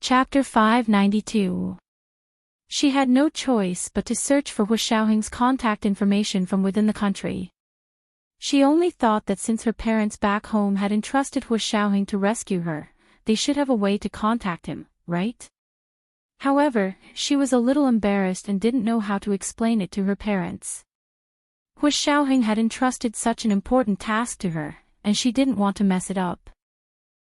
Chapter 592. She had no choice but to search for Hu Xiaoheng's contact information from within the country. She only thought that since her parents back home had entrusted Hu Xiaoheng to rescue her, they should have a way to contact him, right? However, she was a little embarrassed and didn't know how to explain it to her parents. Hu Xiaoheng had entrusted such an important task to her, and she didn't want to mess it up.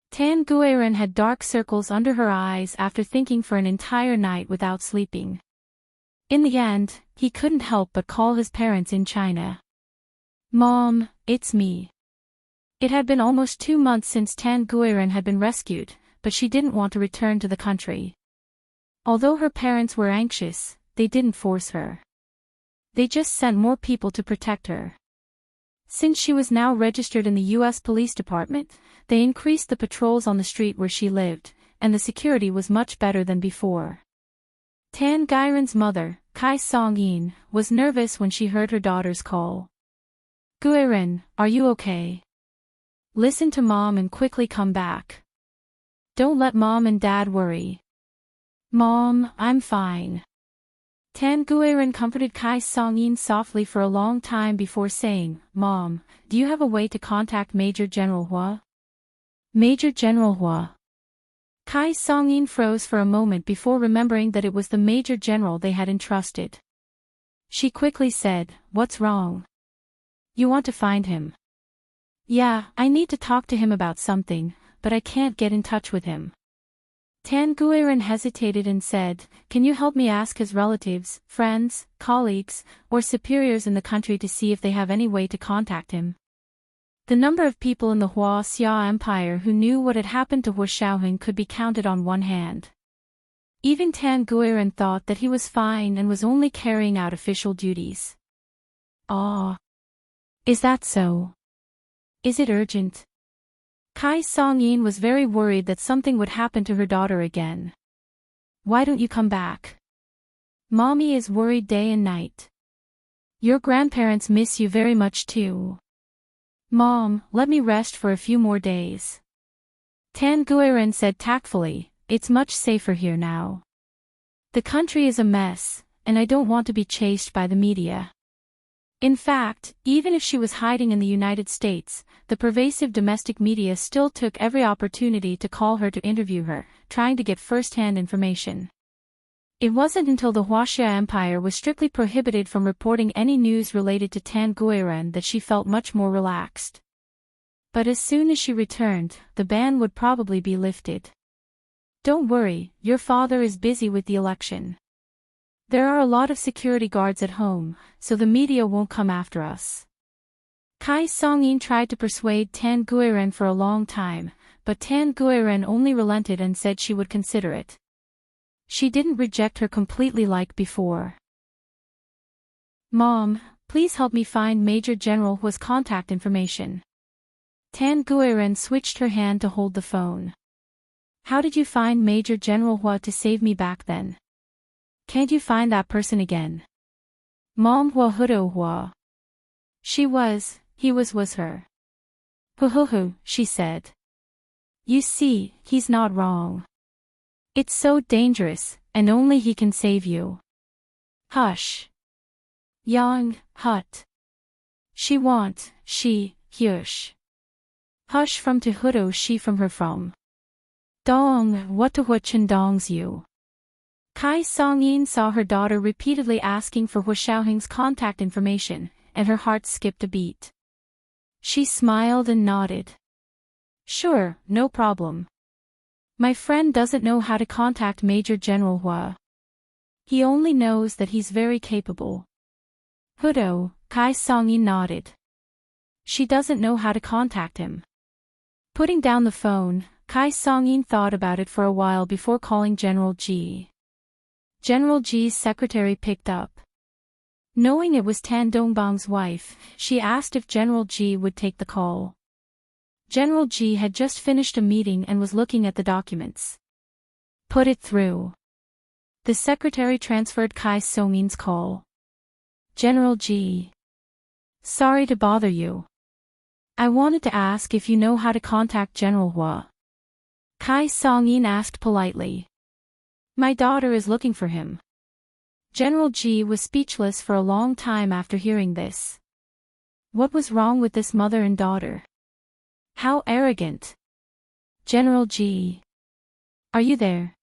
Tan Guiren had dark circles under her eyes after thinking for an entire night without sleeping. In the end, he couldn't help but call his parents in China. "Mom, it's me." It had been almost 2 months since Tan Guiren had been rescued, but she didn't want to return to the country. Although her parents were anxious, they didn't force her. They just sent more people to protect her. Since she was now registered in the U.S. Police Department, they increased the patrols on the street where she lived, and the security was much better than before. Tan Guiren's mother, Kai Song-yin, was nervous when she heard her daughter's call. "Guiren, are you okay? Listen to Mom and quickly come back. Don't let Mom and Dad worry." "Mom, I'm fine." Tan Guiren comforted Kai Song-yin softly for a long time before saying, "Mom, do you have a way to contact Major General Hua?" "Major General Hua?" Kai Song-yin froze for a moment before remembering that it was the Major General they had entrusted. She quickly said, "What's wrong? You want to find him?" "Yeah, I need to talk to him about something, but I can't get in touch with him." Tan Guiren hesitated and said, "Can you help me ask his relatives, friends, colleagues, or superiors in the country to see if they have any way to contact him?" The number of people in the Hua Xia Empire who knew what had happened to Hu Xiaoheng could be counted on one hand. Even Tan Guiren thought that he was fine and was only carrying out official duties. "Ah. Is that so? Is it urgent?" Kai Song-yin was very worried that something would happen to her daughter again. "Why don't you come back? Mommy is worried day and night. Your grandparents miss you very much too." "Mom, let me rest for a few more days." Tan Guiren said tactfully, "It's much safer here now. The country is a mess, and I don't want to be chased by the media." In fact, even if she was hiding in the United States, the pervasive domestic media still took every opportunity to call her to interview her, trying to get first-hand information. It wasn't until the Huaxia Empire was strictly prohibited from reporting any news related to Tan Guiren that she felt much more relaxed. But as soon as she returned, the ban would probably be lifted. "Don't worry, your father is busy with the election. There are a lot of security guards at home, so the media won't come after us." Kai Song-yin tried to persuade Tan Guiren for a long time, but Tan Guiren only relented and said she would consider it. She didn't reject her completely like before. "Mom, please help me find Major General Hua's contact information." Tan Guiren switched her hand to hold the phone. "How did you find Major General Hua to save me back then? Can't you find that person again?" "Mom, Hua Hudo Hua." He was her. "Hu," she said. "You see, he's not wrong. It's so dangerous, and only he can save you." "Hush. Yang, hut. Hush. Hush from to Hudo she from her from. Dong, what to Hua Chen dongs you." Kai Song-yin saw her daughter repeatedly asking for Hu Xiaoheng's contact information, and her heart skipped a beat. She smiled and nodded. "Sure, no problem. My friend doesn't know how to contact Major General Hua. He only knows that he's very capable." "Hudo," Kai Song-yin nodded. "She doesn't know how to contact him." Putting down the phone, Kai Song-yin thought about it for a while before calling General Ji. General Ji's secretary picked up. Knowing it was Tan Dongbang's wife, she asked if General Ji would take the call. General Ji had just finished a meeting and was looking at the documents. "Put it through." The secretary transferred Kai Song-yin's call. "General Ji. Sorry to bother you. I wanted to ask if you know how to contact General Hua." Kai Song-yin asked politely. My daughter is looking for him. General G was speechless for a long time after hearing this. What was wrong with this mother and daughter? How arrogant. General G. Are you there?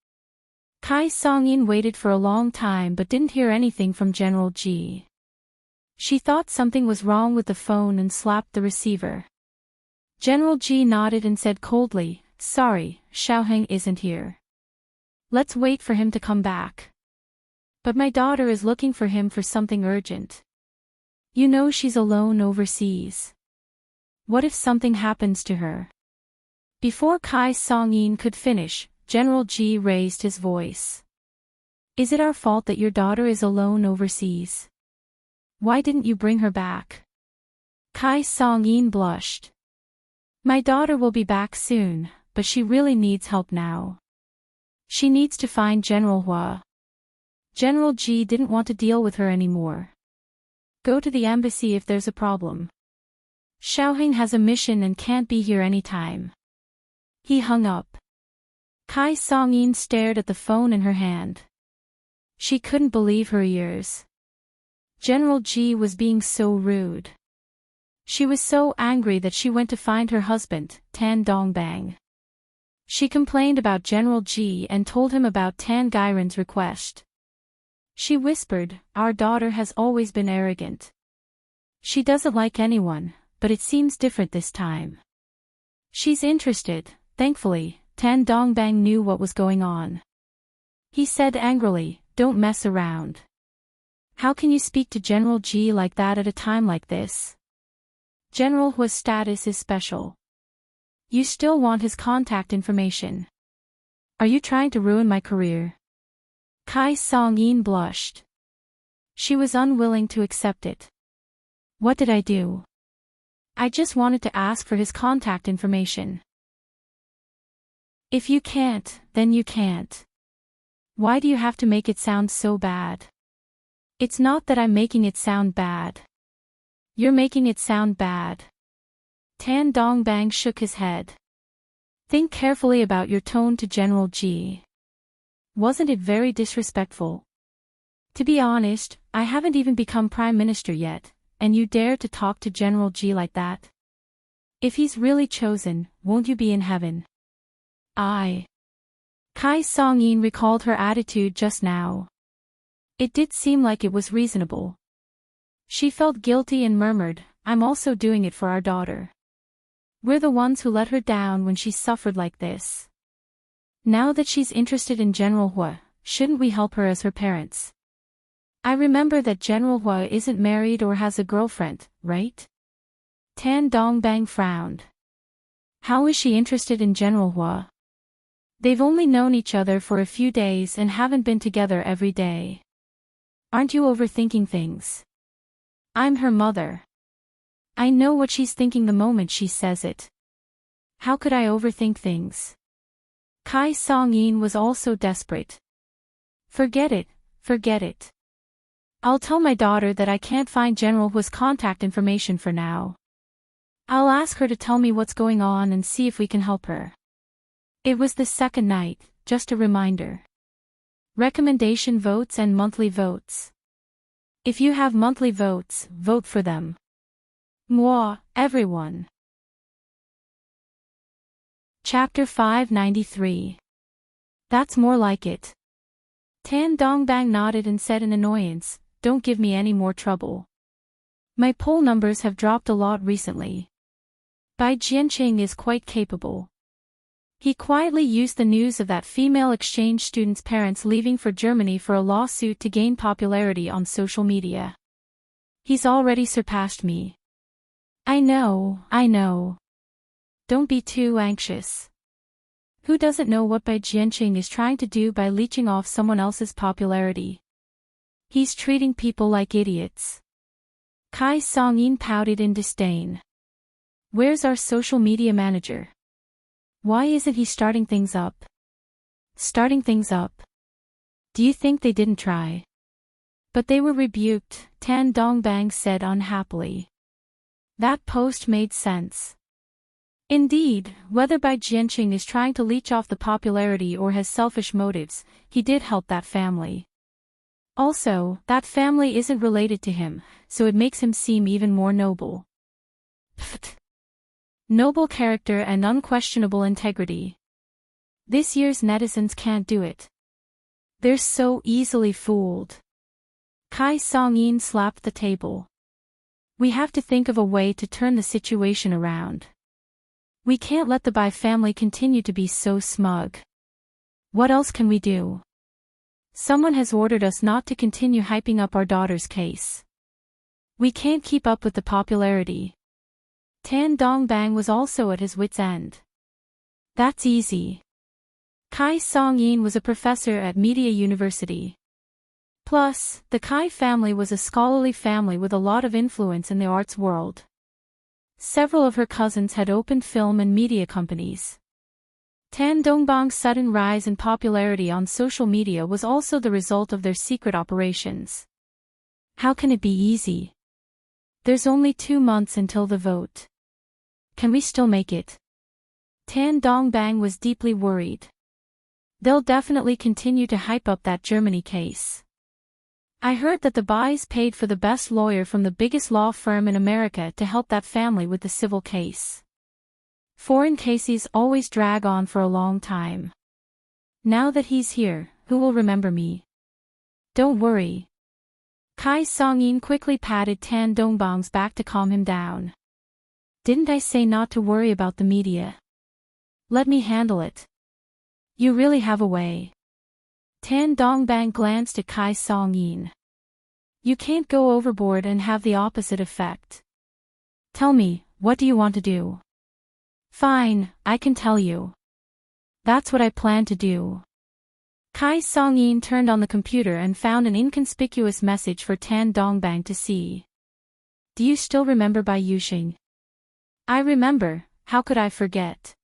Kai Song-in waited for a long time but didn't hear anything from General G. She thought something was wrong with the phone and slapped the receiver. General G nodded and said coldly, "Sorry, Xiaoheng isn't here. Let's wait for him to come back. But my daughter is looking for him for something urgent. You know she's alone overseas. What if something happens to her?" Before Kai Song-in could finish, General G raised his voice. "Is it our fault that your daughter is alone overseas? Why didn't you bring her back?" Kai Song-in blushed. "My daughter will be back soon, but she really needs help now. She needs to find General Hua." General G didn't want to deal with her anymore. "Go to the embassy if there's a problem. Xiaoheng has a mission and can't be here anytime." He hung up. Kai Song-in stared at the phone in her hand. She couldn't believe her ears. General G was being so rude. She was so angry that she went to find her husband, Tan Dongbang. She complained about General G and told him about Tan Gairen's request. She whispered, "Our daughter has always been arrogant. She doesn't like anyone, but it seems different this time. She's interested." Thankfully, Tan Dongbang knew what was going on. He said angrily, "Don't mess around. How can you speak to General G like that at a time like this? General Hua's status is special. You still want his contact information. Are you trying to ruin my career?" Kai Song-in blushed. She was unwilling to accept it. "What did I do? I just wanted to ask for his contact information." "If you can't, then you can't. Why do you have to make it sound so bad?" "It's not that I'm making it sound bad. You're making it sound bad." Tan Dongbang shook his head. "Think carefully about your tone to General G. Wasn't it very disrespectful? To be honest, I haven't even become Prime Minister yet, and you dare to talk to General G like that? If he's really chosen, won't you be in heaven?" Kai Song-in recalled her attitude just now. It did seem like it was reasonable. She felt guilty and murmured, "I'm also doing it for our daughter. We're the ones who let her down when she suffered like this. Now that she's interested in General Hua, shouldn't we help her as her parents? I remember that General Hua isn't married or has a girlfriend, right?" Tan Dongbang frowned. "How is she interested in General Hua? They've only known each other for a few days and haven't been together every day. Aren't you overthinking things? I'm her mother. I know what she's thinking the moment she says it. How could I overthink things?" Kai Song-in was also desperate. Forget it. I'll tell my daughter that I can't find General Hua's contact information for now. I'll ask her to tell me what's going on and see if we can help her." It was the second night, just a reminder. Recommendation votes and monthly votes. If you have monthly votes, vote for them. Moi, everyone. Chapter 593. That's more like it. Tan Dongbang nodded and said in annoyance, "Don't give me any more trouble. My poll numbers have dropped a lot recently. Bai Jianqing is quite capable." He quietly used the news of that female exchange student's parents leaving for Germany for a lawsuit to gain popularity on social media. "He's already surpassed me." I know. Don't be too anxious. Who doesn't know what Bai Jianqing is trying to do by leeching off someone else's popularity? He's treating people like idiots. Kai Song-in pouted in disdain. Where's our social media manager? Why isn't he starting things up? Starting things up? Do you think they didn't try? But they were rebuked, Tan Dongbang said unhappily. That post made sense. Indeed, whether Bai Jianqing is trying to leech off the popularity or has selfish motives, he did help that family. Also, that family isn't related to him, so it makes him seem even more noble. Pfft. Noble character and unquestionable integrity. This year's netizens can't do it. They're so easily fooled. Kai Song-yin slapped the table. We have to think of a way to turn the situation around. We can't let the Bai family continue to be so smug. What else can we do? Someone has ordered us not to continue hyping up our daughter's case. We can't keep up with the popularity. Tan Dongbang was also at his wit's end. That's easy. Kai Song-yin was a professor at Media University. Plus, the Kai family was a scholarly family with a lot of influence in the arts world. Several of her cousins had opened film and media companies. Tan Dongbang's sudden rise in popularity on social media was also the result of their secret operations. How can it be easy? There's only 2 months until the vote. Can we still make it? Tan Dongbang was deeply worried. They'll definitely continue to hype up that Germany case. I heard that the Bais paid for the best lawyer from the biggest law firm in America to help that family with the civil case. Foreign cases always drag on for a long time. Now that he's here, who will remember me? Don't worry. Kai Song-yin quickly patted Tan Dongbang's back to calm him down. Didn't I say not to worry about the media? Let me handle it. You really have a way. Tan Dongbang glanced at Kai Song-yin. You can't go overboard and have the opposite effect. Tell me, what do you want to do? Fine, I can tell you. That's what I plan to do. Kai Song-yin turned on the computer and found an inconspicuous message for Tan Dongbang to see. Do you still remember Bai Yuxing? I remember, how could I forget?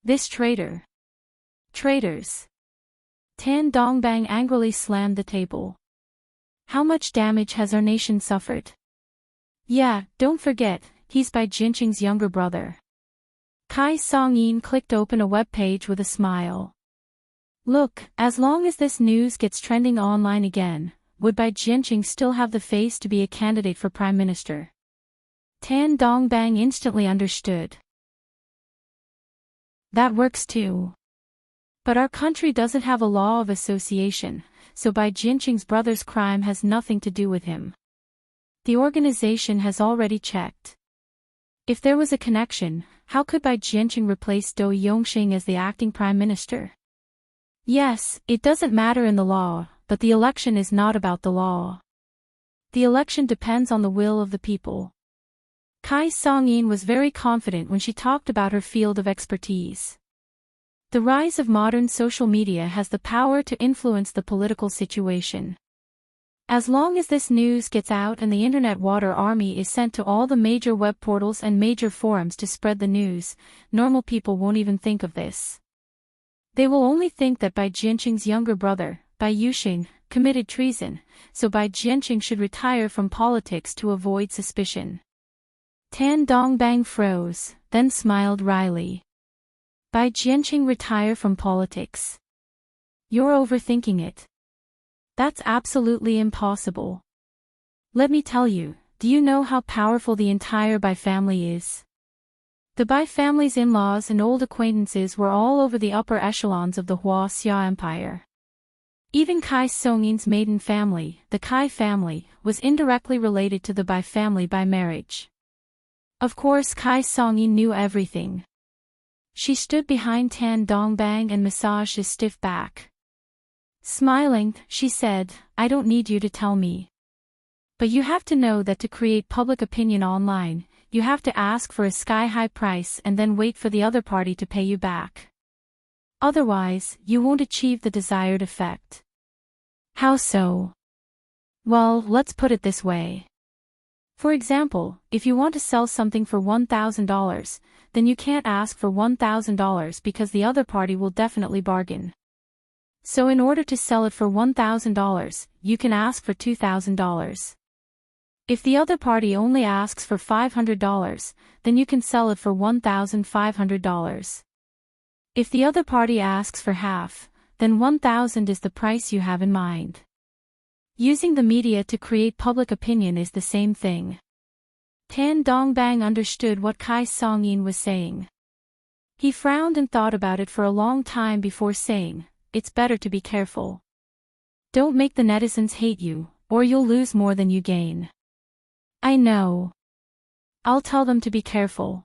This traitor. Traitors. Tan Dongbang angrily slammed the table. How much damage has our nation suffered? Yeah, don't forget, he's Bai Jianqing's younger brother. Kai Song-yin clicked open a web page with a smile. Look, as long as this news gets trending online again, would Bai Jianqing still have the face to be a candidate for prime minister? Tan Dongbang instantly understood. That works too. But our country doesn't have a law of association, so Bai Jianqing's brother's crime has nothing to do with him. The organization has already checked. If there was a connection, how could Bai Jianqing replace Dou Yongxing as the acting prime minister? Yes, it doesn't matter in the law, but the election is not about the law. The election depends on the will of the people. Kai Song-yin was very confident when she talked about her field of expertise. The rise of modern social media has the power to influence the political situation. As long as this news gets out and the internet water army is sent to all the major web portals and major forums to spread the news, normal people won't even think of this. They will only think that Bai Jianqing's younger brother, Bai Yuxing, committed treason, so Bai Jianqing should retire from politics to avoid suspicion. Tan Dongbang froze, then smiled wryly. Bai Jianqing retire from politics? You're overthinking it. That's absolutely impossible. Let me tell you, do you know how powerful the entire Bai family is? The Bai family's in-laws and old acquaintances were all over the upper echelons of the Xia Empire. Even Kai Song-yin's maiden family, the Kai family, was indirectly related to the Bai family by marriage. Of course Kai Song-yin knew everything. She stood behind Tan Dongbang and massaged his stiff back. Smiling, she said, I don't need you to tell me. But you have to know that to create public opinion online, you have to ask for a sky-high price and then wait for the other party to pay you back. Otherwise, you won't achieve the desired effect. How so? Well, let's put it this way. For example, if you want to sell something for $1,000, then you can't ask for $1,000 because the other party will definitely bargain. So in order to sell it for $1,000, you can ask for $2,000. If the other party only asks for $500, then you can sell it for $1,500. If the other party asks for half, then $1,000 is the price you have in mind. Using the media to create public opinion is the same thing. Tan Dongbang understood what Kai Song-yin was saying. He frowned and thought about it for a long time before saying, "It's better to be careful. Don't make the netizens hate you, or you'll lose more than you gain." "I know. I'll tell them to be careful."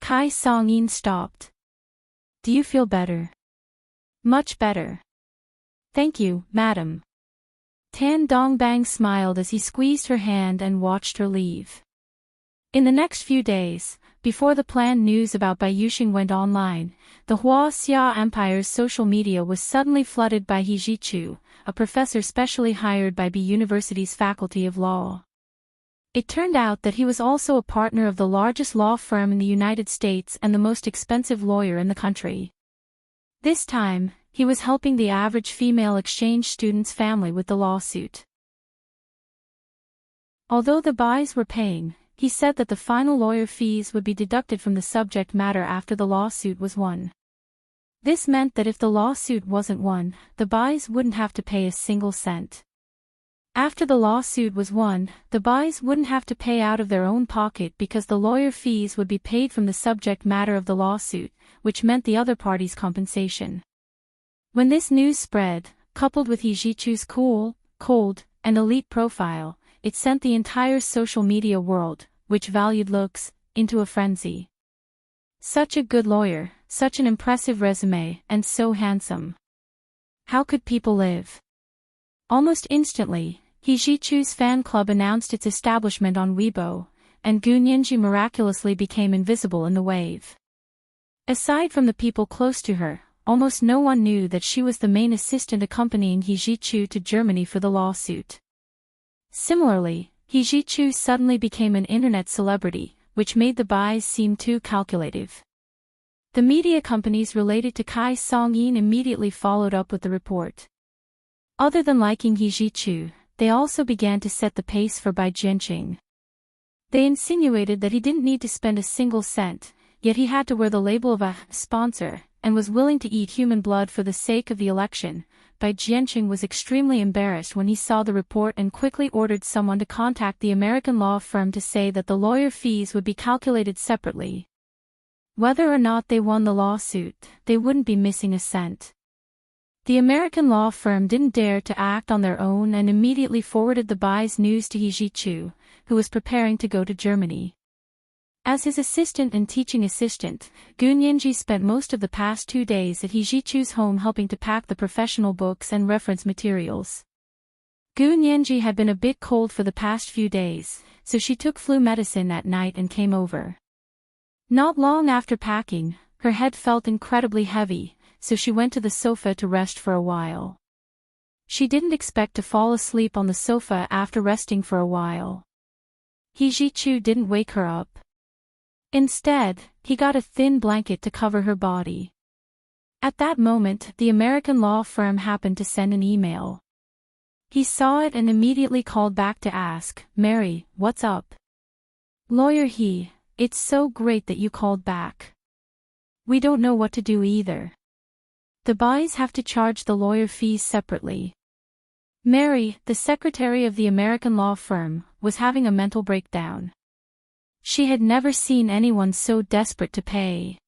Kai Song-yin stopped. "Do you feel better?" "Much better. Thank you, madam." Tan Dongbang smiled as he squeezed her hand and watched her leave. In the next few days, before the planned news about Bai Yuxing went online, the Huaxia Empire's social media was suddenly flooded by He Zhichu, a professor specially hired by B University's Faculty of Law. It turned out that he was also a partner of the largest law firm in the United States and the most expensive lawyer in the country. This time, he was helping the average female exchange student's family with the lawsuit. Although the Bais were paying, he said that the final lawyer fees would be deducted from the subject matter after the lawsuit was won. This meant that if the lawsuit wasn't won, the Bais wouldn't have to pay a single cent. After the lawsuit was won, the Bais wouldn't have to pay out of their own pocket because the lawyer fees would be paid from the subject matter of the lawsuit, which meant the other party's compensation. When this news spread, coupled with He Zhichu's cool, cold, and elite profile, it sent the entire social media world, which valued looks, into a frenzy. Such a good lawyer, such an impressive resume, and so handsome. How could people live? Almost instantly, He Zhichu's fan club announced its establishment on Weibo, and Gu Nianji miraculously became invisible in the wave. Aside from the people close to her, almost no one knew that she was the main assistant accompanying He Zhichu to Germany for the lawsuit. Similarly, He Zhichu suddenly became an internet celebrity, which made the Bais seem too calculative. The media companies related to Kai Song-yin immediately followed up with the report. Other than liking He Zhichu, they also began to set the pace for Bai Jianqing. They insinuated that he didn't need to spend a single cent, yet he had to wear the label of a sponsor, and was willing to eat human blood for the sake of the election. Bai Jianqing was extremely embarrassed when he saw the report and quickly ordered someone to contact the American law firm to say that the lawyer fees would be calculated separately. Whether or not they won the lawsuit, they wouldn't be missing a cent. The American law firm didn't dare to act on their own and immediately forwarded the Bai's news to He Zhichu, who was preparing to go to Germany. As his assistant and teaching assistant, Gu Nianji spent most of the past 2 days at He Zhichu's home helping to pack the professional books and reference materials. Gu Nianji had been a bit cold for the past few days, so she took flu medicine at night and came over. Not long after packing, her head felt incredibly heavy, so she went to the sofa to rest for a while. She didn't expect to fall asleep on the sofa after resting for a while. He Zhichu didn't wake her up. Instead, he got a thin blanket to cover her body. At that moment, the American law firm happened to send an email. He saw it and immediately called back to ask, "Mary, what's up?" "Lawyer He, it's so great that you called back. We don't know what to do either. The Bais have to charge the lawyer fees separately." Mary, the secretary of the American law firm, was having a mental breakdown. She had never seen anyone so desperate to pay.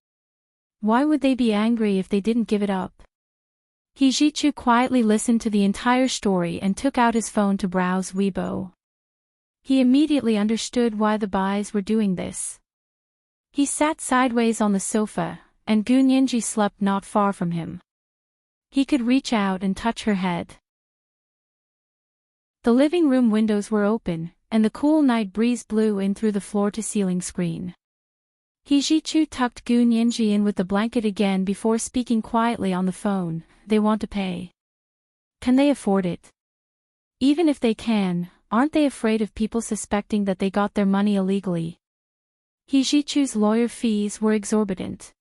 Why would they be angry if they didn't give it up? He Zhichu quietly listened to the entire story and took out his phone to browse Weibo. He immediately understood why the Bais were doing this. He sat sideways on the sofa, and Gu Nianji slept not far from him. He could reach out and touch her head. The living room windows were open, and the cool night breeze blew in through the floor-to-ceiling screen. He Zhichu tucked Gu Nianji in with the blanket again before speaking quietly on the phone. "They want to pay. Can they afford it? Even if they can, aren't they afraid of people suspecting that they got their money illegally?" He Zhichu's lawyer fees were exorbitant.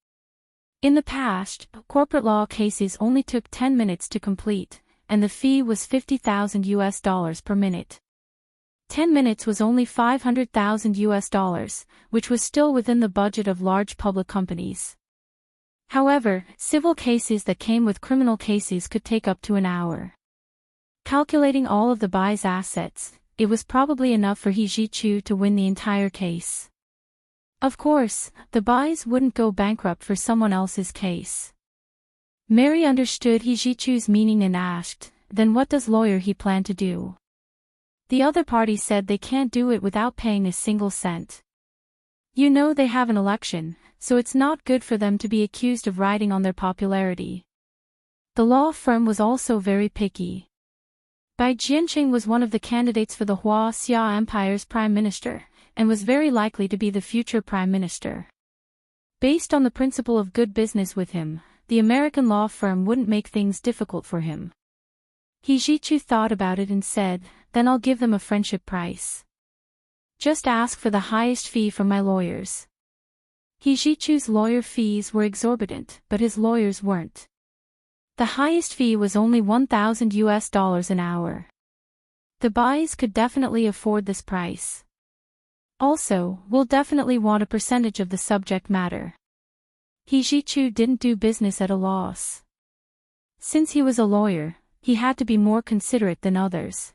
In the past, corporate law cases only took 10 minutes to complete, and the fee was $50,000 per minute. 10 minutes was only 500,000 US dollars, which was still within the budget of large public companies. However, civil cases that came with criminal cases could take up to an hour. Calculating all of the buy's assets, it was probably enough for He Ji-chu to win the entire case. Of course, the buys wouldn't go bankrupt for someone else's case. Mary understood He Ji-chu's meaning and asked, "Then what does lawyer he plan to do?" The other party said they can't do it without paying a single cent. You know they have an election, so it's not good for them to be accused of riding on their popularity. The law firm was also very picky. Bai Jianqing was one of the candidates for the Hua Xia Empire's prime minister, and was very likely to be the future prime minister. Based on the principle of good business with him, the American law firm wouldn't make things difficult for him. He Ji-chu thought about it and said, "Then I'll give them a friendship price. Just ask for the highest fee from my lawyers." He Ji-chu's lawyer fees were exorbitant, but his lawyers weren't. The highest fee was only 1,000 US dollars an hour. The buys could definitely afford this price. Also, we'll definitely want a percentage of the subject matter. He Ji-chu didn't do business at a loss. Since he was a lawyer, he had to be more considerate than others.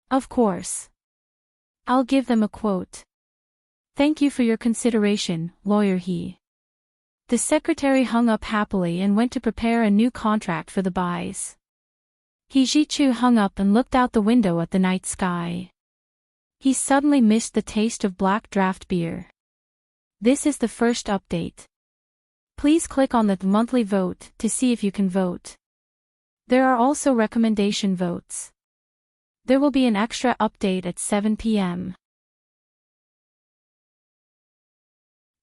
Of course. I'll give them a quote. "Thank you for your consideration, lawyer He." The secretary hung up happily and went to prepare a new contract for the buys. He Ji-chu hung up and looked out the window at the night sky. He suddenly missed the taste of black draft beer. This is the first update. Please click on the monthly vote to see if you can vote. There are also recommendation votes. There will be an extra update at 7 p.m.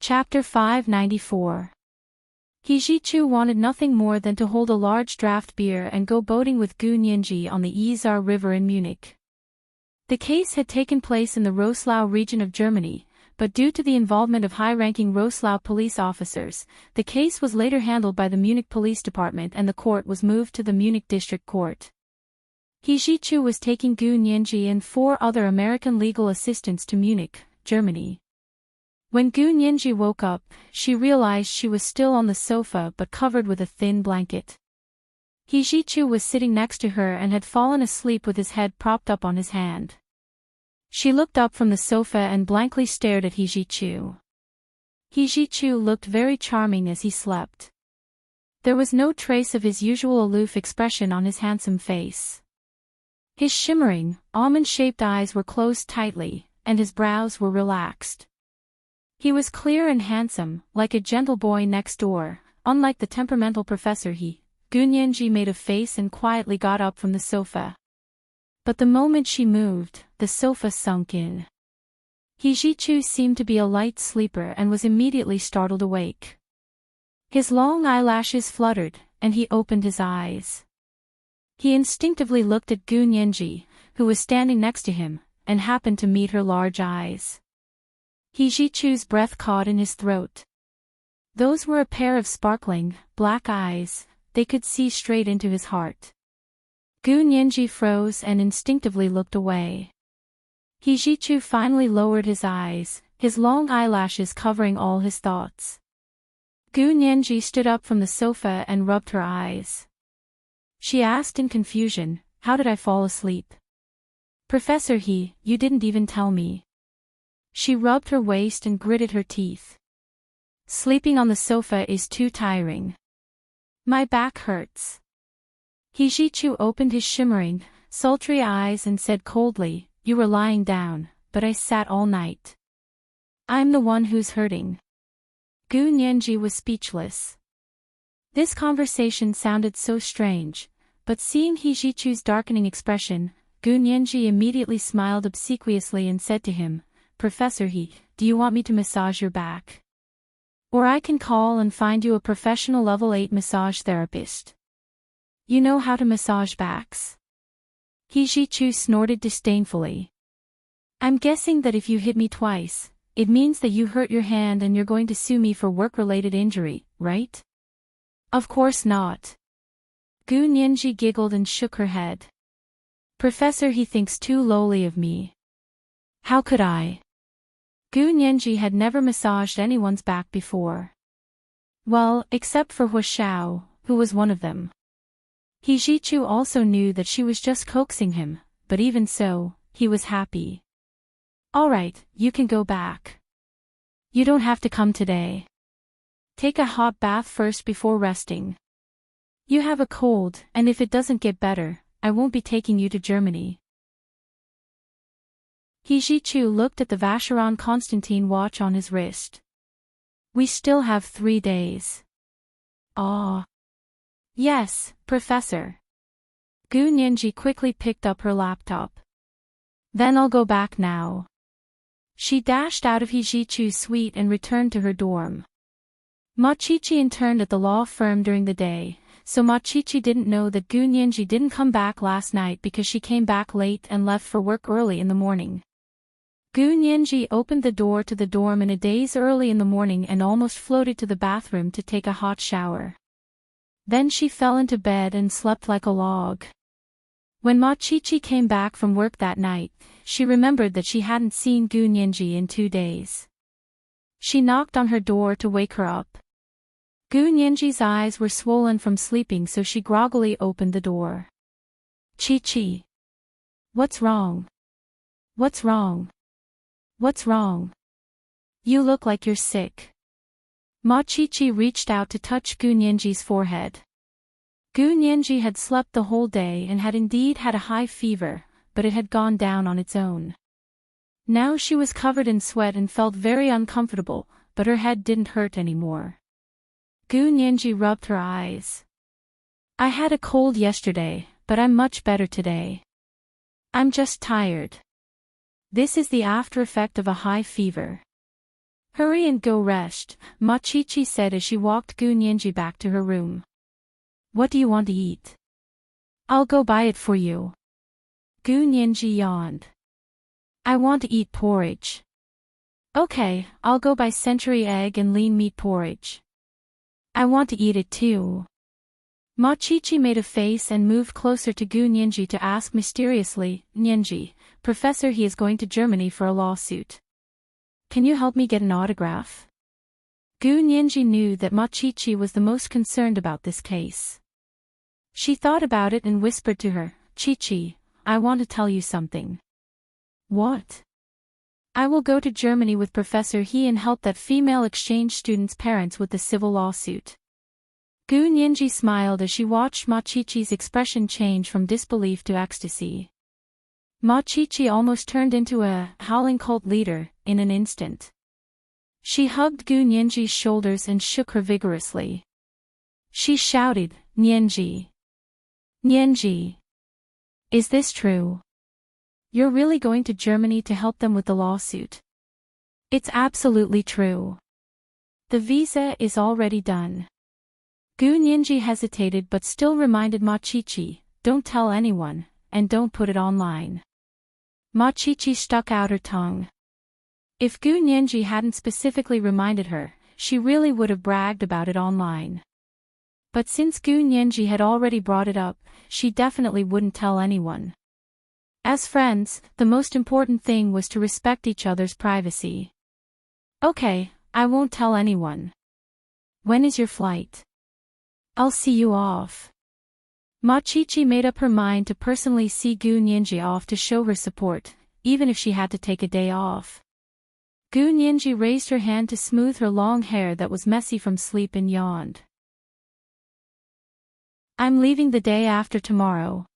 Chapter 594. He Ji-chu wanted nothing more than to hold a large draft beer and go boating with Gu Nianji on the Isar River in Munich. The case had taken place in the Roslau region of Germany, but due to the involvement of high-ranking Roslau police officers, the case was later handled by the Munich Police Department and the court was moved to the Munich District Court. He Ji-chu was taking Gu Nianji and 4 other American legal assistants to Munich, Germany. When Gu Nianji woke up, she realized she was still on the sofa but covered with a thin blanket. He Ji-chu was sitting next to her and had fallen asleep with his head propped up on his hand. She looked up from the sofa and blankly stared at He Ji-chu. He Ji-chu looked very charming as he slept. There was no trace of his usual aloof expression on his handsome face. His shimmering, almond-shaped eyes were closed tightly, and his brows were relaxed. He was clear and handsome, like a gentle boy next door, unlike the temperamental Professor He. Gu Nianji made a face and quietly got up from the sofa. But the moment she moved, the sofa sunk in. He Ji-chu seemed to be a light sleeper and was immediately startled awake. His long eyelashes fluttered, and he opened his eyes. He instinctively looked at Gu Nianji, who was standing next to him, and happened to meet her large eyes. He Ji-chu's breath caught in his throat. Those were a pair of sparkling, black eyes, they could see straight into his heart. Gu Nianji froze and instinctively looked away. He Ji-chu finally lowered his eyes, his long eyelashes covering all his thoughts. Gu Nianji stood up from the sofa and rubbed her eyes. She asked in confusion, "How did I fall asleep?" "Professor He, you didn't even tell me." She rubbed her waist and gritted her teeth. "Sleeping on the sofa is too tiring. My back hurts." He Ji-chu opened his shimmering, sultry eyes and said coldly, "You were lying down, but I sat all night. I'm the one who's hurting." Gu Nianji was speechless. This conversation sounded so strange, but seeing He Ji-chu's darkening expression, Gu Nianji immediately smiled obsequiously and said to him, "Professor He, do you want me to massage your back? Or I can call and find you a professional level 8 massage therapist. You know how to massage backs?" He Ji-chu snorted disdainfully. "I'm guessing that if you hit me twice, it means that you hurt your hand and you're going to sue me for work-related injury, right?" "Of course not." Gu Nianji giggled and shook her head. "Professor He thinks too lowly of me. How could I? Gu Nianji had never massaged anyone's back before. Well, except for Hu Xiao, who was one of them. He Jichu also knew that she was just coaxing him, but even so, he was happy. Alright, you can go back. You don't have to come today. Take a hot bath first before resting. You have a cold, and if it doesn't get better, I won't be taking you to Germany. He Jichu looked at the Vacheron Constantine watch on his wrist. We still have 3 days. Ah. Yes, Professor. Gu Nianji quickly picked up her laptop. Then I'll go back now. She dashed out of He Jichu's suite and returned to her dorm. Ma Qiqi interned at the law firm during the day, so Ma Qiqi didn't know that Gu Nianji didn't come back last night because she came back late and left for work early in the morning. Gu Nianji opened the door to the dorm in a daze early in the morning and almost floated to the bathroom to take a hot shower. Then she fell into bed and slept like a log. When Ma Qiqi came back from work that night, she remembered that she hadn't seen Gu Nianji in 2 days. She knocked on her door to wake her up. Gu Nianji's eyes were swollen from sleeping, so she groggily opened the door. Qiqi. What's wrong? What's wrong? What's wrong? You look like you're sick. Ma Qiqi reached out to touch Gu Nianji's forehead. Gu Nianji had slept the whole day and had indeed had a high fever, but it had gone down on its own. Now she was covered in sweat and felt very uncomfortable, but her head didn't hurt anymore. Gu Nianji rubbed her eyes. I had a cold yesterday, but I'm much better today. I'm just tired. This is the after effect of a high fever. Hurry and go rest, Ma Qiqi said as she walked Gu Nianji back to her room. What do you want to eat? I'll go buy it for you. Gu Nianji yawned. I want to eat porridge. Okay, I'll go buy century egg and lean meat porridge. I want to eat it too. Ma Qiqi made a face and moved closer to Gu Nianji to ask mysteriously, Nianji, Professor, he is going to Germany for a lawsuit. Can you help me get an autograph? Gu Nianji knew that Ma Qiqi was the most concerned about this case. She thought about it and whispered to her, Qiqi, I want to tell you something. What? I will go to Germany with Professor He and help that female exchange student's parents with the civil lawsuit. Gu Nianji smiled as she watched Ma Qiqi's expression change from disbelief to ecstasy. Ma Qiqi almost turned into a howling cult leader in an instant. She hugged Gu Nianji's shoulders and shook her vigorously. She shouted, Nianji. Nianji. Is this true? You're really going to Germany to help them with the lawsuit? It's absolutely true. The visa is already done. Gu Nianji hesitated but still reminded Ma Qiqi, don't tell anyone, and don't put it online. Ma Qiqi stuck out her tongue. If Gu Nianji hadn't specifically reminded her, she really would have bragged about it online. But since Gu Nianji had already brought it up, she definitely wouldn't tell anyone. As friends, the most important thing was to respect each other's privacy. Okay, I won't tell anyone. When is your flight? I'll see you off. Ma Qiqi made up her mind to personally see Gu Nianji off to show her support, even if she had to take a day off. Gu Nianji raised her hand to smooth her long hair that was messy from sleep and yawned. I'm leaving the day after tomorrow.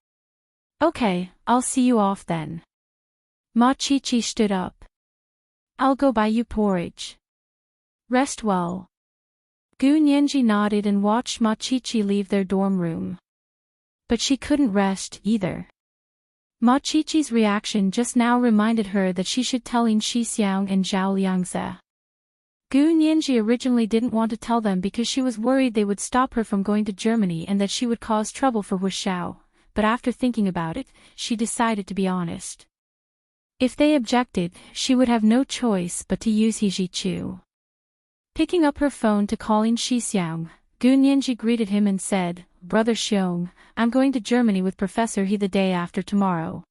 Okay, I'll see you off then. Ma Qiqi stood up. I'll go buy you porridge. Rest well. Gu Nianji nodded and watched Ma Qiqi leave their dorm room. But she couldn't rest either. Ma Qiqi's reaction just now reminded her that she should tell In Shixiang and Zhao Liangze. Gu Nianji originally didn't want to tell them because she was worried they would stop her from going to Germany and that she would cause trouble for Hu Xiao, but after thinking about it, she decided to be honest. If they objected, she would have no choice but to use He Jichu. Picking up her phone to call In Shixiang, Gu Nianji greeted him and said, Brother Xiong, I'm going to Germany with Professor He the day after tomorrow.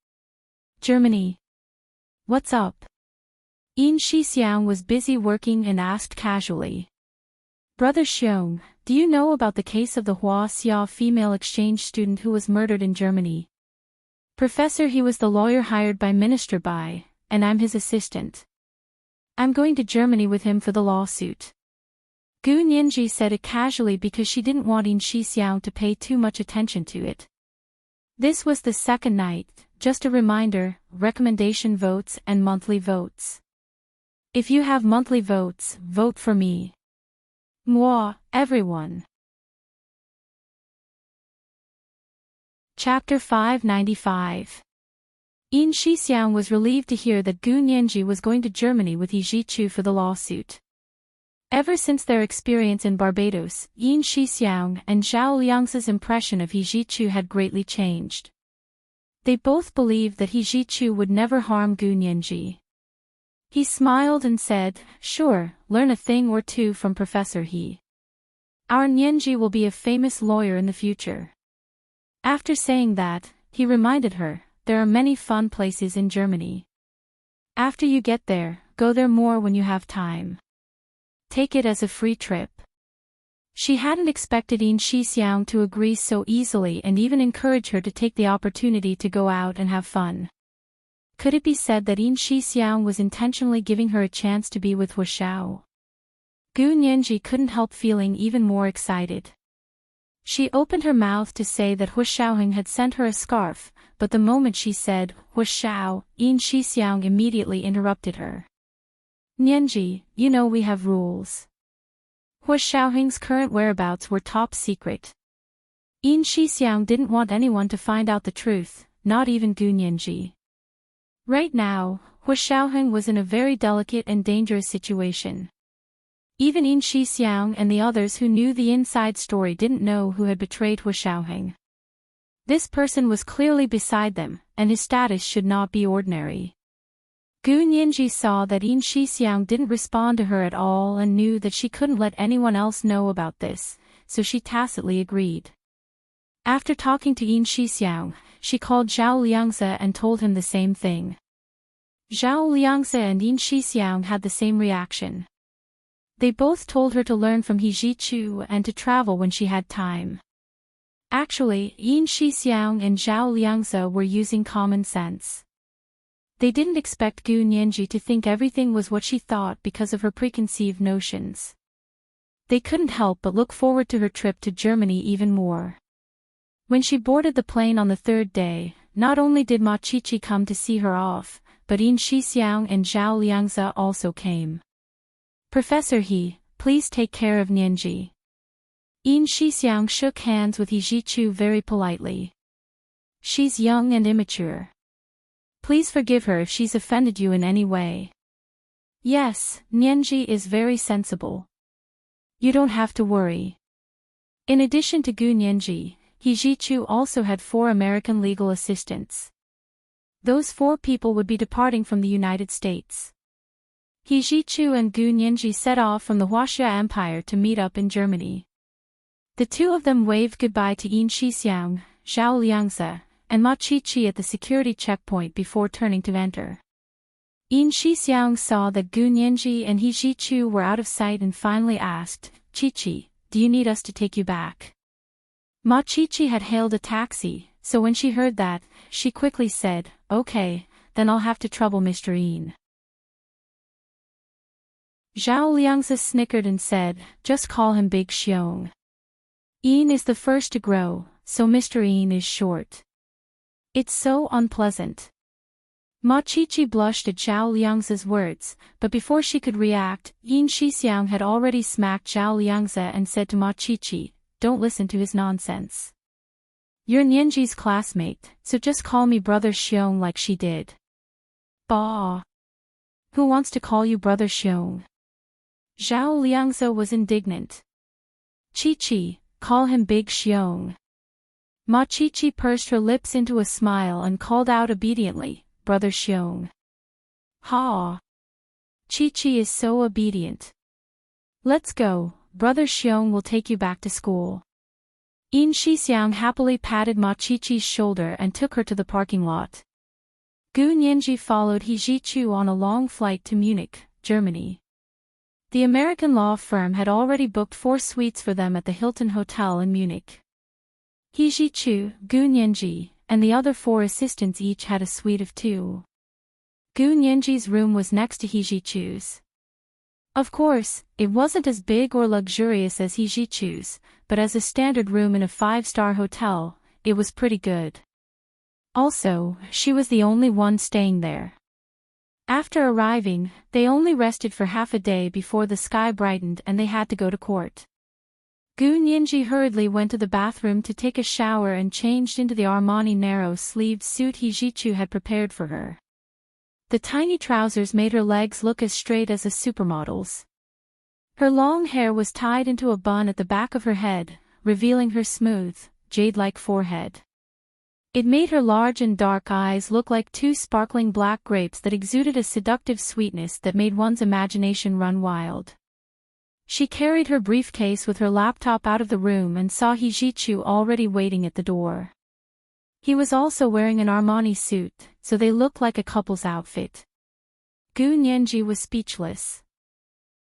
Germany? What's up? Yin Shixiang was busy working and asked casually. Brother Xiong, do you know about the case of the Hua Xia female exchange student who was murdered in Germany? Professor, he was the lawyer hired by Minister Bai, and I'm his assistant. I'm going to Germany with him for the lawsuit. Gu Nianji said it casually because she didn't want Yin Shixiang to pay too much attention to it. This was the second night, just a reminder, recommendation votes and monthly votes. If you have monthly votes, vote for me. Moi, everyone. Chapter 595. Yin Shixiang was relieved to hear that Gu Nianji was going to Germany with Yi Zhichu for the lawsuit. Ever since their experience in Barbados, Yin Shixiang and Zhao Liang's impression of Yi Zhichu had greatly changed. They both believed that Yi Zhichu would never harm Gu Nianji. He smiled and said, "Sure, learn a thing or two from Professor He. Our Nianji will be a famous lawyer in the future." After saying that, he reminded her, there are many fun places in Germany. After you get there, go there more when you have time. Take it as a free trip. She hadn't expected Yin Shixiang to agree so easily and even encourage her to take the opportunity to go out and have fun. Could it be said that Yin Shixiang was intentionally giving her a chance to be with Hu Xiao? Gu Nianji couldn't help feeling even more excited. She opened her mouth to say that Hu Xiaoheng had sent her a scarf, but the moment she said, Hu Xiao, Yin Shixiang immediately interrupted her. Nianji, you know we have rules. Hu Xiaoheng's current whereabouts were top secret. Yin Shixiang didn't want anyone to find out the truth, not even Gu Nianji. Right now, Hu Xiaoheng was in a very delicate and dangerous situation. Even Yin Shixiang and the others who knew the inside story didn't know who had betrayed Hu Xiaoheng. This person was clearly beside them, and his status should not be ordinary. Gu Nianji saw that Yin Shixiang didn't respond to her at all and knew that she couldn't let anyone else know about this, so she tacitly agreed. After talking to Yin Shixiang, she called Zhao Liangzi and told him the same thing. Zhao Liangzi and Yin Shixiang had the same reaction. They both told her to learn from Yi Zhichu and to travel when she had time. Actually, Yin Shixiang and Zhao Liangzi were using common sense. They didn't expect Gu Nianji to think everything was what she thought because of her preconceived notions. They couldn't help but look forward to her trip to Germany even more. When she boarded the plane on the third day, not only did Ma Qiqi come to see her off, but Yin Shixiang and Zhao Liangzi also came. Professor He, please take care of Nianji. Yin Shixiang shook hands with Yi Zhichu very politely. She's young and immature. Please forgive her if she's offended you in any way. Yes, Nianji is very sensible. You don't have to worry. In addition to Gu Nianji, Yi Zhichu also had 4 American legal assistants. Those 4 people would be departing from the United States. Yi Zhichu and Gu Nianji set off from the Huaxia Empire to meet up in Germany. The two of them waved goodbye to Yin Shixiang, Zhao Liangzi, and Ma Qiqi at the security checkpoint before turning to enter. Yin Shixiang saw that Gu Nianji and Yi Zhichu were out of sight and finally asked, Qiqi, do you need us to take you back? Ma Qiqi had hailed a taxi, so when she heard that, she quickly said, okay, then I'll have to trouble Mr. Yin. Zhao Liangzi snickered and said, just call him Big Xiong. Yin is the first to grow, so Mr. Yin is short. It's so unpleasant. Ma Qiqi blushed at Zhao Liangzi's words, but before she could react, Yin Shixiang had already smacked Zhao Liangzi and said to Ma Qiqi, don't listen to his nonsense. You're Nianji's classmate, so just call me Brother Xiong like she did. Bah! Who wants to call you Brother Xiong? Zhao Liangzi was indignant. Qiqi, call him Big Xiong. Ma Qiqi pursed her lips into a smile and called out obediently, Brother Xiong. Ha! Qiqi is so obedient. Let's go, Brother Xiong will take you back to school. Yin Shixiang happily patted Ma Qiqi's shoulder and took her to the parking lot. Gu Nianji followed He Jichu on a long flight to Munich, Germany. The American law firm had already booked 4 suites for them at the Hilton Hotel in Munich. He Jichu, Gu Nianji, and the other 4 assistants each had a suite of 2. Gu Nianji's room was next to He Jichu's. Of course, it wasn't as big or luxurious as He Jichu's, but as a standard room in a 5-star hotel, it was pretty good. Also, she was the only one staying there. After arriving, they only rested for half a day before the sky brightened and they had to go to court. Gu Nianji hurriedly went to the bathroom to take a shower and changed into the Armani narrow-sleeved suit He Jichu had prepared for her. The tiny trousers made her legs look as straight as a supermodel's. Her long hair was tied into a bun at the back of her head, revealing her smooth, jade-like forehead. It made her large and dark eyes look like 2 sparkling black grapes that exuded a seductive sweetness that made one's imagination run wild. She carried her briefcase with her laptop out of the room and saw He Jichu already waiting at the door. He was also wearing an Armani suit, so they looked like a couple's outfit. Gu Nianji was speechless.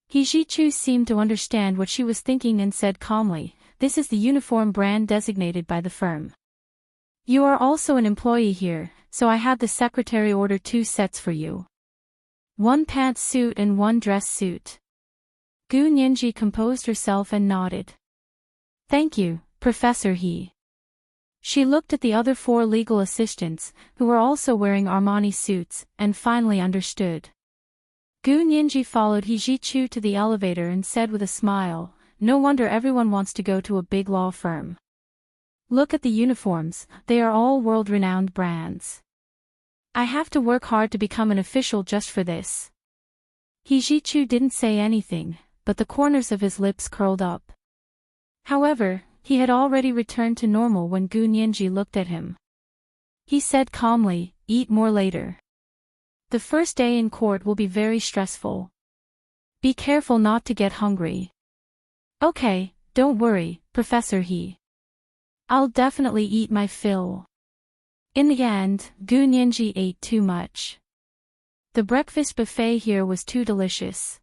He Jichu seemed to understand what she was thinking and said calmly, "This is the uniform brand designated by the firm. You are also an employee here, so I had the secretary order 2 sets for you. 1 pantsuit and 1 dress suit." Gu Nianji composed herself and nodded. "Thank you, Professor He." She looked at the other 4 legal assistants, who were also wearing Armani suits, and finally understood. Gu Nianji followed He Jichu to the elevator and said with a smile, "No wonder everyone wants to go to a big law firm. Look at the uniforms, they are all world-renowned brands. I have to work hard to become an official just for this." He Jichu didn't say anything, but the corners of his lips curled up. However, he had already returned to normal when Gu Nianji looked at him. He said calmly, "Eat more later. The first day in court will be very stressful. Be careful not to get hungry." "Okay, don't worry, Professor He. I'll definitely eat my fill." In the end, Gu Nianji ate too much. The breakfast buffet here was too delicious.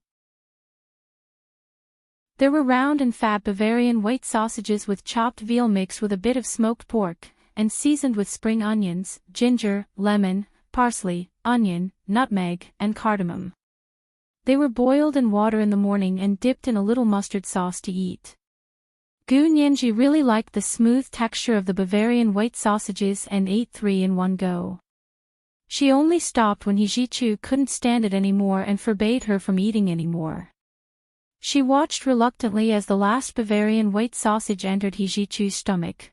There were round and fat Bavarian white sausages with chopped veal mixed with a bit of smoked pork, and seasoned with spring onions, ginger, lemon, parsley, onion, nutmeg, and cardamom. They were boiled in water in the morning and dipped in a little mustard sauce to eat. Gu Nianji really liked the smooth texture of the Bavarian white sausages and ate 3 in one go. She only stopped when He Jichu couldn't stand it anymore and forbade her from eating anymore. She watched reluctantly as the last Bavarian white sausage entered He Jichu's stomach.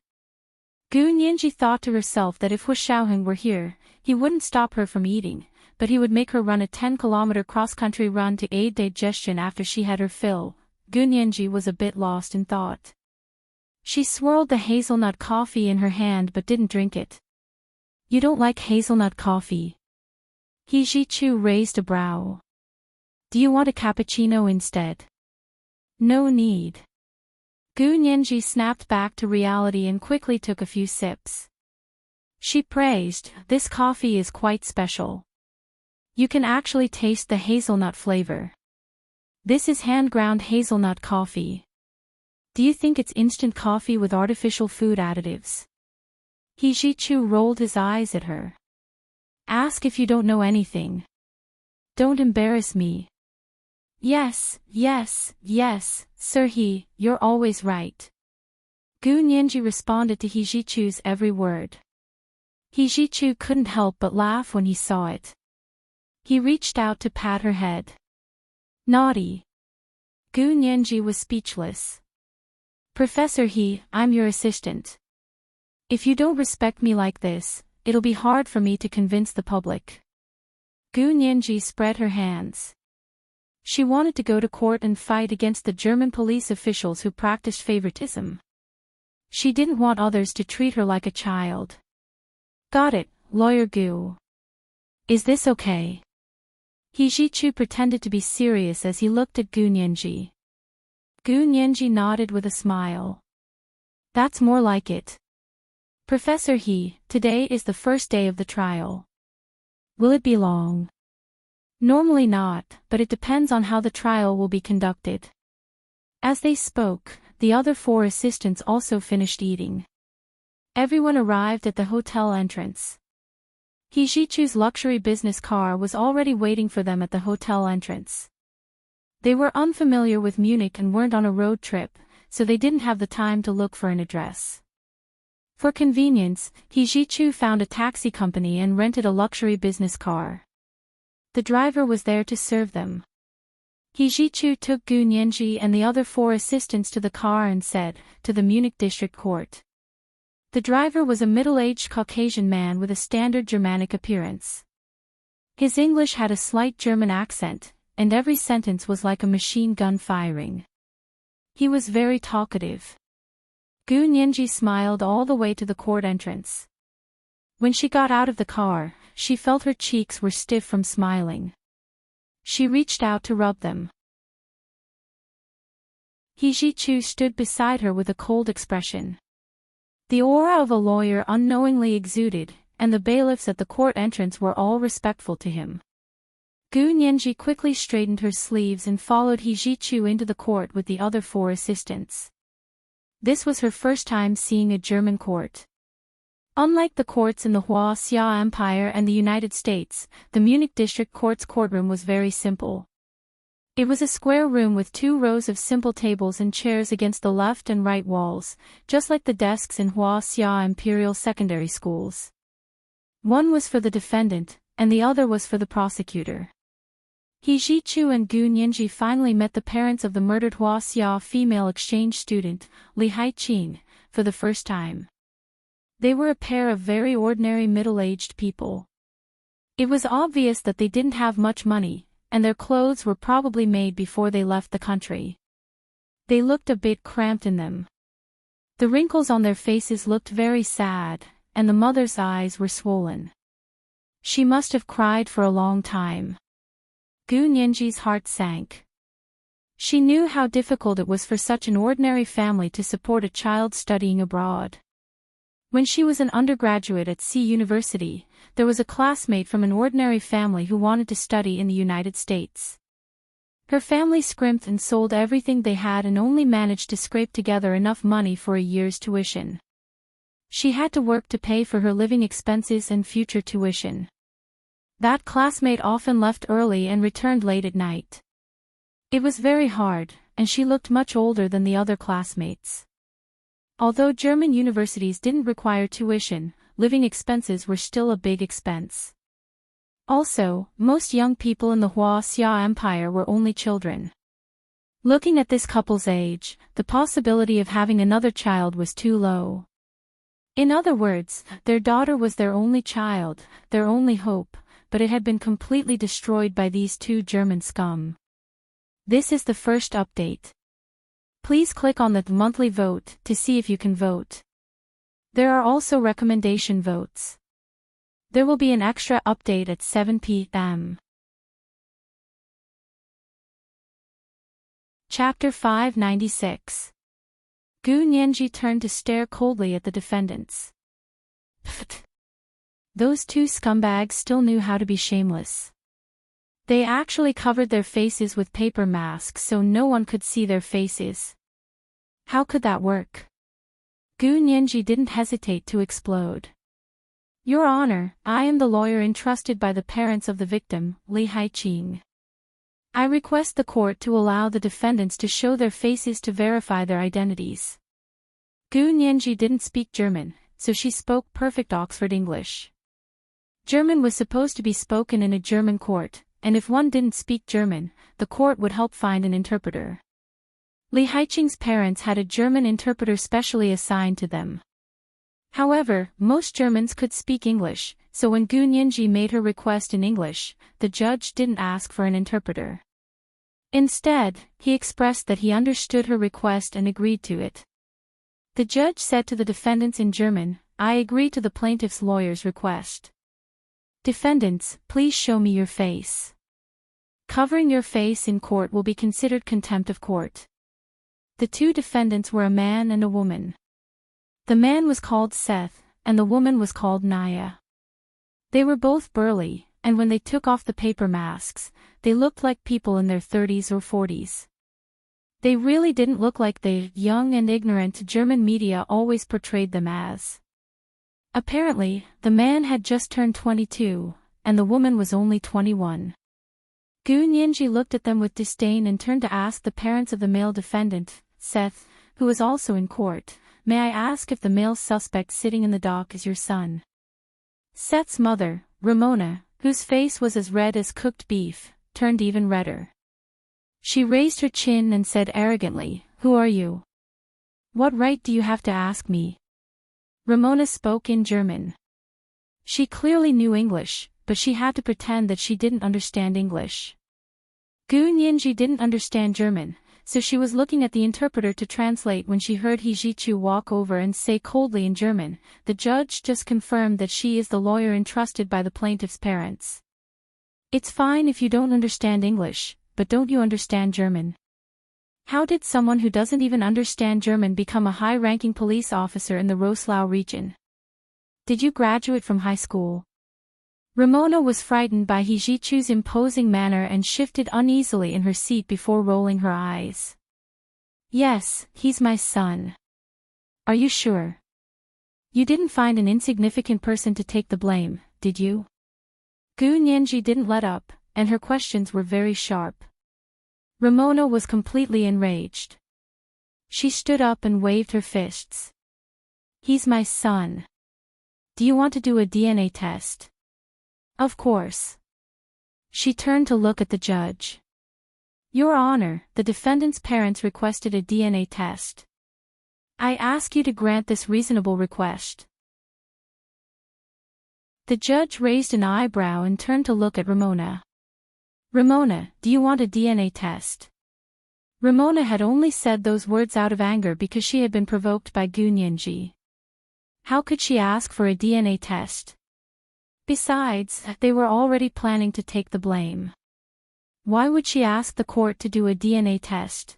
Gu Nianji thought to herself that if Hu Xiaoheng were here, he wouldn't stop her from eating, but he would make her run a 10-kilometer cross-country run to aid digestion after she had her fill. Gu Nianji was a bit lost in thought. She swirled the hazelnut coffee in her hand but didn't drink it. "You don't like hazelnut coffee?" He Jichu raised a brow. "Do you want a cappuccino instead?" "No need." Gu Nianji snapped back to reality and quickly took a few sips. She praised, "This coffee is quite special. You can actually taste the hazelnut flavor. This is hand-ground hazelnut coffee. Do you think it's instant coffee with artificial food additives?" He Jichu rolled his eyes at her. "Ask if you don't know anything. Don't embarrass me." "Yes, yes, yes, Sir He, you're always right." Gu Nianji responded to He Jichu's every word. He Jichu couldn't help but laugh when he saw it. He reached out to pat her head. "Naughty." Gu Nianji was speechless. "Professor He, I'm your assistant. If you don't respect me like this, it'll be hard for me to convince the public." Gu Nianji spread her hands. She wanted to go to court and fight against the German police officials who practiced favoritism. She didn't want others to treat her like a child. "Got it, Lawyer Gu. Is this okay?" He Jichu pretended to be serious as he looked at Gu Nianji. Gu Nianji nodded with a smile. "That's more like it. Professor He, today is the first day of the trial. Will it be long? Normally not, but it depends on how the trial will be conducted. As they spoke, the other 4 assistants also finished eating. Everyone arrived at the hotel entrance. Hijichu's luxury business car was already waiting for them at the hotel entrance. They were unfamiliar with Munich and weren't on a road trip, so they didn't have the time to look for an address. For convenience, Hijichu found a taxi company and rented a luxury business car. The driver was there to serve them. Hijichu took Gu Nianji and the other 4 assistants to the car and said, "To the Munich District Court." The driver was a middle-aged Caucasian man with a standard Germanic appearance. His English had a slight German accent, and every sentence was like a machine gun firing. He was very talkative. Gu Nianji smiled all the way to the court entrance. When she got out of the car, she felt her cheeks were stiff from smiling. She reached out to rub them. Hijichu stood beside her with a cold expression. The aura of a lawyer unknowingly exuded, and the bailiffs at the court entrance were all respectful to him. Gu Nianji quickly straightened her sleeves and followed Hijichu into the court with the other 4 assistants. This was her first time seeing a German court. Unlike the courts in the Xia Empire and the United States, the Munich District Court's courtroom was very simple. It was a square room with 2 rows of simple tables and chairs against the left and right walls, just like the desks in Xia Imperial Secondary Schools. One was for the defendant, and the other was for the prosecutor. Hijichu and Gu Nianji finally met the parents of the murdered Xia female exchange student, Li Haiqing, for the first time. They were a pair of very ordinary middle-aged people. It was obvious that they didn't have much money, and their clothes were probably made before they left the country. They looked a bit cramped in them. The wrinkles on their faces looked very sad, and the mother's eyes were swollen. She must have cried for a long time. Gu Nianji's heart sank. She knew how difficult it was for such an ordinary family to support a child studying abroad. When she was an undergraduate at C University, there was a classmate from an ordinary family who wanted to study in the United States. Her family scrimped and sold everything they had and only managed to scrape together enough money for a year's tuition. She had to work to pay for her living expenses and future tuition. That classmate often left early and returned late at night. It was very hard, and she looked much older than the other classmates. Although German universities didn't require tuition, living expenses were still a big expense. Also, most young people in the Xia Empire were only children. Looking at this couple's age, the possibility of having another child was too low. In other words, their daughter was their only child, their only hope, but it had been completely destroyed by these 2 German scum. This is the first update. Please click on the monthly vote to see if you can vote. There are also recommendation votes. There will be an extra update at 7 p.m. Chapter 596. Gu Nianji turned to stare coldly at the defendants. Pfft. Those 2 scumbags still knew how to be shameless. They actually covered their faces with paper masks so no one could see their faces. How could that work? Gu Nianji didn't hesitate to explode. Your Honor, I am the lawyer entrusted by the parents of the victim, Li Haiqing. I request the court to allow the defendants to show their faces to verify their identities. Gu Nianji didn't speak German, so she spoke perfect Oxford English. German was supposed to be spoken in a German court, and if one didn't speak German, the court would help find an interpreter. Li Haiqing's parents had a German interpreter specially assigned to them. However, most Germans could speak English, so when Gu Nianji made her request in English, the judge didn't ask for an interpreter. Instead, he expressed that he understood her request and agreed to it. The judge said to the defendants in German, "I agree to the plaintiff's lawyer's request. Defendants, please show me your face. Covering your face in court will be considered contempt of court." The 2 defendants were a man and a woman. The man was called Seth, and the woman was called Naya. They were both burly, and when they took off the paper masks, they looked like people in their 30s or 40s. They really didn't look like the young and ignorant German media always portrayed them as. Apparently, the man had just turned 22, and the woman was only 21. Gu Nianji looked at them with disdain and turned to ask the parents of the male defendant, Seth, who was also in court, "May I ask if the male suspect sitting in the dock is your son?" Seth's mother, Ramona, whose face was as red as cooked beef, turned even redder. She raised her chin and said arrogantly, "Who are you? What right do you have to ask me?" Ramona spoke in German. She clearly knew English, but she had to pretend that she didn't understand English. Gu Nianji didn't understand German, so she was looking at the interpreter to translate when she heard He Jichu walk over and say coldly in German, "The judge just confirmed that she is the lawyer entrusted by the plaintiff's parents. It's fine if you don't understand English, but don't you understand German?" How did someone who doesn't even understand German become a high-ranking police officer in the Roslaw region? Did you graduate from high school? Ramona was frightened by He Jichu's imposing manner and shifted uneasily in her seat before rolling her eyes. "Yes, he's my son." "Are you sure? You didn't find an insignificant person to take the blame, did you?" Gu Nianji didn't let up, and her questions were very sharp. Ramona was completely enraged. She stood up and waved her fists. "He's my son. Do you want to do a DNA test?" "Of course." She turned to look at the judge. "Your Honor, the defendant's parents requested a DNA test. I ask you to grant this reasonable request." The judge raised an eyebrow and turned to look at Ramona. "Ramona, do you want a DNA test?" Ramona had only said those words out of anger because she had been provoked by Gu Nianji. How could she ask for a DNA test? Besides, they were already planning to take the blame. Why would she ask the court to do a DNA test?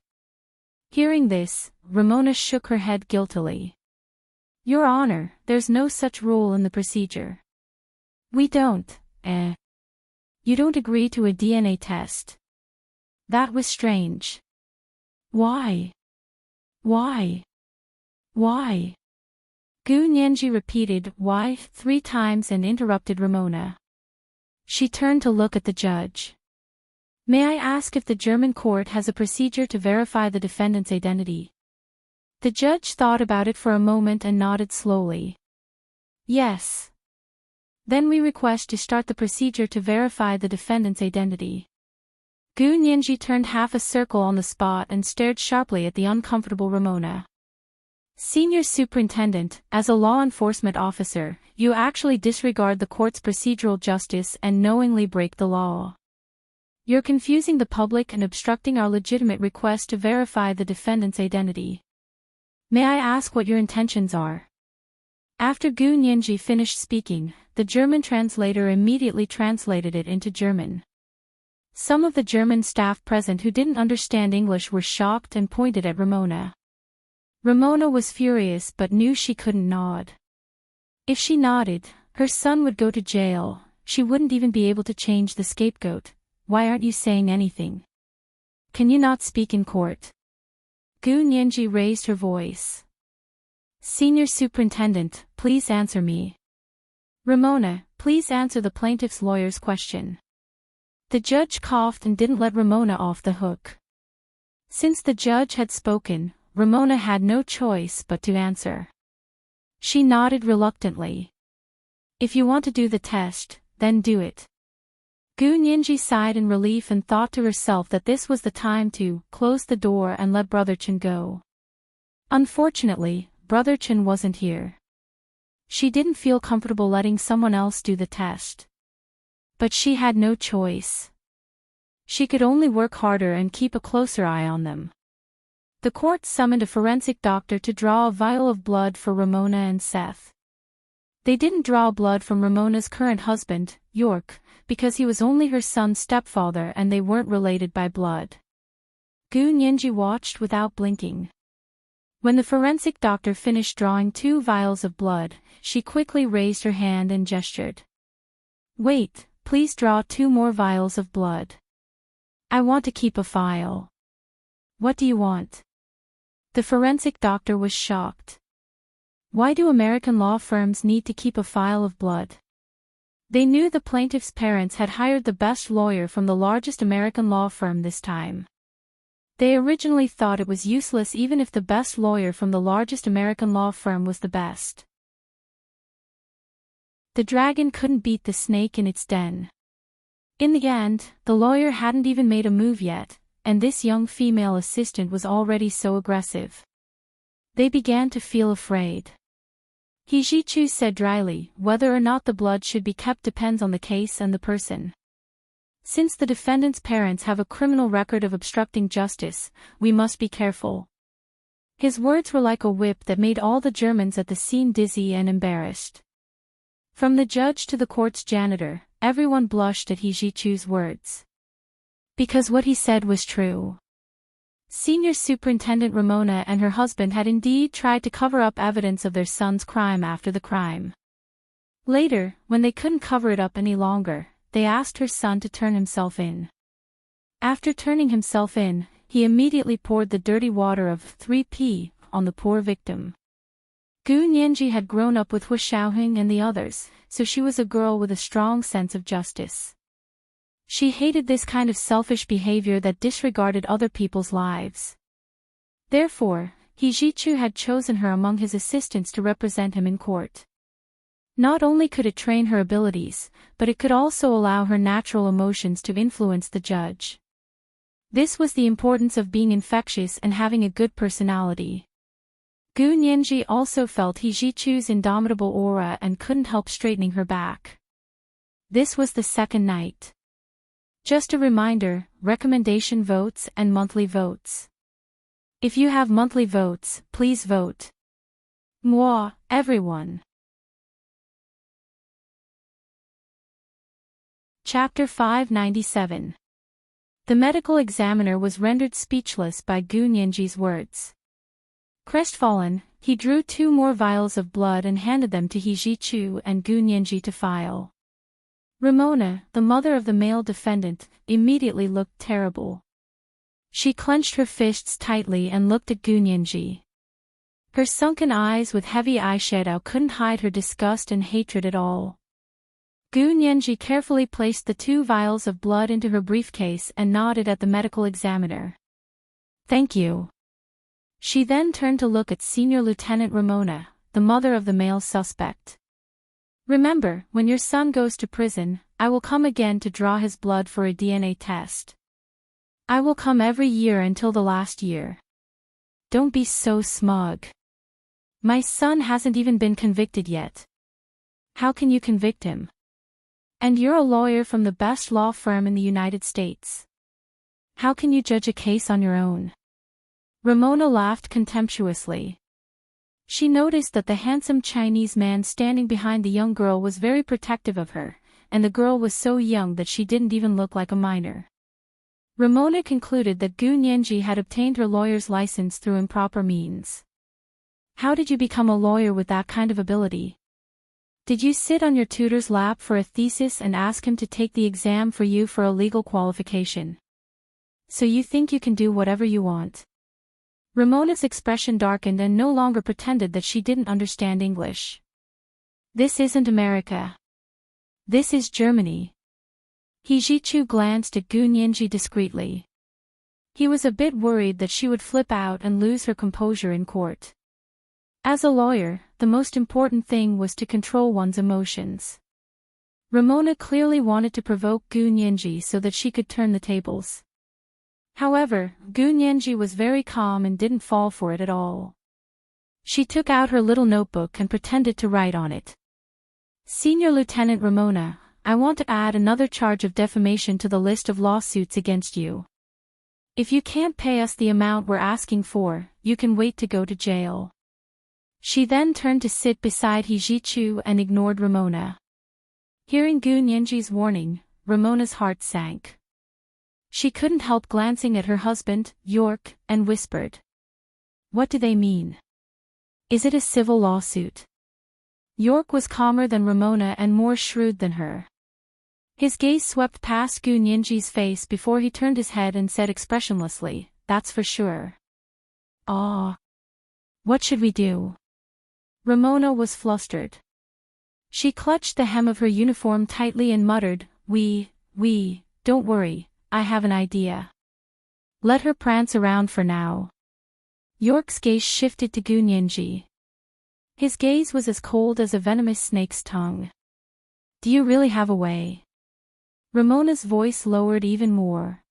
Hearing this, Ramona shook her head guiltily. "Your Honor, there's no such rule in the procedure." "We don't, You don't agree to a DNA test?" That was strange. Why? Why? Why? Gu Nianji repeated "why" 3 times and interrupted Ramona. She turned to look at the judge. "May I ask if the German court has a procedure to verify the defendant's identity?" The judge thought about it for a moment and nodded slowly. "Yes. Then we request to start the procedure to verify the defendant's identity." Gu Nianji turned half a circle on the spot and stared sharply at the uncomfortable Ramona. "Senior Superintendent, as a law enforcement officer, you actually disregard the court's procedural justice and knowingly break the law. You're confusing the public and obstructing our legitimate request to verify the defendant's identity. May I ask what your intentions are?" After Gu Nianji finished speaking, the German translator immediately translated it into German. Some of the German staff present who didn't understand English were shocked and pointed at Ramona. Ramona was furious but knew she couldn't nod. If she nodded, her son would go to jail. She wouldn't even be able to change the scapegoat. "Why aren't you saying anything? Can you not speak in court?" Gu Nianji raised her voice. "Senior Superintendent, please answer me." "Ramona, please answer the plaintiff's lawyer's question." The judge coughed and didn't let Ramona off the hook. Since the judge had spoken, Ramona had no choice but to answer. She nodded reluctantly. "If you want to do the test, then do it." Gu Nianji sighed in relief and thought to herself that this was the time to close the door and let Brother Chen go. Unfortunately, Brother Chen wasn't here. She didn't feel comfortable letting someone else do the test. But she had no choice. She could only work harder and keep a closer eye on them. The court summoned a forensic doctor to draw a vial of blood for Ramona and Seth. They didn't draw blood from Ramona's current husband, York, because he was only her son's stepfather and they weren't related by blood. Gu Nianji watched without blinking. When the forensic doctor finished drawing 2 vials of blood, she quickly raised her hand and gestured. "Wait, please draw 2 more vials of blood. I want to keep a file. What do you want? The forensic doctor was shocked. Why do American law firms need to keep a file of blood? They knew the plaintiff's parents had hired the best lawyer from the largest American law firm this time. They originally thought it was useless even if the best lawyer from the largest American law firm was the best. The dragon couldn't beat the snake in its den. In the end, the lawyer hadn't even made a move yet, and this young female assistant was already so aggressive. They began to feel afraid. He Ji-chu said dryly, whether or not the blood should be kept depends on the case and the person. Since the defendant's parents have a criminal record of obstructing justice, we must be careful. His words were like a whip that made all the Germans at the scene dizzy and embarrassed. From the judge to the court's janitor, everyone blushed at He Ji-chu's words. Because what he said was true. Senior Superintendent Ramona and her husband had indeed tried to cover up evidence of their son's crime after the crime. Later, when they couldn't cover it up any longer, they asked her son to turn himself in. After turning himself in, he immediately poured the dirty water of 3P on the poor victim. Gu Nianji had grown up with Hu Xiaoheng and the others, so she was a girl with a strong sense of justice. She hated this kind of selfish behavior that disregarded other people's lives. Therefore, He Ji-chu had chosen her among his assistants to represent him in court. Not only could it train her abilities, but it could also allow her natural emotions to influence the judge. This was the importance of being infectious and having a good personality. Gu Nianji also felt He Ji-chu's indomitable aura and couldn't help straightening her back. This was the second night. Just a reminder, recommendation votes and monthly votes. If you have monthly votes, please vote. Moi, everyone. Chapter 597. The medical examiner was rendered speechless by Gu Nianji's words. Crestfallen, he drew 2 more vials of blood and handed them to He Ji-chu and Gu Nianji to file. Ramona, the mother of the male defendant, immediately looked terrible. She clenched her fists tightly and looked at Gu Nianji. Her sunken eyes with heavy eyeshadow couldn't hide her disgust and hatred at all. Gu Nianji carefully placed the 2 vials of blood into her briefcase and nodded at the medical examiner. Thank you. She then turned to look at Senior Lieutenant Ramona, the mother of the male suspect. Remember, when your son goes to prison, I will come again to draw his blood for a DNA test. I will come every year until the last year. Don't be so smug. My son hasn't even been convicted yet. How can you convict him? And you're a lawyer from the best law firm in the United States. How can you judge a case on your own? Ramona laughed contemptuously. She noticed that the handsome Chinese man standing behind the young girl was very protective of her, and the girl was so young that she didn't even look like a minor. Ramona concluded that Gu Nianji had obtained her lawyer's license through improper means. How did you become a lawyer with that kind of ability? Did you sit on your tutor's lap for a thesis and ask him to take the exam for you for a legal qualification? So you think you can do whatever you want? Ramona's expression darkened and no longer pretended that she didn't understand English. This isn't America. This is Germany. He Ji-chu glanced at Gu Nianji discreetly. He was a bit worried that she would flip out and lose her composure in court. As a lawyer, the most important thing was to control one's emotions. Ramona clearly wanted to provoke Gu Nianji so that she could turn the tables. However, Gu Nianji was very calm and didn't fall for it at all. She took out her little notebook and pretended to write on it. Senior Lieutenant Ramona, I want to add another charge of defamation to the list of lawsuits against you. If you can't pay us the amount we're asking for, you can wait to go to jail. She then turned to sit beside He Ji-chu and ignored Ramona. Hearing Gu Nianji's warning, Ramona's heart sank. She couldn't help glancing at her husband, York, and whispered. What do they mean? Is it a civil lawsuit? York was calmer than Ramona and more shrewd than her. His gaze swept past Gu Nianji's face before he turned his head and said expressionlessly, "That's for sure." "Ah. What should we do?" Ramona was flustered. She clutched the hem of her uniform tightly and muttered, We, don't worry, I have an idea. Let her prance around for now." York's gaze shifted to Gu Nianji. His gaze was as cold as a venomous snake's tongue. "Do you really have a way?" Ramona's voice lowered even more.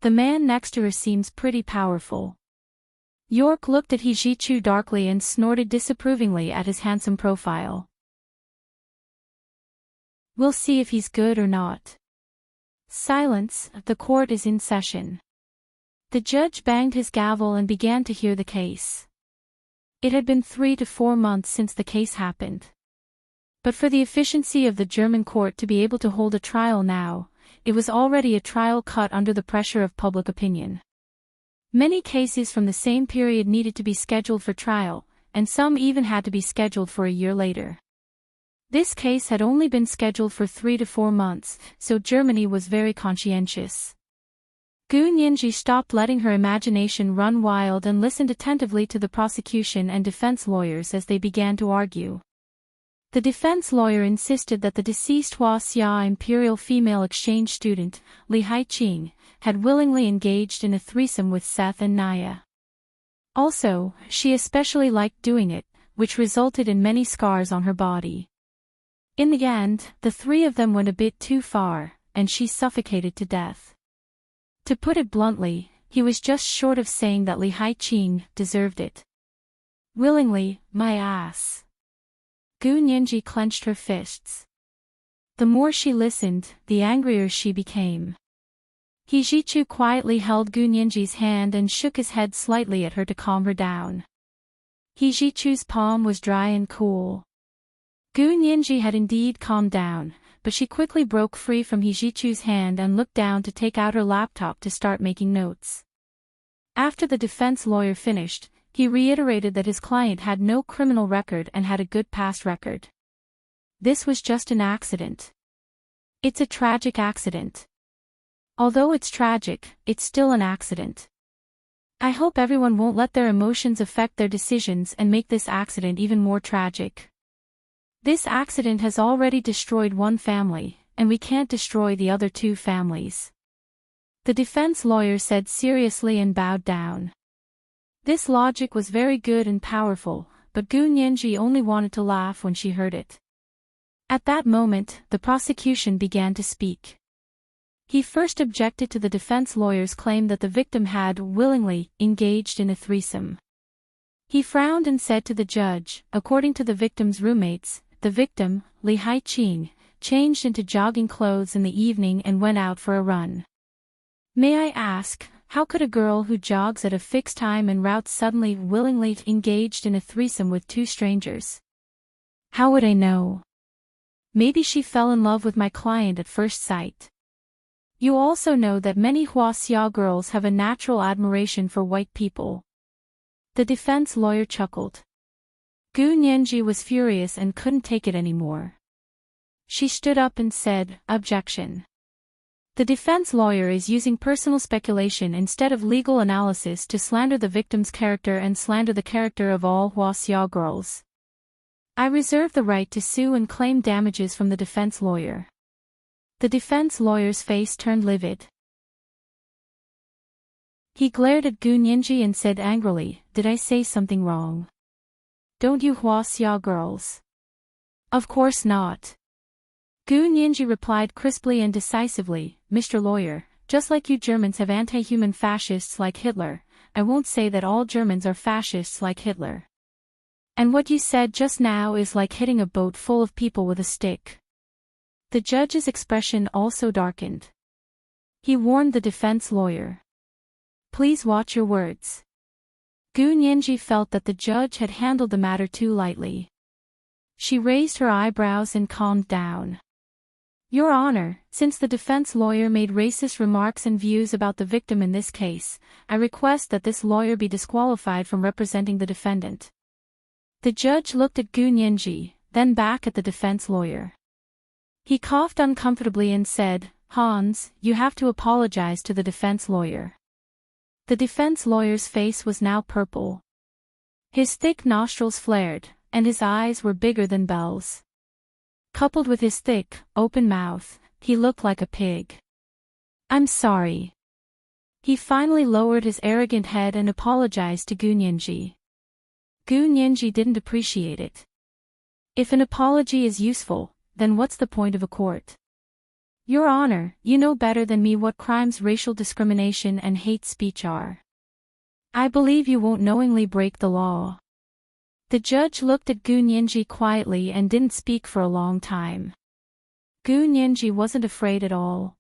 "The man next to her seems pretty powerful." York looked at Hijichu darkly and snorted disapprovingly at his handsome profile. "We'll see if he's good or not." Silence, the court is in session. The judge banged his gavel and began to hear the case. It had been 3 to 4 months since the case happened. But for the efficiency of the German court to be able to hold a trial now, it was already a trial cut under the pressure of public opinion. Many cases from the same period needed to be scheduled for trial, and some even had to be scheduled for a year later. This case had only been scheduled for 3 to 4 months, so Germany was very conscientious. Gu Nianji stopped letting her imagination run wild and listened attentively to the prosecution and defense lawyers as they began to argue. The defense lawyer insisted that the deceased Huaxia imperial female exchange student, Li Haiqing, had willingly engaged in a threesome with Seth and Naya. Also, she especially liked doing it, which resulted in many scars on her body. In the end, the three of them went a bit too far, and she suffocated to death. To put it bluntly, he was just short of saying that Li Haiqing deserved it. "Willingly, my ass." Gu Nianji clenched her fists. The more she listened, the angrier she became. Hijichu quietly held Gu Nianji's hand and shook his head slightly at her to calm her down. Hijichu's palm was dry and cool. Gu Nianji had indeed calmed down, but she quickly broke free from Hijichu's hand and looked down to take out her laptop to start making notes. After the defense lawyer finished, he reiterated that his client had no criminal record and had a good past record. This was just an accident. It's a tragic accident. Although it's tragic, it's still an accident. I hope everyone won't let their emotions affect their decisions and make this accident even more tragic. This accident has already destroyed one family, and we can't destroy the other 2 families. The defense lawyer said seriously and bowed down. This logic was very good and powerful, but Gu Nianji only wanted to laugh when she heard it. At that moment, the prosecution began to speak. He first objected to the defense lawyer's claim that the victim had willingly engaged in a threesome. He frowned and said to the judge, according to the victim's roommates, the victim, Li Haiqing, changed into jogging clothes in the evening and went out for a run. May I ask, how could a girl who jogs at a fixed time and route suddenly willingly engaged in a threesome with 2 strangers? How would I know? Maybe she fell in love with my client at first sight. You also know that many Huaxia girls have a natural admiration for white people. The defense lawyer chuckled. Gu Nianji was furious and couldn't take it anymore. She stood up and said, "Objection. The defense lawyer is using personal speculation instead of legal analysis to slander the victim's character and slander the character of all Huaxia girls. I reserve the right to sue and claim damages from the defense lawyer." The defense lawyer's face turned livid. He glared at Gu Nianji and said angrily, "Did I say something wrong? Don't you Huaxia girls?" "Of course not." Gu Nianji replied crisply and decisively, "Mr. Lawyer, just like you Germans have anti-human fascists like Hitler, I won't say that all Germans are fascists like Hitler. And what you said just now is like hitting a boat full of people with a stick." The judge's expression also darkened. He warned the defense lawyer. "Please watch your words." Gu Nianji felt that the judge had handled the matter too lightly. She raised her eyebrows and calmed down. "Your Honor, since the defense lawyer made racist remarks and views about the victim in this case, I request that this lawyer be disqualified from representing the defendant." The judge looked at Gu Nianji, then back at the defense lawyer. He coughed uncomfortably and said, "Hans, you have to apologize to the defense lawyer." The defense lawyer's face was now purple. His thick nostrils flared, and his eyes were bigger than bells. Coupled with his thick, open mouth, he looked like a pig. "I'm sorry." He finally lowered his arrogant head and apologized to Gu Nianji. Gu Nianji didn't appreciate it. If an apology is useful, then what's the point of a court? "Your Honor, you know better than me what crimes racial discrimination and hate speech are. I believe you won't knowingly break the law." The judge looked at Gu Nianji quietly and didn't speak for a long time. Gu Nianji wasn't afraid at all.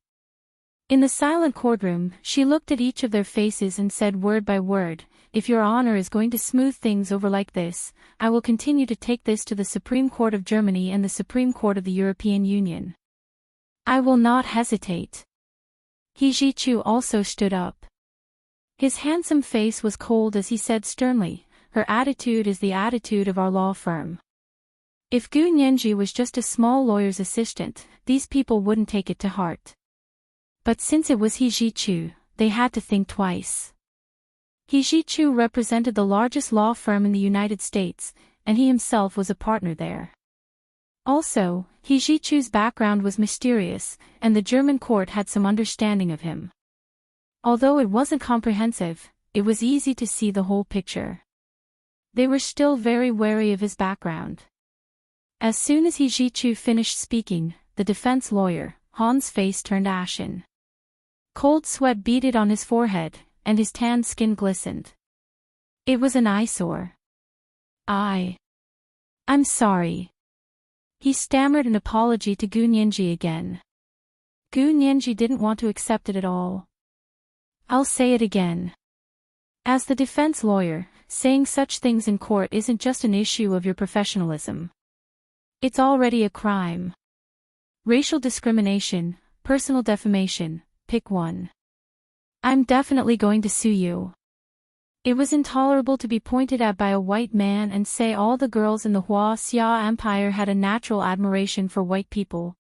In the silent courtroom, she looked at each of their faces and said word by word, "If Your Honor is going to smooth things over like this, I will continue to take this to the Supreme Court of Germany and the Supreme Court of the European Union. I will not hesitate." He Jichu also stood up. His handsome face was cold as he said sternly, "Her attitude is the attitude of our law firm. If Gu Nianji was just a small lawyer's assistant, these people wouldn't take it to heart. But since it was He Jichu, they had to think twice." He Jichu represented the largest law firm in the United States, and he himself was a partner there. Also, He Jichu's background was mysterious, and the German court had some understanding of him. Although it wasn't comprehensive, it was easy to see the whole picture. They were still very wary of his background. As soon as He Jichu finished speaking, the defense lawyer, Han's face turned ashen. Cold sweat beaded on his forehead, and his tanned skin glistened. It was an eyesore. I'm sorry." He stammered an apology to Gu Nianji again. Gu Nianji didn't want to accept it at all. "I'll say it again. As the defense lawyer, saying such things in court isn't just an issue of your professionalism. It's already a crime. Racial discrimination, personal defamation, pick one. I'm definitely going to sue you." It was intolerable to be pointed at by a white man and say all the girls in the Xia Empire had a natural admiration for white people.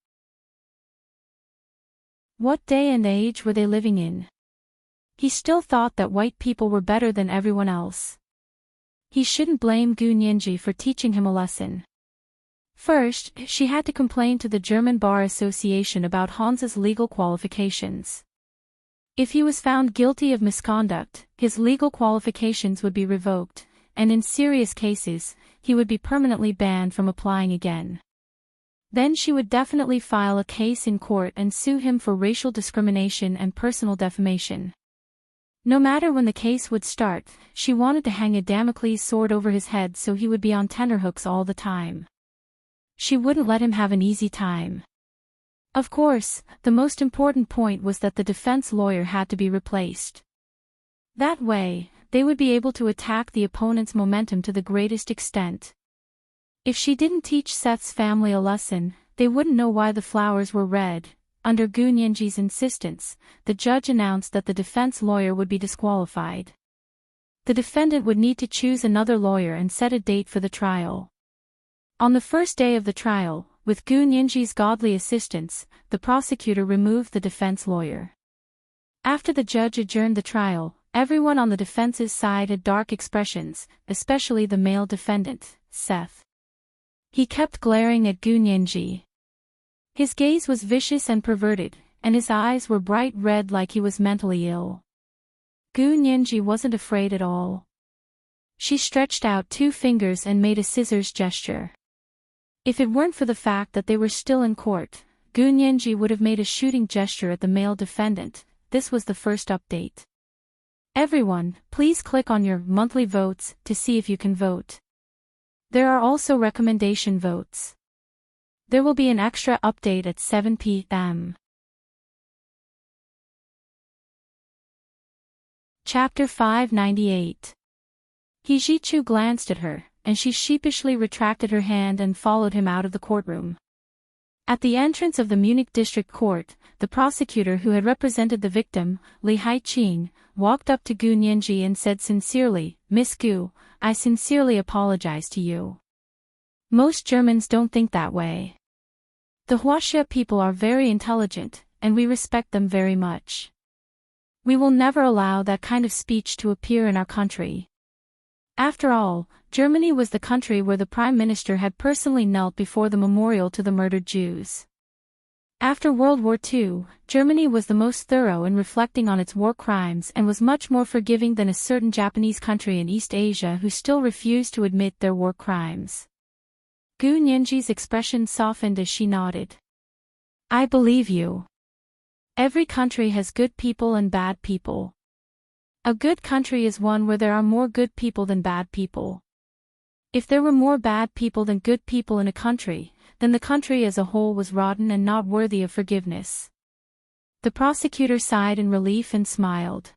What day and age were they living in? He still thought that white people were better than everyone else. He shouldn't blame Gu Nianji for teaching him a lesson. First, she had to complain to the German Bar Association about Hans's legal qualifications. If he was found guilty of misconduct, his legal qualifications would be revoked, and in serious cases, he would be permanently banned from applying again. Then she would definitely file a case in court and sue him for racial discrimination and personal defamation. No matter when the case would start, she wanted to hang a Damocles sword over his head so he would be on tenterhooks all the time. She wouldn't let him have an easy time. Of course, the most important point was that the defense lawyer had to be replaced. That way, they would be able to attack the opponent's momentum to the greatest extent. If she didn't teach Seth's family a lesson, they wouldn't know why the flowers were red. Under Gu Nianji's insistence, the judge announced that the defense lawyer would be disqualified. The defendant would need to choose another lawyer and set a date for the trial. On the first day of the trial, with Gu Nianji's godly assistance, the prosecutor removed the defense lawyer. After the judge adjourned the trial, everyone on the defense's side had dark expressions, especially the male defendant, Seth. He kept glaring at Gu Nianji. His gaze was vicious and perverted, and his eyes were bright red like he was mentally ill. Gu Nianji wasn't afraid at all. She stretched out 2 fingers and made a scissors gesture. If it weren't for the fact that they were still in court, Gu Nianji would have made a shooting gesture at the male defendant. This was the first update. Everyone, please click on your monthly votes to see if you can vote. There are also recommendation votes. There will be an extra update at 7 p.m. Chapter 598. He Jichu glanced at her, and she sheepishly retracted her hand and followed him out of the courtroom. At the entrance of the Munich District Court, the prosecutor who had represented the victim, Li Haiqing, walked up to Gu Nianji and said sincerely, "Miss Gu, I sincerely apologize to you. Most Germans don't think that way. The Huaxia people are very intelligent, and we respect them very much. We will never allow that kind of speech to appear in our country. After all, Germany was the country where the Prime Minister had personally knelt before the memorial to the murdered Jews. After World War II, Germany was the most thorough in reflecting on its war crimes and was much more forgiving than a certain Japanese country in East Asia who still refused to admit their war crimes. Gu Nianji's expression softened as she nodded. I believe you. Every country has good people and bad people. A good country is one where there are more good people than bad people. If there were more bad people than good people in a country, then the country as a whole was rotten and not worthy of forgiveness. The prosecutor sighed in relief and smiled.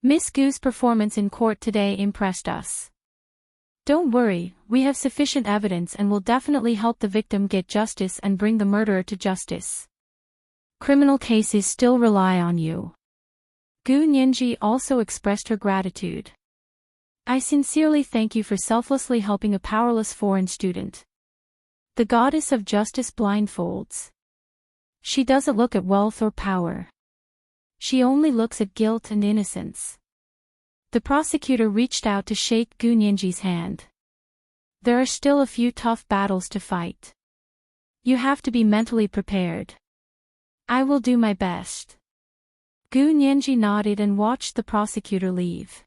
Miss Gu's performance in court today impressed us. Don't worry, we have sufficient evidence and will definitely help the victim get justice and bring the murderer to justice. Criminal cases still rely on you. Gu Nianji also expressed her gratitude. I sincerely thank you for selflessly helping a powerless foreign student. The goddess of justice blindfolds. She doesn't look at wealth or power. She only looks at guilt and innocence. The prosecutor reached out to shake Gu Nianji's hand. There are still a few tough battles to fight. You have to be mentally prepared. I will do my best. Gu Nianji nodded and watched the prosecutor leave.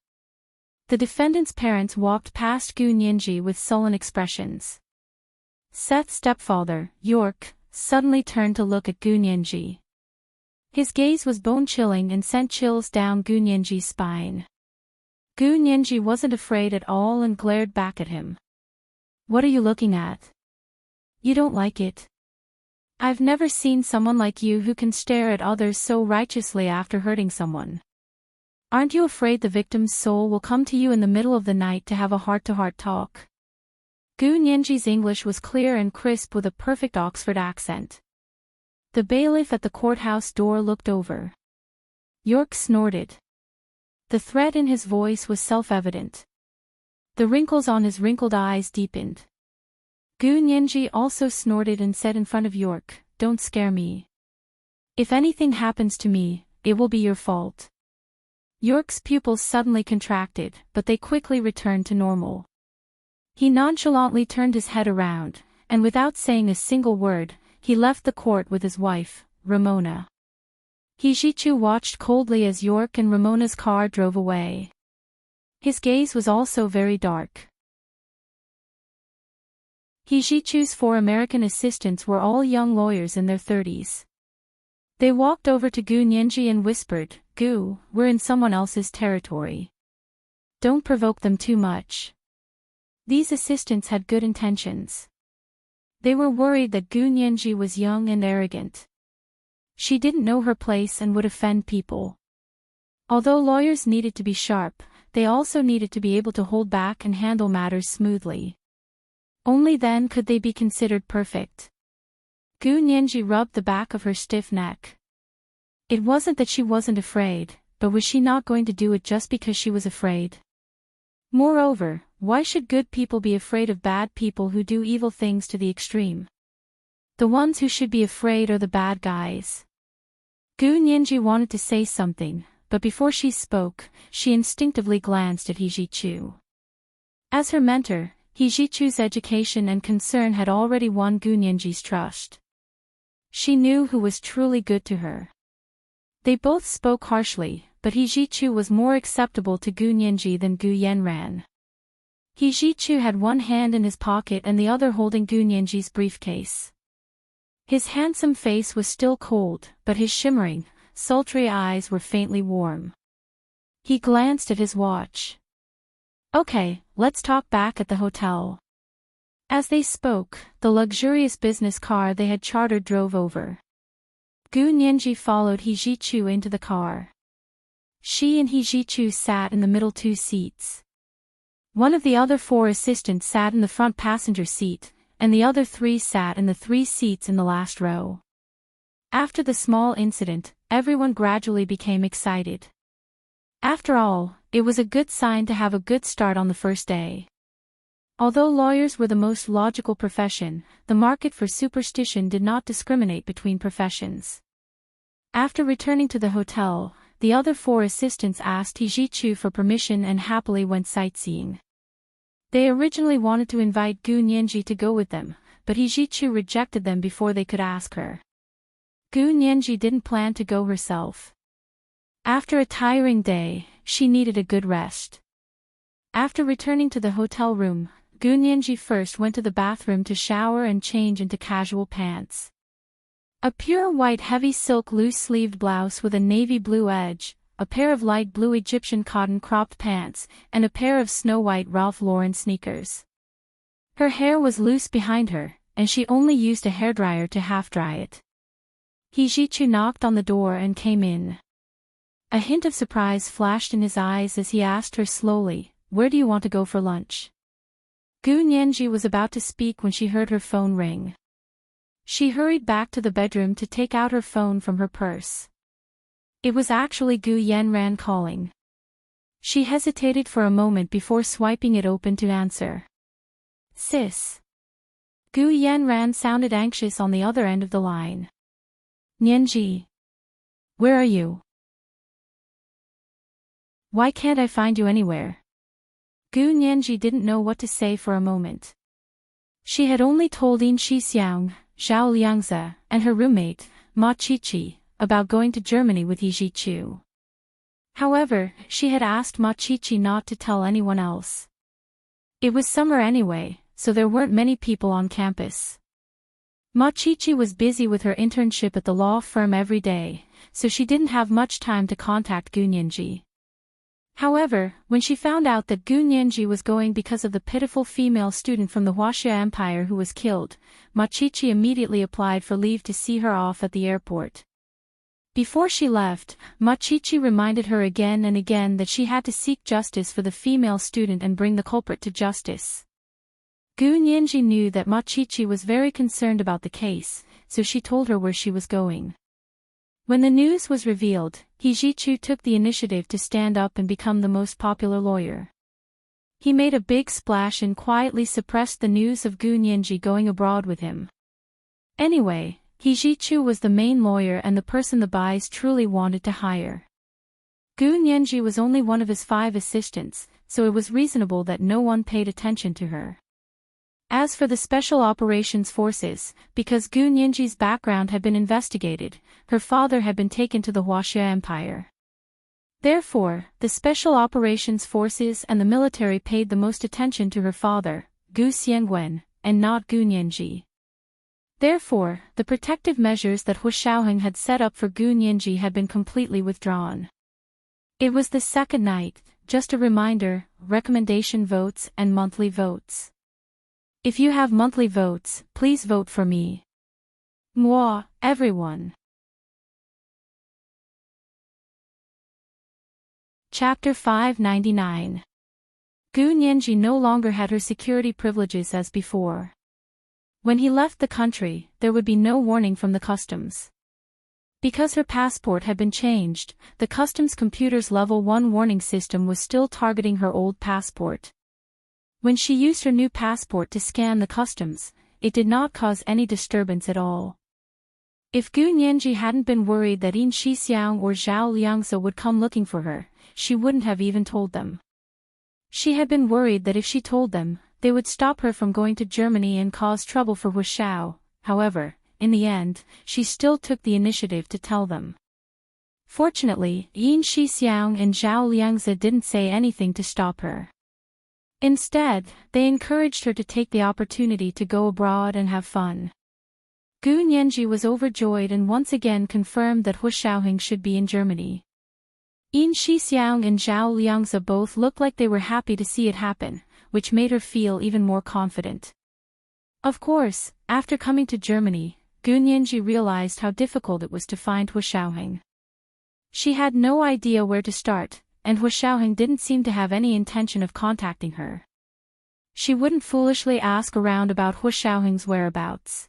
The defendant's parents walked past Gu Nianji with sullen expressions. Seth's stepfather, York, suddenly turned to look at Gu Nianji. His gaze was bone-chilling and sent chills down Gu Nianji's spine. Gu Nianji wasn't afraid at all and glared back at him. What are you looking at? You don't like it? I've never seen someone like you who can stare at others so righteously after hurting someone. Aren't you afraid the victim's soul will come to you in the middle of the night to have a heart-to-heart talk? Gu Nianji's English was clear and crisp with a perfect Oxford accent. The bailiff at the courthouse door looked over. York snorted. The threat in his voice was self-evident. The wrinkles on his wrinkled eyes deepened. Gu Nianji also snorted and said in front of York, "Don't scare me. If anything happens to me, it will be your fault." York's pupils suddenly contracted, but they quickly returned to normal. He nonchalantly turned his head around, and without saying a single word, he left the court with his wife, Ramona. Hijichu watched coldly as York and Ramona's car drove away. His gaze was also very dark. Hijichu's 4 American assistants were all young lawyers in their 30s. They walked over to Gu Nianji and whispered, "Gu, we're in someone else's territory. Don't provoke them too much." These assistants had good intentions. They were worried that Gu Nianji was young and arrogant. She didn't know her place and would offend people. Although lawyers needed to be sharp, they also needed to be able to hold back and handle matters smoothly. Only then could they be considered perfect. Gu Nianji rubbed the back of her stiff neck. It wasn't that she wasn't afraid, but was she not going to do it just because she was afraid? Moreover, why should good people be afraid of bad people who do evil things to the extreme? The ones who should be afraid are the bad guys. Gu Nianji wanted to say something, but before she spoke, she instinctively glanced at Hijichu. As her mentor, Hijichu's education and concern had already won Gu Nianji's trust. She knew who was truly good to her. They both spoke harshly, but Hijichu was more acceptable to Gu Nianji than Gu Yanran. Hijichu had one hand in his pocket and the other holding Gu Nianji's briefcase. His handsome face was still cold, but his shimmering, sultry eyes were faintly warm. He glanced at his watch. "Okay, let's talk back at the hotel." As they spoke, the luxurious business car they had chartered drove over. Gu Nianji followed Hijichu into the car. She and Hijichu sat in the middle 2 seats. One of the other 4 assistants sat in the front passenger seat, and the other 3 sat in the 3 seats in the last row. After the small incident, everyone gradually became excited. After all, it was a good sign to have a good start on the first day. Although lawyers were the most logical profession, the market for superstition did not discriminate between professions. After returning to the hotel, the other 4 assistants asked Hijichu for permission and happily went sightseeing. They originally wanted to invite Gu Nianji to go with them, but Hijichu rejected them before they could ask her. Gu Nianji didn't plan to go herself. After a tiring day, she needed a good rest. After returning to the hotel room, Gu Nianji first went to the bathroom to shower and change into casual pants. A pure white heavy silk loose-sleeved blouse with a navy blue edge, a pair of light blue Egyptian cotton cropped pants, and a pair of snow-white Ralph Lauren sneakers. Her hair was loose behind her, and she only used a hairdryer to half-dry it. Hijichu knocked on the door and came in. A hint of surprise flashed in his eyes as he asked her slowly, "Where do you want to go for lunch?" Gu Nianji was about to speak when she heard her phone ring. She hurried back to the bedroom to take out her phone from her purse. It was actually Gu Yanran calling. She hesitated for a moment before swiping it open to answer. "Sis." Gu Yanran sounded anxious on the other end of the line. "Nianji. Where are you? Why can't I find you anywhere?" Gu Nianji didn't know what to say for a moment. She had only told Yin Shixiang, Zhao Liangze, and her roommate, Ma Qiqi, about going to Germany with Hijichu. However, she had asked Ma Qiqi not to tell anyone else. It was summer anyway, so there weren't many people on campus. Ma Qiqi was busy with her internship at the law firm every day, so she didn't have much time to contact Gu Nianji. However, when she found out that Gu Nianji was going because of the pitiful female student from the Huaxia Empire who was killed, Ma Qiqi immediately applied for leave to see her off at the airport. Before she left, Ma Qiqi reminded her again and again that she had to seek justice for the female student and bring the culprit to justice. Gu Nianji knew that Ma Qiqi was very concerned about the case, so she told her where she was going. When the news was revealed, Hijichu took the initiative to stand up and become the most popular lawyer. He made a big splash and quietly suppressed the news of Gu Nianji going abroad with him. Anyway, Hijichu was the main lawyer and the person the Bais truly wanted to hire. Gu Nianji was only one of his 5 assistants, so it was reasonable that no one paid attention to her. As for the Special Operations Forces, because Gu Nianji's background had been investigated, her father had been taken to the Huaxia Empire. Therefore, the Special Operations Forces and the military paid the most attention to her father, Gu Xiangwen, and not Gu Nianji. Therefore, the protective measures that Hu Shaoheng had set up for Gu Nianji had been completely withdrawn. It was the second night, just a reminder, recommendation votes and monthly votes. If you have monthly votes, please vote for me. Moi, everyone. Chapter 599. Gu Nianji no longer had her security privileges as before. When he left the country, there would be no warning from the customs. Because her passport had been changed, the customs computer's level 1 warning system was still targeting her old passport. When she used her new passport to scan the customs, it did not cause any disturbance at all. If Gu Nianji hadn't been worried that Yin Shixiang or Zhao Liangze would come looking for her, she wouldn't have even told them. She had been worried that if she told them, they would stop her from going to Germany and cause trouble for Hu Shao. However, in the end, she still took the initiative to tell them. Fortunately, Yin Shixiang and Zhao Liangze didn't say anything to stop her. Instead, they encouraged her to take the opportunity to go abroad and have fun. Gu Nianji was overjoyed and once again confirmed that Hu Shaoheng should be in Germany. Yin Shixiang and Zhao Liangze both looked like they were happy to see it happen, which made her feel even more confident. Of course, after coming to Germany, Gu Nianji realized how difficult it was to find Hu Shaoheng. She had no idea where to start, and Hu Shaoheng didn't seem to have any intention of contacting her. She wouldn't foolishly ask around about Hu Shaoheng's whereabouts.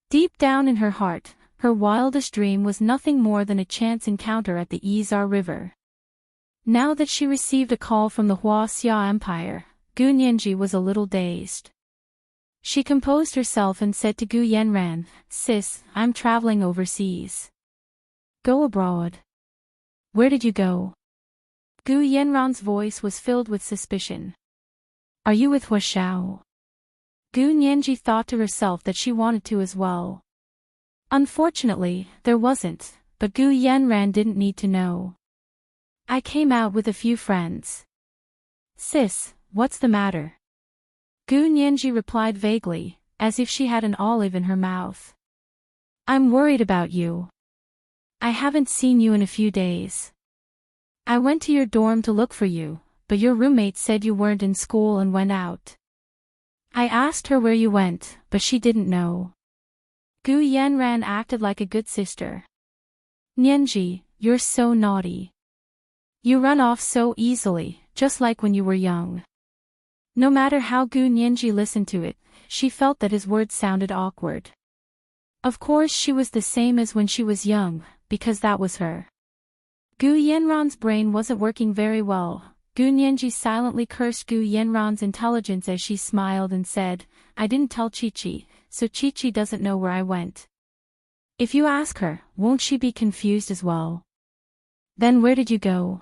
Deep down in her heart, her wildest dream was nothing more than a chance encounter at the Izar River. Now that she received a call from the Huaxia Empire, Gu Nianji was a little dazed. She composed herself and said to Gu Yanran, "Sis, I'm traveling overseas." "Go abroad? Where did you go?" Gu Yanran's voice was filled with suspicion. "Are you with Hua Xiao?" Gu Nianji thought to herself that she wanted to as well. Unfortunately, there wasn't, but Gu Yanran didn't need to know. "I came out with a few friends." "Sis, what's the matter?" Gu Nianji replied vaguely, as if she had an olive in her mouth. "I'm worried about you. I haven't seen you in a few days. I went to your dorm to look for you, but your roommate said you weren't in school and went out. I asked her where you went, but she didn't know." Gu Yanran acted like a good sister. "Nianji, you're so naughty. You run off so easily, just like when you were young." No matter how Gu Nianji listened to it, she felt that his words sounded awkward. Of course she was the same as when she was young, because that was her. Gu Yanran's brain wasn't working very well. Gu Nianji silently cursed Gu Yanran's intelligence as she smiled and said, "I didn't tell Chi-Chi, so Chi-Chi doesn't know where I went. If you ask her, won't she be confused as well?" "Then where did you go?"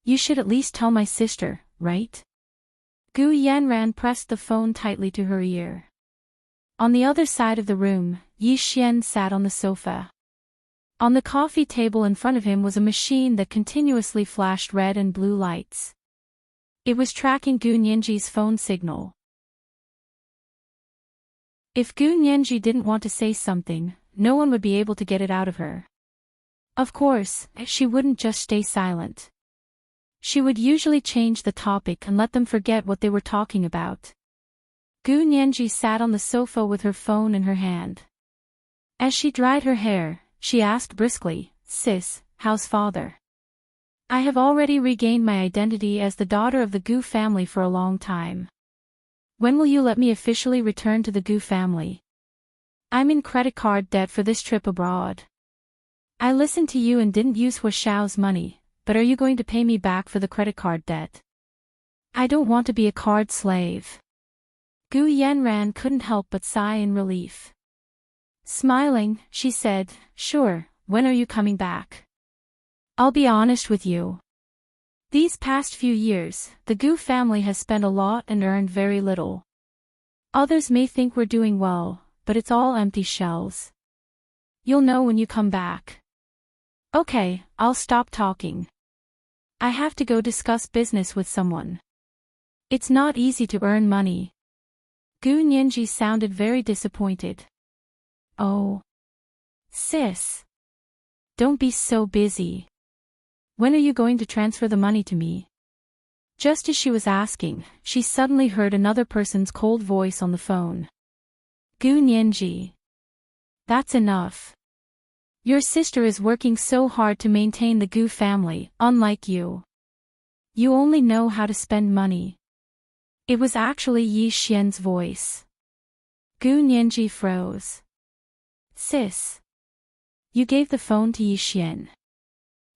"You should at least tell my sister, right?" Gu Yanran pressed the phone tightly to her ear. On the other side of the room, Yi Xian sat on the sofa. On the coffee table in front of him was a machine that continuously flashed red and blue lights. It was tracking Gu Nianji's phone signal. If Gu Nianji didn't want to say something, no one would be able to get it out of her. Of course, she wouldn't just stay silent. She would usually change the topic and let them forget what they were talking about. Gu Nianji sat on the sofa with her phone in her hand. As she dried her hair, she asked briskly, "Sis, how's father?" "I have already regained my identity as the daughter of the Gu family for a long time. When will you let me officially return to the Gu family? I'm in credit card debt for this trip abroad. I listened to you and didn't use Hua Xiao's money, but are you going to pay me back for the credit card debt? I don't want to be a card slave." Gu Yanran couldn't help but sigh in relief. Smiling, she said, "Sure, when are you coming back? I'll be honest with you. These past few years, the Gu family has spent a lot and earned very little. Others may think we're doing well, but it's all empty shells. You'll know when you come back." "Okay, I'll stop talking. I have to go discuss business with someone. It's not easy to earn money." Gu Nianji sounded very disappointed. "Oh. Sis. Don't be so busy. When are you going to transfer the money to me?" Just as she was asking, she suddenly heard another person's cold voice on the phone. "Gu Nianji. That's enough. Your sister is working so hard to maintain the Gu family, unlike you. You only know how to spend money." It was actually Yi Xian's voice. Gu Nianji froze. "Sis. You gave the phone to Yi Xian."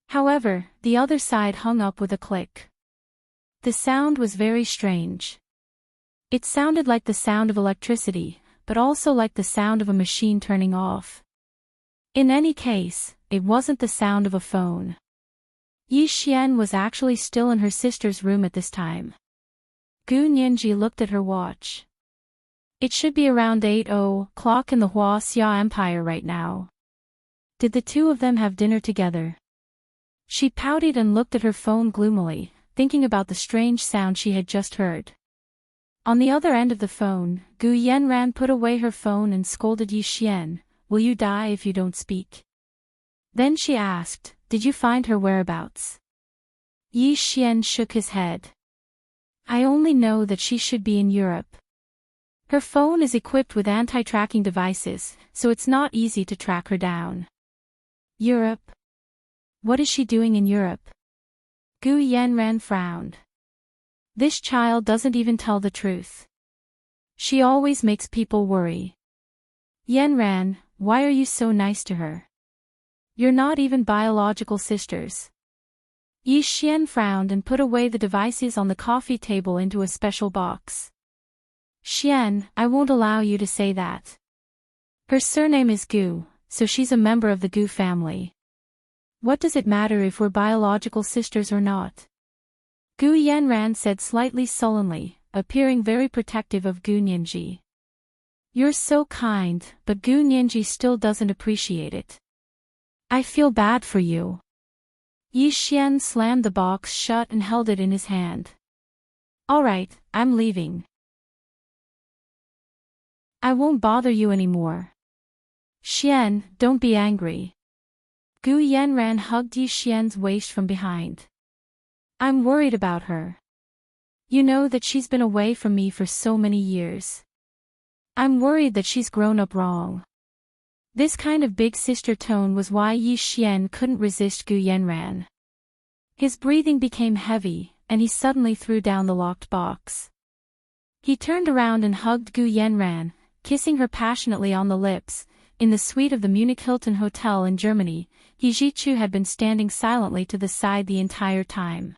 However, the other side hung up with a click. The sound was very strange. It sounded like the sound of electricity, but also like the sound of a machine turning off. In any case, it wasn't the sound of a phone. Yi Xian was actually still in her sister's room at this time. Gu Nianji looked at her watch. It should be around 8:00 in the Hua Xia Empire right now. Did the two of them have dinner together? She pouted and looked at her phone gloomily, thinking about the strange sound she had just heard. On the other end of the phone, Gu Yanran put away her phone and scolded Yi Xian, "Will you die if you don't speak?" Then she asked, "Did you find her whereabouts?" Yi Xian shook his head. "I only know that she should be in Europe. Her phone is equipped with anti-tracking devices, so it's not easy to track her down." "Europe? What is she doing in Europe?" Gu Yanran frowned. "This child doesn't even tell the truth. She always makes people worry. Yanran, why are you so nice to her? You're not even biological sisters." Yi Xian frowned and put away the devices on the coffee table into a special box. Xian, I won't allow you to say that. Her surname is Gu, so she's a member of the Gu family. What does it matter if we're biological sisters or not? Gu Yanran said slightly sullenly, appearing very protective of Gu Nianji. You're so kind, but Gu Nianji still doesn't appreciate it. I feel bad for you. Yi Xian slammed the box shut and held it in his hand. All right, I'm leaving. I won't bother you anymore. Xian, don't be angry. Gu Yanran hugged Yi Xian's waist from behind. I'm worried about her. You know that she's been away from me for so many years. I'm worried that she's grown up wrong. This kind of big sister tone was why Yi Xian couldn't resist Gu Yanran. His breathing became heavy, and he suddenly threw down the locked box. He turned around and hugged Gu Yanran, kissing her passionately on the lips. In the suite of the Munich Hilton Hotel in Germany, He Jichu had been standing silently to the side the entire time.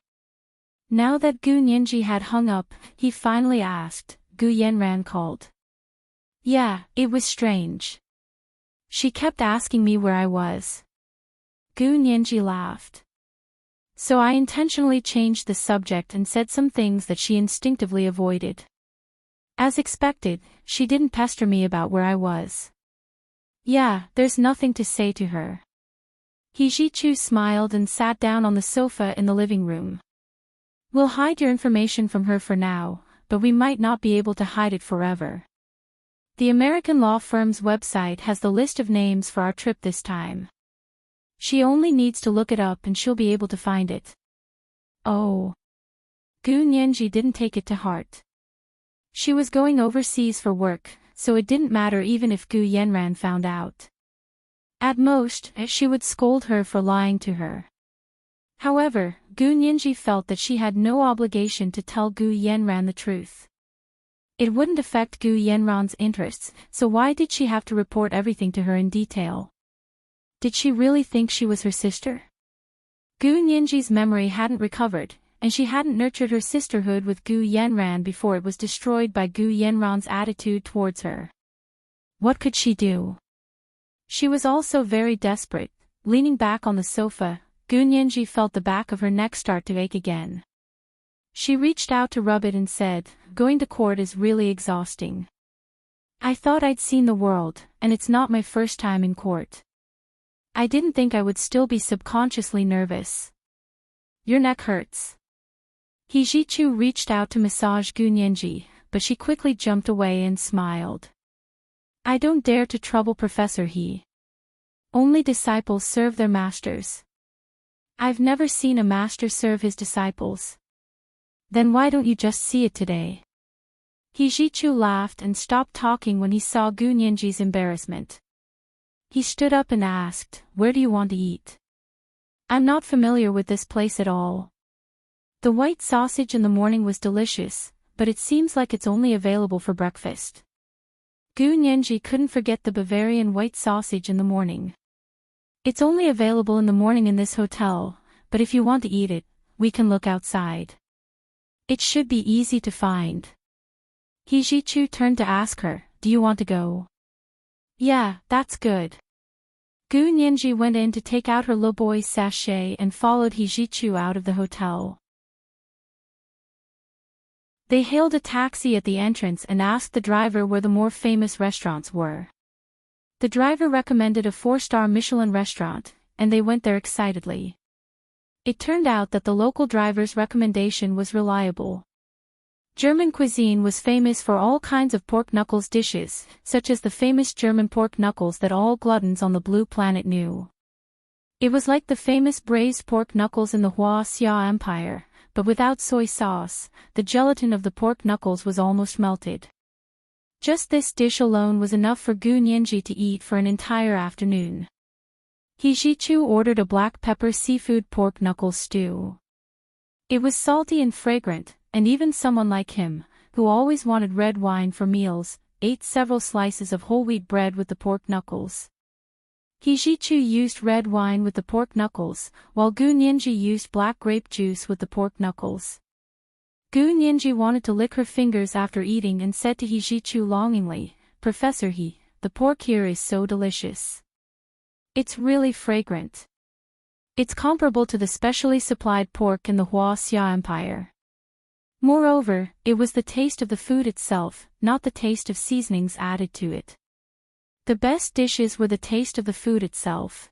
Now that Gu Nianji had hung up, he finally asked. Gu Yanran called. Yeah, it was strange. She kept asking me where I was. Gu Nianji laughed. So I intentionally changed the subject and said some things that she instinctively avoided. As expected, she didn't pester me about where I was. Yeah, there's nothing to say to her. He Jichu smiled and sat down on the sofa in the living room. We'll hide your information from her for now, but we might not be able to hide it forever. The American law firm's website has the list of names for our trip this time. She only needs to look it up and she'll be able to find it. Oh. Gu Nianji didn't take it to heart. She was going overseas for work, so it didn't matter even if Gu Yanran found out. At most, she would scold her for lying to her. However, Gu Nianji felt that she had no obligation to tell Gu Yanran the truth. It wouldn't affect Gu Yanran's interests, so why did she have to report everything to her in detail? Did she really think she was her sister? Gu Nianji's memory hadn't recovered, and she hadn't nurtured her sisterhood with Gu Yanran before it was destroyed by Gu Yanran's attitude towards her. What could she do? She was also very desperate. Leaning back on the sofa, Gu Nianji felt the back of her neck start to ache again. She reached out to rub it and said, going to court is really exhausting. I thought I'd seen the world, and it's not my first time in court. I didn't think I would still be subconsciously nervous. Your neck hurts. He Jichu reached out to massage Gu Nianji, but she quickly jumped away and smiled. I don't dare to trouble Professor He. Only disciples serve their masters. I've never seen a master serve his disciples. Then why don't you just see it today? He Jichu laughed and stopped talking when he saw Gu Nianji's embarrassment. He stood up and asked, where do you want to eat? I'm not familiar with this place at all. The white sausage in the morning was delicious, but it seems like it's only available for breakfast. Gu Nianji couldn't forget the Bavarian white sausage in the morning. It's only available in the morning in this hotel, but if you want to eat it, we can look outside. It should be easy to find. He Jichu turned to ask her, do you want to go? Yeah, that's good. Gu Nianji went in to take out her LoveLore sachet and followed He Jichu out of the hotel. They hailed a taxi at the entrance and asked the driver where the more famous restaurants were. The driver recommended a 4-star Michelin restaurant, and they went there excitedly. It turned out that the local driver's recommendation was reliable. German cuisine was famous for all kinds of pork knuckles dishes, such as the famous German pork knuckles that all gluttons on the blue planet knew. It was like the famous braised pork knuckles in the Xia Empire, but without soy sauce. The gelatin of the pork knuckles was almost melted. Just this dish alone was enough for Gu Nianji to eat for an entire afternoon. He Jichu ordered a black pepper seafood pork knuckle stew. It was salty and fragrant, and even someone like him, who always wanted red wine for meals, ate several slices of whole wheat bread with the pork knuckles. Hijichu used red wine with the pork knuckles, while Gu Nianji used black grape juice with the pork knuckles. Gu Nianji wanted to lick her fingers after eating and said to Hijichu longingly, "Professor He, the pork here is so delicious. It's really fragrant. It's comparable to the specially supplied pork in the Xia Empire." Moreover, it was the taste of the food itself, not the taste of seasonings added to it. The best dishes were the taste of the food itself.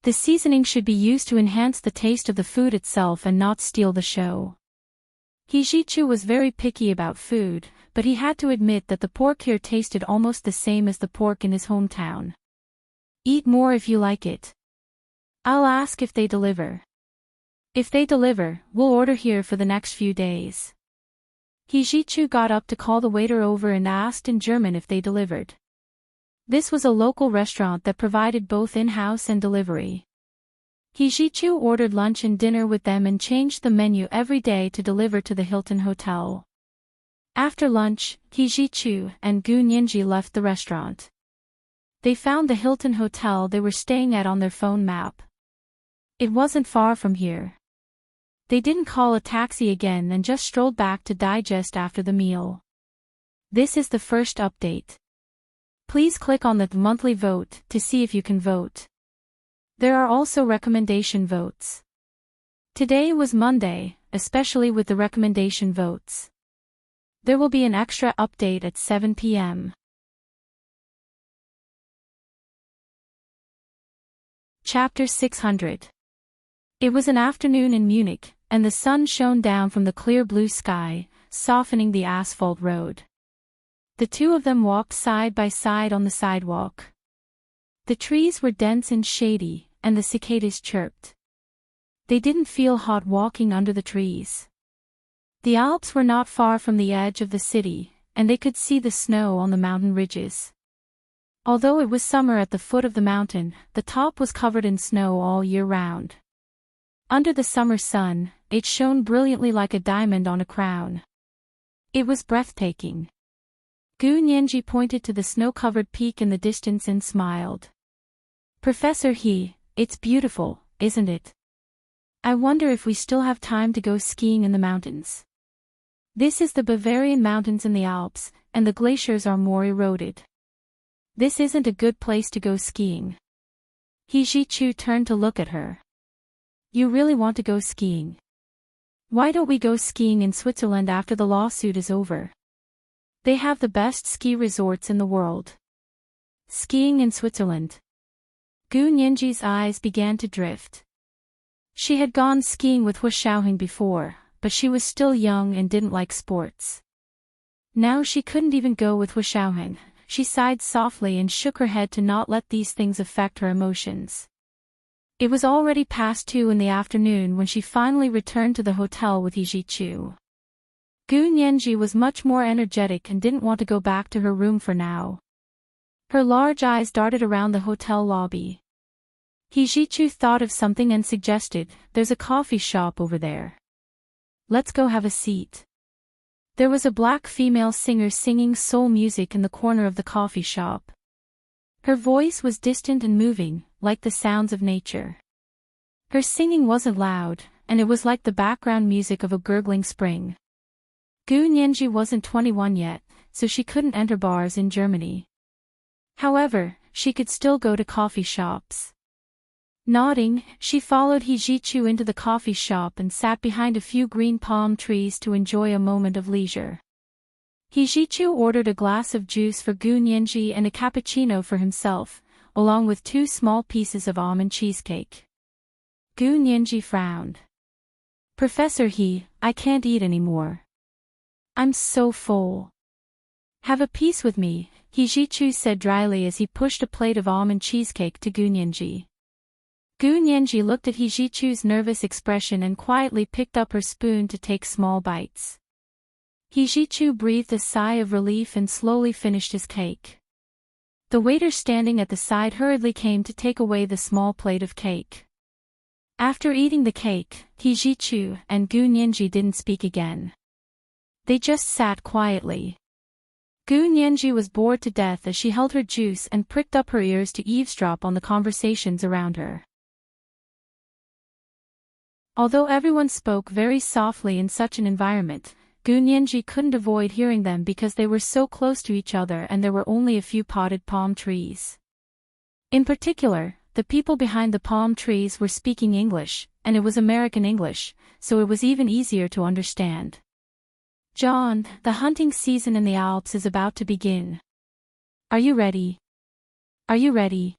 The seasoning should be used to enhance the taste of the food itself and not steal the show. Hijichu was very picky about food, but he had to admit that the pork here tasted almost the same as the pork in his hometown. "Eat more if you like it. I'll ask if they deliver. If they deliver, we'll order here for the next few days." Hijichu got up to call the waiter over and asked in German if they delivered. This was a local restaurant that provided both in-house and delivery. Hijichu ordered lunch and dinner with them and changed the menu every day to deliver to the Hilton Hotel. After lunch, Hijichu and Gu Nianji left the restaurant. They found the Hilton Hotel they were staying at on their phone map. It wasn't far from here. They didn't call a taxi again and just strolled back to digest after the meal. This is the first update. Please click on the monthly vote to see if you can vote. There are also recommendation votes. Today was Monday, especially with the recommendation votes. There will be an extra update at 7 p.m. Chapter 600. It was an afternoon in Munich, and the sun shone down from the clear blue sky, softening the asphalt road. The two of them walked side by side on the sidewalk. The trees were dense and shady, and the cicadas chirped. They didn't feel hot walking under the trees. The Alps were not far from the edge of the city, and they could see the snow on the mountain ridges. Although it was summer at the foot of the mountain, the top was covered in snow all year round. Under the summer sun, it shone brilliantly like a diamond on a crown. It was breathtaking. Gu Nianji pointed to the snow-covered peak in the distance and smiled. "Professor He, it's beautiful, isn't it? I wonder if we still have time to go skiing in the mountains. This is the Bavarian mountains in the Alps, and the glaciers are more eroded. This isn't a good place to go skiing." Hijichu turned to look at her. "You really want to go skiing? Why don't we go skiing in Switzerland after the lawsuit is over? They have the best ski resorts in the world." Skiing in Switzerland. Gu Nianji's eyes began to drift. She had gone skiing with Hu Xiaoheng before, but she was still young and didn't like sports. Now she couldn't even go with Hu Xiaoheng. She sighed softly and shook her head to not let these things affect her emotions. It was already past 2 in the afternoon when she finally returned to the hotel with Hijichu. Gu Nianji was much more energetic and didn't want to go back to her room for now. Her large eyes darted around the hotel lobby. Hijichu thought of something and suggested, "There's a coffee shop over there. Let's go have a seat." There was a black female singer singing soul music in the corner of the coffee shop. Her voice was distant and moving, like the sounds of nature. Her singing wasn't loud, and it was like the background music of a gurgling spring. Gu Nianji wasn't 21 yet, so she couldn't enter bars in Germany. However, she could still go to coffee shops. Nodding, she followed Hijichu into the coffee shop and sat behind a few green palm trees to enjoy a moment of leisure. Hijichu ordered a glass of juice for Gu Nianji and a cappuccino for himself, along with 2 small pieces of almond cheesecake. Gu Nianji frowned. "Professor He, I can't eat anymore. I'm so full." "Have a piece with me," Hijichu said dryly as he pushed a plate of almond cheesecake to Gu Nianji. Gu Nianji looked at Hijichu's nervous expression and quietly picked up her spoon to take small bites. Hijichu breathed a sigh of relief and slowly finished his cake. The waiter standing at the side hurriedly came to take away the small plate of cake. After eating the cake, Hijichu and Gu Nianji didn't speak again. They just sat quietly. Gu Nianji was bored to death as she held her juice and pricked up her ears to eavesdrop on the conversations around her. Although everyone spoke very softly in such an environment, Gu Nianji couldn't avoid hearing them because they were so close to each other and there were only a few potted palm trees. In particular, the people behind the palm trees were speaking English, and it was American English, so it was even easier to understand. John, the hunting season in the Alps is about to begin. Are you ready? Are you ready?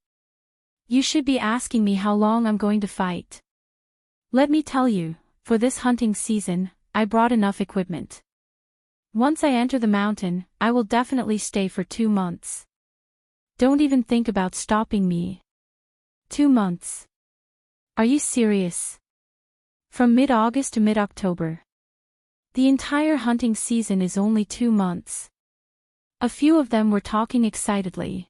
You should be asking me how long I'm going to fight. Let me tell you, for this hunting season, I brought enough equipment. Once I enter the mountain, I will definitely stay for 2 months. Don't even think about stopping me. 2 months. Are you serious? From mid-August to mid-October. The entire hunting season is only 2 months. A few of them were talking excitedly.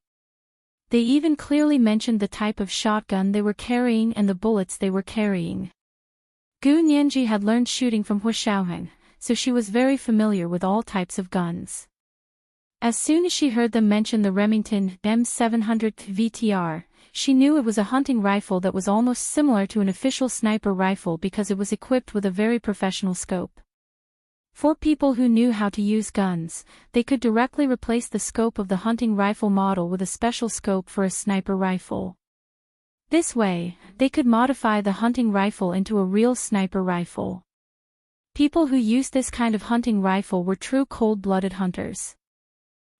They even clearly mentioned the type of shotgun they were carrying and the bullets they were carrying. Gu Nianji had learned shooting from Hu Xiaoheng, so she was very familiar with all types of guns. As soon as she heard them mention the Remington M700 VTR, she knew it was a hunting rifle that was almost similar to an official sniper rifle because it was equipped with a very professional scope. For people who knew how to use guns, they could directly replace the scope of the hunting rifle model with a special scope for a sniper rifle. This way, they could modify the hunting rifle into a real sniper rifle. People who used this kind of hunting rifle were true cold-blooded hunters.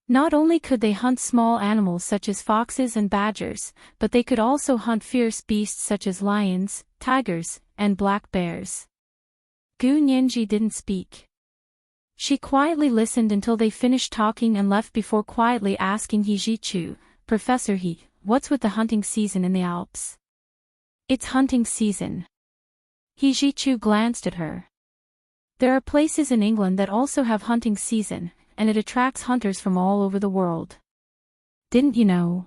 Not only could they hunt small animals such as foxes and badgers, but they could also hunt fierce beasts such as lions, tigers, and black bears. Gu Nianji didn't speak. She quietly listened until they finished talking and left before quietly asking He Zhichu, "Professor He, what's with the hunting season in the Alps?" "It's hunting season." He Zhichu glanced at her. "There are places in England that also have hunting season, and it attracts hunters from all over the world. Didn't you know?"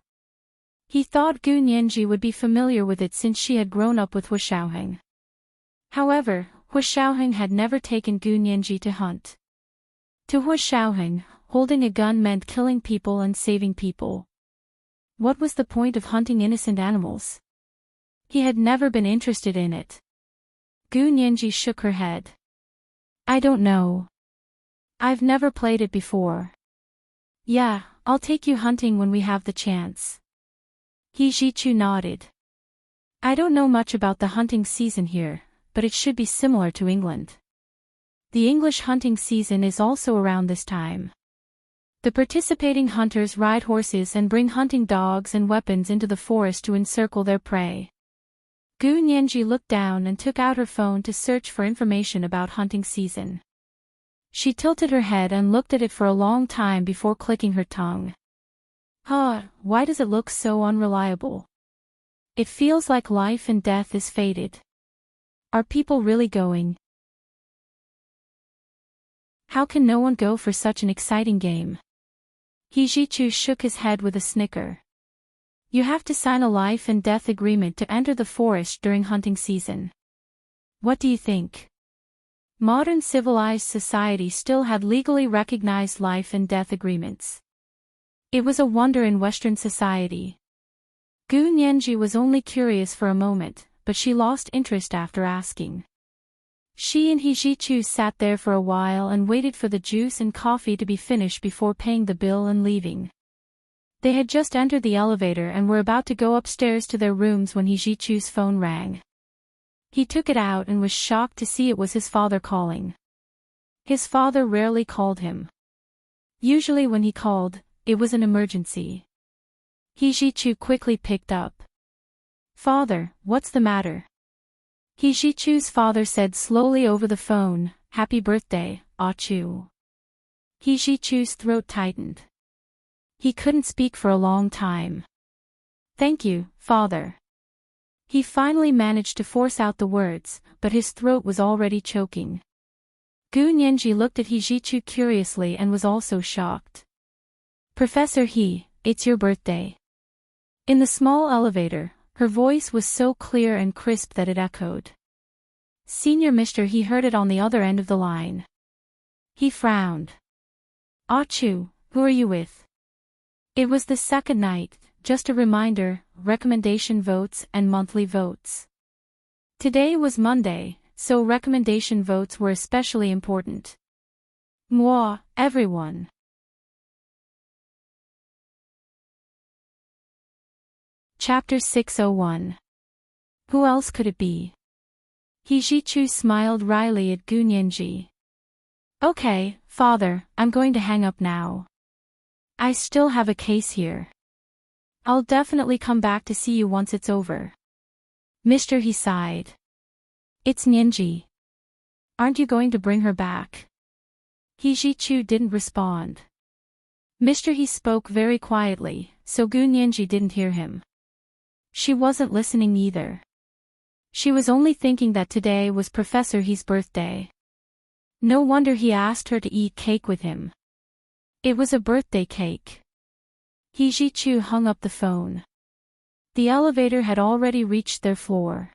He thought Gu Nianji would be familiar with it since she had grown up with Hu Xiaoheng. However, Hu Xiaoheng had never taken Gu Nianji to hunt. To Hu Xiaoheng, holding a gun meant killing people and saving people. What was the point of hunting innocent animals? He had never been interested in it. Gu Nianji shook her head. "I don't know. I've never played it before." "Yeah, I'll take you hunting when we have the chance." He Zhichu nodded. "I don't know much about the hunting season here, but it should be similar to England. The English hunting season is also around this time. The participating hunters ride horses and bring hunting dogs and weapons into the forest to encircle their prey." Gu Nianji looked down and took out her phone to search for information about hunting season. She tilted her head and looked at it for a long time before clicking her tongue. Why does it look so unreliable? It feels like life and death is fated. Are people really going? How can no one go for such an exciting game? He Zhichu shook his head with a snicker. You have to sign a life and death agreement to enter the forest during hunting season. What do you think? Modern civilized society still had legally recognized life and death agreements. It was a wonder in Western society. Gu Nianji was only curious for a moment, but she lost interest after asking. She and He Zhichu sat there for a while and waited for the juice and coffee to be finished before paying the bill and leaving. They had just entered the elevator and were about to go upstairs to their rooms when He Zhichu's phone rang. He took it out and was shocked to see it was his father calling. His father rarely called him. Usually when he called, it was an emergency. He Zhichu quickly picked up. "Father, what's the matter?" He Zhichu's father said slowly over the phone, "Happy birthday, Achu." He Zhichu's throat tightened. He couldn't speak for a long time. "Thank you, father." He finally managed to force out the words, but his throat was already choking. Gu Nianji looked at He Zhichu curiously and was also shocked. "Professor He, it's your birthday." In the small elevator, her voice was so clear and crisp that it echoed. Senior Mr. He heard it on the other end of the line. He frowned. "Achu, Who are you with? It was the second night, just a reminder, recommendation votes and monthly votes. Today was Monday, so recommendation votes were especially important. Moi, everyone. Chapter 601. Who else could it be? Hijichu smiled wryly at Gunyenji. Okay, father, I'm going to hang up now. I still have a case here. I'll definitely come back to see you once it's over. Mr. He sighed. It's Nyenji. Aren't you going to bring her back? Hijichu didn't respond. Mr. He spoke very quietly, so Gunyenji didn't hear him. She wasn't listening either. She was only thinking that today was Professor He's birthday. No wonder he asked her to eat cake with him. It was a birthday cake. Hijichu hung up the phone. The elevator had already reached their floor.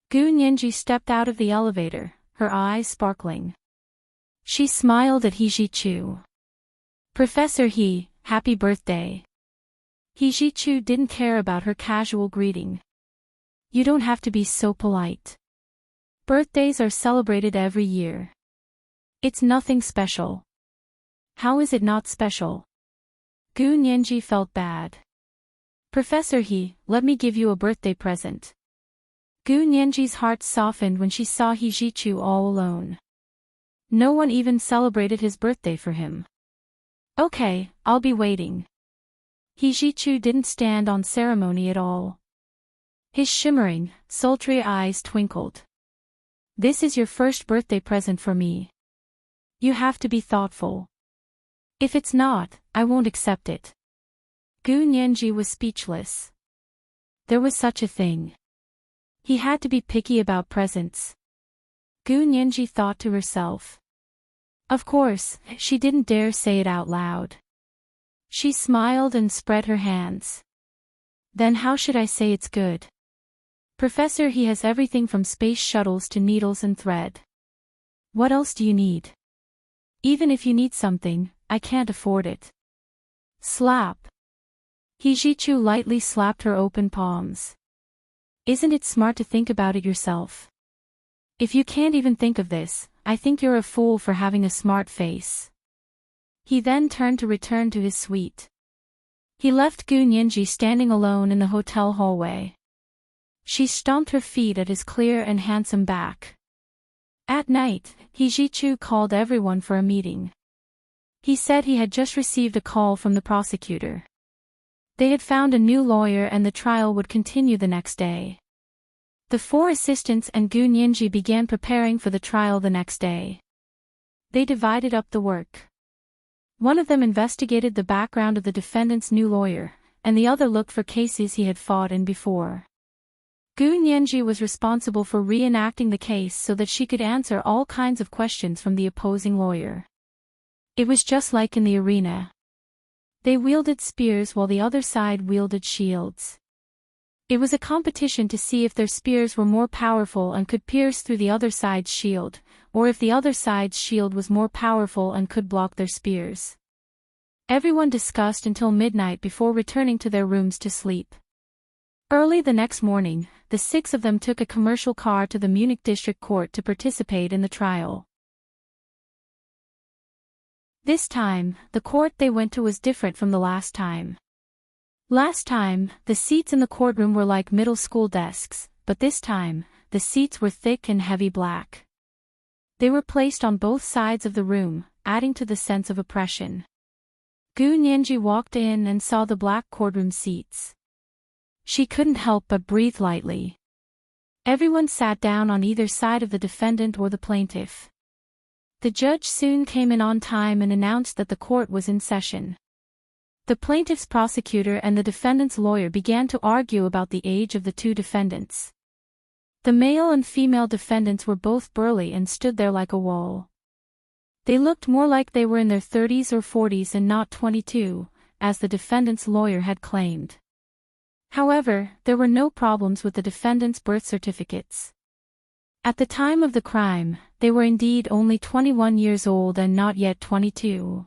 Gunyenji stepped out of the elevator, her eyes sparkling. She smiled at Hijichu. Professor He, happy birthday. Hijichu didn't care about her casual greeting. You don't have to be so polite. Birthdays are celebrated every year. It's nothing special. How is it not special? Gunyenji felt bad. Professor He, let me give you a birthday present. Gunyenji's heart softened when she saw Hijichu all alone. No one even celebrated his birthday for him. Okay, I'll be waiting. Hijichu didn't stand on ceremony at all. His shimmering, sultry eyes twinkled. This is your first birthday present for me. You have to be thoughtful. If it's not, I won't accept it. Gunyenji was speechless. There was such a thing. He had to be picky about presents. Gunyenji thought to herself. Of course, she didn't dare say it out loud. She smiled and spread her hands. Then how should I say it's good? Professor He has everything from space shuttles to needles and thread. What else do you need? Even if you need something, I can't afford it. Slap. Hijichu lightly slapped her open palms. Isn't it smart to think about it yourself? If you can't even think of this, I think you're a fool for having a smart face. He then turned to return to his suite. He left Gunyenji standing alone in the hotel hallway. She stomped her feet at his clear and handsome back. At night, Hijichu called everyone for a meeting. He said he had just received a call from the prosecutor. They had found a new lawyer and the trial would continue the next day. The 4 assistants and Gunyenji began preparing for the trial the next day. They divided up the work. One of them investigated the background of the defendant's new lawyer, and the other looked for cases he had fought in before. Gunyenji was responsible for reenacting the case so that she could answer all kinds of questions from the opposing lawyer. It was just like in the arena. They wielded spears while the other side wielded shields. It was a competition to see if their spears were more powerful and could pierce through the other side's shield, or if the other side's shield was more powerful and could block their spears. Everyone discussed until midnight before returning to their rooms to sleep. Early the next morning, the 6 of them took a commercial car to the Munich District Court to participate in the trial. This time, the court they went to was different from the last time. Last time, the seats in the courtroom were like middle school desks, but this time, the seats were thick and heavy black. They were placed on both sides of the room, adding to the sense of oppression. Gunyenji walked in and saw the black courtroom seats. She couldn't help but breathe lightly. Everyone sat down on either side of the defendant or the plaintiff. The judge soon came in on time and announced that the court was in session. The plaintiff's prosecutor and the defendant's lawyer began to argue about the age of the 2 defendants. The male and female defendants were both burly and stood there like a wall. They looked more like they were in their 30s or 40s and not 22, as the defendant's lawyer had claimed. However, there were no problems with the defendants' birth certificates. At the time of the crime, they were indeed only 21 years old and not yet 22.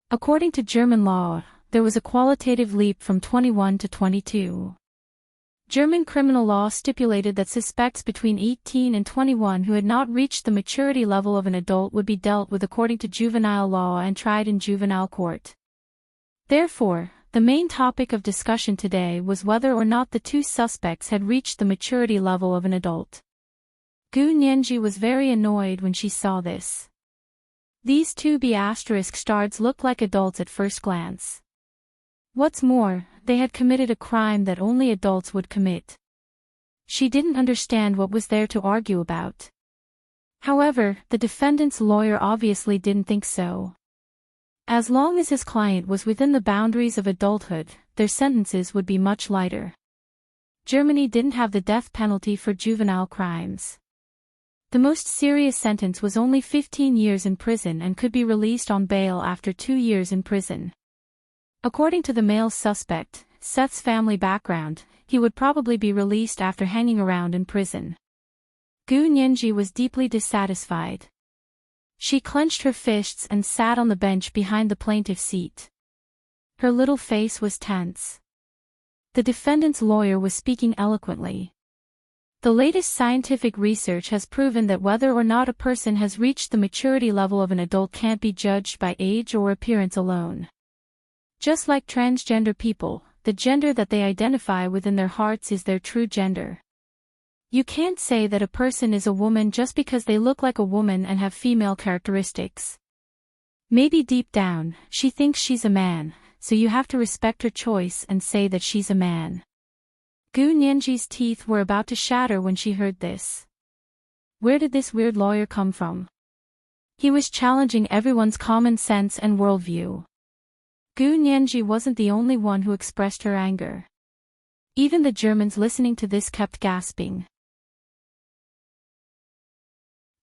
According to German law, there was a qualitative leap from 21 to 22. German criminal law stipulated that suspects between 18 and 21 who had not reached the maturity level of an adult would be dealt with according to juvenile law and tried in juvenile court. Therefore, the main topic of discussion today was whether or not the two suspects had reached the maturity level of an adult. Gu Nianji was very annoyed when she saw this. These two B***stars looked like adults at first glance. What's more, they had committed a crime that only adults would commit. She didn't understand what was there to argue about. However, the defendant's lawyer obviously didn't think so. As long as his client was within the boundaries of adulthood, their sentences would be much lighter. Germany didn't have the death penalty for juvenile crimes. The most serious sentence was only 15 years in prison and could be released on bail after 2 years in prison. According to the male suspect, Seth's family background, he would probably be released after hanging around in prison. Gu Nianji was deeply dissatisfied. She clenched her fists and sat on the bench behind the plaintiff's seat. Her little face was tense. The defendant's lawyer was speaking eloquently. The latest scientific research has proven that whether or not a person has reached the maturity level of an adult can't be judged by age or appearance alone. Just like transgender people, the gender that they identify within their hearts is their true gender. You can't say that a person is a woman just because they look like a woman and have female characteristics. Maybe deep down, she thinks she's a man, so you have to respect her choice and say that she's a man. Gu Nianji's teeth were about to shatter when she heard this. Where did this weird lawyer come from? He was challenging everyone's common sense and worldview. Gu Nianji wasn't the only one who expressed her anger. Even the Germans listening to this kept gasping.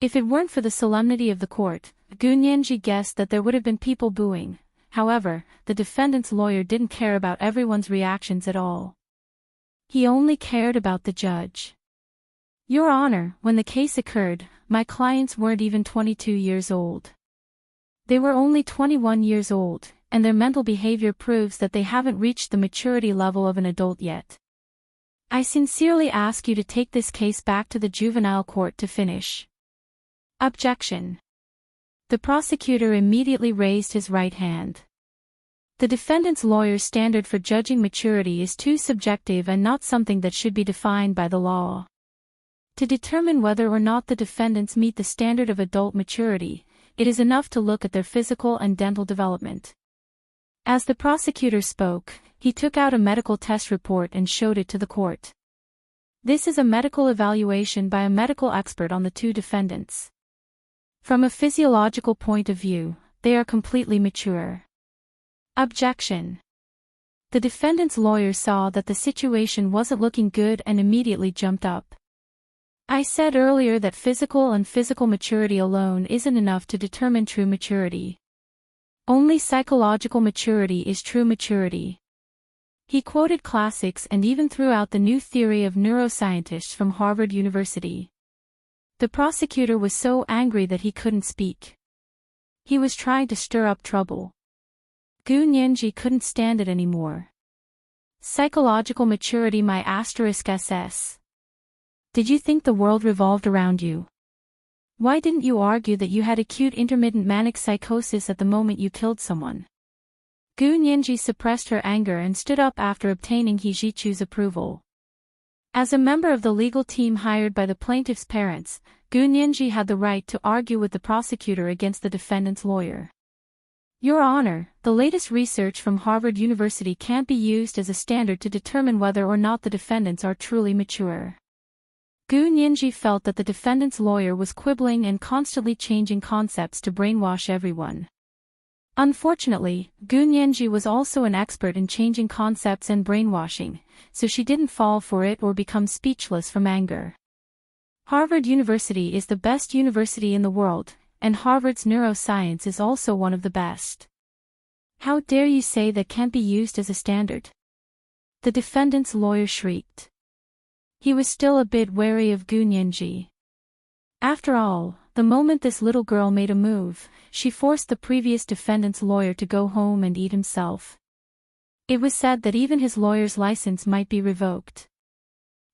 If it weren't for the solemnity of the court, Gu Nianji guessed that there would have been people booing. However, the defendant's lawyer didn't care about everyone's reactions at all. He only cared about the judge. Your Honor, when the case occurred, my clients weren't even 22 years old. They were only 21 years old, and their mental behavior proves that they haven't reached the maturity level of an adult yet. I sincerely ask you to take this case back to the juvenile court to finish. Objection. The prosecutor immediately raised his right hand. The defendant's lawyer's standard for judging maturity is too subjective and not something that should be defined by the law. To determine whether or not the defendants meet the standard of adult maturity, it is enough to look at their physical and dental development. As the prosecutor spoke, he took out a medical test report and showed it to the court. This is a medical evaluation by a medical expert on the two defendants. From a physiological point of view, they are completely mature. Objection. The defendant's lawyer saw that the situation wasn't looking good and immediately jumped up. I said earlier that physical maturity alone isn't enough to determine true maturity. Only psychological maturity is true maturity. He quoted classics and even threw out the new theory of neuroscientists from Harvard University. The prosecutor was so angry that he couldn't speak. He was trying to stir up trouble. Gu Nianji couldn't stand it anymore. Psychological maturity my *SS. Did you think the world revolved around you? Why didn't you argue that you had acute intermittent manic psychosis at the moment you killed someone? Gu Nianji suppressed her anger and stood up after obtaining He Jichu's approval. As a member of the legal team hired by the plaintiff's parents, Gu Nianji had the right to argue with the prosecutor against the defendant's lawyer. Your Honor, the latest research from Harvard University can't be used as a standard to determine whether or not the defendants are truly mature. Gu Nianji felt that the defendant's lawyer was quibbling and constantly changing concepts to brainwash everyone. Unfortunately, Gu Nianji was also an expert in changing concepts and brainwashing, so she didn't fall for it or become speechless from anger. Harvard University is the best university in the world, and Harvard's neuroscience is also one of the best. How dare you say that can't be used as a standard? The defendant's lawyer shrieked. He was still a bit wary of Gu Nianji. After all, The moment this little girl made a move, she forced the previous defendant's lawyer to go home and eat himself. It was said that even his lawyer's license might be revoked.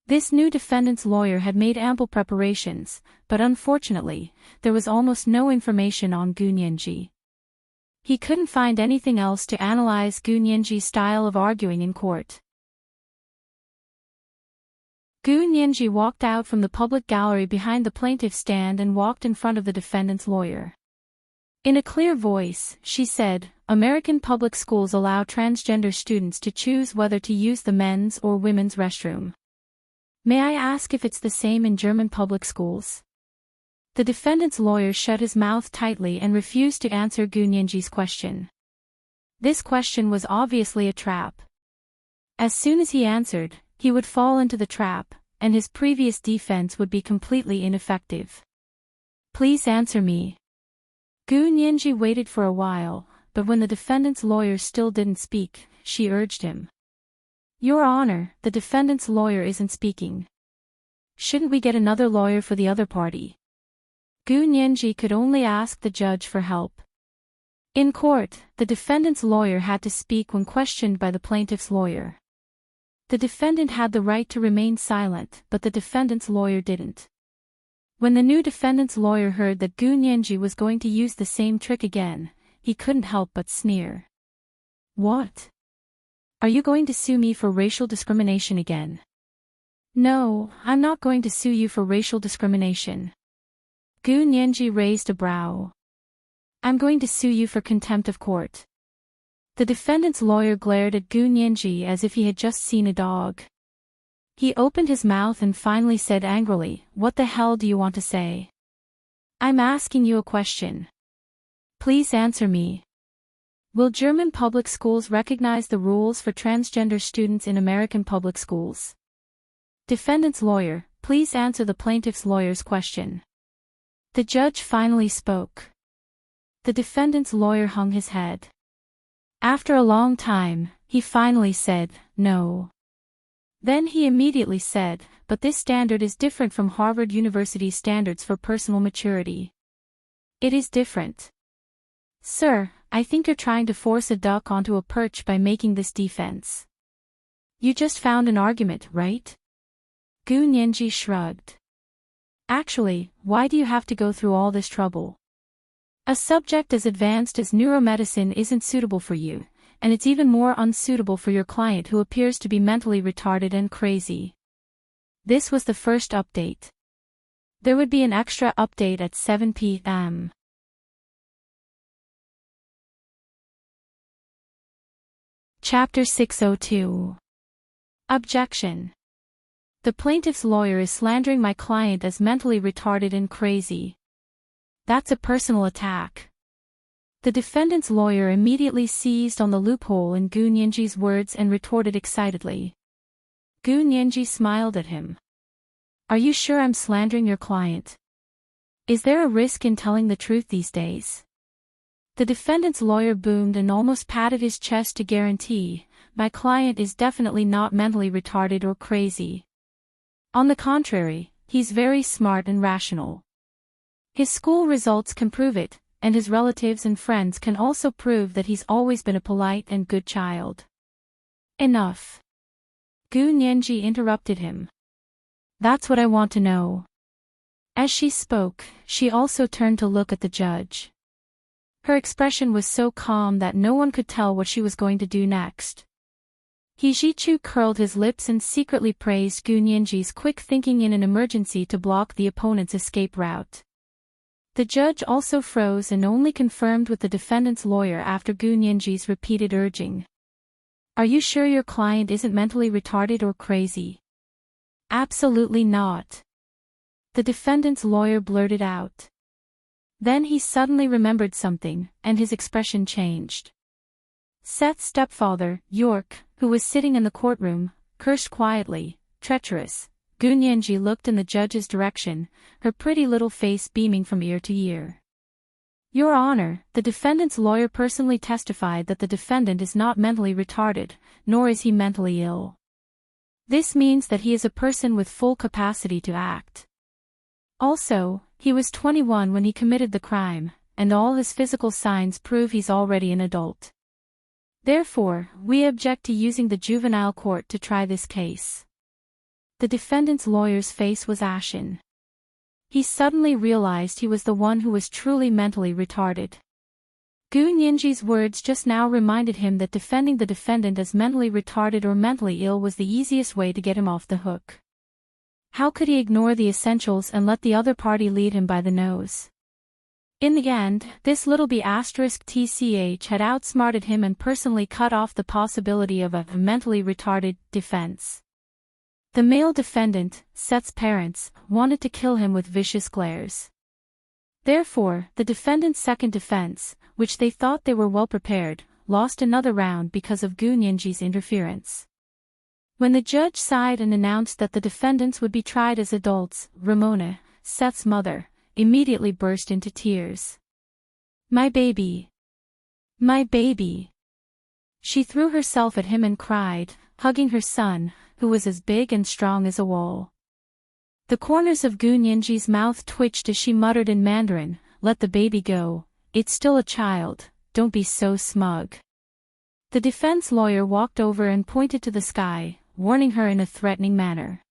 This new defendant's lawyer had made ample preparations, but unfortunately, there was almost no information on Gu Nianji. He couldn't find anything else to analyze Gu Nianji's style of arguing in court. Gu Nianji walked out from the public gallery behind the plaintiff's stand and walked in front of the defendant's lawyer. In a clear voice, she said, "American public schools allow transgender students to choose whether to use the men's or women's restroom. May I ask if it's the same in German public schools?" The defendant's lawyer shut his mouth tightly and refused to answer Gu Nianji's question. This question was obviously a trap. As soon as he answered, he would fall into the trap, and his previous defense would be completely ineffective. "Please answer me." Gu Nianji waited for a while, but when the defendant's lawyer still didn't speak, she urged him. "Your Honor, the defendant's lawyer isn't speaking. Shouldn't we get another lawyer for the other party?" Gu Nianji could only ask the judge for help. In court, the defendant's lawyer had to speak when questioned by the plaintiff's lawyer. The defendant had the right to remain silent, but the defendant's lawyer didn't. When the new defendant's lawyer heard that Gu Nianji was going to use the same trick again, he couldn't help but sneer. "What? Are you going to sue me for racial discrimination again?" "No, I'm not going to sue you for racial discrimination." Gu Nianji raised a brow. "I'm going to sue you for contempt of court." The defendant's lawyer glared at Gu Nianji as if he had just seen a dog. He opened his mouth and finally said angrily, "What the hell do you want to say?" "I'm asking you a question. Please answer me. Will German public schools recognize the rules for transgender students in American public schools?" Defendant's lawyer, please answer the plaintiff's lawyer's question. The judge finally spoke. The defendant's lawyer hung his head. After a long time, he finally said, "No." Then he immediately said, "But this standard is different from Harvard University's standards for personal maturity." "It is different. Sir, I think you're trying to force a duck onto a perch by making this defense. You just found an argument, right?" Gu Nianji shrugged. "Actually, why do you have to go through all this trouble? A subject as advanced as neuromedicine isn't suitable for you, and it's even more unsuitable for your client who appears to be mentally retarded and crazy." This was the first update. There would be an extra update at 7 p.m. Chapter 602. Objection. The plaintiff's lawyer is slandering my client as mentally retarded and crazy. That's a personal attack. The defendant's lawyer immediately seized on the loophole in Gu Nianji's words and retorted excitedly. Gu Nianji smiled at him. "Are you sure I'm slandering your client? Is there a risk in telling the truth these days?" The defendant's lawyer boomed and almost patted his chest to guarantee, "My client is definitely not mentally retarded or crazy. On the contrary, he's very smart and rational. His school results can prove it, and his relatives and friends can also prove that he's always been a polite and good child." "Enough." Gu Nianji interrupted him. "That's what I want to know." As she spoke, she also turned to look at the judge. Her expression was so calm that no one could tell what she was going to do next. He Jichu curled his lips and secretly praised Gu Nianji's quick thinking in an emergency to block the opponent's escape route. The judge also froze and only confirmed with the defendant's lawyer after Gu Nianji's repeated urging. "Are you sure your client isn't mentally retarded or crazy?" "Absolutely not." The defendant's lawyer blurted out. Then he suddenly remembered something, and his expression changed. Seth's stepfather, York, who was sitting in the courtroom, cursed quietly, "Treacherous." Gu Nianji looked in the judge's direction, her pretty little face beaming from ear to ear. "Your Honor, the defendant's lawyer personally testified that the defendant is not mentally retarded, nor is he mentally ill. This means that he is a person with full capacity to act. Also, He was 21 when he committed the crime, and all his physical signs prove he's already an adult. Therefore, we object to using the juvenile court to try this case. The defendant's lawyer's face was ashen. He suddenly realized he was the one who was truly mentally retarded. Gu Nianji's words just now reminded him that defending the defendant as mentally retarded or mentally ill was the easiest way to get him off the hook. How could he ignore the essentials and let the other party lead him by the nose? In the end, this little b*tch had outsmarted him and personally cut off the possibility of a mentally retarded defense. The male defendant, Seth's parents, wanted to kill him with vicious glares. Therefore, the defendant's second defense, which they thought they were well prepared, lost another round because of Gu Nianji's interference. When the judge sighed and announced that the defendants would be tried as adults, Ramona, Seth's mother, immediately burst into tears. "My baby! My baby!" She threw herself at him and cried, hugging her son, who was as big and strong as a wall. The corners of Gu Nianji's mouth twitched as she muttered in Mandarin, "Let the baby go, it's still a child, don't be so smug." The defense lawyer walked over and pointed to the sky, warning her in a threatening manner.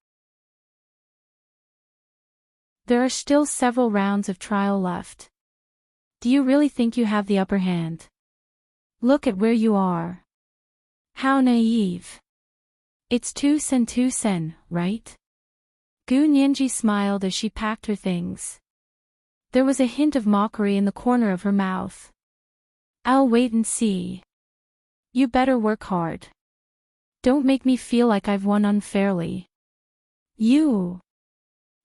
There are still several rounds of trial left. Do you really think you have the upper hand? Look at where you are. How naive. It's 2 sen, right? Gu Nianji smiled as she packed her things. There was a hint of mockery in the corner of her mouth. "I'll wait and see. You better work hard. Don't make me feel like I've won unfairly. You."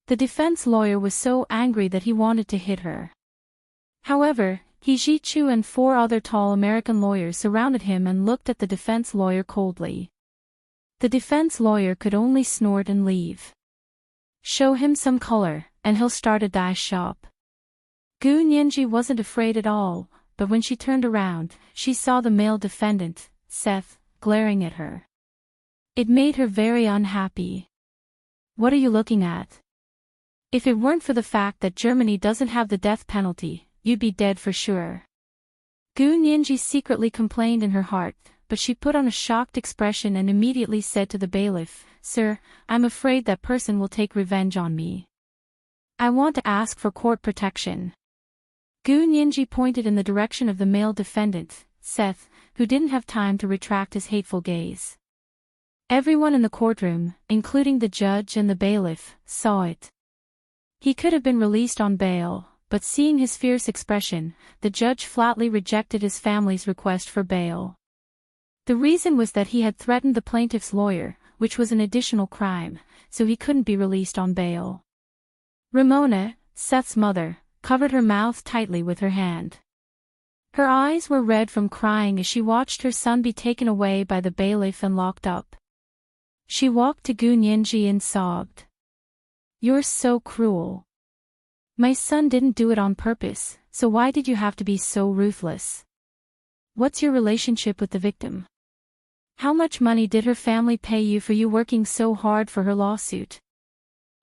The defense lawyer was so angry that he wanted to hit her. However, He Ji-chu and 4 other tall American lawyers surrounded him and looked at the defense lawyer coldly. The defense lawyer could only snort and leave. Show him some color, and he'll start a dye shop. Gu Nianji wasn't afraid at all, but when she turned around, she saw the male defendant, Seth, glaring at her. It made her very unhappy. "What are you looking at? If it weren't for the fact that Germany doesn't have the death penalty, you'd be dead for sure." Gu Nianji secretly complained in her heart, but she put on a shocked expression and immediately said to the bailiff, "Sir, I'm afraid that person will take revenge on me. I want to ask for court protection." Gu Nianji pointed in the direction of the male defendant, Seth, who didn't have time to retract his hateful gaze. Everyone in the courtroom, including the judge and the bailiff, saw it. He could have been released on bail, but seeing his fierce expression, the judge flatly rejected his family's request for bail. The reason was that he had threatened the plaintiff's lawyer, which was an additional crime, so he couldn't be released on bail. Ramona, Seth's mother, covered her mouth tightly with her hand. Her eyes were red from crying as she watched her son be taken away by the bailiff and locked up. She walked to Gu Nianji and sobbed. "You're so cruel. My son didn't do it on purpose, so why did you have to be so ruthless? What's your relationship with the victim? How much money did her family pay you for you working so hard for her lawsuit?"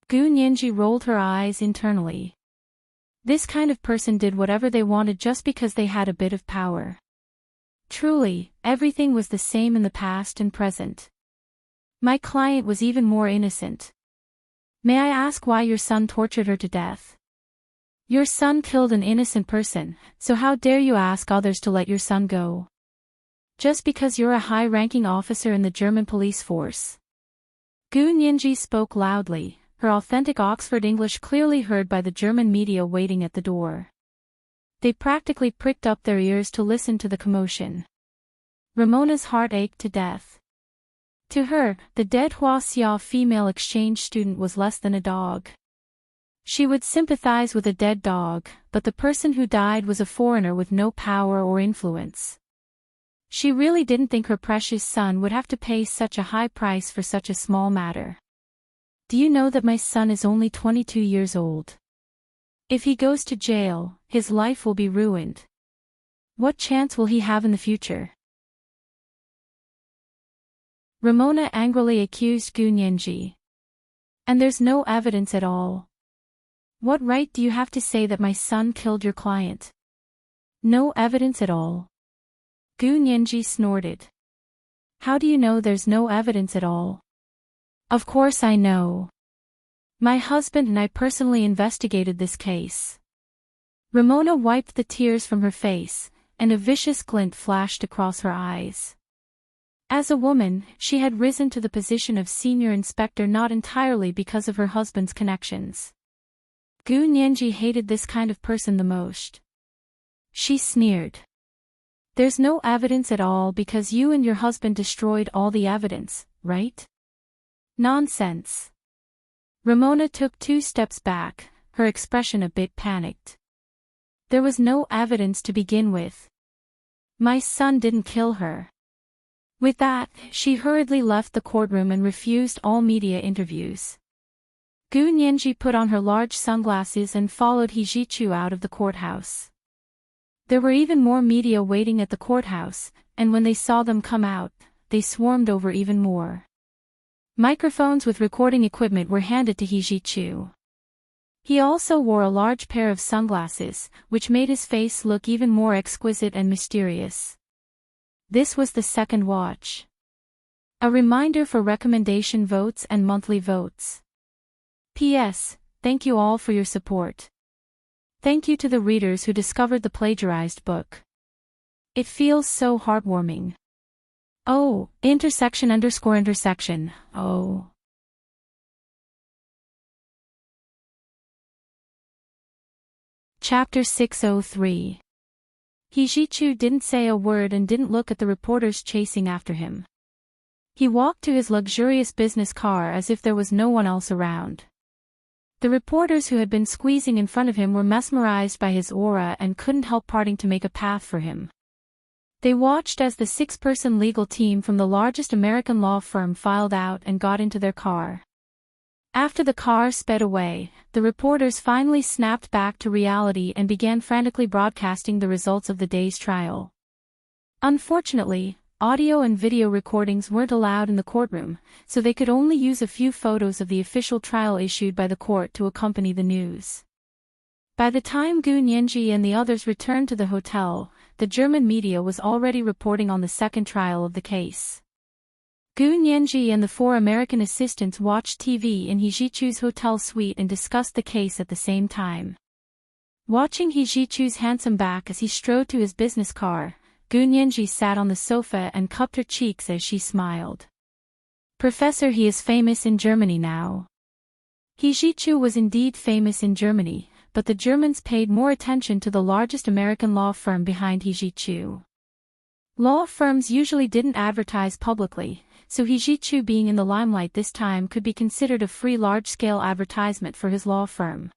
Gu Nianji rolled her eyes internally. This kind of person did whatever they wanted just because they had a bit of power. Truly, everything was the same in the past and present. My client was even more innocent. May I ask why your son tortured her to death? Your son killed an innocent person, so how dare you ask others to let your son go? Just because you're a high-ranking officer in the German police force. Gu Nianji spoke loudly, her authentic Oxford English clearly heard by the German media waiting at the door. They practically pricked up their ears to listen to the commotion. Ramona's heart ached to death. To her, the dead Huaxia female exchange student was less than a dog. She would sympathize with a dead dog, but the person who died was a foreigner with no power or influence. She really didn't think her precious son would have to pay such a high price for such a small matter. "Do you know that my son is only 22 years old? If he goes to jail, his life will be ruined. What chance will he have in the future?" Ramona angrily accused Gu Nianji. "And there's no evidence at all. What right do you have to say that my son killed your client? No evidence at all. Gu Nianji snorted. How do you know there's no evidence at all? Of course I know. My husband and I personally investigated this case. Ramona wiped the tears from her face, and a vicious glint flashed across her eyes. As a woman, she had risen to the position of senior inspector not entirely because of her husband's connections. Gu Nianji hated this kind of person the most. She sneered. There's no evidence at all because you and your husband destroyed all the evidence, right? Nonsense. Ramona took 2 steps back, her expression a bit panicked. There was no evidence to begin with. My son didn't kill her. With that, she hurriedly left the courtroom and refused all media interviews. Gu Nianji put on her large sunglasses and followed He Jichu out of the courthouse. There were even more media waiting at the courthouse, and when they saw them come out, they swarmed over even more. Microphones with recording equipment were handed to He Jichu. He also wore a large pair of sunglasses, which made his face look even more exquisite and mysterious. This was the second watch. A reminder for recommendation votes and monthly votes. P.S. Thank you all for your support. Thank you to the readers who discovered the plagiarized book. It feels so heartwarming. Oh, ___, oh. Chapter 603. He Jichu didn't say a word and didn't look at the reporters chasing after him. He walked to his luxurious business car as if there was no one else around. The reporters who had been squeezing in front of him were mesmerized by his aura and couldn't help parting to make a path for him. They watched as the 6-person legal team from the largest American law firm filed out and got into their car. After the car sped away, the reporters finally snapped back to reality and began frantically broadcasting the results of the day's trial. Unfortunately, audio and video recordings weren't allowed in the courtroom, so they could only use a few photos of the official trial issued by the court to accompany the news. By the time Gu Nianji and the others returned to the hotel, the German media was already reporting on the second trial of the case. Gu Nianji and the 4 American assistants watched TV in He Jichu's hotel suite and discussed the case at the same time. Watching He Jichu's handsome back as he strode to his business car, Gu Nianji sat on the sofa and cupped her cheeks as she smiled. Professor, he is famous in Germany now. He Jichu was indeed famous in Germany, but the Germans paid more attention to the largest American law firm behind He Jichu. Law firms usually didn't advertise publicly, so He Jichu being in the limelight this time could be considered a free large-scale advertisement for his law firm.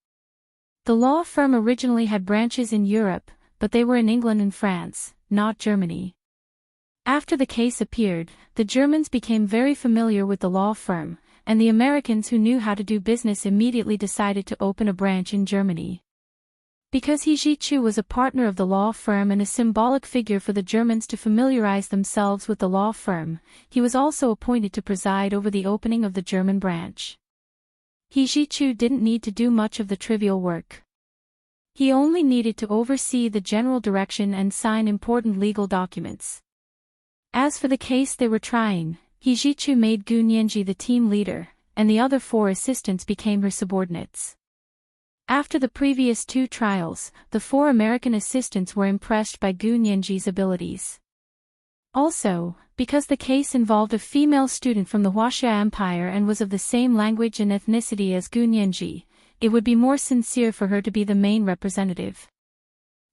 The law firm originally had branches in Europe, but they were in England and France, not Germany. After the case appeared, the Germans became very familiar with the law firm, and the Americans who knew how to do business immediately decided to open a branch in Germany. Because He Jichu was a partner of the law firm and a symbolic figure for the Germans to familiarize themselves with the law firm, he was also appointed to preside over the opening of the German branch. He Jichu didn't need to do much of the trivial work. He only needed to oversee the general direction and sign important legal documents. As for the case they were trying, He Jichu made Gu Nianji the team leader, and the other 4 assistants became her subordinates. After the previous 2 trials, the 4 American assistants were impressed by Gu Nianji's abilities. Also, because the case involved a female student from the Huaxia Empire and was of the same language and ethnicity as Gu Nianji, it would be more sincere for her to be the main representative.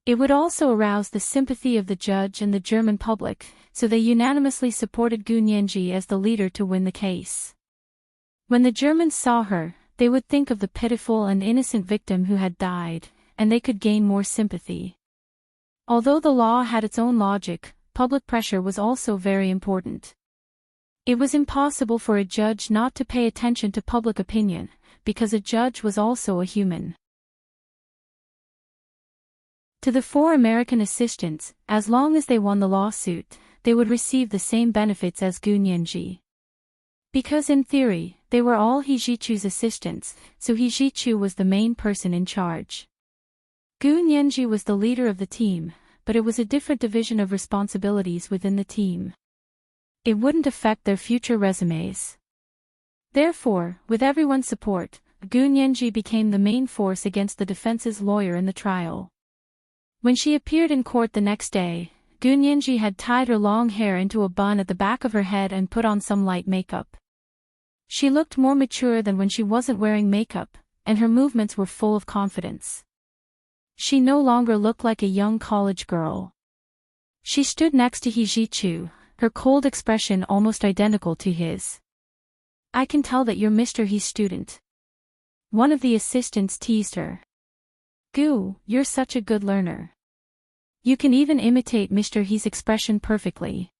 It would also arouse the sympathy of the judge and the German public, so they unanimously supported Gu Nianji as the leader to win the case. When the Germans saw her, they would think of the pitiful and innocent victim who had died, and they could gain more sympathy. Although the law had its own logic, public pressure was also very important. It was impossible for a judge not to pay attention to public opinion, because a judge was also a human. To the 4 American assistants, as long as they won the lawsuit, they would receive the same benefits as Gu Nianji. Because in theory, they were all Hijichu's assistants, so Hijichu was the main person in charge. Gu Nianji was the leader of the team, but it was a different division of responsibilities within the team. It wouldn't affect their future resumes. Therefore, with everyone's support, Gu Nianji became the main force against the defense's lawyer in the trial. When she appeared in court the next day, Gu Nianji had tied her long hair into a bun at the back of her head and put on some light makeup. She looked more mature than when she wasn't wearing makeup, and her movements were full of confidence. She no longer looked like a young college girl. She stood next to Hijichu, her cold expression almost identical to his. "I can tell that you're Mr. He's student." One of the assistants teased her. "Gu, you're such a good learner. You can even imitate Mr. He's expression perfectly."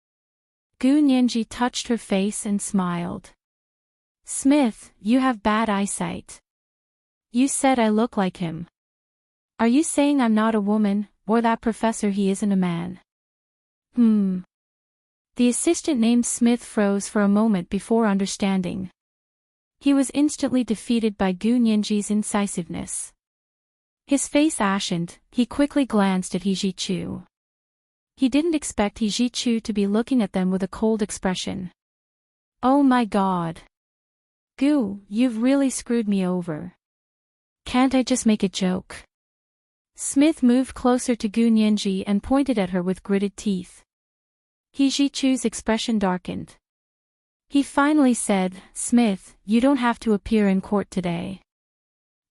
Gu Nianji touched her face and smiled. "Smith, you have bad eyesight. You said I look like him. Are you saying I'm not a woman, or that Professor he isn't a man?" The assistant named Smith froze for a moment before understanding. He was instantly defeated by Gu Nianji's incisiveness. His face ashened, he quickly glanced at Hijichu. He didn't expect Hijichu to be looking at them with a cold expression. "Oh my god. Gu, you've really screwed me over. Can't I just make a joke?" Smith moved closer to Gu Nianji and pointed at her with gritted teeth. Hijichu's expression darkened. He finally said, "Smith, you don't have to appear in court today.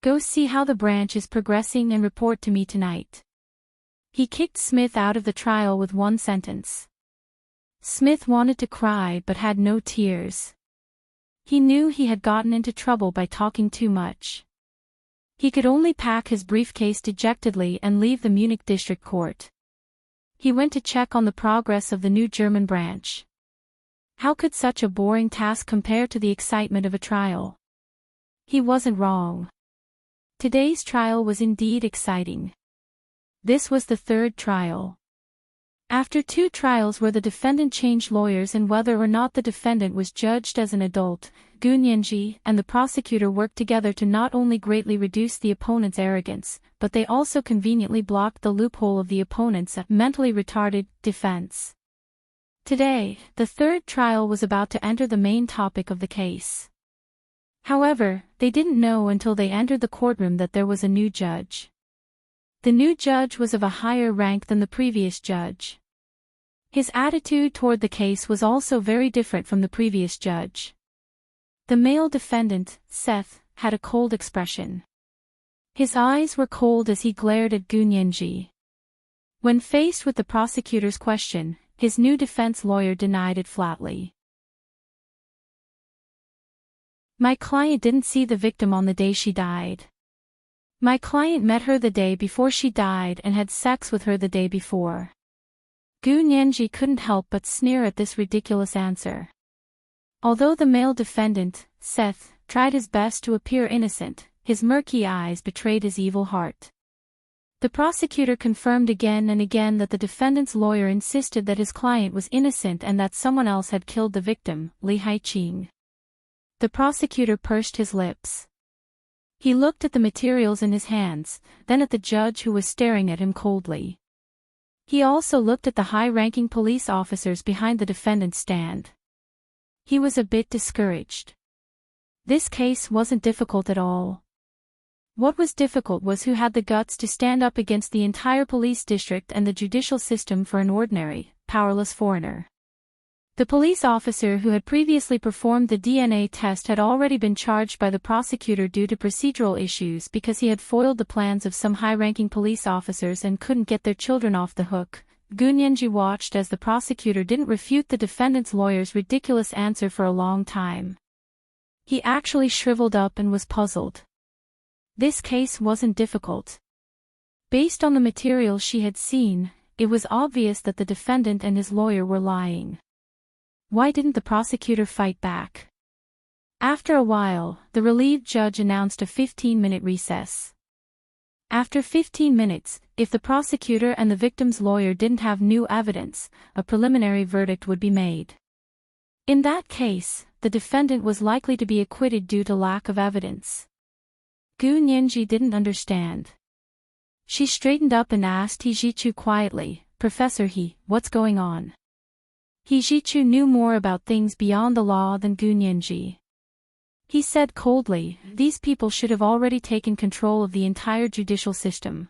Go see how the branch is progressing and report to me tonight." He kicked Smith out of the trial with one sentence. Smith wanted to cry but had no tears. He knew he had gotten into trouble by talking too much. He could only pack his briefcase dejectedly and leave the Munich district court. He went to check on the progress of the new German branch. How could such a boring task compare to the excitement of a trial? He wasn't wrong. Today's trial was indeed exciting. This was the third trial. After 2 trials where the defendant changed lawyers and whether or not the defendant was judged as an adult, Gu Nianji and the prosecutor worked together to not only greatly reduce the opponent's arrogance, but they also conveniently blocked the loophole of the opponent's mentally retarded defense. Today, the third trial was about to enter the main topic of the case. However, they didn't know until they entered the courtroom that there was a new judge. The new judge was of a higher rank than the previous judge. His attitude toward the case was also very different from the previous judge. The male defendant, Seth, had a cold expression. His eyes were cold as he glared at Gu Nianji. When faced with the prosecutor's question, his new defense lawyer denied it flatly. "My client didn't see the victim on the day she died. My client met her the day before she died and had sex with her the day before." Gu Nianji couldn't help but sneer at this ridiculous answer. Although the male defendant, Seth, tried his best to appear innocent, his murky eyes betrayed his evil heart. The prosecutor confirmed again and again that the defendant's lawyer insisted that his client was innocent and that someone else had killed the victim, Li Haiqing. The prosecutor pursed his lips. He looked at the materials in his hands, then at the judge who was staring at him coldly. He also looked at the high-ranking police officers behind the defendant's stand. He was a bit discouraged. This case wasn't difficult at all. What was difficult was who had the guts to stand up against the entire police district and the judicial system for an ordinary, powerless foreigner. The police officer who had previously performed the DNA test had already been charged by the prosecutor due to procedural issues because he had foiled the plans of some high-ranking police officers and couldn't get their children off the hook. Gu Nianji watched as the prosecutor didn't refute the defendant's lawyer's ridiculous answer for a long time. He actually shriveled up and was puzzled. This case wasn't difficult. Based on the materials she had seen, it was obvious that the defendant and his lawyer were lying. Why didn't the prosecutor fight back? After a while, the relieved judge announced a 15-minute recess. After 15 minutes, if the prosecutor and the victim's lawyer didn't have new evidence, a preliminary verdict would be made. In that case, the defendant was likely to be acquitted due to lack of evidence. Gu Nianji didn't understand. She straightened up and asked He Jichu quietly, "Professor He, what's going on?" He Jichu knew more about things beyond the law than Gu Nianji. He said coldly, "These people should have already taken control of the entire judicial system.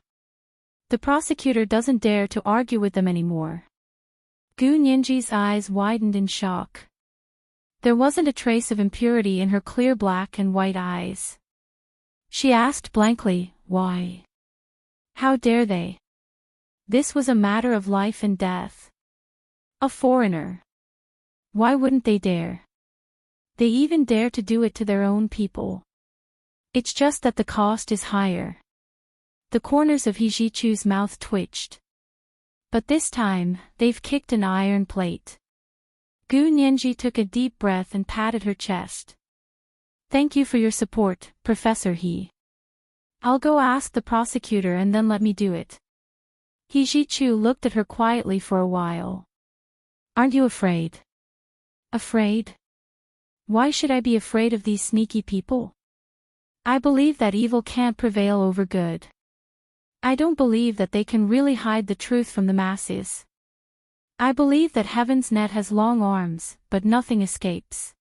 The prosecutor doesn't dare to argue with them anymore." Gu Nianji's eyes widened in shock. There wasn't a trace of impurity in her clear black and white eyes. She asked blankly, "Why? How dare they?" This was a matter of life and death. A foreigner. Why wouldn't they dare? They even dare to do it to their own people. It's just that the cost is higher. The corners of He Jichu's mouth twitched. But this time, they've kicked an iron plate. Gu Nianji took a deep breath and patted her chest. "Thank you for your support, Professor He. I'll go ask the prosecutor and then let me do it." He Jichu looked at her quietly for a while. "Aren't you afraid?" "Afraid? Why should I be afraid of these sneaky people? I believe that evil can't prevail over good. I don't believe that they can really hide the truth from the masses. I believe that heaven's net has long arms, but nothing escapes.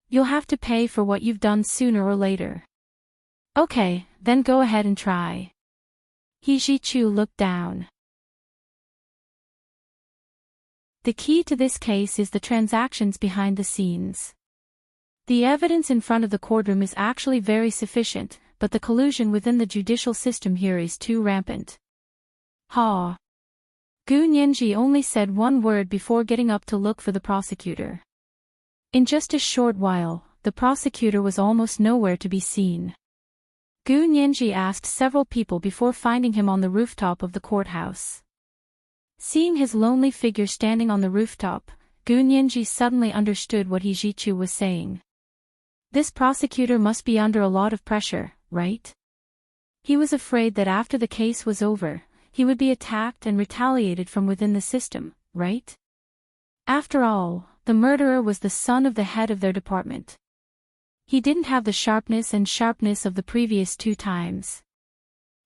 You'll have to pay for what you've done sooner or later." "Okay, then go ahead and try." He Jichu looked down. The key to this case is the transactions behind the scenes. The evidence in front of the courtroom is actually very sufficient, but the collusion within the judicial system here is too rampant. Ha! Gu Nianji only said one word before getting up to look for the prosecutor. In just a short while, the prosecutor was almost nowhere to be seen. Gu Nianji asked several people before finding him on the rooftop of the courthouse. Seeing his lonely figure standing on the rooftop, Gu Nianji suddenly understood what He Jichu was saying. This prosecutor must be under a lot of pressure, right? He was afraid that after the case was over, he would be attacked and retaliated from within the system, right? After all, the murderer was the son of the head of their department. He didn't have the sharpness of the previous 2 times.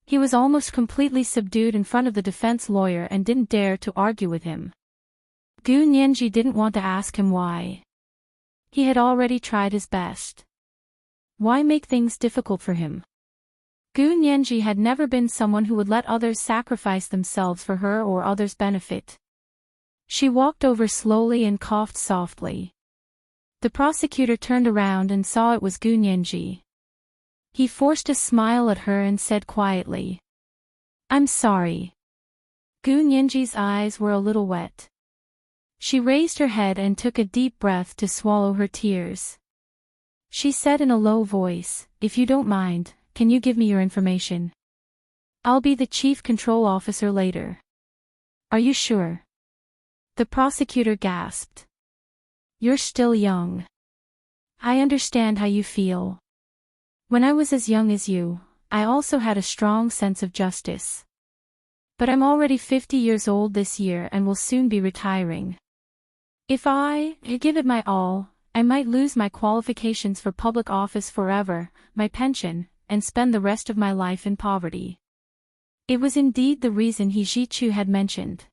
He was almost completely subdued in front of the defense lawyer and didn't dare to argue with him. Gu Nianji didn't want to ask him why. He had already tried his best. Why make things difficult for him? Gu Nianji had never been someone who would let others sacrifice themselves for her or others' benefit. She walked over slowly and coughed softly. The prosecutor turned around and saw it was Gu Nianji. He forced a smile at her and said quietly, "I'm sorry." Gu Nianji's eyes were a little wet. She raised her head and took a deep breath to swallow her tears. She said in a low voice, "If you don't mind, can you give me your information? I'll be the chief control officer later." "Are you sure?" The prosecutor gasped. "You're still young. I understand how you feel. When I was as young as you, I also had a strong sense of justice. But I'm already 50 years old this year and will soon be retiring. If I give it my all, I might lose my qualifications for public office forever, my pension, and spend the rest of my life in poverty." It was indeed the reason He Jichu had mentioned.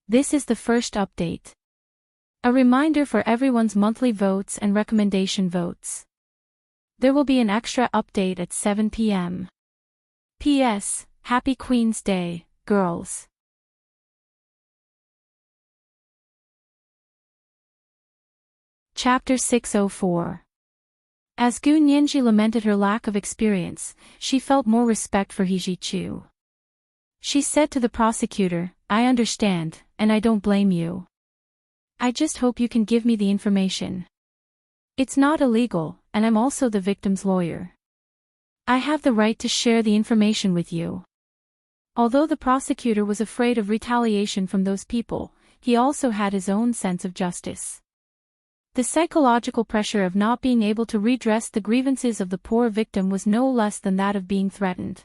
This is the first update. A reminder for everyone's monthly votes and recommendation votes. There will be an extra update at 7 p.m. P.S. Happy Queen's Day, girls. Chapter 604. As Gu Nianji lamented her lack of experience, she felt more respect for He Jichu. She said to the prosecutor, "I understand, and I don't blame you. I just hope you can give me the information. It's not illegal, and I'm also the victim's lawyer. I have the right to share the information with you." Although the prosecutor was afraid of retaliation from those people, he also had his own sense of justice. The psychological pressure of not being able to redress the grievances of the poor victim was no less than that of being threatened.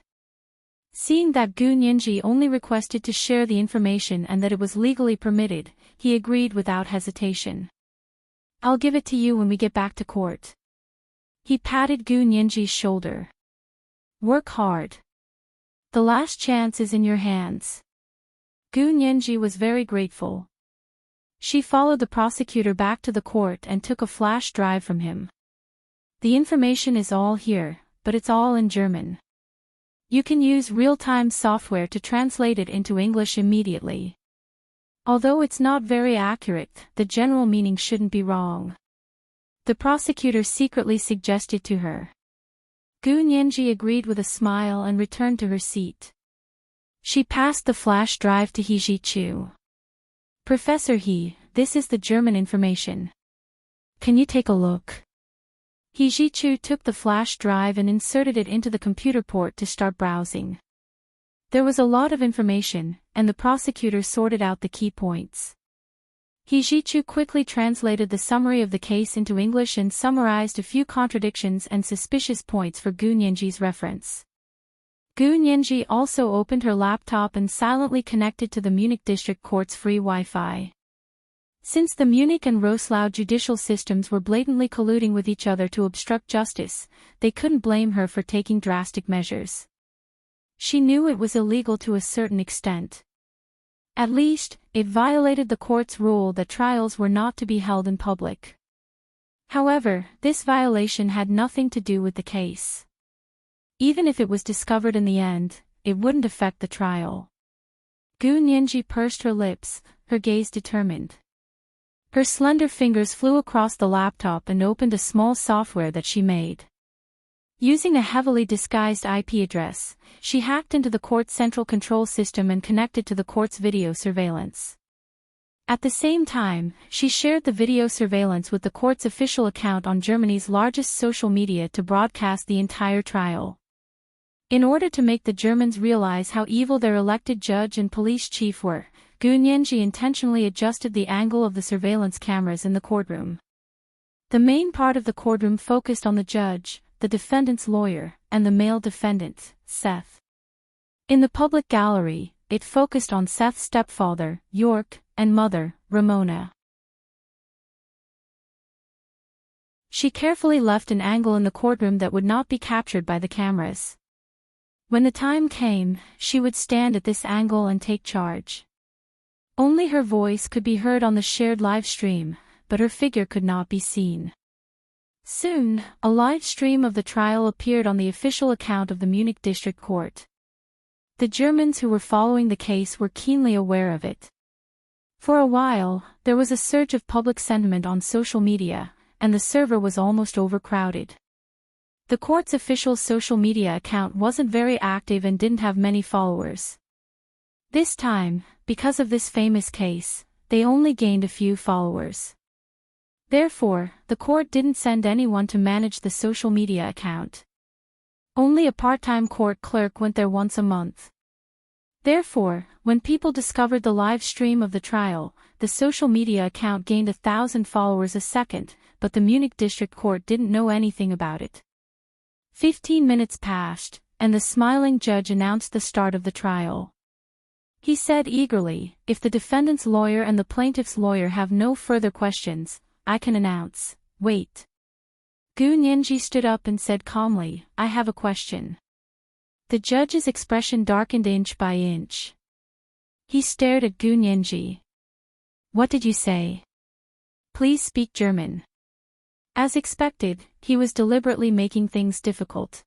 Seeing that Gu Nianji only requested to share the information and that it was legally permitted, he agreed without hesitation. I'll give it to you when we get back to court. He patted Gu Nianji's shoulder. Work hard. The last chance is in your hands. Gu Nianji was very grateful. She followed the prosecutor back to the court and took a flash drive from him. The information is all here, but it's all in German. You can use real-time software to translate it into English immediately. Although it's not very accurate, the general meaning shouldn't be wrong. The prosecutor secretly suggested to her. Gu Nianji agreed with a smile and returned to her seat. She passed the flash drive to He Jichu. Professor He, this is the German information. Can you take a look? He Jichu took the flash drive and inserted it into the computer port to start browsing. There was a lot of information, and the prosecutor sorted out the key points. He Jichu quickly translated the summary of the case into English and summarized a few contradictions and suspicious points for Gu Nianji's reference. Gu Nianji also opened her laptop and silently connected to the Munich District Court's free Wi-Fi. Since the Munich and Roslau judicial systems were blatantly colluding with each other to obstruct justice, they couldn't blame her for taking drastic measures. She knew it was illegal to a certain extent. At least, it violated the court's rule that trials were not to be held in public. However, this violation had nothing to do with the case. Even if it was discovered in the end, it wouldn't affect the trial. Gu Nianji pursed her lips, her gaze determined. Her slender fingers flew across the laptop and opened a small software that she made. Using a heavily disguised IP address, she hacked into the court's central control system and connected to the court's video surveillance. At the same time, she shared the video surveillance with the court's official account on Germany's largest social media to broadcast the entire trial. In order to make the Germans realize how evil their elected judge and police chief were, Gu Nianji intentionally adjusted the angle of the surveillance cameras in the courtroom. The main part of the courtroom focused on the judge, the defendant's lawyer, and the male defendant, Seth. In the public gallery, it focused on Seth's stepfather, York, and mother, Ramona. She carefully left an angle in the courtroom that would not be captured by the cameras. When the time came, she would stand at this angle and take charge. Only her voice could be heard on the shared live stream, but her figure could not be seen. Soon, a live stream of the trial appeared on the official account of the Munich District Court. The Germans who were following the case were keenly aware of it. For a while, there was a surge of public sentiment on social media, and the server was almost overcrowded. The court's official social media account wasn't very active and didn't have many followers. This time, because of this famous case, they only gained a few followers. Therefore, the court didn't send anyone to manage the social media account. Only a part-time court clerk went there once a month. Therefore, when people discovered the live stream of the trial, the social media account gained 1,000 followers a second, but the Munich District Court didn't know anything about it. 15 minutes passed, and the smiling judge announced the start of the trial. He said eagerly, "If the defendant's lawyer and the plaintiff's lawyer have no further questions, I can announce." "Wait." Gu Nianji stood up and said calmly, "I have a question." The judge's expression darkened inch by inch. He stared at Gu Nianji. "What did you say?" "Please speak German." As expected, he was deliberately making things difficult.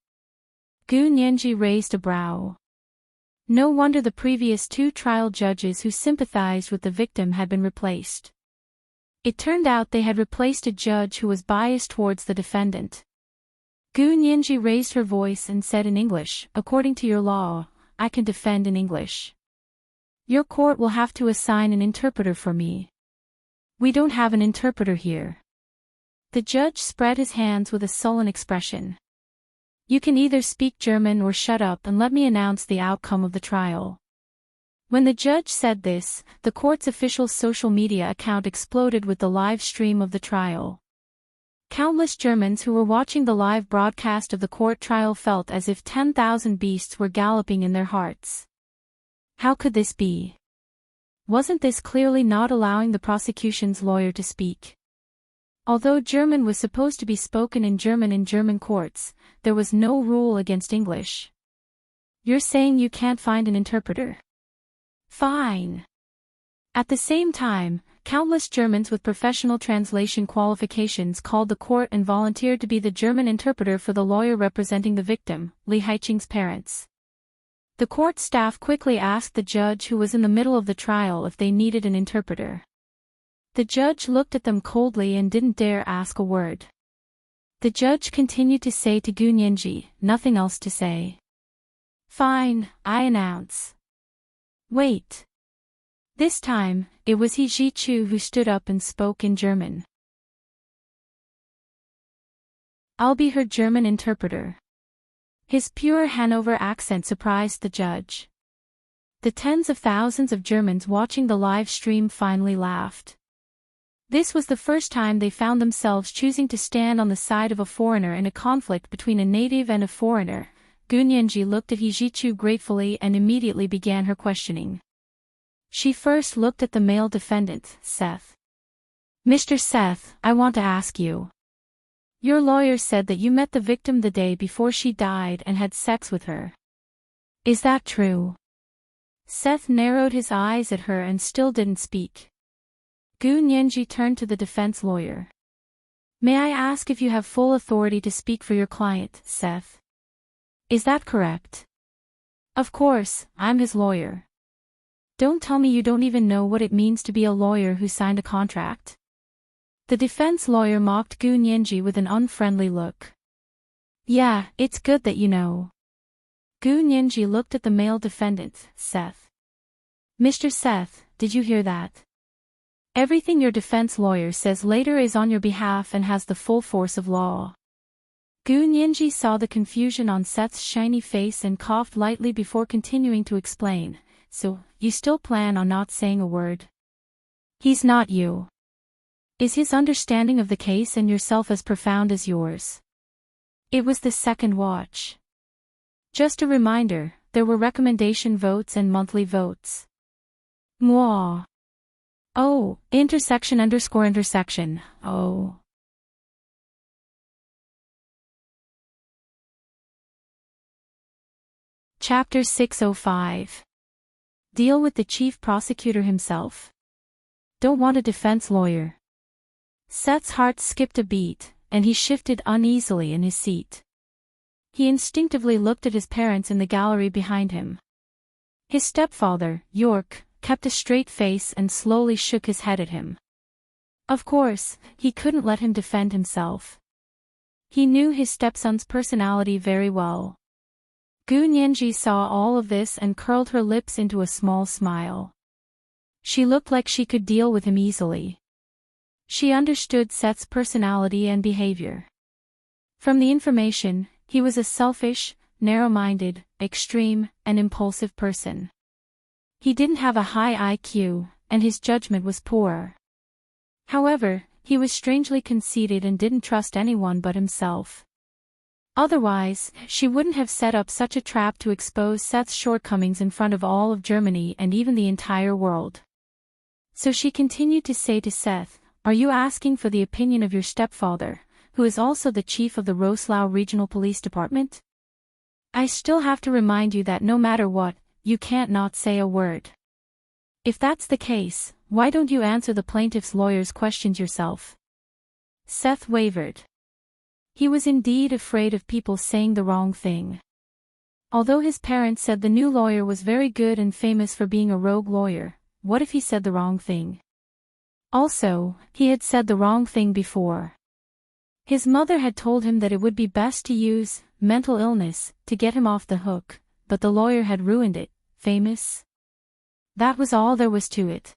Gu Nianji raised a brow. No wonder the previous two trial judges who sympathized with the victim had been replaced. It turned out they had replaced a judge who was biased towards the defendant. Gu Nianji raised her voice and said in English, "According to your law, I can defend in English. Your court will have to assign an interpreter for me. We don't have an interpreter here." The judge spread his hands with a sullen expression. "You can either speak German or shut up and let me announce the outcome of the trial." When the judge said this, the court's official social media account exploded with the live stream of the trial. Countless Germans who were watching the live broadcast of the court trial felt as if 10,000 beasts were galloping in their hearts. How could this be? Wasn't this clearly not allowing the prosecution's lawyer to speak? Although German was supposed to be spoken in German courts, there was no rule against English. You're saying you can't find an interpreter? Fine. At the same time, countless Germans with professional translation qualifications called the court and volunteered to be the German interpreter for the lawyer representing the victim, Li Haiqing's parents. The court staff quickly asked the judge who was in the middle of the trial if they needed an interpreter. The judge looked at them coldly and didn't dare ask a word. The judge continued to say to Gu Nianji, nothing else to say. Fine, I announce. Wait. This time, it was He Zhichu who stood up and spoke in German. I'll be her German interpreter. His pure Hanover accent surprised the judge. The tens of thousands of Germans watching the live stream finally laughed. This was the first time they found themselves choosing to stand on the side of a foreigner in a conflict between a native and a foreigner. Gu Nianji looked at He Zhichu gratefully and immediately began her questioning. She first looked at the male defendant, Seth. Mr. Seth, I want to ask you. Your lawyer said that you met the victim the day before she died and had sex with her. Is that true? Seth narrowed his eyes at her and still didn't speak. Gu Nianji turned to the defense lawyer. May I ask if you have full authority to speak for your client, Seth? Is that correct? Of course, I'm his lawyer. Don't tell me you don't even know what it means to be a lawyer who signed a contract. The defense lawyer mocked Gu Nianji with an unfriendly look. Yeah, it's good that you know. Gu Nianji looked at the male defendant, Seth. Mr. Seth, did you hear that? Everything your defense lawyer says later is on your behalf and has the full force of law. Gu Nianji saw the confusion on Seth's shiny face and coughed lightly before continuing to explain. So, you still plan on not saying a word? He's not you. Is his understanding of the case and yourself as profound as yours? It was the second watch. Just a reminder, there were recommendation votes and monthly votes. Mwah. Oh, intersection. Oh. Chapter 605. Deal with the chief prosecutor himself. Don't want a defense lawyer. Seth's heart skipped a beat, and he shifted uneasily in his seat. He instinctively looked at his parents in the gallery behind him. His stepfather, York, kept a straight face and slowly shook his head at him. Of course, he couldn't let him defend himself. He knew his stepson's personality very well. Gu Nianji saw all of this and curled her lips into a small smile. She looked like she could deal with him easily. She understood Seth's personality and behavior. From the information, he was a selfish, narrow-minded, extreme, and impulsive person. He didn't have a high IQ, and his judgment was poor. However, he was strangely conceited and didn't trust anyone but himself. Otherwise, she wouldn't have set up such a trap to expose Seth's shortcomings in front of all of Germany and even the entire world. So she continued to say to Seth, "Are you asking for the opinion of your stepfather, who is also the chief of the Roslaw Regional Police Department? I still have to remind you that no matter what, you can't not say a word. If that's the case, why don't you answer the plaintiff's lawyer's questions yourself?" Seth wavered. He was indeed afraid of people saying the wrong thing. Although his parents said the new lawyer was very good and famous for being a rogue lawyer, what if he said the wrong thing? Also, he had said the wrong thing before. His mother had told him that it would be best to use mental illness to get him off the hook, but the lawyer had ruined it. Famous? That was all there was to it.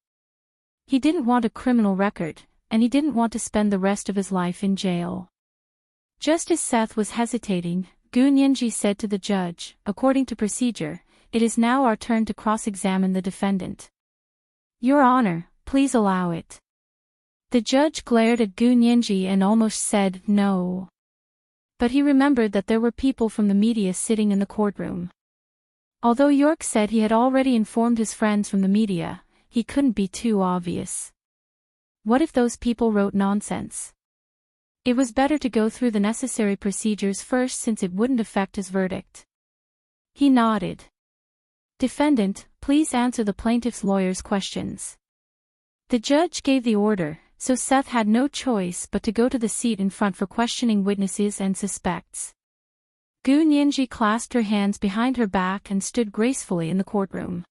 He didn't want a criminal record, and he didn't want to spend the rest of his life in jail. Just as Seth was hesitating, Gu Nianji said to the judge, "According to procedure, it is now our turn to cross-examine the defendant." "Your Honor, please allow it." The judge glared at Gu Nianji and almost said no. But he remembered that there were people from the media sitting in the courtroom. Although York said he had already informed his friends from the media, he couldn't be too obvious. What if those people wrote nonsense? It was better to go through the necessary procedures first since it wouldn't affect his verdict. He nodded. Defendant, please answer the plaintiff's lawyer's questions. The judge gave the order, so Seth had no choice but to go to the seat in front for questioning witnesses and suspects. Gu Nianji clasped her hands behind her back and stood gracefully in the courtroom.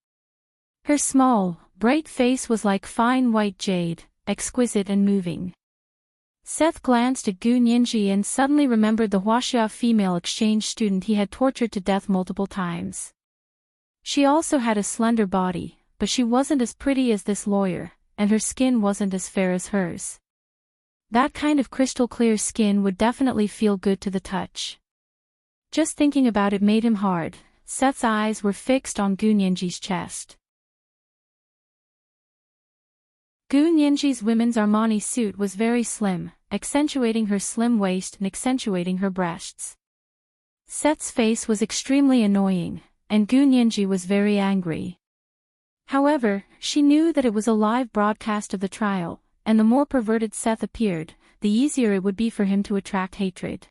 Her small, bright face was like fine white jade, exquisite and moving. Seth glanced at Gu Nianji and suddenly remembered the Huaxia female exchange student he had tortured to death multiple times. She also had a slender body, but she wasn't as pretty as this lawyer, and her skin wasn't as fair as hers. That kind of crystal-clear skin would definitely feel good to the touch. Just thinking about it made him hard. Seth's eyes were fixed on Gu Nianji's chest. Gu Nianji's women's Armani suit was very slim, accentuating her slim waist and accentuating her breasts. Seth's face was extremely annoying, and Gu Nianji was very angry. However, she knew that it was a live broadcast of the trial, and the more perverted Seth appeared, the easier it would be for him to attract hatred.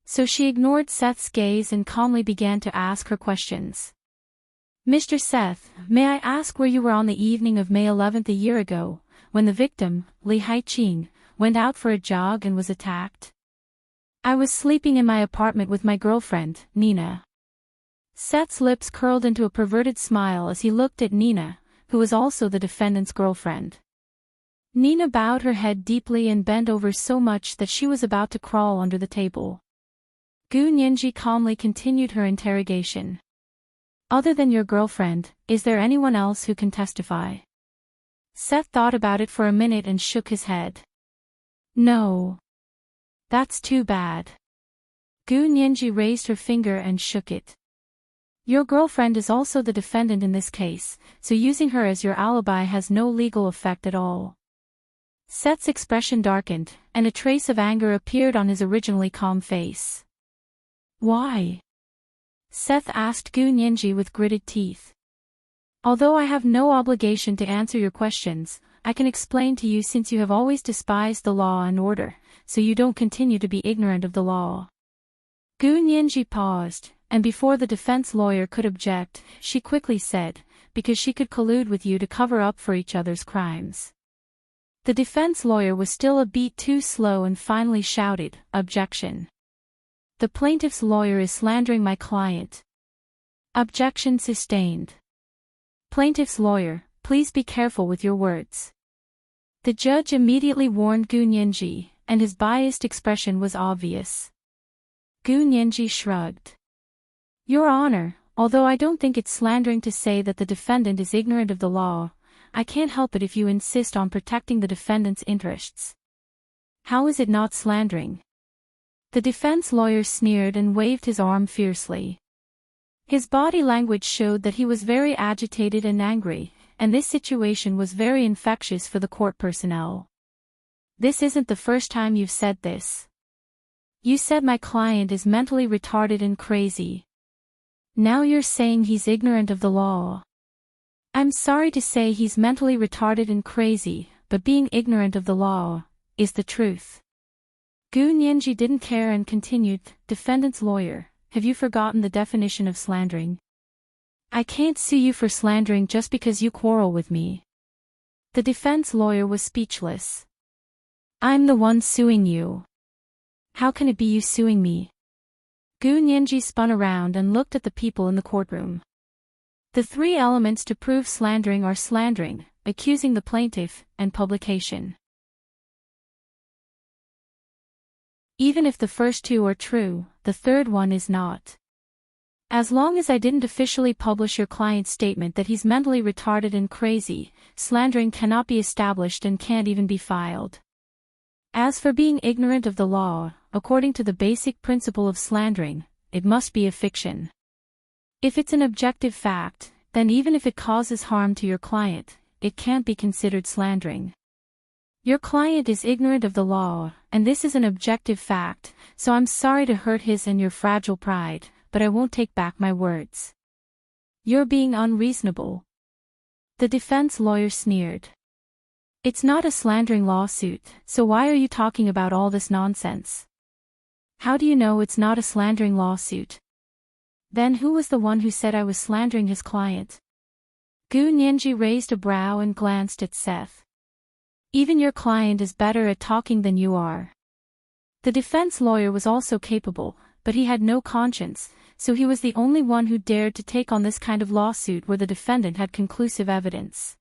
So she ignored Seth's gaze and calmly began to ask her questions. Mr. Seth, may I ask where you were on the evening of May 11th a year ago, when the victim, Li Haiqing, went out for a jog and was attacked? I was sleeping in my apartment with my girlfriend, Nina. Seth's lips curled into a perverted smile as he looked at Nina, who was also the defendant's girlfriend. Nina bowed her head deeply and bent over so much that she was about to crawl under the table. Gu Nianji calmly continued her interrogation. Other than your girlfriend, is there anyone else who can testify? Seth thought about it for a minute and shook his head. No. That's too bad. Gu Nianji raised her finger and shook it. Your girlfriend is also the defendant in this case, so using her as your alibi has no legal effect at all. Seth's expression darkened, and a trace of anger appeared on his originally calm face. Why? Seth asked Gu Nianji with gritted teeth. Although I have no obligation to answer your questions, I can explain to you since you have always despised the law and order, so you don't continue to be ignorant of the law. Gu Nianji paused, and before the defense lawyer could object, she quickly said, because she could collude with you to cover up for each other's crimes. The defense lawyer was still a beat too slow and finally shouted, Objection. The plaintiff's lawyer is slandering my client. Objection sustained. Plaintiff's lawyer, please be careful with your words. The judge immediately warned Gu Nianji, and his biased expression was obvious. Gu Nianji shrugged. Your Honor, although I don't think it's slandering to say that the defendant is ignorant of the law, I can't help it if you insist on protecting the defendant's interests. How is it not slandering? The defense lawyer sneered and waved his arm fiercely. His body language showed that he was very agitated and angry, and this situation was very infectious for the court personnel. This isn't the first time you've said this. You said my client is mentally retarded and crazy. Now you're saying he's ignorant of the law. I'm sorry to say he's mentally retarded and crazy, but being ignorant of the law is the truth. Gu Nianji didn't care and continued, Defendant's lawyer, have you forgotten the definition of slandering? I can't sue you for slandering just because you quarrel with me. The defense lawyer was speechless. I'm the one suing you. How can it be you suing me? Gu Nianji spun around and looked at the people in the courtroom. The three elements to prove slandering are slandering, accusing the plaintiff, and publication. Even if the first two are true, the third one is not. As long as I didn't officially publish your client's statement that he's mentally retarded and crazy, slandering cannot be established and can't even be filed. As for being ignorant of the law, according to the basic principle of slandering, it must be a fiction. If it's an objective fact, then even if it causes harm to your client, it can't be considered slandering. Your client is ignorant of the law, and this is an objective fact, so I'm sorry to hurt his and your fragile pride, but I won't take back my words. You're being unreasonable. The defense lawyer sneered. It's not a slandering lawsuit, so why are you talking about all this nonsense? How do you know it's not a slandering lawsuit? Then who was the one who said I was slandering his client? Gu Nianji raised a brow and glanced at Seth. Even your client is better at talking than you are. The defense lawyer was also capable, but he had no conscience, so he was the only one who dared to take on this kind of lawsuit where the defendant had conclusive evidence.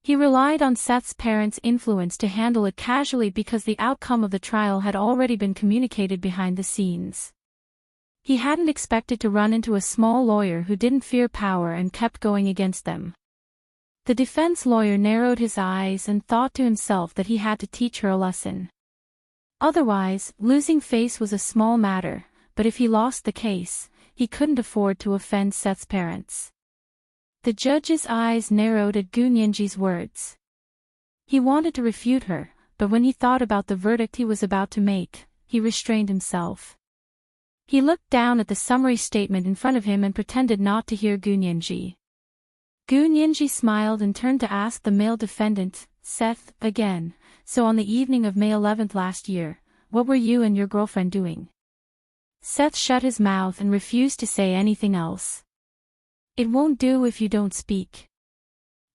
He relied on Seth's parents' influence to handle it casually because the outcome of the trial had already been communicated behind the scenes. He hadn't expected to run into a small lawyer who didn't fear power and kept going against them. The defense lawyer narrowed his eyes and thought to himself that he had to teach her a lesson. Otherwise, losing face was a small matter, but if he lost the case, he couldn't afford to offend Seth's parents. The judge's eyes narrowed at Gu Nianji's words. He wanted to refute her, but when he thought about the verdict he was about to make, he restrained himself. He looked down at the summary statement in front of him and pretended not to hear Gu Nianji. Gu Nianji smiled and turned to ask the male defendant, Seth, again, so on the evening of May 11th last year, what were you and your girlfriend doing? Seth shut his mouth and refused to say anything else. It won't do if you don't speak.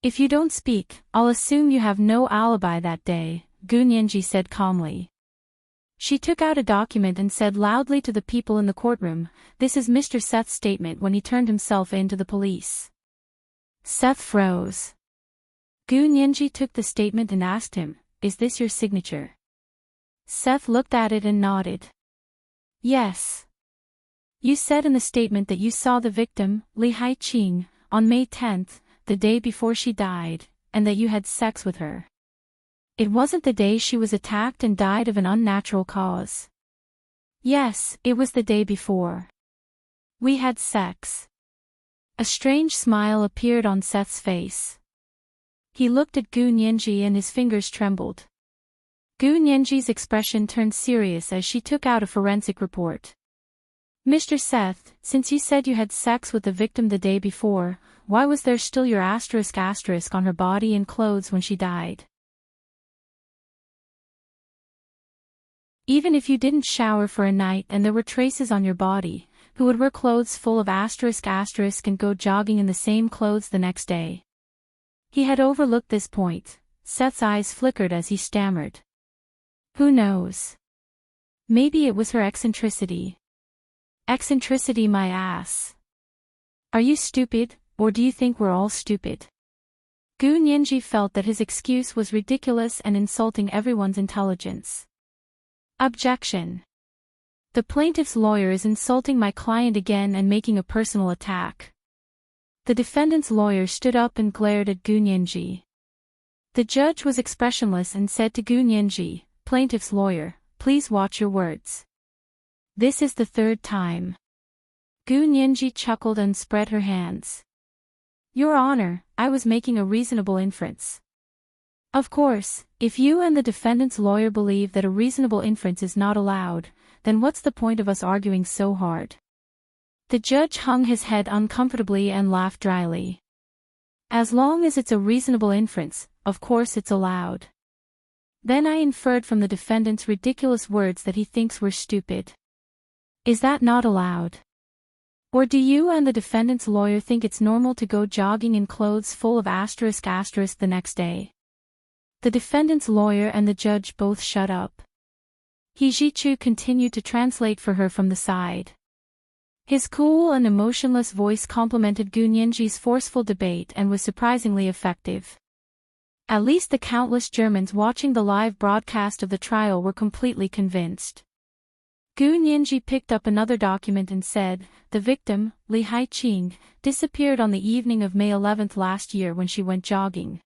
If you don't speak, I'll assume you have no alibi that day, Gu Nianji said calmly. She took out a document and said loudly to the people in the courtroom, "This is Mr. Seth's statement when he turned himself in to the police." Seth froze. Gu Nianji took the statement and asked him, "Is this your signature?" Seth looked at it and nodded. "Yes. You said in the statement that you saw the victim, Li Haiqing, on May 10th, the day before she died, and that you had sex with her. It wasn't the day she was attacked and died of an unnatural cause." "Yes, it was the day before. We had sex." A strange smile appeared on Seth's face. He looked at Gu Nianji and his fingers trembled. Gu Nianji's expression turned serious as she took out a forensic report. "Mr. Seth, since you said you had sex with the victim the day before, why was there still your *** on her body and clothes when she died? Even if you didn't shower for a night and there were traces on your body, who would wear clothes full of *** and go jogging in the same clothes the next day?" He had overlooked this point. Seth's eyes flickered as he stammered. "Who knows? Maybe it was her eccentricity." "Eccentricity my ass. Are you stupid, or do you think we're all stupid?" Gu Nianji felt that his excuse was ridiculous and insulting everyone's intelligence. Objection. The plaintiff's lawyer is insulting my client again and making a personal attack. The defendant's lawyer stood up and glared at Gu Nianji. The judge was expressionless and said to Gu Nianji, "Plaintiff's lawyer, please watch your words. This is the third time." Gu Nianji chuckled and spread her hands. "Your Honor, I was making a reasonable inference." "Of course, if you and the defendant's lawyer believe that a reasonable inference is not allowed, then what's the point of us arguing so hard?" The judge hung his head uncomfortably and laughed dryly. "As long as it's a reasonable inference, of course it's allowed. Then I inferred from the defendant's ridiculous words that he thinks we're stupid. Is that not allowed? Or do you and the defendant's lawyer think it's normal to go jogging in clothes full of *** the next day?" The defendant's lawyer and the judge both shut up. He Jichu continued to translate for her from the side. His cool and emotionless voice complemented Gu Nianji's forceful debate and was surprisingly effective. At least the countless Germans watching the live broadcast of the trial were completely convinced. Gu Nianji picked up another document and said, "The victim, Li Haiqing, disappeared on the evening of May 11th last year when she went jogging.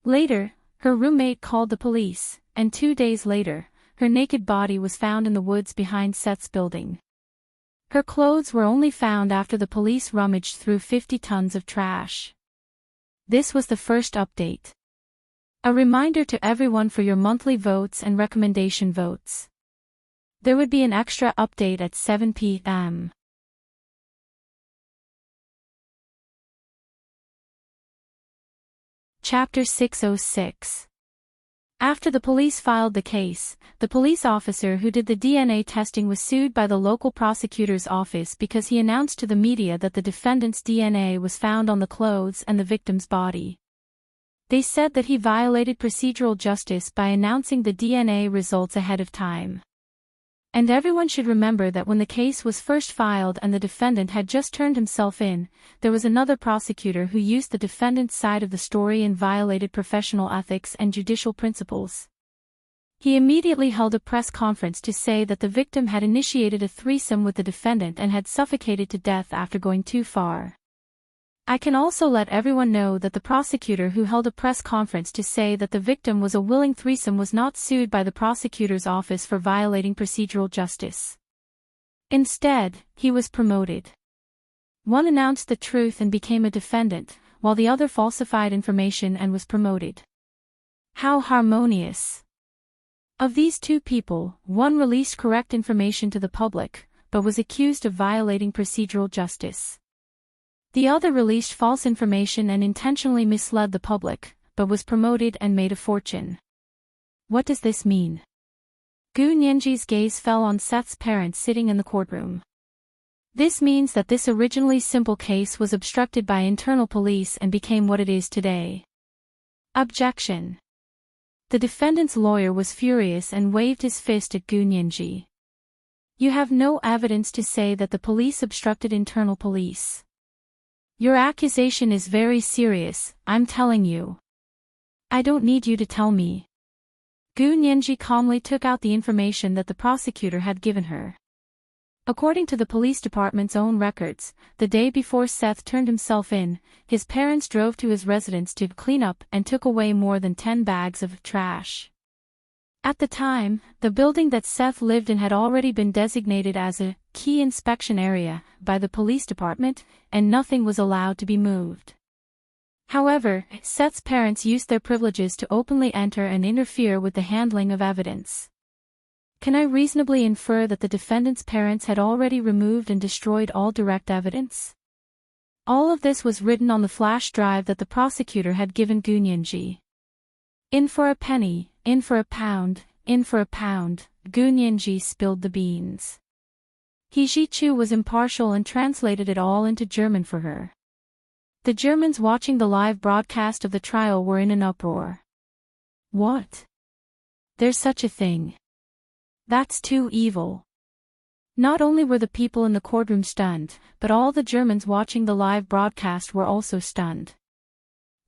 Later, her roommate called the police, and 2 days later, her naked body was found in the woods behind Seth's building. Her clothes were only found after the police rummaged through 50 tons of trash." This was the first update. A reminder to everyone for your monthly votes and recommendation votes. There would be an extra update at 7 p.m. Chapter 606. After the police filed the case, the police officer who did the DNA testing was sued by the local prosecutor's office because he announced to the media that the defendant's DNA was found on the clothes and the victim's body. They said that he violated procedural justice by announcing the DNA results ahead of time. And everyone should remember that when the case was first filed and the defendant had just turned himself in, there was another prosecutor who used the defendant's side of the story and violated professional ethics and judicial principles. He immediately held a press conference to say that the victim had initiated a threesome with the defendant and had suffocated to death after going too far. I can also let everyone know that the prosecutor who held a press conference to say that the victim was a willing threesome was not sued by the prosecutor's office for violating procedural justice. Instead, he was promoted. One announced the truth and became a defendant, while the other falsified information and was promoted. How harmonious! Of these two people, one released correct information to the public, but was accused of violating procedural justice. The other released false information and intentionally misled the public, but was promoted and made a fortune. What does this mean? Gu Nianji's gaze fell on Seth's parents sitting in the courtroom. This means that this originally simple case was obstructed by internal police and became what it is today. Objection. The defendant's lawyer was furious and waved his fist at Gu Nianji. You have no evidence to say that the police obstructed internal police. Your accusation is very serious, I'm telling you. I don't need you to tell me. Gu Nianji calmly took out the information that the prosecutor had given her. According to the police department's own records, the day before Seth turned himself in, his parents drove to his residence to clean up and took away more than 10 bags of trash. At the time, the building that Seth lived in had already been designated as a key inspection area by the police department, and nothing was allowed to be moved. However, Seth's parents used their privileges to openly enter and interfere with the handling of evidence. Can I reasonably infer that the defendant's parents had already removed and destroyed all direct evidence? All of this was written on the flash drive that the prosecutor had given Gu Nianji. In for a penny, in for a pound, in for a pound, Gu Nianji spilled the beans. He Ji-chu was impartial and translated it all into German for her. The Germans watching the live broadcast of the trial were in an uproar. What? There's such a thing. That's too evil. Not only were the people in the courtroom stunned, but all the Germans watching the live broadcast were also stunned.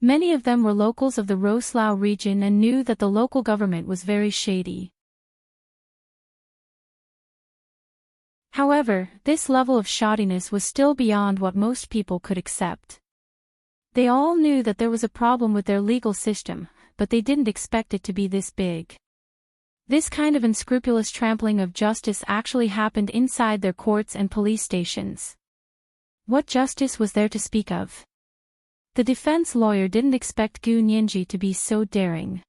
Many of them were locals of the Roslaw region and knew that the local government was very shady. However, this level of shoddiness was still beyond what most people could accept. They all knew that there was a problem with their legal system, but they didn't expect it to be this big. This kind of unscrupulous trampling of justice actually happened inside their courts and police stations. What justice was there to speak of? The defense lawyer didn't expect Gu Nianji to be so daring.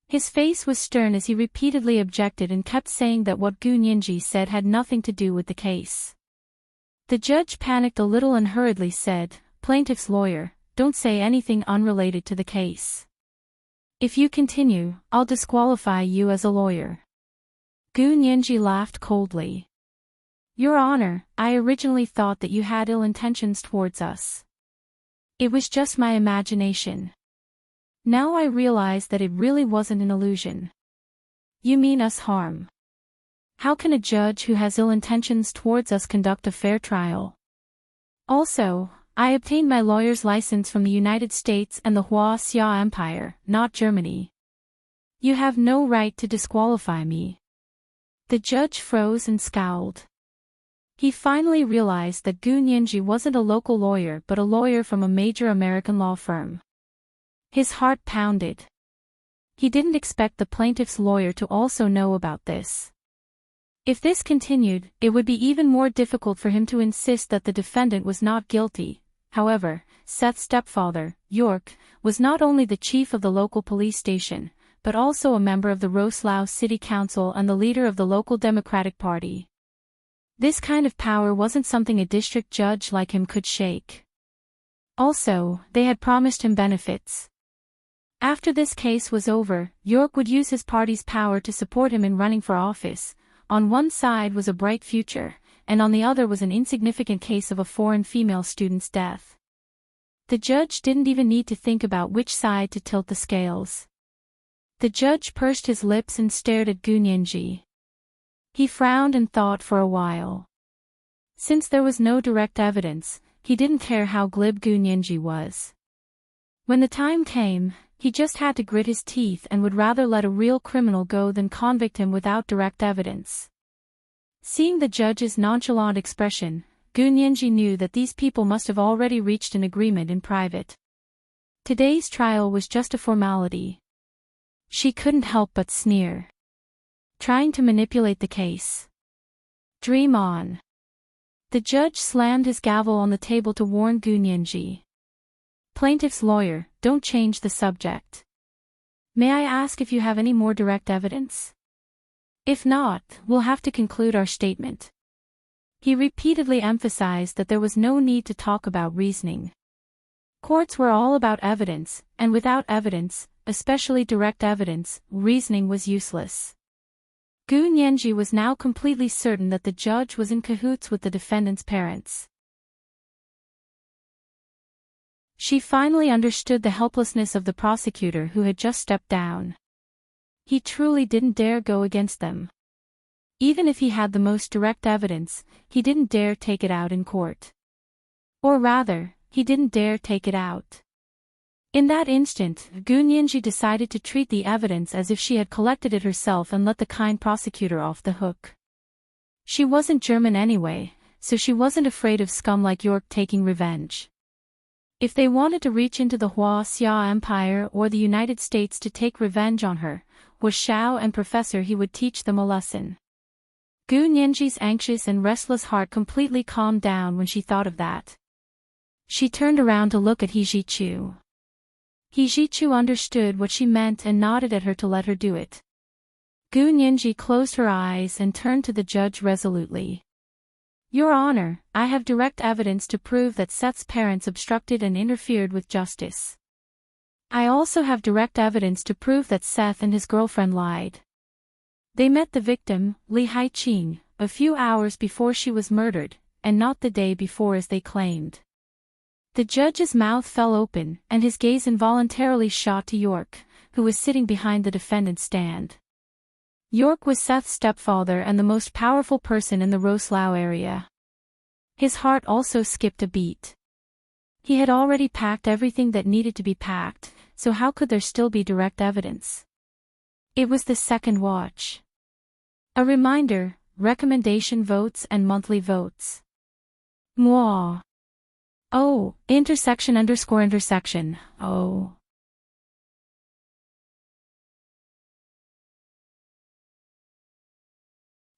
His face was stern as he repeatedly objected and kept saying that what Gu Nianji said had nothing to do with the case. The judge panicked a little and hurriedly said, "Plaintiff's lawyer, don't say anything unrelated to the case. If you continue, I'll disqualify you as a lawyer." Gu Nianji laughed coldly. "Your Honor, I originally thought that you had ill intentions towards us. It was just my imagination. Now I realize that it really wasn't an illusion. You mean us harm. How can a judge who has ill intentions towards us conduct a fair trial? Also, I obtained my lawyer's license from the United States and the Hua-Xia Empire, not Germany. You have no right to disqualify me." The judge froze and scowled. He finally realized that Gu Nianji wasn't a local lawyer but a lawyer from a major American law firm. His heart pounded. He didn't expect the plaintiff's lawyer to also know about this. If this continued, it would be even more difficult for him to insist that the defendant was not guilty. However, Seth's stepfather, York, was not only the chief of the local police station, but also a member of the Roslaw City Council and the leader of the local Democratic Party. This kind of power wasn't something a district judge like him could shake. Also, they had promised him benefits. After this case was over, York would use his party's power to support him in running for office. On one side was a bright future, and on the other was an insignificant case of a foreign female student's death. The judge didn't even need to think about which side to tilt the scales. The judge pursed his lips and stared at Gunyenji. He frowned and thought for a while. Since there was no direct evidence, he didn't care how glib Gunyenji was. When the time came, he just had to grit his teeth and would rather let a real criminal go than convict him without direct evidence. Seeing the judge's nonchalant expression, Gunyenji knew that these people must have already reached an agreement in private. Today's trial was just a formality. She couldn't help but sneer. Trying to manipulate the case. Dream on. The judge slammed his gavel on the table to warn Gunyenji. Plaintiff's lawyer, don't change the subject. May I ask if you have any more direct evidence? If not, we'll have to conclude our statement. He repeatedly emphasized that there was no need to talk about reasoning. Courts were all about evidence, and without evidence, especially direct evidence, reasoning was useless. Gunyenji was now completely certain that the judge was in cahoots with the defendant's parents. She finally understood the helplessness of the prosecutor who had just stepped down. He truly didn't dare go against them. Even if he had the most direct evidence, he didn't dare take it out in court. Or rather, he didn't dare take it out. In that instant, Gunyenji decided to treat the evidence as if she had collected it herself and let the kind prosecutor off the hook. She wasn't German anyway, so she wasn't afraid of scum like York taking revenge. If they wanted to reach into the Xia Empire or the United States to take revenge on her, Wu Shao and Professor, he would teach them a lesson. Gunyenji's anxious and restless heart completely calmed down when she thought of that. She turned around to look at Hijichu. Hijichu understood what she meant and nodded at her to let her do it. Gunyenji closed her eyes and turned to the judge resolutely. Your Honor, I have direct evidence to prove that Seth's parents obstructed and interfered with justice. I also have direct evidence to prove that Seth and his girlfriend lied. They met the victim, Li Haiqing, a few hours before she was murdered, and not the day before as they claimed. The judge's mouth fell open, and his gaze involuntarily shot to York, who was sitting behind the defendant's stand. York was Seth's stepfather and the most powerful person in the Roslao area. His heart also skipped a beat. He had already packed everything that needed to be packed, so how could there still be direct evidence? It was the second watch. A reminder, recommendation votes and monthly votes. Mwah. Oh, intersection. Oh.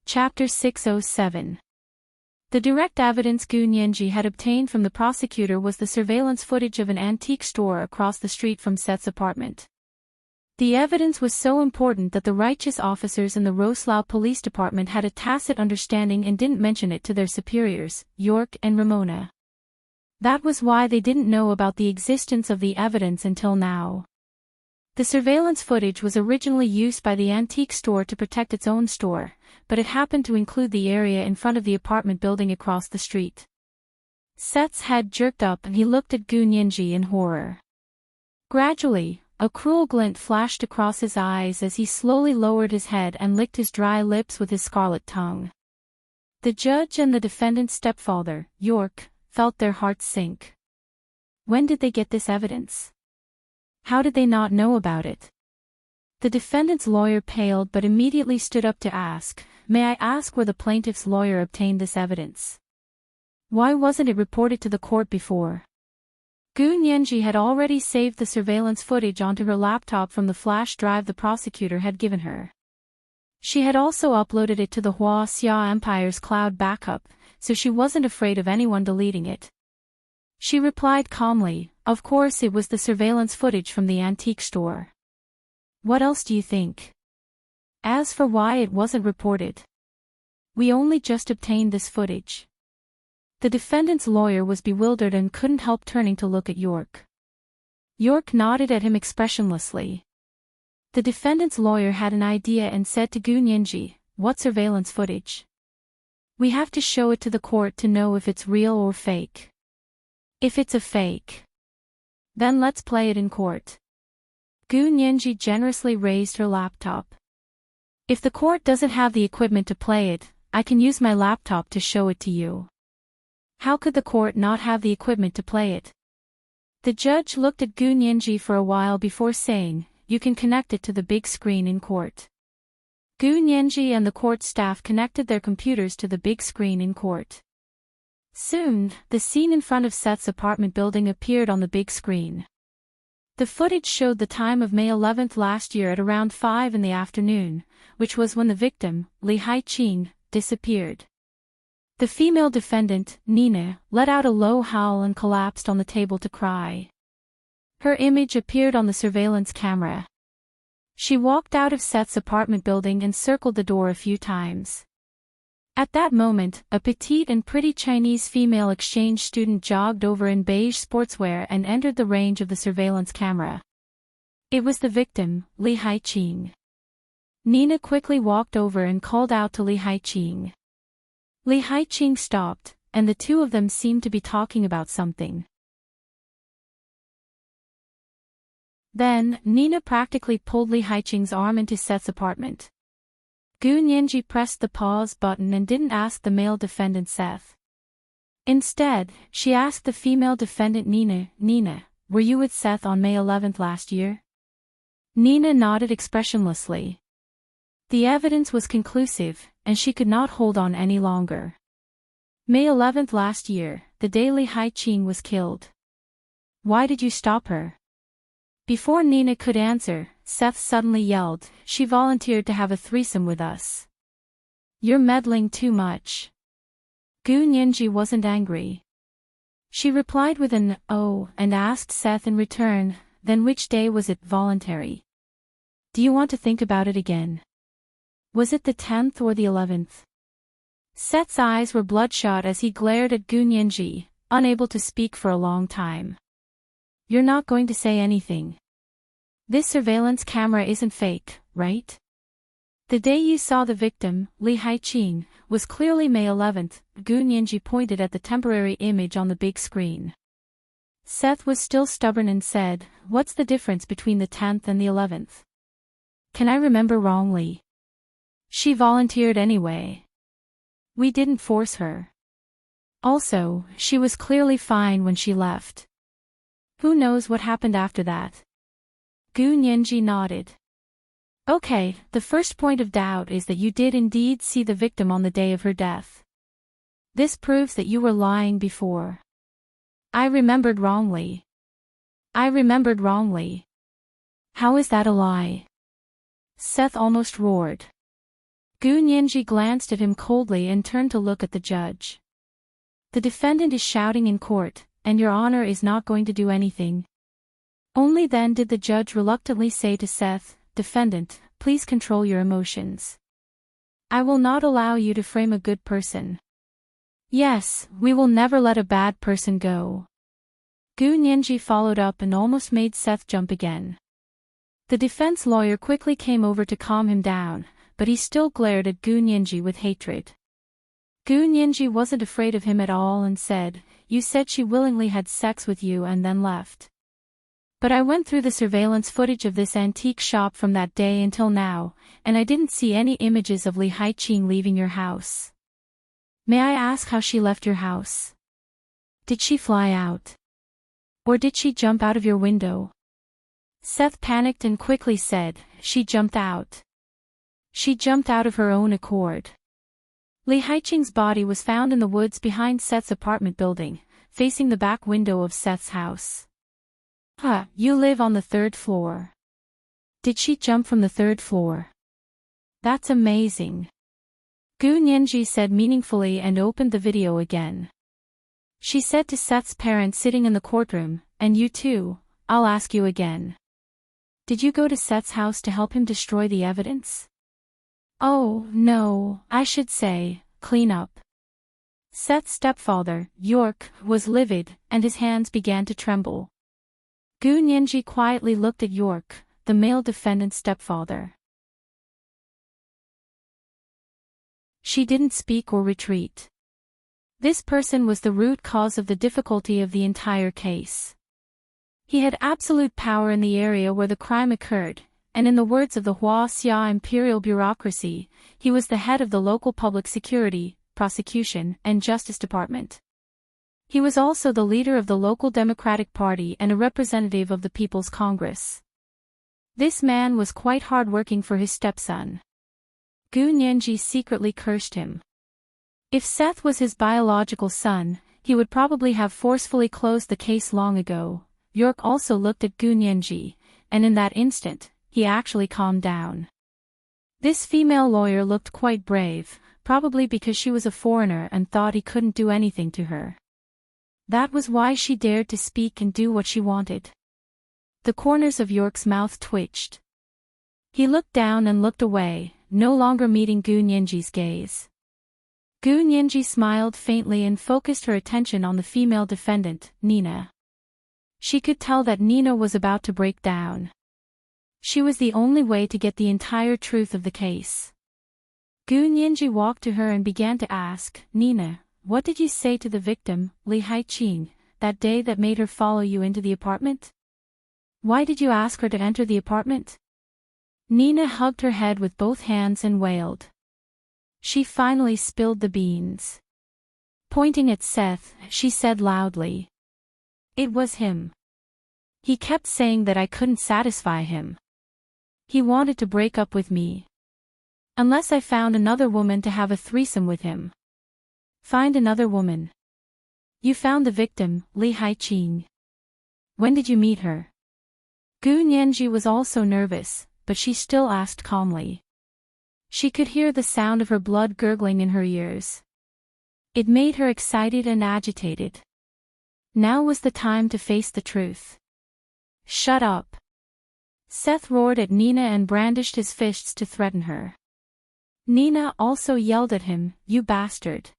Chapter 607. The direct evidence Gunyenji had obtained from the prosecutor was the surveillance footage of an antique store across the street from Seth's apartment. The evidence was so important that the righteous officers in the Roslao Police Department had a tacit understanding and didn't mention it to their superiors, York and Ramona. That was why they didn't know about the existence of the evidence until now. The surveillance footage was originally used by the antique store to protect its own store, but it happened to include the area in front of the apartment building across the street. Seth's head jerked up and he looked at Gunyenji in horror. Gradually, a cruel glint flashed across his eyes as he slowly lowered his head and licked his dry lips with his scarlet tongue. The judge and the defendant's stepfather, York, felt their hearts sink. When did they get this evidence? How did they not know about it? The defendant's lawyer paled but immediately stood up to ask, "May I ask where the plaintiff's lawyer obtained this evidence? Why wasn't it reported to the court before?" Gunyenji had already saved the surveillance footage onto her laptop from the flash drive the prosecutor had given her. She had also uploaded it to the Xia Empire's cloud backup, so she wasn't afraid of anyone deleting it. She replied calmly, "Of course it was the surveillance footage from the antique store. What else do you think? As for why it wasn't reported, we only just obtained this footage." The defendant's lawyer was bewildered and couldn't help turning to look at York. York nodded at him expressionlessly. The defendant's lawyer had an idea and said to Gu Nianji, "What surveillance footage? We have to show it to the court to know if it's real or fake. If it's a fake, then let's play it in court." Gu Nianji generously raised her laptop. "If the court doesn't have the equipment to play it, I can use my laptop to show it to you." How could the court not have the equipment to play it? The judge looked at Gu Nianji for a while before saying, "You can connect it to the big screen in court." Gu Nianji and the court staff connected their computers to the big screen in court. Soon, the scene in front of Seth's apartment building appeared on the big screen. The footage showed the time of May 11th last year at around 5 in the afternoon, which was when the victim, Li Haiqing, disappeared. The female defendant, Nina, let out a low howl and collapsed on the table to cry. Her image appeared on the surveillance camera. She walked out of Seth's apartment building and circled the door a few times. At that moment, a petite and pretty Chinese female exchange student jogged over in beige sportswear and entered the range of the surveillance camera. It was the victim, Li Haiqing. Nina quickly walked over and called out to Li Haiqing. Li Haiqing stopped, and the two of them seemed to be talking about something. Then, Nina practically pulled Li Haiqing's arm into Seth's apartment. Gu Nianji pressed the pause button and didn't ask the male defendant Seth. Instead, she asked the female defendant Nina, "Were you with Seth on May 11th last year?" Nina nodded expressionlessly. The evidence was conclusive, and she could not hold on any longer. May 11th last year, the day Li Haiqing was killed. Why did you stop her? Before Nina could answer, Seth suddenly yelled, "She volunteered to have a threesome with us. You're meddling too much." Gu Nianji wasn't angry. She replied with an "oh" and asked Seth in return, "Then which day was it voluntary? Do you want to think about it again? Was it the 10th or the 11th? Seth's eyes were bloodshot as he glared at Gu Nianji, unable to speak for a long time. "You're not going to say anything. This surveillance camera isn't fake, right? The day you saw the victim, Li Haiqing, was clearly May 11th, Gu Nianji pointed at the temporary image on the big screen. Seth was still stubborn and said, "What's the difference between the 10th and the 11th? Can I remember wrongly? She volunteered anyway. We didn't force her. Also, she was clearly fine when she left. Who knows what happened after that?" Gu Nianji nodded. "Okay, the first point of doubt is that you did indeed see the victim on the day of her death. This proves that you were lying before." "I remembered wrongly. I remembered wrongly." "How is that a lie?" Seth almost roared. Gu Nianji glanced at him coldly and turned to look at the judge. "The defendant is shouting in court, and Your Honor is not going to do anything." Only then did the judge reluctantly say to Seth, "Defendant, please control your emotions. I will not allow you to frame a good person. Yes, we will never let a bad person go." Gu Nianji followed up and almost made Seth jump again. The defense lawyer quickly came over to calm him down, but he still glared at Gu Nianji with hatred. Gu Nianji wasn't afraid of him at all and said, "You said she willingly had sex with you and then left. But I went through the surveillance footage of this antique shop from that day until now, and I didn't see any images of Li Haiqing leaving your house. May I ask how she left your house? Did she fly out? Or did she jump out of your window?" Seth panicked and quickly said, "She jumped out. She jumped out of her own accord." Li Haiqing's body was found in the woods behind Seth's apartment building, facing the back window of Seth's house. "Huh, you live on the 3rd floor. Did she jump from the 3rd floor? That's amazing." Gu Nianji said meaningfully and opened the video again. She said to Seth's parents sitting in the courtroom, "And you too, I'll ask you again. Did you go to Seth's house to help him destroy the evidence?" "Oh, no, I should say, clean up." Seth's stepfather, York, was livid, and his hands began to tremble. Gu Nianji quietly looked at York, the male defendant's stepfather. She didn't speak or retreat. This person was the root cause of the difficulty of the entire case. He had absolute power in the area where the crime occurred, and in the words of the Huaxia imperial bureaucracy, he was the head of the local public security, prosecution, and justice department. He was also the leader of the local Democratic Party and a representative of the People's Congress. This man was quite hard-working for his stepson. Gu Nianji secretly cursed him. If Seth was his biological son, he would probably have forcefully closed the case long ago. York also looked at Gu Nianji, and in that instant, he actually calmed down. This female lawyer looked quite brave, probably because she was a foreigner and thought he couldn't do anything to her. That was why she dared to speak and do what she wanted. The corners of York's mouth twitched. He looked down and looked away, no longer meeting Gu Nianji's gaze. Gu Nianji smiled faintly and focused her attention on the female defendant, Nina. She could tell that Nina was about to break down. She was the only way to get the entire truth of the case. Gu Nianji walked to her and began to ask, "Nina, what did you say to the victim, Li Haiqing, that day that made her follow you into the apartment? Why did you ask her to enter the apartment?" Nina hugged her head with both hands and wailed. She finally spilled the beans. Pointing at Seth, she said loudly, "It was him. He kept saying that I couldn't satisfy him. He wanted to break up with me. Unless I found another woman to have a threesome with him." "Find another woman. You found the victim, Li Haiqing. When did you meet her?" Gu Nianji was also nervous, but she still asked calmly. She could hear the sound of her blood gurgling in her ears. It made her excited and agitated. Now was the time to face the truth. "Shut up!" Seth roared at Nina and brandished his fists to threaten her. Nina also yelled at him, "You bastard!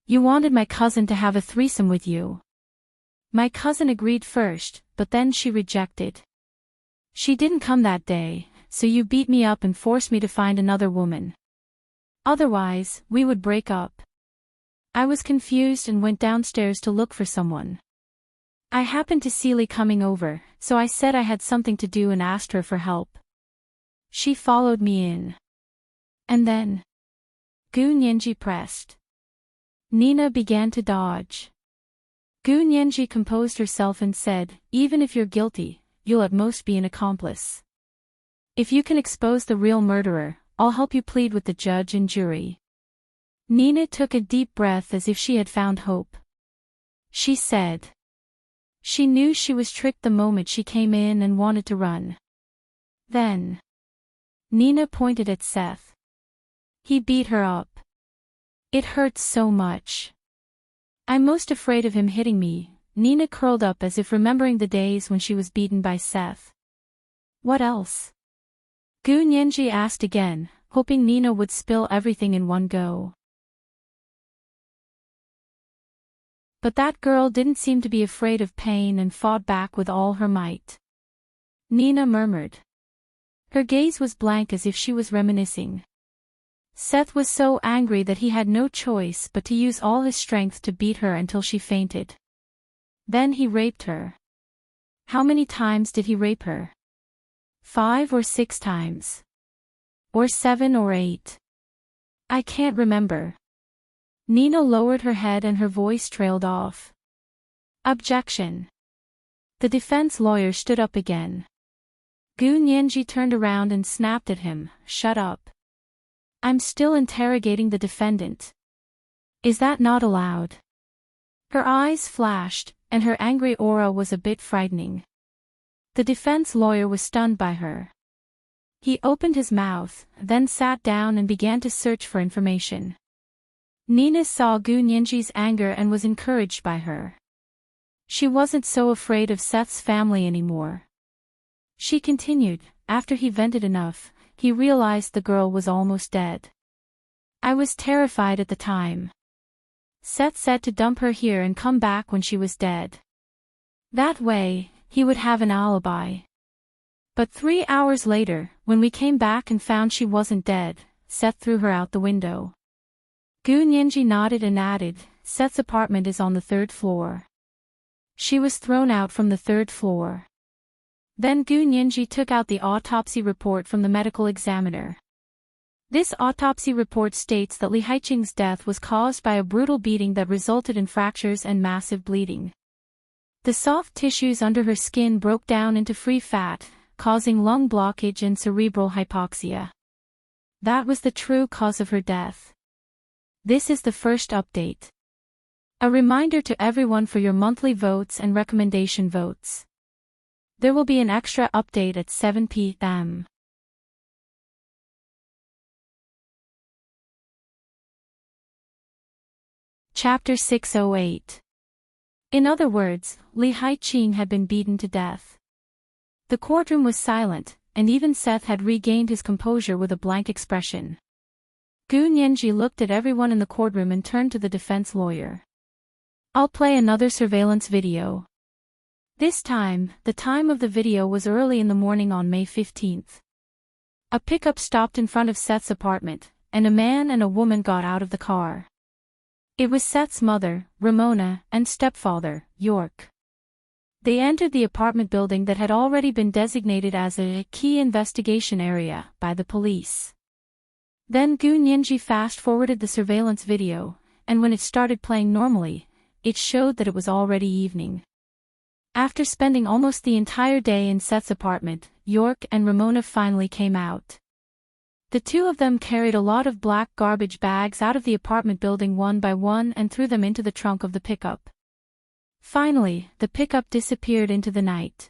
You wanted my cousin to have a threesome with you. My cousin agreed first, but then she rejected. She didn't come that day, so you beat me up and forced me to find another woman. Otherwise, we would break up. I was confused and went downstairs to look for someone. I happened to see Li coming over, so I said I had something to do and asked her for help. She followed me in. And then..." Gu Nianji pressed. Nina began to dodge. Gu Nianji composed herself and said, "Even if you're guilty, you'll at most be an accomplice. If you can expose the real murderer, I'll help you plead with the judge and jury." Nina took a deep breath as if she had found hope. She said. She knew she was tricked the moment she came in and wanted to run. Then Nina pointed at Seth. "He beat her up. It hurts so much. I'm most afraid of him hitting me." Nina curled up as if remembering the days when she was beaten by Seth. "What else?" Gu Nianji asked again, hoping Nina would spill everything in one go. But that girl didn't seem to be afraid of pain and fought back with all her might. Nina murmured. Her gaze was blank as if she was reminiscing. Seth was so angry that he had no choice but to use all his strength to beat her until she fainted. Then he raped her. How many times did he rape her? 5 or 6 times? Or 7 or 8? I can't remember. Nina lowered her head and her voice trailed off. Objection. The defense lawyer stood up again. Gu Nianji turned around and snapped at him, "Shut up. I'm still interrogating the defendant. Is that not allowed?" Her eyes flashed, and her angry aura was a bit frightening. The defense lawyer was stunned by her. He opened his mouth, then sat down and began to search for information. Nina saw Gu Nianji's anger and was encouraged by her. She wasn't so afraid of Seth's family anymore. She continued, "After he vented enough, he realized the girl was almost dead. I was terrified at the time. Seth said to dump her here and come back when she was dead. That way, he would have an alibi. But 3 hours later, when we came back and found she wasn't dead, Seth threw her out the window. Gu Nyenji nodded and added, Seth's apartment is on the 3rd floor. She was thrown out from the 3rd floor. Then Gu Nyenji took out the autopsy report from the medical examiner. This autopsy report states that Li Haiqing's death was caused by a brutal beating that resulted in fractures and massive bleeding. The soft tissues under her skin broke down into free fat, causing lung blockage and cerebral hypoxia. That was the true cause of her death. This is the first update. A reminder to everyone for your monthly votes and recommendation votes. There will be an extra update at 7 p.m. Chapter 608. In other words, Li Haiqing had been beaten to death. The courtroom was silent, and even Seth had regained his composure with a blank expression. Gu Nyenji looked at everyone in the courtroom and turned to the defense lawyer. I'll play another surveillance video. This time, the time of the video was early in the morning on May 15th. A pickup stopped in front of Seth's apartment, and a man and a woman got out of the car. It was Seth's mother, Ramona, and stepfather, York. They entered the apartment building that had already been designated as a key investigation area by the police. Then Gu Nyenji fast-forwarded the surveillance video, and when it started playing normally, it showed that it was already evening. After spending almost the entire day in Seth's apartment, York and Ramona finally came out. The two of them carried a lot of black garbage bags out of the apartment building one by one and threw them into the trunk of the pickup. Finally, the pickup disappeared into the night.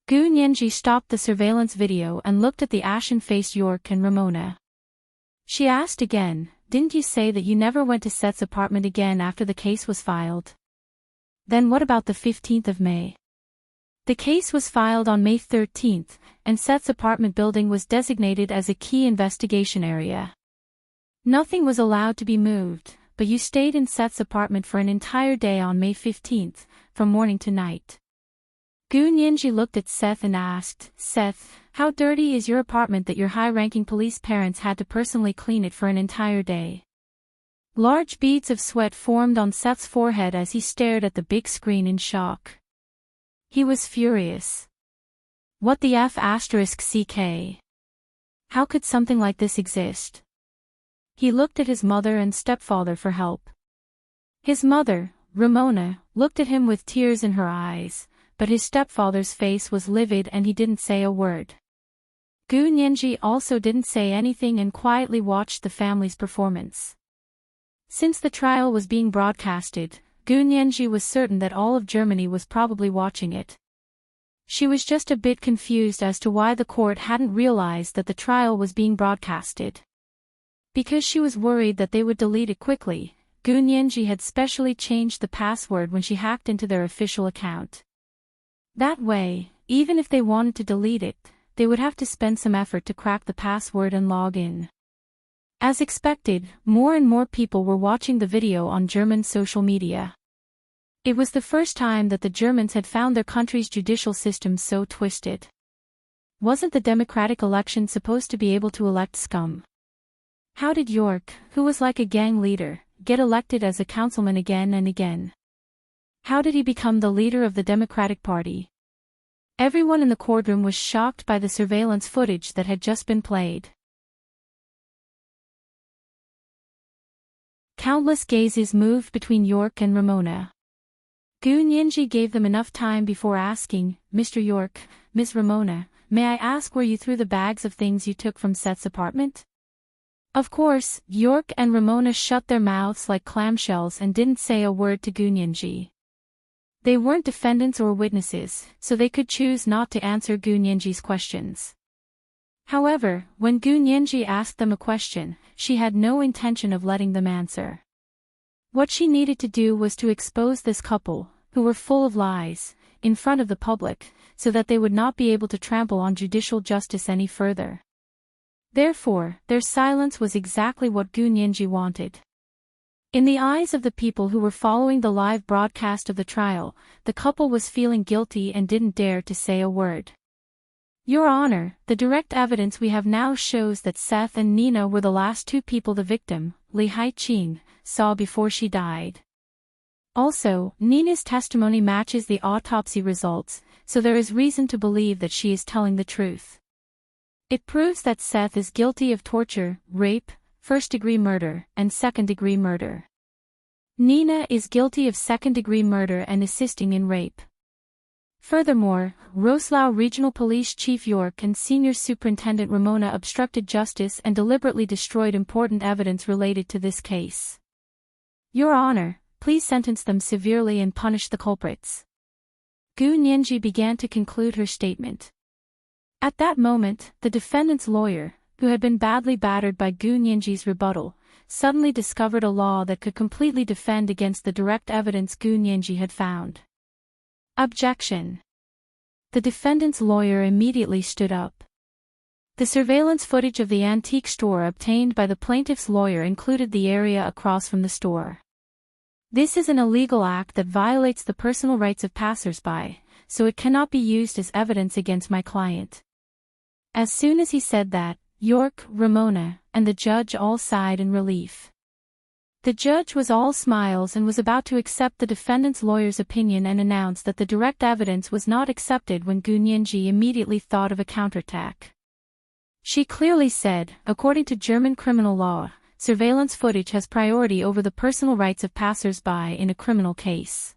Gu Nyenji stopped the surveillance video and looked at the ashen-faced York and Ramona. She asked again, didn't you say that you never went to Seth's apartment again after the case was filed? Then what about the 15th of May? The case was filed on May 13th, and Seth's apartment building was designated as a key investigation area. Nothing was allowed to be moved, but you stayed in Seth's apartment for an entire day on May 15th, from morning to night. Gu Nyenji looked at Seth and asked, Seth, how dirty is your apartment that your high-ranking police parents had to personally clean it for an entire day? Large beads of sweat formed on Seth's forehead as he stared at the big screen in shock. He was furious. What the F***ck? How could something like this exist? He looked at his mother and stepfather for help. His mother, Ramona, looked at him with tears in her eyes, but his stepfather's face was livid and he didn't say a word. Gu Nyenji also didn't say anything and quietly watched the family's performance. Since the trial was being broadcasted, Gu Nyenji was certain that all of Germany was probably watching it. She was just a bit confused as to why the court hadn't realized that the trial was being broadcasted. Because she was worried that they would delete it quickly, Gu Nyenji had specially changed the password when she hacked into their official account. That way, even if they wanted to delete it, they would have to spend some effort to crack the password and log in. As expected, more and more people were watching the video on German social media. It was the first time that the Germans had found their country's judicial system so twisted. Wasn't the democratic election supposed to be able to elect scum? How did York, who was like a gang leader, get elected as a councilman again and again? How did he become the leader of the Democratic Party? Everyone in the courtroom was shocked by the surveillance footage that had just been played. Countless gazes moved between York and Ramona. Gu Nyenji gave them enough time before asking, Mr. York, Miss Ramona, may I ask where you threw the bags of things you took from Seth's apartment? Of course, York and Ramona shut their mouths like clamshells and didn't say a word to Gu Nyenji. They weren't defendants or witnesses, so they could choose not to answer Gu Nyenji's questions. However, when Gu Nyenji asked them a question, she had no intention of letting them answer. What she needed to do was to expose this couple, who were full of lies, in front of the public, so that they would not be able to trample on judicial justice any further. Therefore, their silence was exactly what Gu Nyenji wanted. In the eyes of the people who were following the live broadcast of the trial, the couple was feeling guilty and didn't dare to say a word. Your Honor, the direct evidence we have now shows that Seth and Nina were the last two people the victim, Li Hai-ching, saw before she died. Also, Nina's testimony matches the autopsy results, so there is reason to believe that she is telling the truth. It proves that Seth is guilty of torture, rape, first-degree murder, and second-degree murder. Nina is guilty of second-degree murder and assisting in rape. Furthermore, Roselau Regional Police Chief York and Senior Superintendent Ramona obstructed justice and deliberately destroyed important evidence related to this case. Your Honor, please sentence them severely and punish the culprits. Gu Nianji began to conclude her statement. At that moment, the defendant's lawyer, who had been badly battered by Gu Nianji's rebuttal, suddenly discovered a law that could completely defend against the direct evidence Gu Nianji had found. Objection. The defendant's lawyer immediately stood up. The surveillance footage of the antique store obtained by the plaintiff's lawyer included the area across from the store. This is an illegal act that violates the personal rights of passers-by, so it cannot be used as evidence against my client. As soon as he said that, York, Ramona, and the judge all sighed in relief. The judge was all smiles and was about to accept the defendant's lawyer's opinion and announce that the direct evidence was not accepted when Gu Nianji immediately thought of a counterattack. She clearly said, according to German criminal law, surveillance footage has priority over the personal rights of passers-by in a criminal case.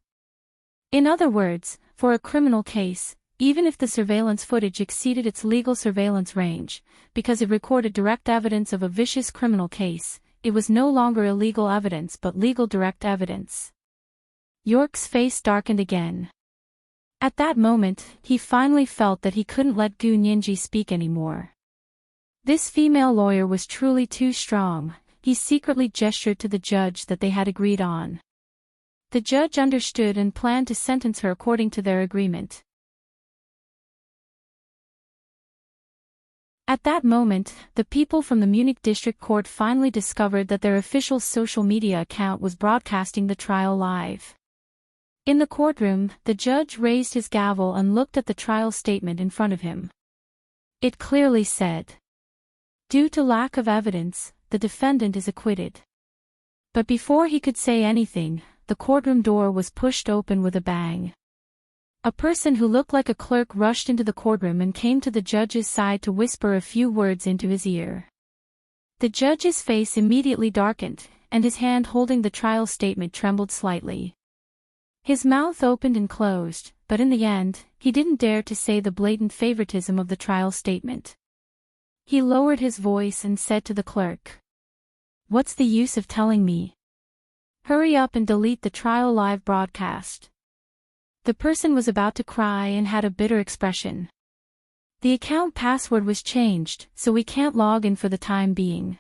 In other words, for a criminal case, even if the surveillance footage exceeded its legal surveillance range, because it recorded direct evidence of a vicious criminal case, it was no longer illegal evidence but legal direct evidence. York's face darkened again. At that moment, he finally felt that he couldn't let Gu Nianji speak anymore. This female lawyer was truly too strong. He secretly gestured to the judge that they had agreed on. The judge understood and planned to sentence her according to their agreement. At that moment, the people from the Munich District Court finally discovered that their official social media account was broadcasting the trial live. In the courtroom, the judge raised his gavel and looked at the trial statement in front of him. It clearly said, "Due to lack of evidence, the defendant is acquitted." But before he could say anything, the courtroom door was pushed open with a bang. A person who looked like a clerk rushed into the courtroom and came to the judge's side to whisper a few words into his ear. The judge's face immediately darkened, and his hand holding the trial statement trembled slightly. His mouth opened and closed, but in the end, he didn't dare to say the blatant favoritism of the trial statement. He lowered his voice and said to the clerk, "What's the use of telling me? Hurry up and delete the trial live broadcast." The person was about to cry and had a bitter expression. "The account password was changed, so we can't log in for the time being.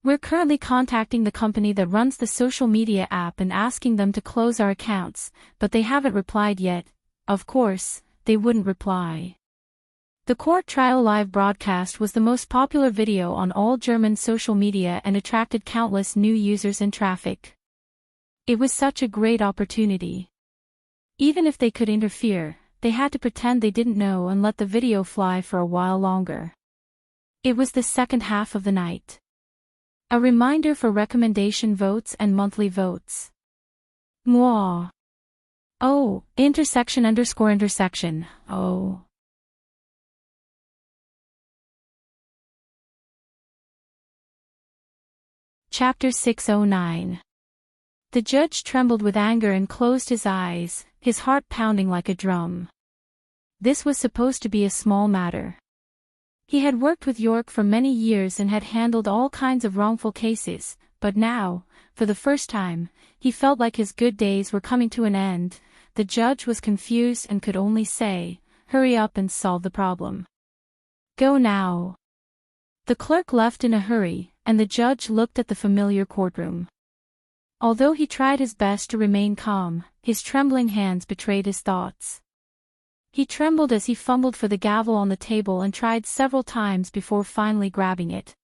We're currently contacting the company that runs the social media app and asking them to close our accounts, but they haven't replied yet." Of course, they wouldn't reply. The court trial live broadcast was the most popular video on all German social media and attracted countless new users and traffic. It was such a great opportunity. Even if they could interfere, they had to pretend they didn't know and let the video fly for a while longer. It was the second half of the night. A reminder for recommendation votes and monthly votes. Mwah. Oh, intersection. Oh. Chapter 609. The judge trembled with anger and closed his eyes, his heart pounding like a drum. This was supposed to be a small matter. He had worked with York for many years and had handled all kinds of wrongful cases, but now, for the first time, he felt like his good days were coming to an end. The judge was confused and could only say, "Hurry up and solve the problem. Go now." The clerk left in a hurry, and the judge looked at the familiar courtroom. Although he tried his best to remain calm, his trembling hands betrayed his thoughts. He trembled as he fumbled for the gavel on the table and tried several times before finally grabbing it.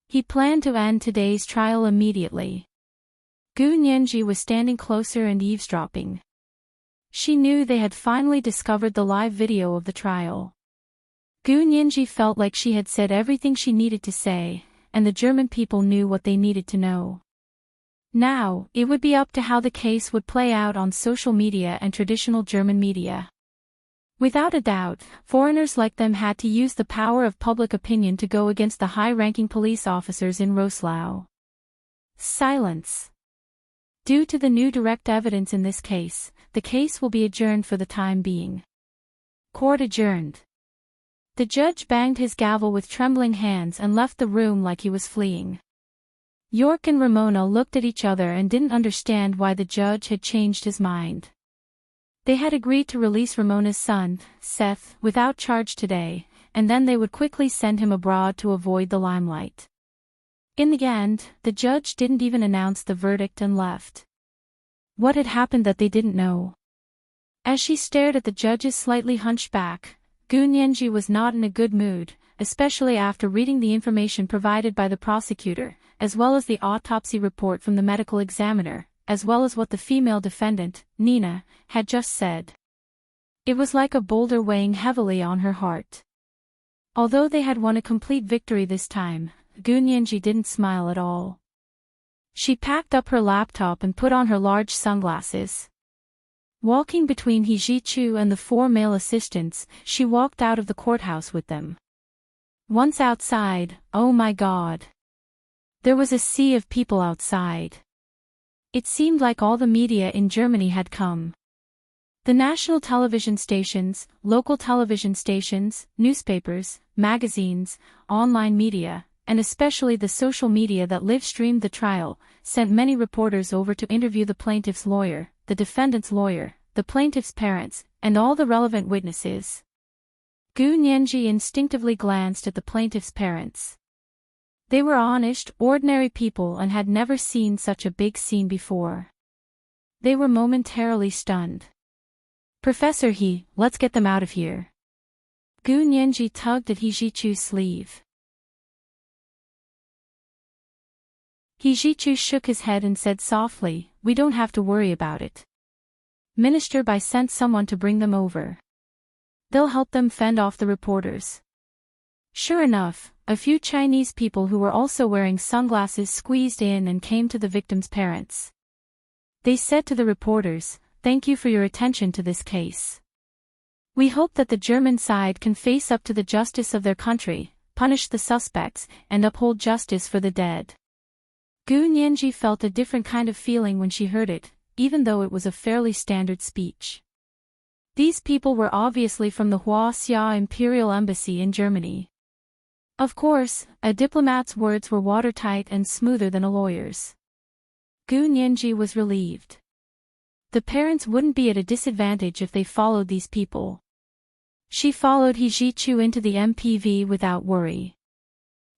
He planned to end today's trial immediately. Gu Nianji was standing closer and eavesdropping. She knew they had finally discovered the live video of the trial. Gu Nianji felt like she had said everything she needed to say, and the German people knew what they needed to know. Now, it would be up to how the case would play out on social media and traditional German media. Without a doubt, foreigners like them had to use the power of public opinion to go against the high-ranking police officers in Roßlau. Silence. Due to the new direct evidence in this case, the case will be adjourned for the time being. Court adjourned. The judge banged his gavel with trembling hands and left the room like he was fleeing. York and Ramona looked at each other and didn't understand why the judge had changed his mind. They had agreed to release Ramona's son, Seth, without charge today, and then they would quickly send him abroad to avoid the limelight. In the end, the judge didn't even announce the verdict and left. What had happened that they didn't know? As she stared at the judge's slightly hunched back, Gu Nianji was not in a good mood, especially after reading the information provided by the prosecutor, as well as the autopsy report from the medical examiner, as well as what the female defendant, Nina, had just said. It was like a boulder weighing heavily on her heart. Although they had won a complete victory this time, Gu Nianji didn't smile at all. She packed up her laptop and put on her large sunglasses. Walking between He Jichu and the 4 male assistants, she walked out of the courthouse with them. Once outside, oh my God! There was a sea of people outside. It seemed like all the media in Germany had come. The national television stations, local television stations, newspapers, magazines, online media, and especially the social media that live-streamed the trial, sent many reporters over to interview the plaintiff's lawyer, the defendant's lawyer, the plaintiff's parents, and all the relevant witnesses. Gu Nianji instinctively glanced at the plaintiff's parents. They were honest, ordinary people and had never seen such a big scene before. They were momentarily stunned. Professor He, let's get them out of here. Gu Nianji tugged at He Jichu's sleeve. He Jichu shook his head and said softly, we don't have to worry about it. Minister Bai sent someone to bring them over. They'll help them fend off the reporters. Sure enough, a few Chinese people who were also wearing sunglasses squeezed in and came to the victim's parents. They said to the reporters, thank you for your attention to this case. We hope that the German side can face up to the justice of their country, punish the suspects, and uphold justice for the dead. Gu Nianji felt a different kind of feeling when she heard it, even though it was a fairly standard speech. These people were obviously from the Huaxia Imperial Embassy in Germany. Of course, a diplomat's words were watertight and smoother than a lawyer's. Gu Nianji was relieved. The parents wouldn't be at a disadvantage if they followed these people. She followed He Jichu into the MPV without worry.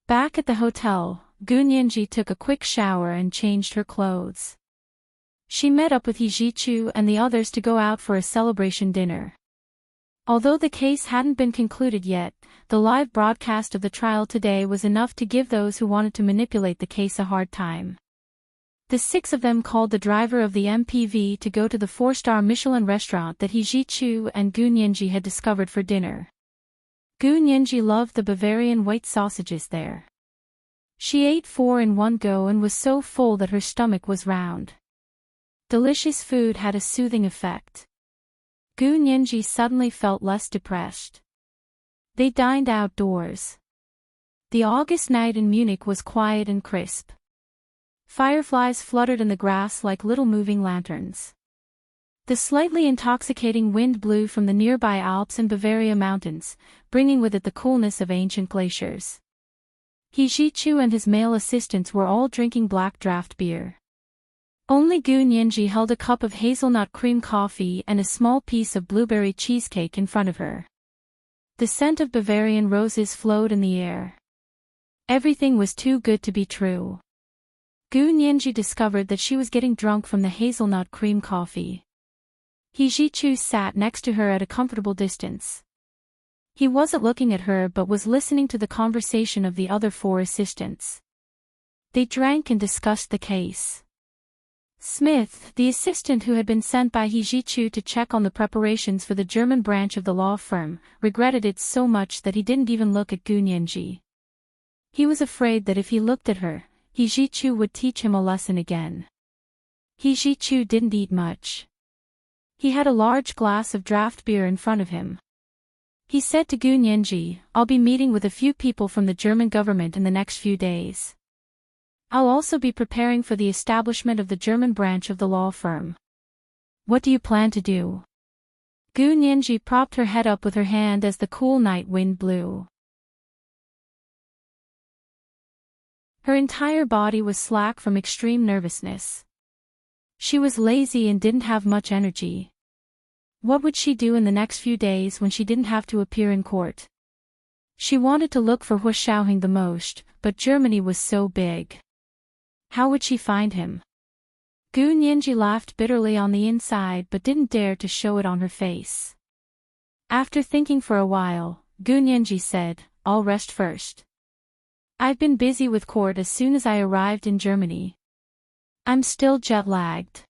Back at the hotel, Gu Nianji took a quick shower and changed her clothes. She met up with He Jichu and the others to go out for a celebration dinner. Although the case hadn't been concluded yet, the live broadcast of the trial today was enough to give those who wanted to manipulate the case a hard time. The 6 of them called the driver of the MPV to go to the 4-star Michelin restaurant that He Jichu and Gu Nianji had discovered for dinner. Gu Nianji loved the Bavarian white sausages there. She ate 4 in one go and was so full that her stomach was round. Delicious food had a soothing effect. Gu Nianji suddenly felt less depressed. They dined outdoors. The August night in Munich was quiet and crisp. Fireflies fluttered in the grass like little moving lanterns. The slightly intoxicating wind blew from the nearby Alps and Bavaria mountains, bringing with it the coolness of ancient glaciers. He Jichu and his male assistants were all drinking black draft beer. Only Gu Nianji held a cup of hazelnut cream coffee and a small piece of blueberry cheesecake in front of her. The scent of Bavarian roses flowed in the air. Everything was too good to be true. Gu Nianji discovered that she was getting drunk from the hazelnut cream coffee. He Jichu sat next to her at a comfortable distance. He wasn't looking at her but was listening to the conversation of the other 4 assistants. They drank and discussed the case. Smith, the assistant who had been sent by He Jichu to check on the preparations for the German branch of the law firm, regretted it so much that he didn't even look at Gu Nianji. He was afraid that if he looked at her, He Jichu would teach him a lesson again. He Jichu didn't eat much. He had a large glass of draft beer in front of him. He said to Gu Nianji, "I'll be meeting with a few people from the German government in the next few days. I'll also be preparing for the establishment of the German branch of the law firm. What do you plan to do?" Gu Nianji propped her head up with her hand as the cool night wind blew. Her entire body was slack from extreme nervousness. She was lazy and didn't have much energy. What would she do in the next few days when she didn't have to appear in court? She wanted to look for Hu Xiaoheng the most, but Germany was so big. How would she find him? Gu Nianji laughed bitterly on the inside but didn't dare to show it on her face. After thinking for a while, Gu Nianji said, "I'll rest first. I've been busy with court as soon as I arrived in Germany. I'm still jet-lagged.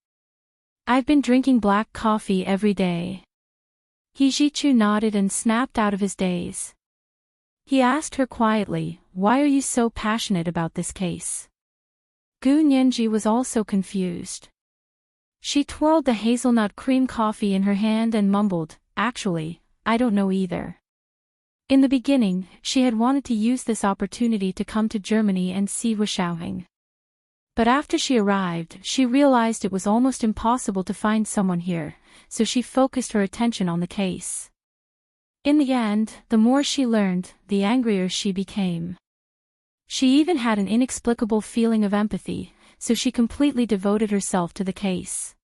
I've been drinking black coffee every day." He Jichu nodded and snapped out of his daze. He asked her quietly, "Why are you so passionate about this case?" Gu Nianji was also confused. She twirled the hazelnut cream coffee in her hand and mumbled, "Actually, I don't know either." In the beginning, she had wanted to use this opportunity to come to Germany and see Hu Xiaoheng. But after she arrived, she realized it was almost impossible to find someone here, so she focused her attention on the case. In the end, the more she learned, the angrier she became. She even had an inexplicable feeling of empathy, so she completely devoted herself to the case.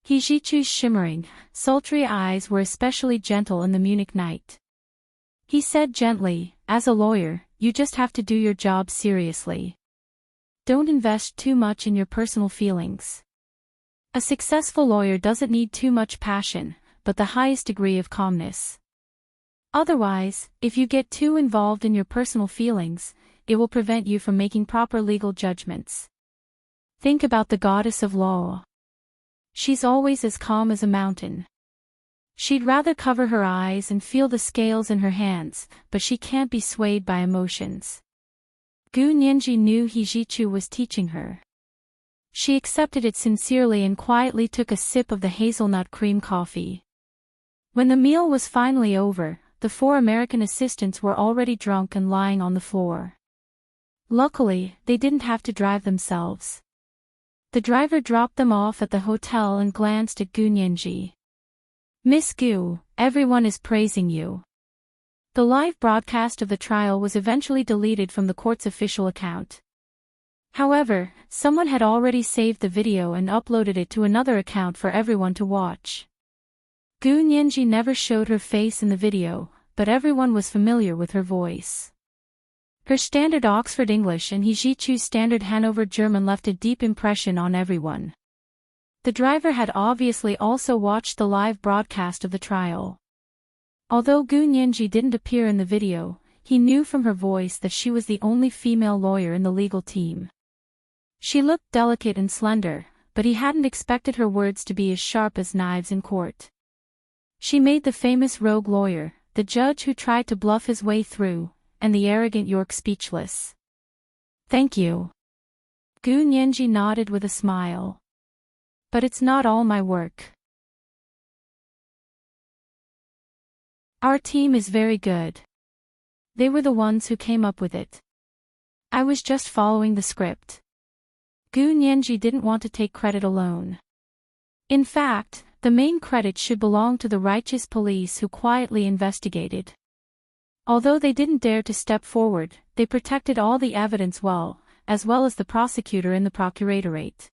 He Jichu's shimmering, sultry eyes were especially gentle in the Munich night. He said gently, "As a lawyer, you just have to do your job seriously. Don't invest too much in your personal feelings. A successful lawyer doesn't need too much passion, but the highest degree of calmness. Otherwise, if you get too involved in your personal feelings, it will prevent you from making proper legal judgments. Think about the goddess of law. She's always as calm as a mountain. She'd rather cover her eyes and feel the scales in her hands, but she can't be swayed by emotions." Gu Nianji knew He Jichu was teaching her. She accepted it sincerely and quietly took a sip of the hazelnut cream coffee. When the meal was finally over, the 4 American assistants were already drunk and lying on the floor. Luckily, they didn't have to drive themselves. The driver dropped them off at the hotel and glanced at Gu Nianji. "Miss Gu, everyone is praising you." The live broadcast of the trial was eventually deleted from the court's official account. However, someone had already saved the video and uploaded it to another account for everyone to watch. Gu Nianji never showed her face in the video, but everyone was familiar with her voice. Her standard Oxford English and He Jichu's standard Hanover German left a deep impression on everyone. The driver had obviously also watched the live broadcast of the trial. Although Gu Nianji didn't appear in the video, he knew from her voice that she was the only female lawyer in the legal team. She looked delicate and slender, but he hadn't expected her words to be as sharp as knives in court. She made the famous rogue lawyer, the judge who tried to bluff his way through, and the arrogant York speechless. "Thank you." Gu Nianji nodded with a smile. "But it's not all my work. Our team is very good. They were the ones who came up with it. I was just following the script." Gu Nianji didn't want to take credit alone. In fact, the main credit should belong to the righteous police who quietly investigated. Although they didn't dare to step forward, they protected all the evidence well as the prosecutor and the procuratorate.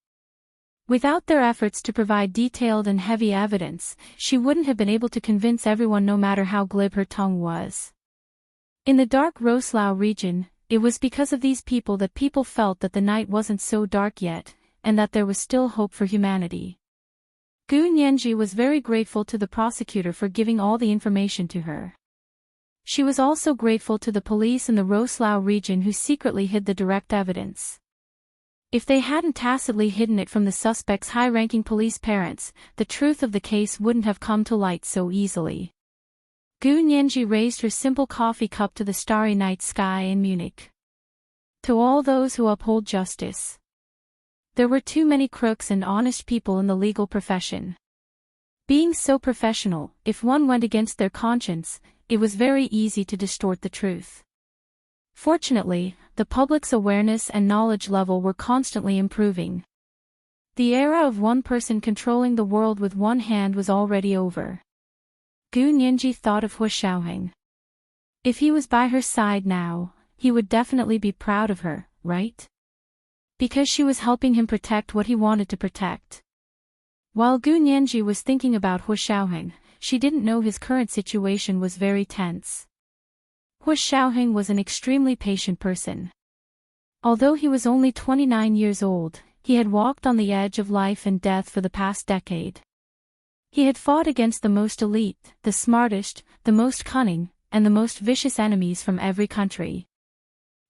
Without their efforts to provide detailed and heavy evidence, she wouldn't have been able to convince everyone no matter how glib her tongue was. In the dark Roslau region, it was because of these people that people felt that the night wasn't so dark yet, and that there was still hope for humanity. Gu Nianji was very grateful to the prosecutor for giving all the information to her. She was also grateful to the police in the Roslau region who secretly hid the direct evidence. If they hadn't tacitly hidden it from the suspect's high-ranking police parents, the truth of the case wouldn't have come to light so easily. Gu Nianji raised her simple coffee cup to the starry night sky in Munich. To all those who uphold justice. There were too many crooks and honest people in the legal profession. Being so professional, if one went against their conscience, it was very easy to distort the truth. Fortunately, the public's awareness and knowledge level were constantly improving. The era of one person controlling the world with one hand was already over. Gu Nianji thought of Hu Xiaoheng. If he was by her side now, he would definitely be proud of her, right? Because she was helping him protect what he wanted to protect. While Gu Nianji was thinking about Hu Xiaoheng, she didn't know his current situation was very tense. Hu Xiaoheng was an extremely patient person. Although he was only 29 years old, he had walked on the edge of life and death for the past decade. He had fought against the most elite, the smartest, the most cunning, and the most vicious enemies from every country.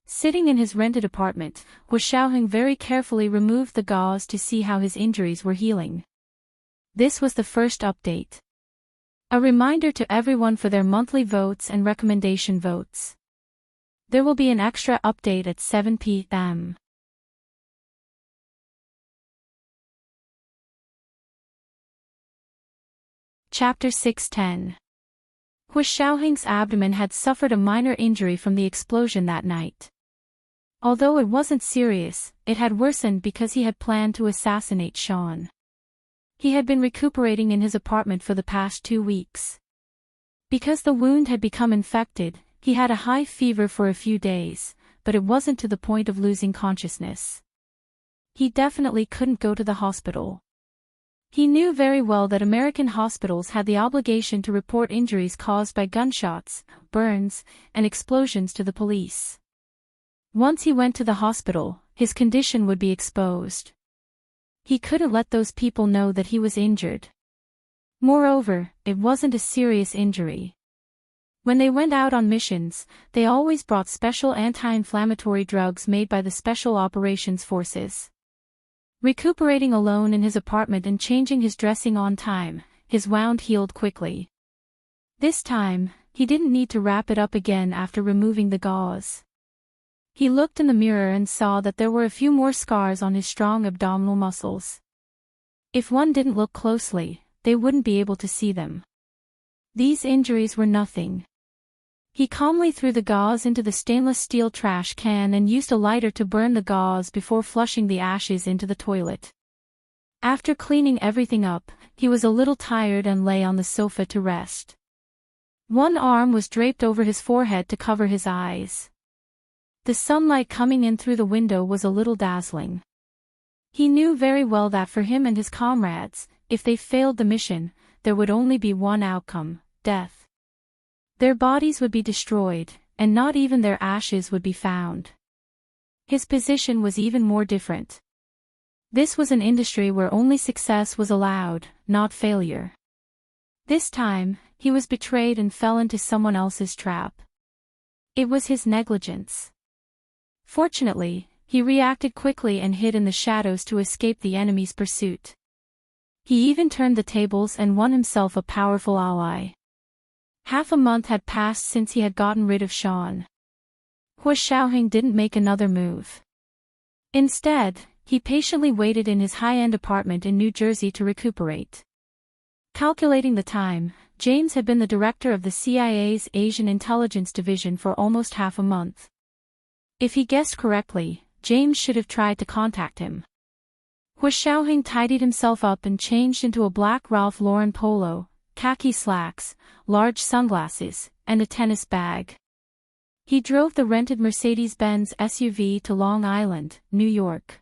Sitting in his rented apartment, Hu Xiaoheng very carefully removed the gauze to see how his injuries were healing. This was the first update. A reminder to everyone for their monthly votes and recommendation votes. There will be an extra update at 7 p.m. Chapter 610. Hu Xiaoheng's abdomen had suffered a minor injury from the explosion that night. Although it wasn't serious, it had worsened because he had planned to assassinate Sean. He had been recuperating in his apartment for the past 2 weeks. Because the wound had become infected, he had a high fever for a few days, but it wasn't to the point of losing consciousness. He definitely couldn't go to the hospital. He knew very well that American hospitals had the obligation to report injuries caused by gunshots, burns, and explosions to the police. Once he went to the hospital, his condition would be exposed. He couldn't let those people know that he was injured. Moreover, it wasn't a serious injury. When they went out on missions, they always brought special anti-inflammatory drugs made by the Special Operations Forces. Recuperating alone in his apartment and changing his dressing on time, his wound healed quickly. This time, he didn't need to wrap it up again after removing the gauze. He looked in the mirror and saw that there were a few more scars on his strong abdominal muscles. If one didn't look closely, they wouldn't be able to see them. These injuries were nothing. He calmly threw the gauze into the stainless steel trash can and used a lighter to burn the gauze before flushing the ashes into the toilet. After cleaning everything up, he was a little tired and lay on the sofa to rest. One arm was draped over his forehead to cover his eyes. The sunlight coming in through the window was a little dazzling. He knew very well that for him and his comrades, if they failed the mission, there would only be one outcome: death. Their bodies would be destroyed, and not even their ashes would be found. His position was even more different. This was an industry where only success was allowed, not failure. This time, he was betrayed and fell into someone else's trap. It was his negligence. Fortunately, he reacted quickly and hid in the shadows to escape the enemy's pursuit. He even turned the tables and won himself a powerful ally. Half a month had passed since he had gotten rid of Sean. Hu Xiaoheng didn't make another move. Instead, he patiently waited in his high-end apartment in New Jersey to recuperate. Calculating the time, James had been the director of the CIA's Asian Intelligence Division for almost half a month. If he guessed correctly, James should have tried to contact him. Hu Xiaoheng tidied himself up and changed into a black Ralph Lauren polo, khaki slacks, large sunglasses, and a tennis bag. He drove the rented Mercedes-Benz SUV to Long Island, New York.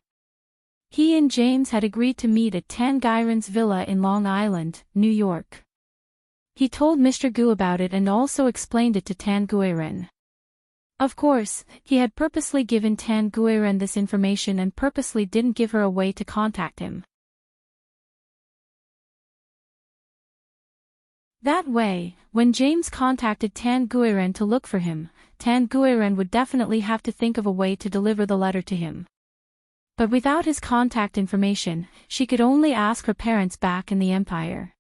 He and James had agreed to meet at Tan Guiran's villa in Long Island, New York. He told Mr. Gu about it and also explained it to Tan Guiran. Of course, he had purposely given Tan Guiran this information and purposely didn't give her a way to contact him. That way, when James contacted Tan Guiran to look for him, Tan Guiran would definitely have to think of a way to deliver the letter to him. But without his contact information, she could only ask her parents back in the empire.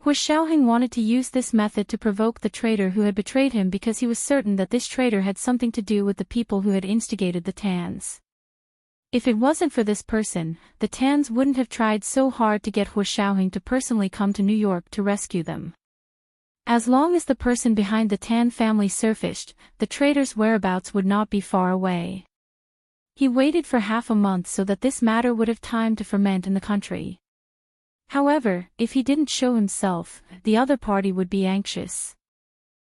Hu Xiaoheng wanted to use this method to provoke the traitor who had betrayed him because he was certain that this traitor had something to do with the people who had instigated the Tans. If it wasn't for this person, the Tans wouldn't have tried so hard to get Hu Xiaoheng to personally come to New York to rescue them. As long as the person behind the Tan family surfaced, the traitor's whereabouts would not be far away. He waited for half a month so that this matter would have time to ferment in the country. However, if he didn't show himself, the other party would be anxious.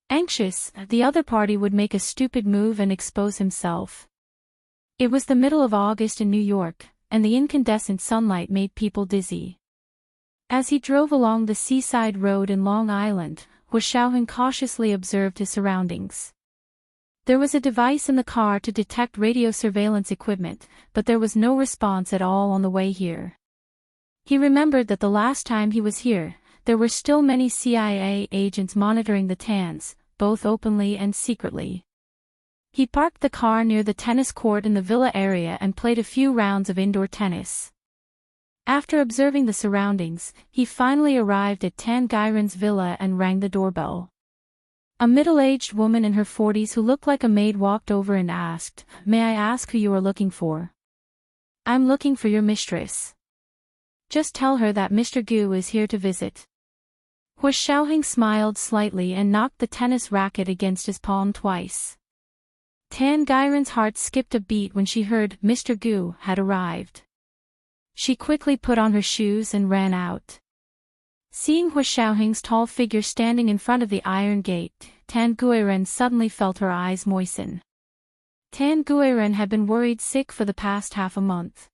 The other party would make a stupid move and expose himself. It was the middle of August in New York, and the incandescent sunlight made people dizzy. As he drove along the seaside road in Long Island, Hu Xiaoheng cautiously observed his surroundings. There was a device in the car to detect radio surveillance equipment, but there was no response at all on the way here. He remembered that the last time he was here, there were still many CIA agents monitoring the Tans, both openly and secretly. He parked the car near the tennis court in the villa area and played a few rounds of indoor tennis. After observing the surroundings, he finally arrived at Tan Gairen's villa and rang the doorbell. A middle-aged woman in her 40s who looked like a maid walked over and asked, "May I ask who you are looking for?" "I'm looking for your mistress." "Just tell her that Mr. Gu is here to visit." Hu Xiaoheng smiled slightly and knocked the tennis racket against his palm twice. Tan Gairen's heart skipped a beat when she heard Mr. Gu had arrived. She quickly put on her shoes and ran out. Seeing Hu Xiaoheng's tall figure standing in front of the iron gate, Tan Guiren suddenly felt her eyes moisten. Tan Guiren had been worried sick for the past half a month.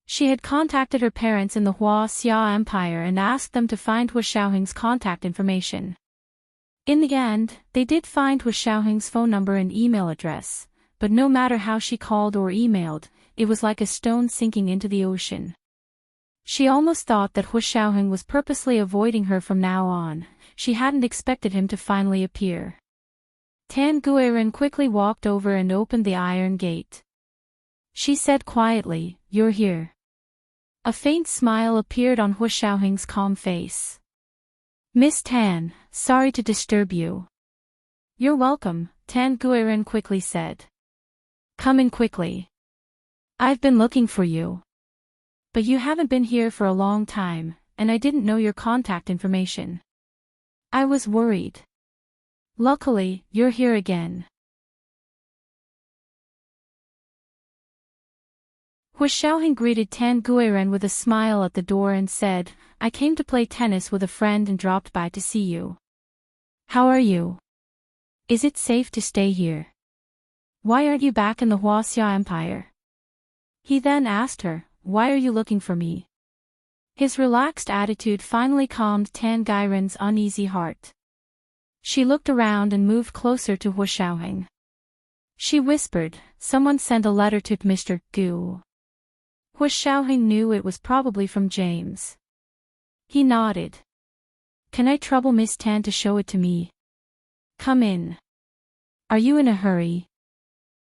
She had contacted her parents in the Hua Xia Empire and asked them to find Hu Xiaoheng's contact information. In the end, they did find Hu Xiaoheng's phone number and email address, but no matter how she called or emailed, it was like a stone sinking into the ocean. She almost thought that Hu Xiaoheng was purposely avoiding her from now on. She hadn't expected him to finally appear. Tan Guiren quickly walked over and opened the iron gate. She said quietly, "You're here." A faint smile appeared on Hu Xiaoheng's calm face. "Miss Tan, sorry to disturb you." "You're welcome," Tan Guiren quickly said. "Come in quickly. I've been looking for you. But you haven't been here for a long time, and I didn't know your contact information. I was worried. Luckily, you're here again." Hu Xiaoheng greeted Tan Guiren with a smile at the door and said, "I came to play tennis with a friend and dropped by to see you. How are you? Is it safe to stay here? Why aren't you back in the Hua Xia Empire?" He then asked her, "Why are you looking for me?" His relaxed attitude finally calmed Tan Gairen's uneasy heart. She looked around and moved closer to Hu Xiaoheng. She whispered, "Someone sent a letter to Mr. Gu." Hu Xiaoheng knew it was probably from James. He nodded. "Can I trouble Miss Tan to show it to me?" "Come in. Are you in a hurry?"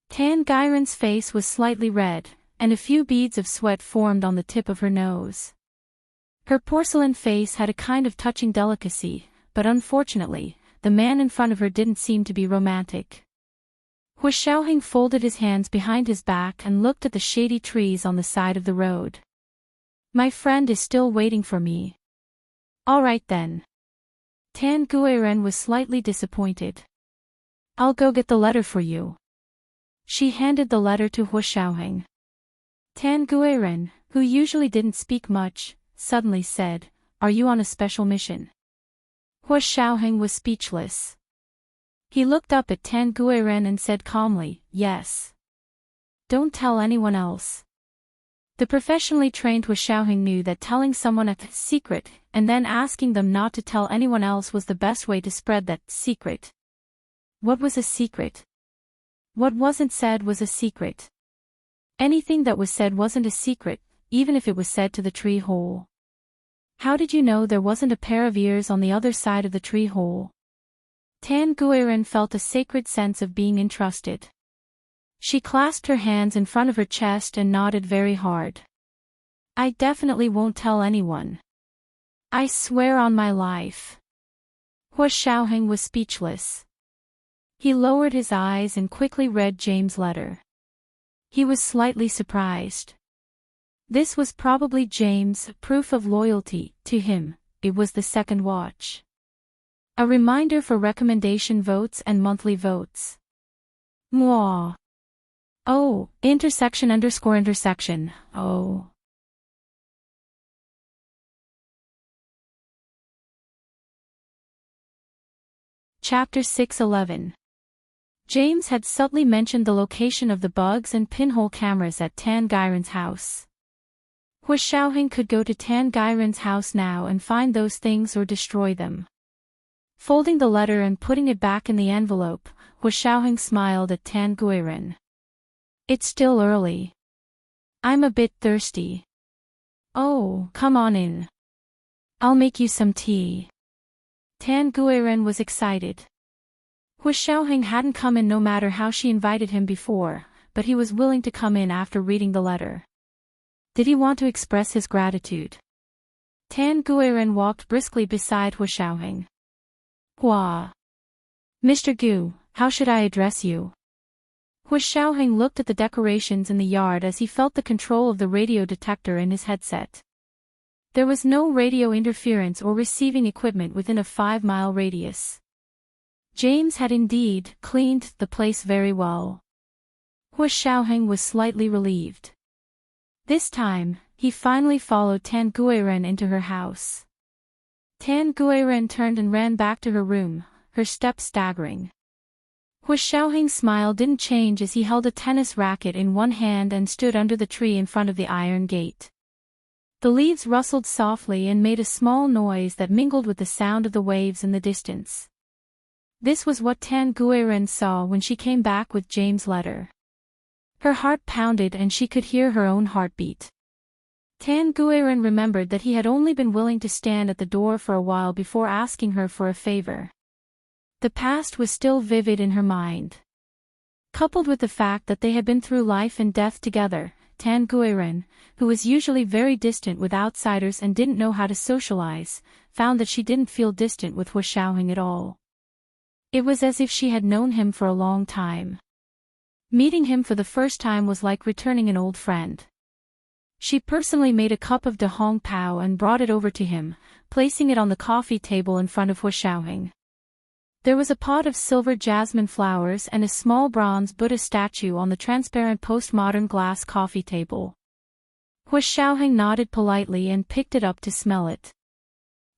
Tan Gairen's face was slightly red, and a few beads of sweat formed on the tip of her nose. Her porcelain face had a kind of touching delicacy, but unfortunately, the man in front of her didn't seem to be romantic. Hu Xiaoheng folded his hands behind his back and looked at the shady trees on the side of the road. "My friend is still waiting for me." "All right then." Tan Guiren was slightly disappointed. "I'll go get the letter for you." She handed the letter to Hu Xiaoheng. Tan Guiren, who usually didn't speak much, suddenly said, "Are you on a special mission?" Hu Xiaoheng was speechless. He looked up at Tan Guiren and said calmly, "Yes. Don't tell anyone else." The professionally trained Hu Xiaoheng knew that telling someone a secret and then asking them not to tell anyone else was the best way to spread that secret. What was a secret? What wasn't said was a secret. Anything that was said wasn't a secret, even if it was said to the tree hole. How did you know there wasn't a pair of ears on the other side of the tree hole? Tan Guiren felt a sacred sense of being entrusted. She clasped her hands in front of her chest and nodded very hard. I definitely won't tell anyone. I swear on my life. Hua Xiaoheng was speechless. He lowered his eyes and quickly read James' letter. He was slightly surprised. This was probably James' proof of loyalty to him. It was the second watch. A reminder for recommendation votes and monthly votes. Mwah. Oh, intersection. Oh. Chapter 6:11. James had subtly mentioned the location of the bugs and pinhole cameras at Tan Gairen's house. Hua Xiaoheng could go to Tan Gairen's house now and find those things or destroy them. Folding the letter and putting it back in the envelope, Hua Xiaoheng smiled at Tan Gairen. It's still early. I'm a bit thirsty. Oh, come on in. I'll make you some tea. Tan Gairen was excited. Hua Xiaoheng hadn't come in no matter how she invited him before, but he was willing to come in after reading the letter. Did he want to express his gratitude? Tan Gairen walked briskly beside Hua Xiaoheng. Hua. Mr. Gu, how should I address you? Hua Xiaoheng looked at the decorations in the yard as he felt the control of the radio detector in his headset. There was no radio interference or receiving equipment within a 5-mile radius. James had indeed cleaned the place very well. Hua Xiaoheng was slightly relieved. This time, he finally followed Tan Gairen into her house. Tan Gairen turned and ran back to her room, her steps staggering. Hua Xiaoheng's smile didn't change as he held a tennis racket in one hand and stood under the tree in front of the iron gate. The leaves rustled softly and made a small noise that mingled with the sound of the waves in the distance. This was what Tan Gairen saw when she came back with James' letter. Her heart pounded and she could hear her own heartbeat. Tan Gairen remembered that he had only been willing to stand at the door for a while before asking her for a favor. The past was still vivid in her mind. Coupled with the fact that they had been through life and death together, Tan Gairen, who was usually very distant with outsiders and didn't know how to socialize, found that she didn't feel distant with Hua Xiaoheng at all. It was as if she had known him for a long time. Meeting him for the first time was like returning an old friend. She personally made a cup of de hong pao and brought it over to him, placing it on the coffee table in front of Hua Xiaoheng. There was a pot of silver jasmine flowers and a small bronze Buddha statue on the transparent postmodern glass coffee table. Hua Xiaoheng nodded politely and picked it up to smell it.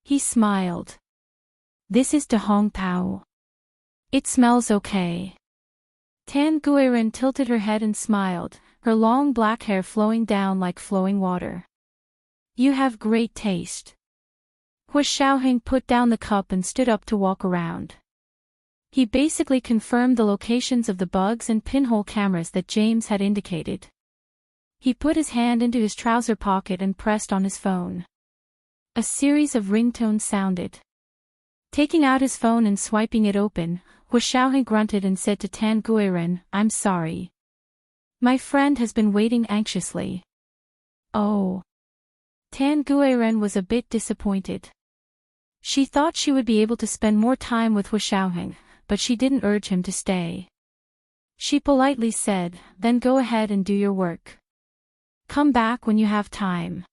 He smiled. This is de hong pao. It smells okay. Tan Gairen tilted her head and smiled, her long black hair flowing down like flowing water. You have great taste. Hua Xiaoheng put down the cup and stood up to walk around. He basically confirmed the locations of the bugs and pinhole cameras that James had indicated. He put his hand into his trouser pocket and pressed on his phone. A series of ringtones sounded. Taking out his phone and swiping it open, Hua Xiaoheng grunted and said to Tan Gairen, I'm sorry. My friend has been waiting anxiously. Oh. Tan Gairen was a bit disappointed. She thought she would be able to spend more time with Hua Xiaoheng, but she didn't urge him to stay. She politely said, then go ahead and do your work. Come back when you have time.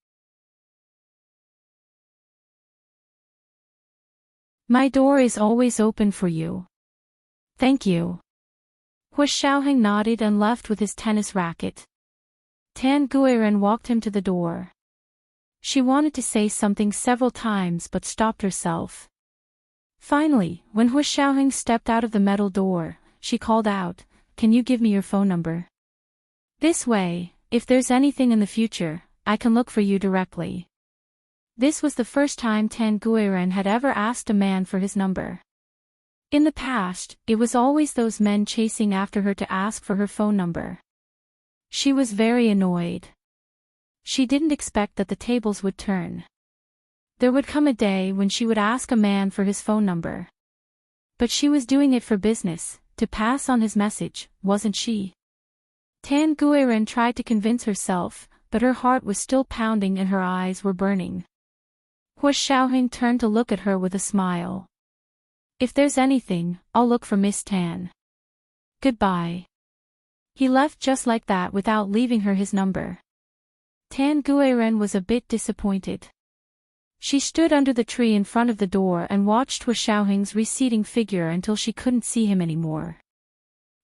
My door is always open for you. Thank you. Hua Xiaoheng nodded and left with his tennis racket. Tan Gairen walked him to the door. She wanted to say something several times but stopped herself. Finally, when Hua Xiaoheng stepped out of the metal door, she called out, Can you give me your phone number? This way, if there's anything in the future, I can look for you directly. This was the first time Tan Gairen had ever asked a man for his number. In the past, it was always those men chasing after her to ask for her phone number. She was very annoyed. She didn't expect that the tables would turn. There would come a day when she would ask a man for his phone number. But she was doing it for business, to pass on his message, wasn't she? Tan Guiren tried to convince herself, but her heart was still pounding and her eyes were burning. Hua Xiaoheng turned to look at her with a smile. If there's anything, I'll look for Miss Tan. Goodbye. He left just like that without leaving her his number. Tan Guiren was a bit disappointed. She stood under the tree in front of the door and watched Hua Xiaoheng's receding figure until she couldn't see him anymore.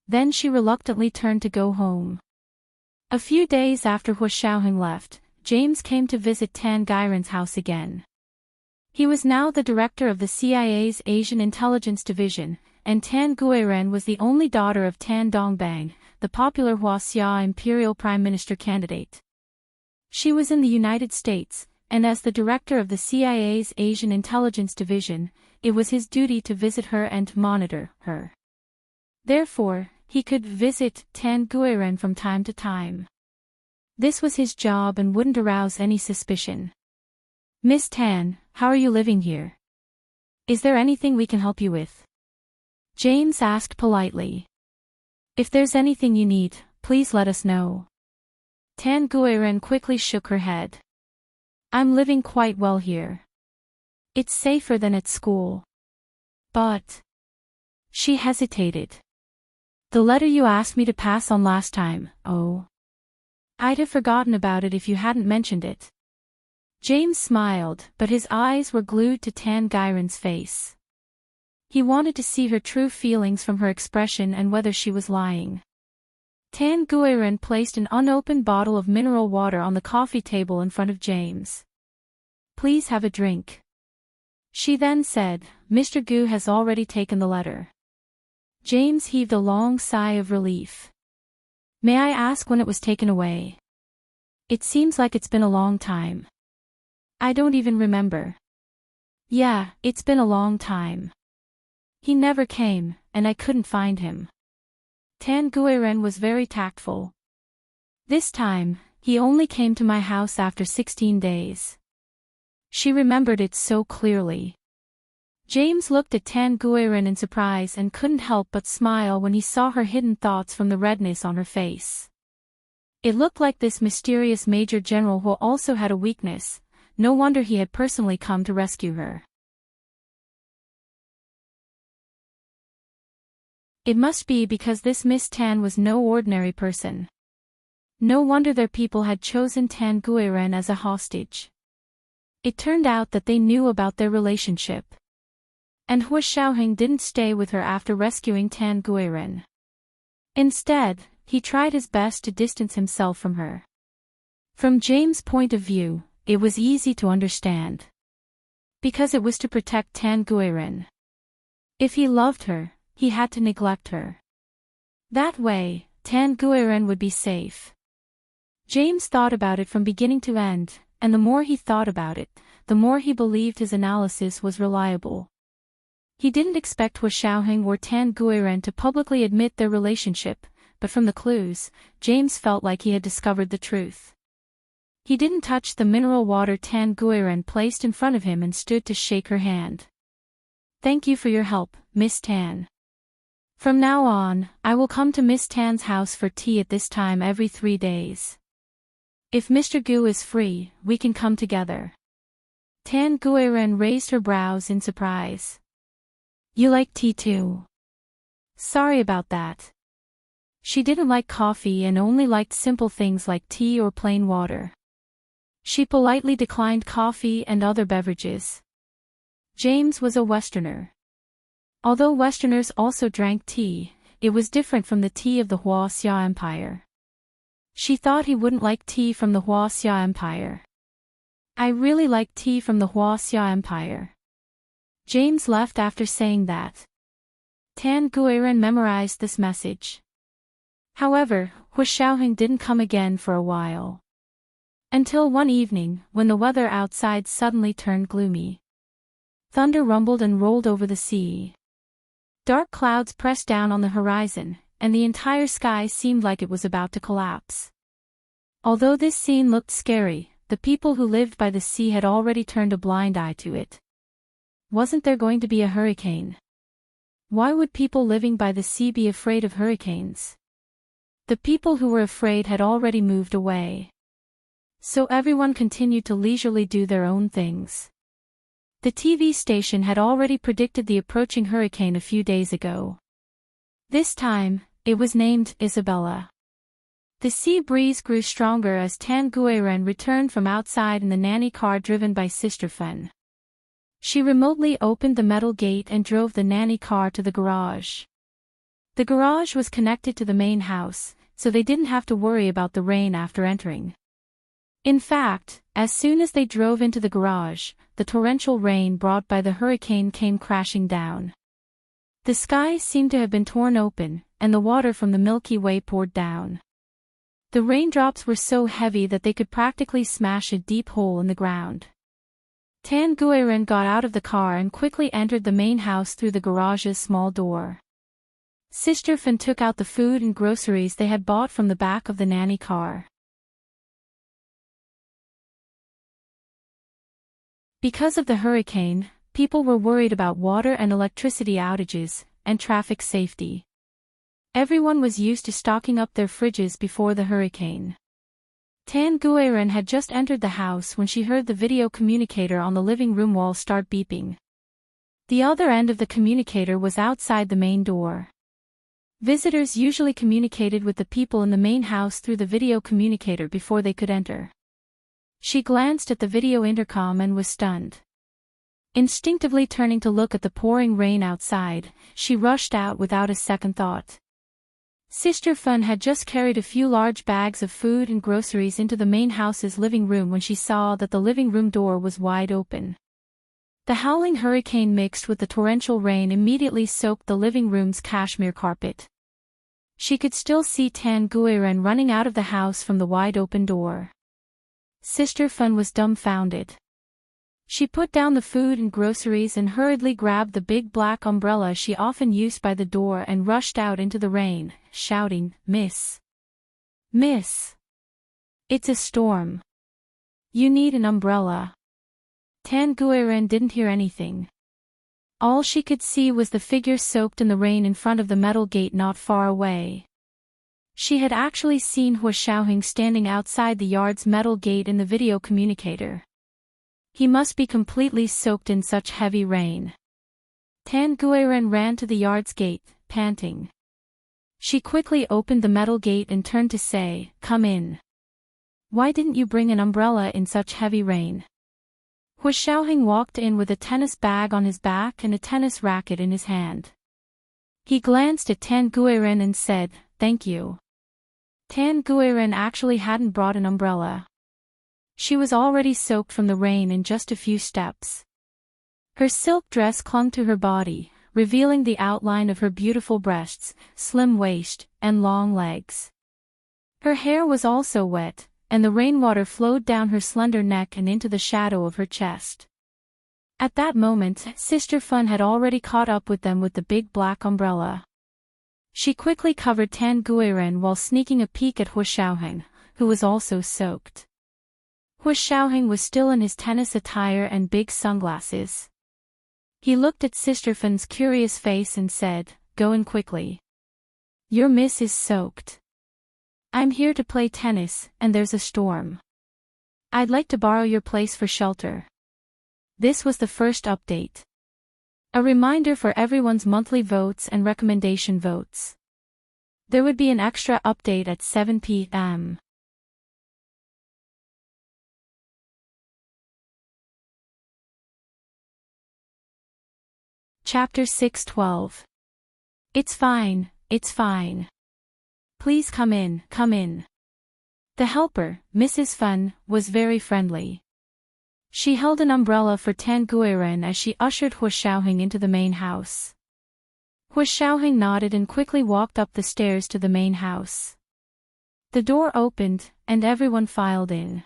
Then she reluctantly turned to go home. A few days after Hua Xiaoheng left, James came to visit Tan Guiren's house again. He was now the director of the CIA's Asian Intelligence Division, and Tan Guiren was the only daughter of Tan Dongbang, the popular Huaxia imperial prime minister candidate. She was in the United States, and as the director of the CIA's Asian Intelligence Division, it was his duty to visit her and monitor her. Therefore, he could visit Tan Guiren from time to time. This was his job and wouldn't arouse any suspicion. Miss Tan, how are you living here? Is there anything we can help you with? James asked politely. If there's anything you need, please let us know. Tan Guiren quickly shook her head. I'm living quite well here. It's safer than at school. But... She hesitated. The letter you asked me to pass on last time, oh. I'd have forgotten about it if you hadn't mentioned it. James smiled, but his eyes were glued to Tan Guiren's face. He wanted to see her true feelings from her expression and whether she was lying. Tan Guiren placed an unopened bottle of mineral water on the coffee table in front of James. Please have a drink. She then said, Mr. Gu has already taken the letter. James heaved a long sigh of relief. May I ask when it was taken away? It seems like it's been a long time. I don't even remember. Yeah, it's been a long time. He never came, and I couldn't find him. Tan Guiren was very tactful. This time, he only came to my house after 16 days. She remembered it so clearly. James looked at Tan Guiren in surprise and couldn't help but smile when he saw her hidden thoughts from the redness on her face. It looked like this mysterious Major General who also had a weakness. No wonder he had personally come to rescue her. It must be because this Miss Tan was no ordinary person. No wonder their people had chosen Tan Guiren as a hostage. It turned out that they knew about their relationship. And Hua Xiaoheng didn't stay with her after rescuing Tan Guiren. Instead, he tried his best to distance himself from her. From James' point of view, it was easy to understand. Because it was to protect Tan Guiren. If he loved her, he had to neglect her. That way, Tan Guiren would be safe. James thought about it from beginning to end, and the more he thought about it, the more he believed his analysis was reliable. He didn't expect Hua Xiaoheng or Tan Guiren to publicly admit their relationship, but from the clues, James felt like he had discovered the truth. He didn't touch the mineral water Tan Guiren placed in front of him and stood to shake her hand. Thank you for your help, Miss Tan. From now on, I will come to Miss Tan's house for tea at this time every 3 days. If Mr. Gu is free, we can come together. Tan Guiren raised her brows in surprise. You like tea too? Sorry about that. She didn't like coffee and only liked simple things like tea or plain water. She politely declined coffee and other beverages. James was a Westerner. Although Westerners also drank tea, it was different from the tea of the Huaxia Empire. She thought he wouldn't like tea from the Huaxia Empire. I really like tea from the Huaxia Empire. James left after saying that. Tan Guiren memorized this message. However, Hua Xiaoheng didn't come again for a while. Until one evening, when the weather outside suddenly turned gloomy. Thunder rumbled and rolled over the sea. Dark clouds pressed down on the horizon, and the entire sky seemed like it was about to collapse. Although this scene looked scary, the people who lived by the sea had already turned a blind eye to it. Wasn't there going to be a hurricane? Why would people living by the sea be afraid of hurricanes? The people who were afraid had already moved away. So everyone continued to leisurely do their own things. The TV station had already predicted the approaching hurricane a few days ago. This time, it was named Isabella. The sea breeze grew stronger as Tan Guiren returned from outside in the nanny car driven by Sister Fen. She remotely opened the metal gate and drove the nanny car to the garage. The garage was connected to the main house, so they didn't have to worry about the rain after entering. In fact, as soon as they drove into the garage, the torrential rain brought by the hurricane came crashing down. The sky seemed to have been torn open, and the water from the Milky Way poured down. The raindrops were so heavy that they could practically smash a deep hole in the ground. Tan Guiren got out of the car and quickly entered the main house through the garage's small door. Sister Fen took out the food and groceries they had bought from the back of the nanny car. Because of the hurricane, people were worried about water and electricity outages, and traffic safety. Everyone was used to stocking up their fridges before the hurricane. Tan Guiren had just entered the house when she heard the video communicator on the living room wall start beeping. The other end of the communicator was outside the main door. Visitors usually communicated with the people in the main house through the video communicator before they could enter. She glanced at the video intercom and was stunned. Instinctively turning to look at the pouring rain outside, she rushed out without a second thought. Sister Fen had just carried a few large bags of food and groceries into the main house's living room when she saw that the living room door was wide open. The howling hurricane mixed with the torrential rain immediately soaked the living room's cashmere carpet. She could still see Tan Guiren running out of the house from the wide open door. Sister Fen was dumbfounded. She put down the food and groceries and hurriedly grabbed the big black umbrella she often used by the door and rushed out into the rain, shouting, "Miss! Miss! It's a storm! You need an umbrella!" Tan Guiren didn't hear anything. All she could see was the figure soaked in the rain in front of the metal gate not far away. She had actually seen Hua Xiaoheng standing outside the yard's metal gate in the video communicator. He must be completely soaked in such heavy rain. Tan Guiren ran to the yard's gate, panting. She quickly opened the metal gate and turned to say, "Come in. Why didn't you bring an umbrella in such heavy rain?" Hua Xiaoheng walked in with a tennis bag on his back and a tennis racket in his hand. He glanced at Tan Guiren and said, "Thank you." Tan Guiren actually hadn't brought an umbrella. She was already soaked from the rain in just a few steps. Her silk dress clung to her body, revealing the outline of her beautiful breasts, slim waist, and long legs. Her hair was also wet, and the rainwater flowed down her slender neck and into the shadow of her chest. At that moment, Sister Fen had already caught up with them with the big black umbrella. She quickly covered Tan Guiren while sneaking a peek at Hua Xiaoheng, who was also soaked. Hua Xiaoheng was still in his tennis attire and big sunglasses. He looked at Sister Fen's curious face and said, "Go in quickly. Your miss is soaked. I'm here to play tennis, and there's a storm. I'd like to borrow your place for shelter." This was the first update. A reminder for everyone's monthly votes and recommendation votes. There would be an extra update at 7 p.m. Chapter 6:12. It's fine, it's fine. Please come in, come in. The helper, Mrs. Fen, was very friendly. She held an umbrella for Tan Guiren as she ushered Hua Xiaoheng into the main house. Hua Xiaoheng nodded and quickly walked up the stairs to the main house. The door opened, and everyone filed in.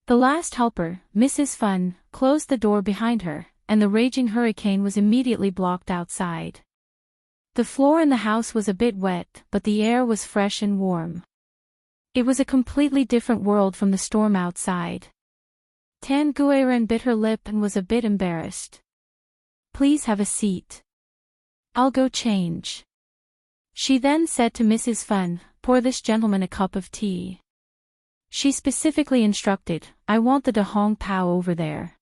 The last helper, Mrs. Fen, closed the door behind her, and the raging hurricane was immediately blocked outside. The floor in the house was a bit wet, but the air was fresh and warm. It was a completely different world from the storm outside. Tan Guiren bit her lip and was a bit embarrassed. "Please have a seat. I'll go change." She then said to Mrs. Fen, pour this gentleman a cup of tea. She specifically instructed, I want the Hong Pao over there.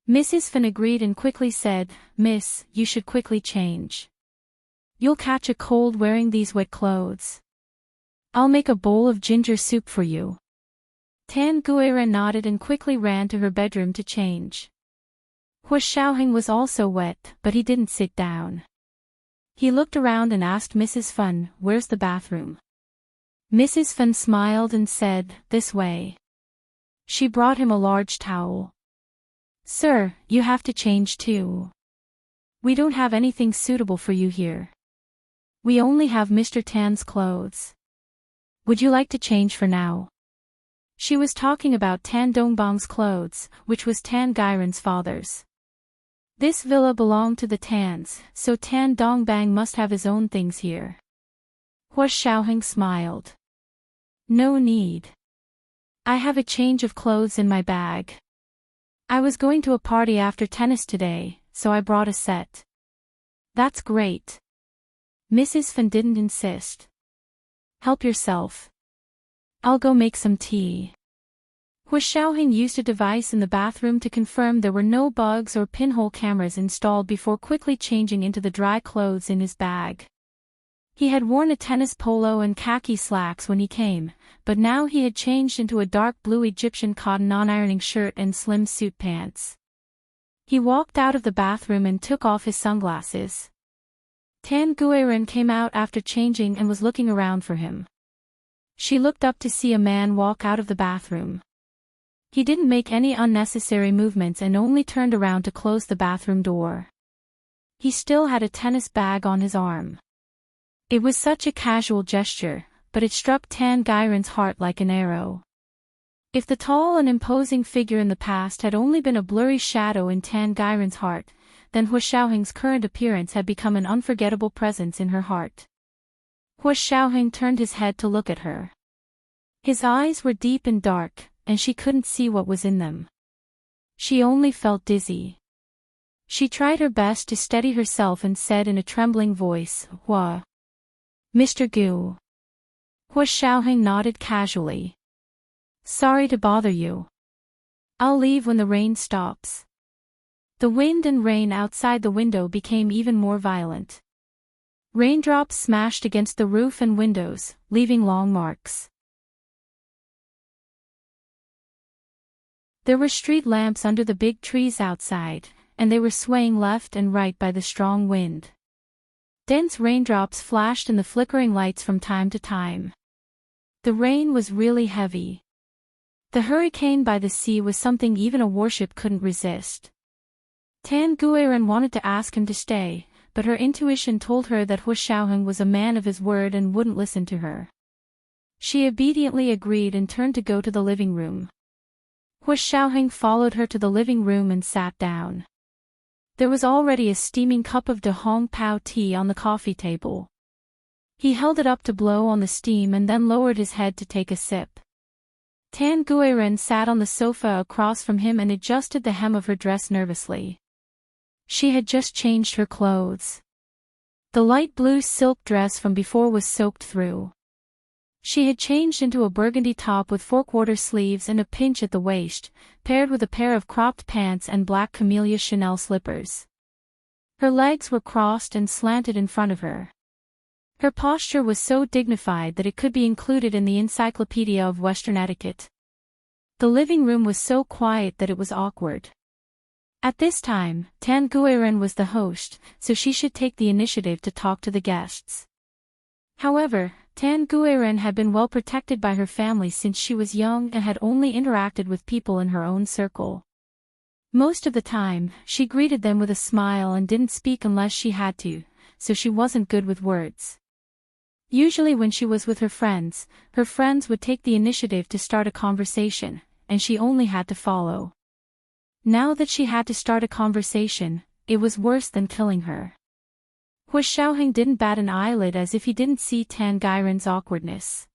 Mrs. Fan agreed and quickly said, Miss, you should quickly change. You'll catch a cold wearing these wet clothes. I'll make a bowl of ginger soup for you. Tan Guiren nodded and quickly ran to her bedroom to change. Hua Xiaoheng was also wet, but he didn't sit down. He looked around and asked Mrs. Fan, where's the bathroom? Mrs. Fan smiled and said, this way. She brought him a large towel. Sir, you have to change too. We don't have anything suitable for you here. We only have Mr. Tan's clothes. Would you like to change for now? She was talking about Tan Dongbang's clothes, which was Tan Gairen's father's. This villa belonged to the Tans, so Tan Dongbang must have his own things here. Hua Xiaoheng smiled. No need. I have a change of clothes in my bag. I was going to a party after tennis today, so I brought a set. That's great. Mrs. Fan didn't insist. Help yourself. I'll go make some tea. Hua Xiaoheng used a device in the bathroom to confirm there were no bugs or pinhole cameras installed before quickly changing into the dry clothes in his bag. He had worn a tennis polo and khaki slacks when he came, but now he had changed into a dark blue Egyptian cotton non-ironing shirt and slim suit pants. He walked out of the bathroom and took off his sunglasses. Tan Guiren came out after changing and was looking around for him. She looked up to see a man walk out of the bathroom. He didn't make any unnecessary movements and only turned around to close the bathroom door. He still had a tennis bag on his arm. It was such a casual gesture, but it struck Tan Gairen's heart like an arrow. If the tall and imposing figure in the past had only been a blurry shadow in Tan Gairen's heart, then Hua Xiaoheng's current appearance had become an unforgettable presence in her heart. Hua Xiaoheng turned his head to look at her. His eyes were deep and dark, and she couldn't see what was in them. She only felt dizzy. She tried her best to steady herself and said in a trembling voice, Hua. Mr. Gu. Hua Xiaoheng nodded casually. Sorry to bother you. I'll leave when the rain stops. The wind and rain outside the window became even more violent. Raindrops smashed against the roof and windows, leaving long marks. There were street lamps under the big trees outside, and they were swaying left and right by the strong wind. Dense raindrops flashed in the flickering lights from time to time. The rain was really heavy. The hurricane by the sea was something even a warship couldn't resist. Tan Guiren wanted to ask him to stay, but her intuition told her that Hua Xiaoheng was a man of his word and wouldn't listen to her. She obediently agreed and turned to go to the living room. Hua Xiaoheng followed her to the living room and sat down. There was already a steaming cup of Hong Pao tea on the coffee table. He held it up to blow on the steam and then lowered his head to take a sip. Tan Guiren sat on the sofa across from him and adjusted the hem of her dress nervously. She had just changed her clothes. The light blue silk dress from before was soaked through. She had changed into a burgundy top with 4/4 sleeves and a pinch at the waist, paired with a pair of cropped pants and black camellia Chanel slippers. Her legs were crossed and slanted in front of her. Her posture was so dignified that it could be included in the Encyclopedia of Western Etiquette. The living room was so quiet that it was awkward. At this time, Tan Guiren was the host, so she should take the initiative to talk to the guests. However, Tan Guiren had been well protected by her family since she was young and had only interacted with people in her own circle. Most of the time, she greeted them with a smile and didn't speak unless she had to, so she wasn't good with words. Usually when she was with her friends would take the initiative to start a conversation, and she only had to follow. Now that she had to start a conversation, it was worse than killing her. Hua Xiaoheng didn't bat an eyelid as if he didn't see Tan Gairen's awkwardness.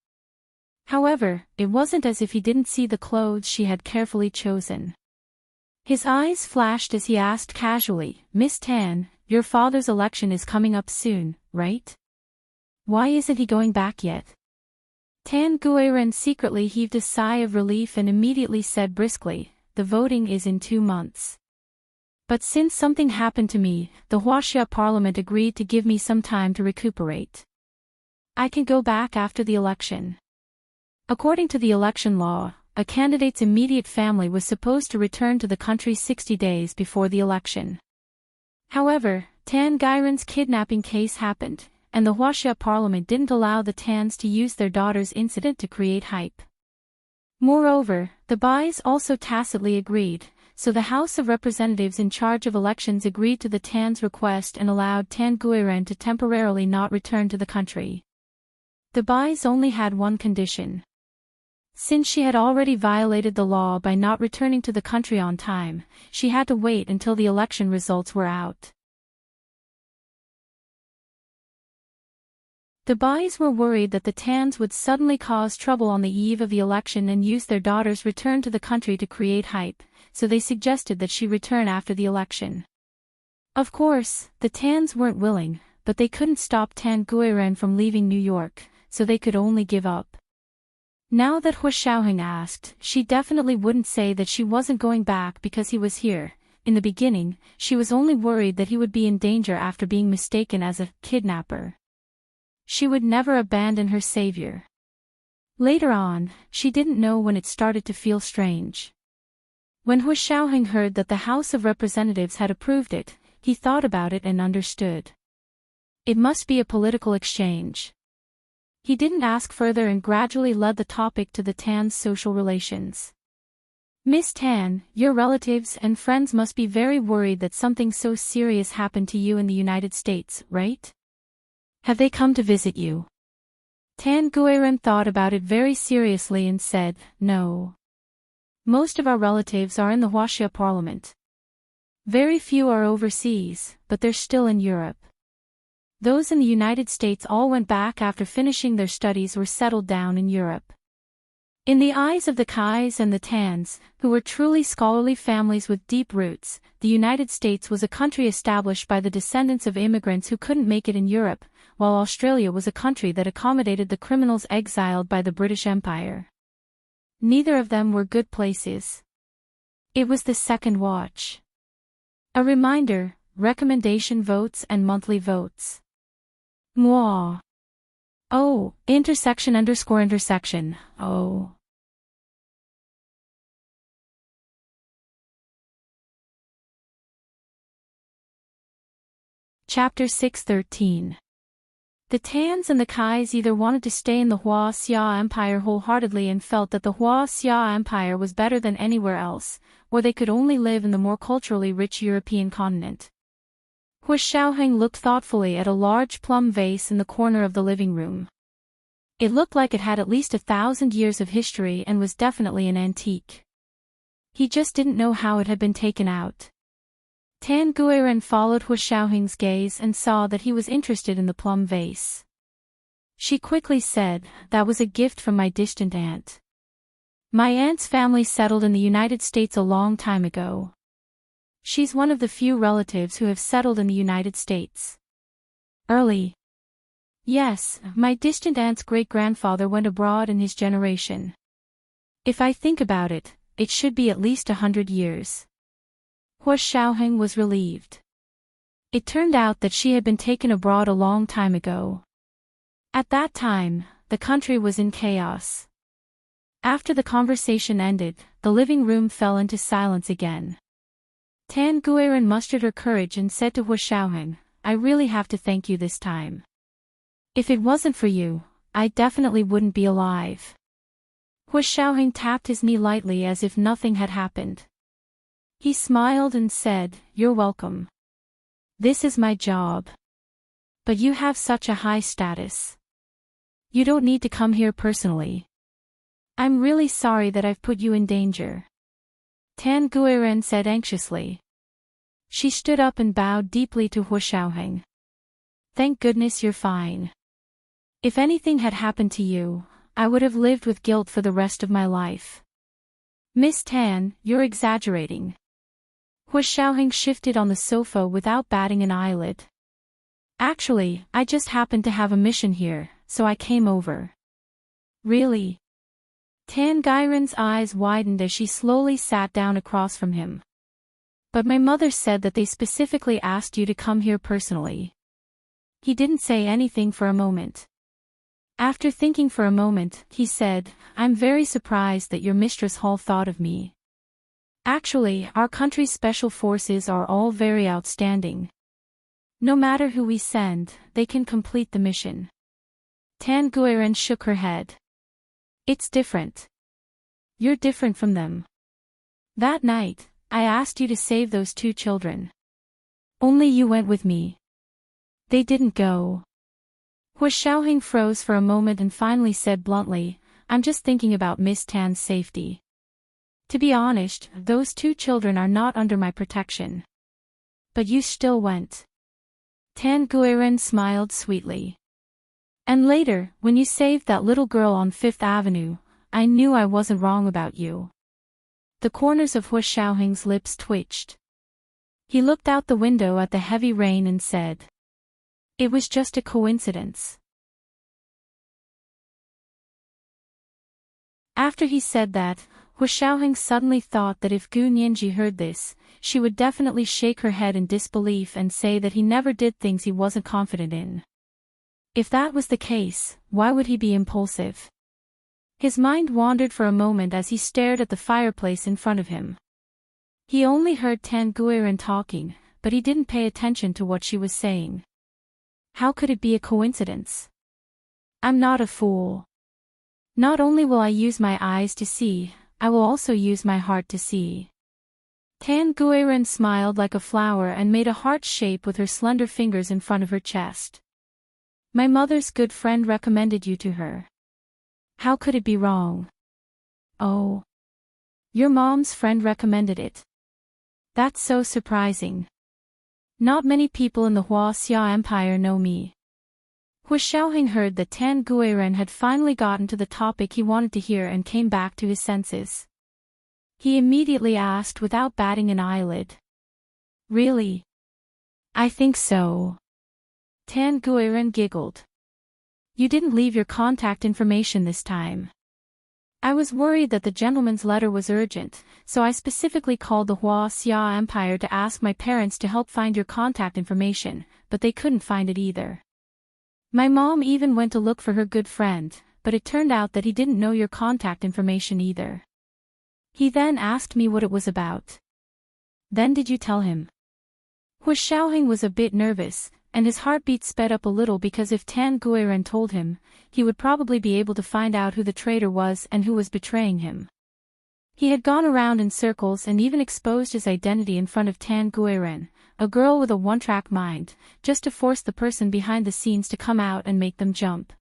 However, it wasn't as if he didn't see the clothes she had carefully chosen. His eyes flashed as he asked casually, Miss Tan, your father's election is coming up soon, right? Why isn't he going back yet? Tan Guiren secretly heaved a sigh of relief and immediately said briskly, "The voting is in 2 months. But since something happened to me, the Huaxia Parliament agreed to give me some time to recuperate. I can go back after the election." According to the election law, a candidate's immediate family was supposed to return to the country 60 days before the election. However, Tan Guiren's kidnapping case happened, and the Huaxia Parliament didn't allow the Tans to use their daughter's incident to create hype. Moreover, the Bais also tacitly agreed, so the House of Representatives in charge of elections agreed to the Tans' request and allowed Tan Guiren to temporarily not return to the country. The Bais only had one condition. Since she had already violated the law by not returning to the country on time, she had to wait until the election results were out. The Bais were worried that the Tans would suddenly cause trouble on the eve of the election and use their daughter's return to the country to create hype, so they suggested that she return after the election. Of course, the Tans weren't willing, but they couldn't stop Tan Guiren from leaving New York, so they could only give up. Now that Hu Xiaoheng asked, she definitely wouldn't say that she wasn't going back because he was here. In the beginning, she was only worried that he would be in danger after being mistaken as a kidnapper. She would never abandon her savior. Later on, she didn't know when it started to feel strange. When Hu Xiaoheng heard that the House of Representatives had approved it, he thought about it and understood. It must be a political exchange. He didn't ask further and gradually led the topic to the Tan's social relations. "Miss Tan, your relatives and friends must be very worried that something so serious happened to you in the United States, right? Have they come to visit you?" Tan Guiren thought about it very seriously and said, "No. Most of our relatives are in the Huaxia Parliament. Very few are overseas, but they're still in Europe. Those in the United States all went back after finishing their studies or settled down in Europe." In the eyes of the Kais and the Tans, who were truly scholarly families with deep roots, the United States was a country established by the descendants of immigrants who couldn't make it in Europe, while Australia was a country that accommodated the criminals exiled by the British Empire. Neither of them were good places. It was the second watch. A reminder, recommendation votes and monthly votes. Mwah. Oh, intersection. Oh. Chapter 613. The Tans and the Kais either wanted to stay in the Huaxia Empire wholeheartedly and felt that the Huaxia Empire was better than anywhere else, or they could only live in the more culturally rich European continent. Hu Xiaoheng looked thoughtfully at a large plum vase in the corner of the living room. It looked like it had at least 1,000 years of history and was definitely an antique. He just didn't know how it had been taken out. Tan Guiren followed Hu Xiaoheng's gaze and saw that he was interested in the plum vase. She quickly said, "That was a gift from my distant aunt. My aunt's family settled in the United States a long time ago. She's one of the few relatives who have settled in the United States. Early. Yes, my distant aunt's great-grandfather went abroad in his generation. If I think about it, it should be at least 100 years. Hu Xiaoheng was relieved. It turned out that she had been taken abroad a long time ago. At that time, the country was in chaos. After the conversation ended, the living room fell into silence again. Tan Guiren mustered her courage and said to Hu Xiaoheng, "I really have to thank you this time. If it wasn't for you, I definitely wouldn't be alive." Hu Xiaoheng tapped his knee lightly as if nothing had happened. He smiled and said, "You're welcome. This is my job. But you have such a high status. You don't need to come here personally. I'm really sorry that I've put you in danger," Tan Guiren said anxiously. She stood up and bowed deeply to Hu Xiaoheng. "Thank goodness you're fine. If anything had happened to you, I would have lived with guilt for the rest of my life." "Miss Tan, you're exaggerating." Hu Xiaoheng shifted on the sofa without batting an eyelid. "Actually, I just happened to have a mission here, so I came over." Really? Tangiran's eyes widened as she slowly sat down across from him. But my mother said that they specifically asked you to come here personally. He didn't say anything for a moment. After thinking for a moment, he said, I'm very surprised that your Mistress Hall thought of me. Actually, our country's special forces are all very outstanding. No matter who we send, they can complete the mission. Tangiran shook her head. It's different. You're different from them. That night, I asked you to save those 2 children. Only you went with me. They didn't go. Hua Xiaoheng froze for a moment and finally said bluntly, I'm just thinking about Miss Tan's safety. To be honest, those 2 children are not under my protection. But you still went. Tangiran smiled sweetly. And later, when you saved that little girl on 5th Avenue, I knew I wasn't wrong about you. The corners of Hua Xiaoheng's lips twitched. He looked out the window at the heavy rain and said, It was just a coincidence. After he said that, Hua Xiaoheng suddenly thought that if Gu Nianji heard this, she would definitely shake her head in disbelief and say that he never did things he wasn't confident in. If that was the case, why would he be impulsive? His mind wandered for a moment as he stared at the fireplace in front of him. He only heard Tangiran talking, but he didn't pay attention to what she was saying. How could it be a coincidence? I'm not a fool. Not only will I use my eyes to see, I will also use my heart to see. Tangiran smiled like a flower and made a heart shape with her slender fingers in front of her chest. My mother's good friend recommended you to her. How could it be wrong? Oh. Your mom's friend recommended it. That's so surprising. Not many people in the Huaxia Empire know me. Hua Xiaoheng heard that Tangiran had finally gotten to the topic he wanted to hear and came back to his senses. He immediately asked without batting an eyelid. Really? I think so. Tangiran giggled. You didn't leave your contact information this time. I was worried that the gentleman's letter was urgent, so I specifically called the Huaxia Empire to ask my parents to help find your contact information, but they couldn't find it either. My mom even went to look for her good friend, but it turned out that he didn't know your contact information either. He then asked me what it was about. Then did you tell him? Hua Xiaoheng was a bit nervous, and his heartbeat sped up a little because if Tangiran told him, he would probably be able to find out who the traitor was and who was betraying him. He had gone around in circles and even exposed his identity in front of Tangiran, a girl with a one-track mind, just to force the person behind the scenes to come out and make them jump.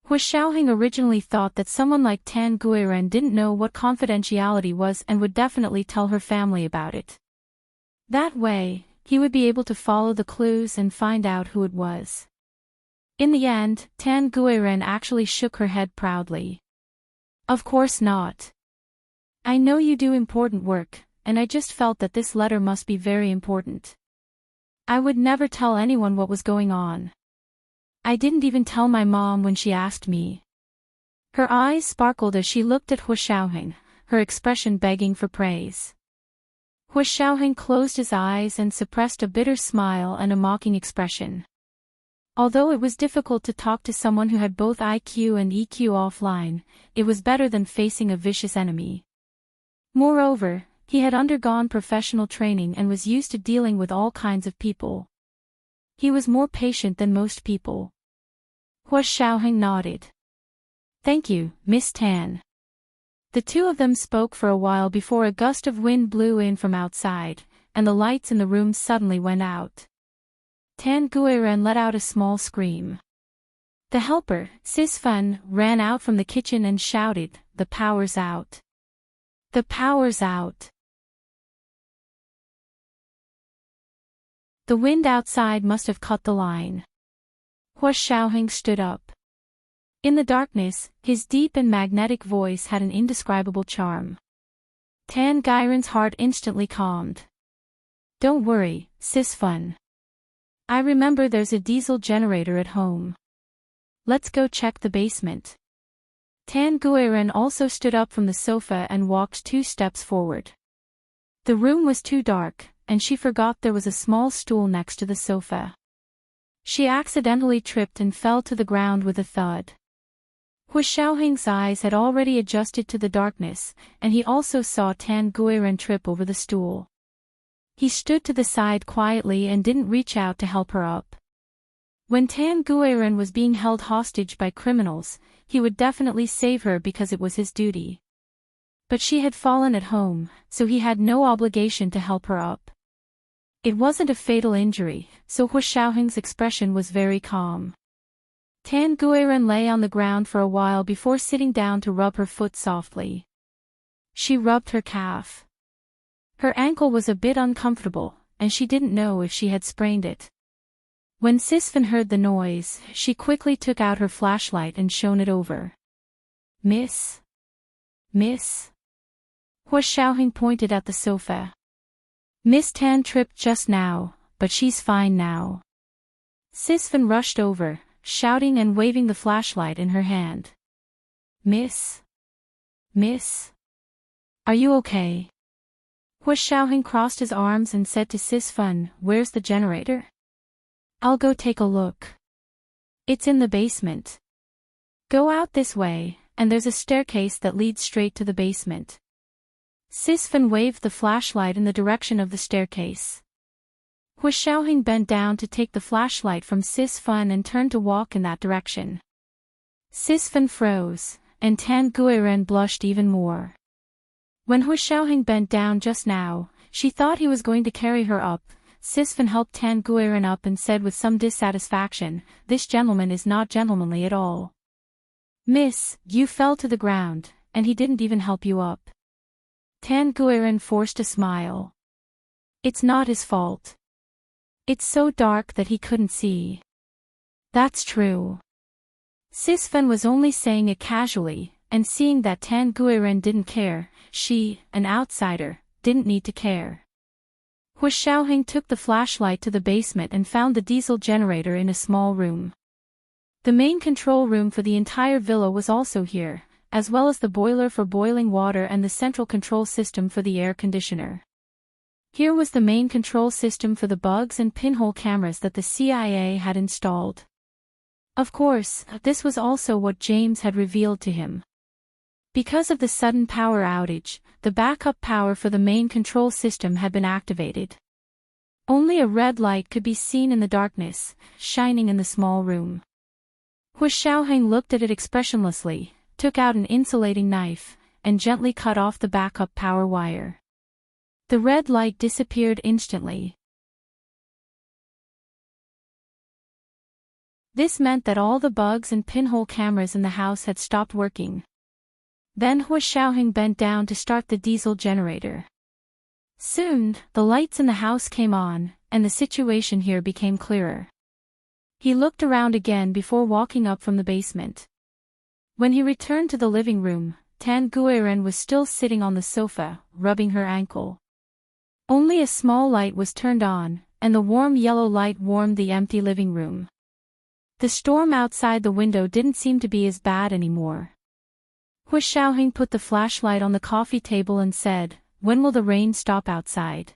Hua Xiaoheng originally thought that someone like Tangiran didn't know what confidentiality was and would definitely tell her family about it. That way, he would be able to follow the clues and find out who it was. In the end, Tangiran actually shook her head proudly. Of course not. I know you do important work, and I just felt that this letter must be very important. I would never tell anyone what was going on. I didn't even tell my mom when she asked me. Her eyes sparkled as she looked at Hua Xiaoheng, her expression begging for praise. Hua Xiaoheng closed his eyes and suppressed a bitter smile and a mocking expression. Although it was difficult to talk to someone who had both IQ and EQ offline, it was better than facing a vicious enemy. Moreover, he had undergone professional training and was used to dealing with all kinds of people. He was more patient than most people. Hua Xiaoheng nodded. Thank you, Miss Tan. The two of them spoke for a while before a gust of wind blew in from outside, and the lights in the room suddenly went out. Tangiran let out a small scream. The helper, Sisfan, ran out from the kitchen and shouted, "The power's out! The power's out!" The wind outside must have cut the line. Hua Xiaoheng stood up. In the darkness, his deep and magnetic voice had an indescribable charm. Tangiran's heart instantly calmed. Don't worry, Sisfun. I remember there's a diesel generator at home. Let's go check the basement. Tan Guiran also stood up from the sofa and walked 2 steps forward. The room was too dark, and she forgot there was a small stool next to the sofa. She accidentally tripped and fell to the ground with a thud. Hu Xiaoheng's eyes had already adjusted to the darkness, and he also saw Tan Guiran trip over the stool. He stood to the side quietly and didn't reach out to help her up. When Tan Guiran was being held hostage by criminals, he would definitely save her because it was his duty. But she had fallen at home, so he had no obligation to help her up. It wasn't a fatal injury, so Hu Xiaoheng's expression was very calm. Tan Guiran lay on the ground for a while before sitting down to rub her foot softly. She rubbed her calf. Her ankle was a bit uncomfortable, and she didn't know if she had sprained it. When Sisfan heard the noise, she quickly took out her flashlight and shone it over. Miss? Miss? Hu Xiaoheng pointed at the sofa. Miss Tan tripped just now, but she's fine now. Sisfan rushed over, shouting and waving the flashlight in her hand. Miss? Miss? Are you okay? Hu Xiaoheng crossed his arms and said to Sisfan, "Where's the generator?" "I'll go take a look. It's in the basement. Go out this way, and there's a staircase that leads straight to the basement." Sisfan waved the flashlight in the direction of the staircase. Hu Xiaoheng bent down to take the flashlight from Sisfan and turned to walk in that direction. Sisfan froze, and Tan Guiran blushed even more. When Hu Xiaoheng bent down just now, she thought he was going to carry her up. Sisfan helped Tan Guiran up and said with some dissatisfaction, "This gentleman is not gentlemanly at all. Miss, you fell to the ground, and he didn't even help you up." Tan Guiran forced a smile. "It's not his fault. It's so dark that he couldn't see." "That's true." Sisfan was only saying it casually, and seeing that Tan Guiran didn't care, she, an outsider, didn't need to care. Hu Xiaoheng took the flashlight to the basement and found the diesel generator in a small room. The main control room for the entire villa was also here, as well as the boiler for boiling water and the central control system for the air conditioner. Here was the main control system for the bugs and pinhole cameras that the CIA had installed. Of course, this was also what James had revealed to him. Because of the sudden power outage, the backup power for the main control system had been activated. Only a red light could be seen in the darkness, shining in the small room. Hu Xiaoheng looked at it expressionlessly, took out an insulating knife, and gently cut off the backup power wire. The red light disappeared instantly. This meant that all the bugs and pinhole cameras in the house had stopped working. Then Hu Xiaoheng bent down to start the diesel generator. Soon, the lights in the house came on, and the situation here became clearer. He looked around again before walking up from the basement. When he returned to the living room, Tan Guiran was still sitting on the sofa, rubbing her ankle. Only a small light was turned on, and the warm yellow light warmed the empty living room. The storm outside the window didn't seem to be as bad anymore. Hu Xiaoheng put the flashlight on the coffee table and said, "When will the rain stop outside?"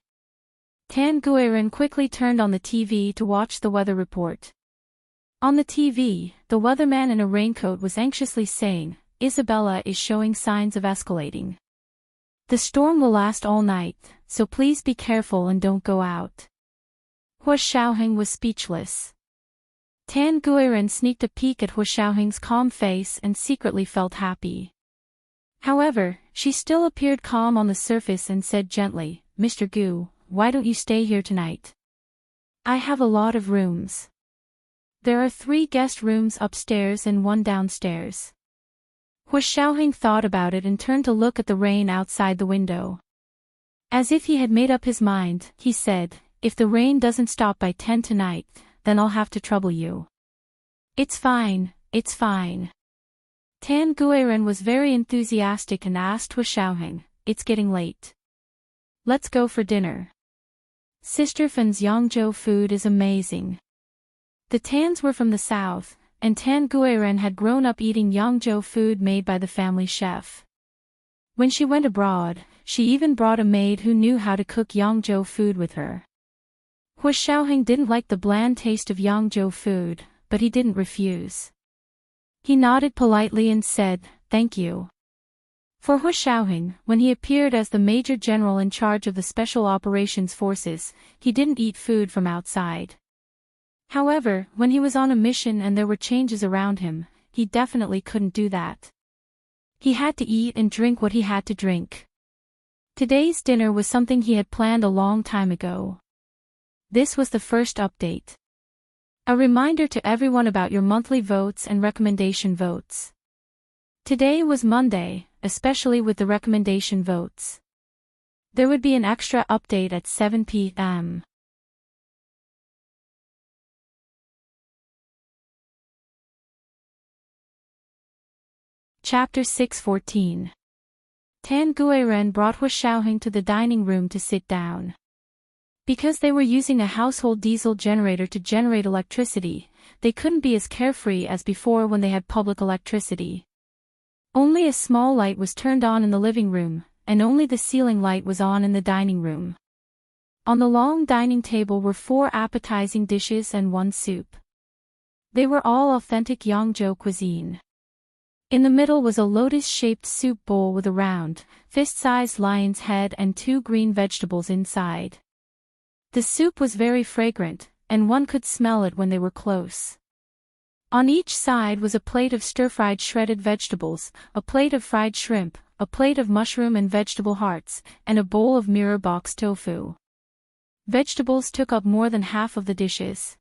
Tan Guiran quickly turned on the TV to watch the weather report. On the TV, the weatherman in a raincoat was anxiously saying, "Isabella is showing signs of escalating. The storm will last all night, so please be careful and don't go out." Hu Xiaoheng was speechless. Tan Guiran sneaked a peek at Hu Xiaoheng's calm face and secretly felt happy. However, she still appeared calm on the surface and said gently, "Mr. Gu, why don't you stay here tonight? I have a lot of rooms. There are 3 guest rooms upstairs and 1 downstairs." Hu Xiaoheng thought about it and turned to look at the rain outside the window. As if he had made up his mind, he said, "If the rain doesn't stop by 10 tonight, then I'll have to trouble you." "It's fine, it's fine." Tan Guiran was very enthusiastic and asked Hu Xiaoheng, "It's getting late. Let's go for dinner. Sister Fan's Yangzhou food is amazing." The Tans were from the south, and Tan Guiren had grown up eating Yangzhou food made by the family chef. When she went abroad, she even brought a maid who knew how to cook Yangzhou food with her. Hu Xiaoheng didn't like the bland taste of Yangzhou food, but he didn't refuse. He nodded politely and said, "Thank you." For Hu Xiaoheng, when he appeared as the Major General in charge of the Special Operations Forces, he didn't eat food from outside. However, when he was on a mission and there were changes around him, he definitely couldn't do that. He had to eat and drink what he had to drink. Today's dinner was something he had planned a long time ago. This was the first update. A reminder to everyone about your monthly votes and recommendation votes. Today was Monday, especially with the recommendation votes. There would be an extra update at 7 p.m. Chapter 6:14. Tan Guiren brought Hu Xiaoheng to the dining room to sit down. Because they were using a household diesel generator to generate electricity, they couldn't be as carefree as before when they had public electricity. Only a small light was turned on in the living room, and only the ceiling light was on in the dining room. On the long dining table were 4 appetizing dishes and 1 soup. They were all authentic Yangzhou cuisine. In the middle was a lotus-shaped soup bowl with a round, fist-sized lion's head and 2 green vegetables inside. The soup was very fragrant, and one could smell it when they were close. On each side was a plate of stir-fried shredded vegetables, a plate of fried shrimp, a plate of mushroom and vegetable hearts, and a bowl of mirror box tofu. Vegetables took up more than half of the dishes.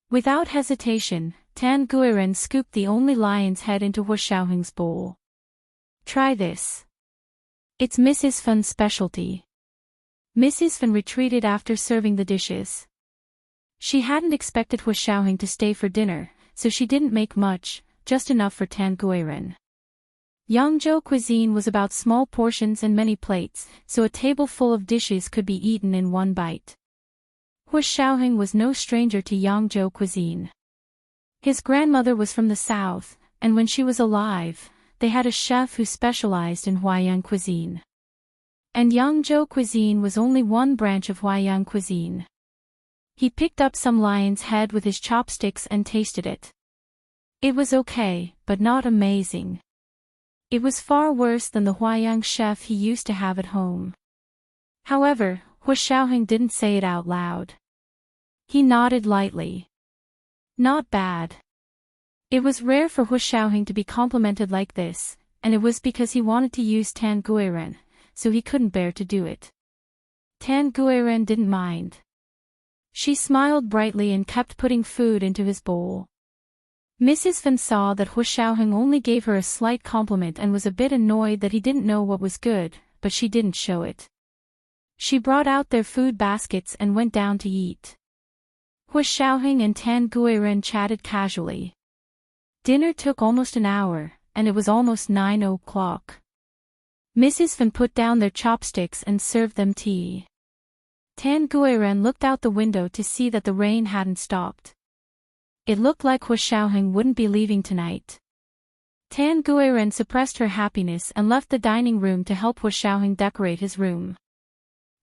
Without hesitation, Tan Guiren scooped the only lion's head into Hu Xiaoheng's bowl. "Try this. It's Mrs. Fan's specialty." Mrs. Fan retreated after serving the dishes. She hadn't expected Hu Xiaoheng to stay for dinner, so she didn't make much, just enough for Tan Guiren. Yangzhou cuisine was about small portions and many plates, so a table full of dishes could be eaten in one bite. Hu Xiaoheng was no stranger to Yangzhou cuisine. His grandmother was from the south, and when she was alive, they had a chef who specialized in Huaiyang cuisine. And Yangzhou cuisine was only one branch of Huaiyang cuisine. He picked up some lion's head with his chopsticks and tasted it. It was okay, but not amazing. It was far worse than the Huaiyang chef he used to have at home. However, Hu Xiaoheng didn't say it out loud. He nodded lightly. Not bad. It was rare for Hu Xiaoheng to be complimented like this, and it was because he wanted to use Tan Guiren, so he couldn't bear to do it. Tan Guiren didn't mind. She smiled brightly and kept putting food into his bowl. Mrs. Fan saw that Hu Xiaoheng only gave her a slight compliment and was a bit annoyed that he didn't know what was good, but she didn't show it. She brought out their food baskets and went down to eat. Hu Xiaoheng and Tan Guiren chatted casually. Dinner took almost an hour, and it was almost 9 o'clock. Mrs. Fan put down their chopsticks and served them tea. Tan Guiren looked out the window to see that the rain hadn't stopped. It looked like Hu Xiaoheng wouldn't be leaving tonight. Tan Guiren suppressed her happiness and left the dining room to help Hu Xiaoheng decorate his room.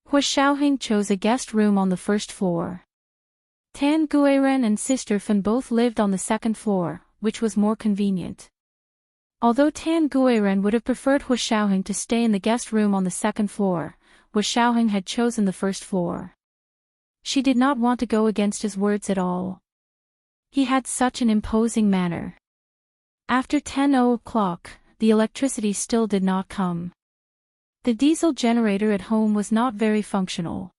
Hu Xiaoheng chose a guest room on the first floor. Tan Guiren and Sister Fan both lived on the second floor, which was more convenient. Although Tan Guiren would have preferred Hu Xiaoheng to stay in the guest room on the second floor, Hu Xiaoheng had chosen the first floor. She did not want to go against his words at all. He had such an imposing manner. After 10 o'clock, the electricity still did not come. The diesel generator at home was not very functional.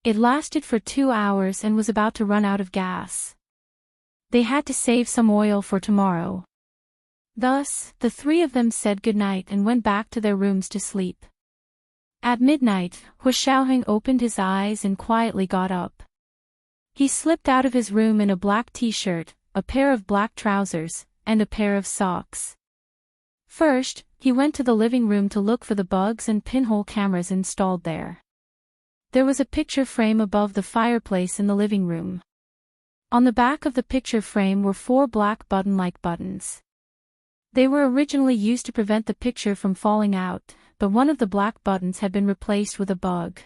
It lasted for 2 hours and was about to run out of gas. They had to save some oil for tomorrow. Thus, the 3 of them said goodnight and went back to their rooms to sleep. At midnight, Hu Xiaoheng opened his eyes and quietly got up. He slipped out of his room in a black t-shirt, a pair of black trousers, and a pair of socks. First, he went to the living room to look for the bugs and pinhole cameras installed there. There was a picture frame above the fireplace in the living room. On the back of the picture frame were 4 black button-like buttons. They were originally used to prevent the picture from falling out, but one of the black buttons had been replaced with a bug.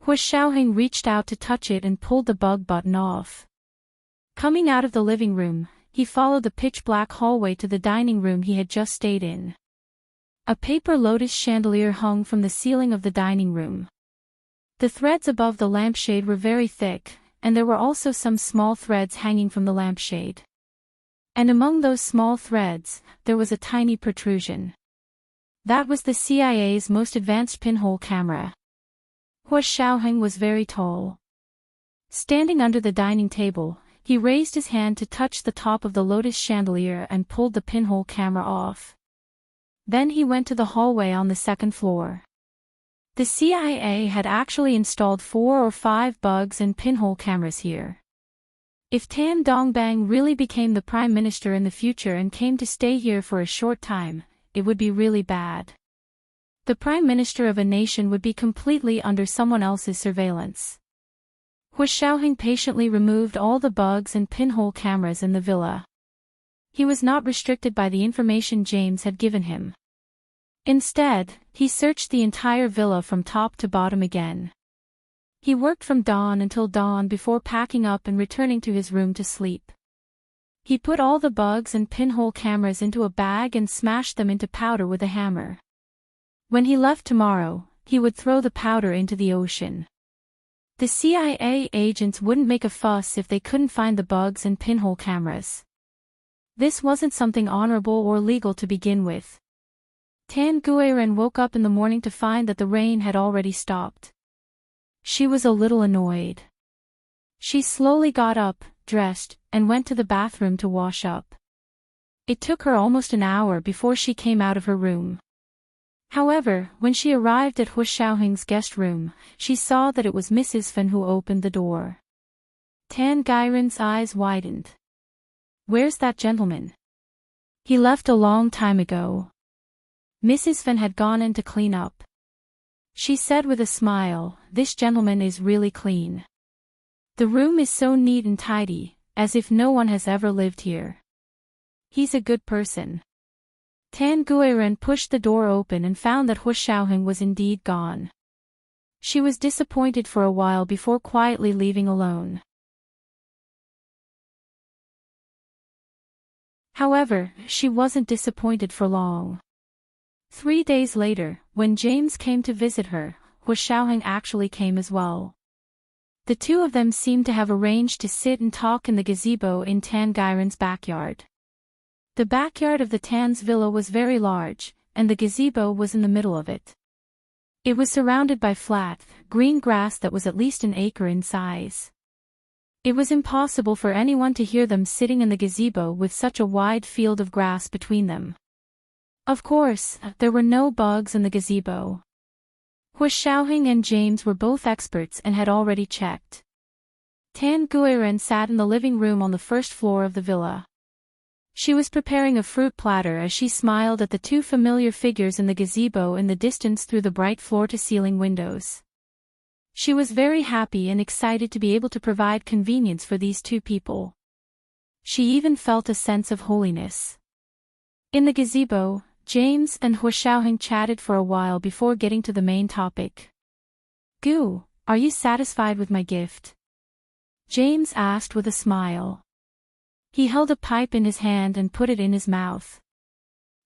Hu Xiaoheng reached out to touch it and pulled the bug button off. Coming out of the living room, he followed the pitch-black hallway to the dining room he had just stayed in. A paper lotus chandelier hung from the ceiling of the dining room. The threads above the lampshade were very thick, and there were also some small threads hanging from the lampshade. And among those small threads, there was a tiny protrusion. That was the CIA's most advanced pinhole camera. Hu Xiaoheng was very tall. Standing under the dining table, he raised his hand to touch the top of the lotus chandelier and pulled the pinhole camera off. Then he went to the hallway on the second floor. The CIA had actually installed 4 or 5 bugs and pinhole cameras here. If Tan Dongbang really became the prime minister in the future and came to stay here for a short time, it would be really bad. The prime minister of a nation would be completely under someone else's surveillance. Hu Xiaoheng patiently removed all the bugs and pinhole cameras in the villa. He was not restricted by the information James had given him. Instead, he searched the entire villa from top to bottom again. He worked from dawn until dawn before packing up and returning to his room to sleep. He put all the bugs and pinhole cameras into a bag and smashed them into powder with a hammer. When he left tomorrow, he would throw the powder into the ocean. The CIA agents wouldn't make a fuss if they couldn't find the bugs and pinhole cameras. This wasn't something honorable or legal to begin with. Tan Guiren woke up in the morning to find that the rain had already stopped. She was a little annoyed. She slowly got up, dressed, and went to the bathroom to wash up. It took her almost an hour before she came out of her room. However, when she arrived at Hu Xiaoheng's guest room, she saw that it was Mrs. Fan who opened the door. Tan Guiren's eyes widened. "Where's that gentleman?" "He left a long time ago." Mrs. Fan had gone in to clean up. She said with a smile, "This gentleman is really clean. The room is so neat and tidy, as if no one has ever lived here. He's a good person." Tan Guiren pushed the door open and found that Hu Xiaoheng was indeed gone. She was disappointed for a while before quietly leaving alone. However, she wasn't disappointed for long. 3 days later, when James came to visit her, Hu Xiaoheng actually came as well. The two of them seemed to have arranged to sit and talk in the gazebo in Tan Guiren's backyard. The backyard of the Tan's villa was very large, and the gazebo was in the middle of it. It was surrounded by flat, green grass that was at least an acre in size. It was impossible for anyone to hear them sitting in the gazebo with such a wide field of grass between them. Of course, there were no bugs in the gazebo. Hu Xiaoheng and James were both experts and had already checked. Tan Guiren sat in the living room on the first floor of the villa. She was preparing a fruit platter as she smiled at the 2 familiar figures in the gazebo in the distance through the bright floor-to-ceiling windows. She was very happy and excited to be able to provide convenience for these 2 people. She even felt a sense of holiness. In the gazebo, James and Hu Xiaoheng chatted for a while before getting to the main topic. "Gu, are you satisfied with my gift?" James asked with a smile. He held a pipe in his hand and put it in his mouth.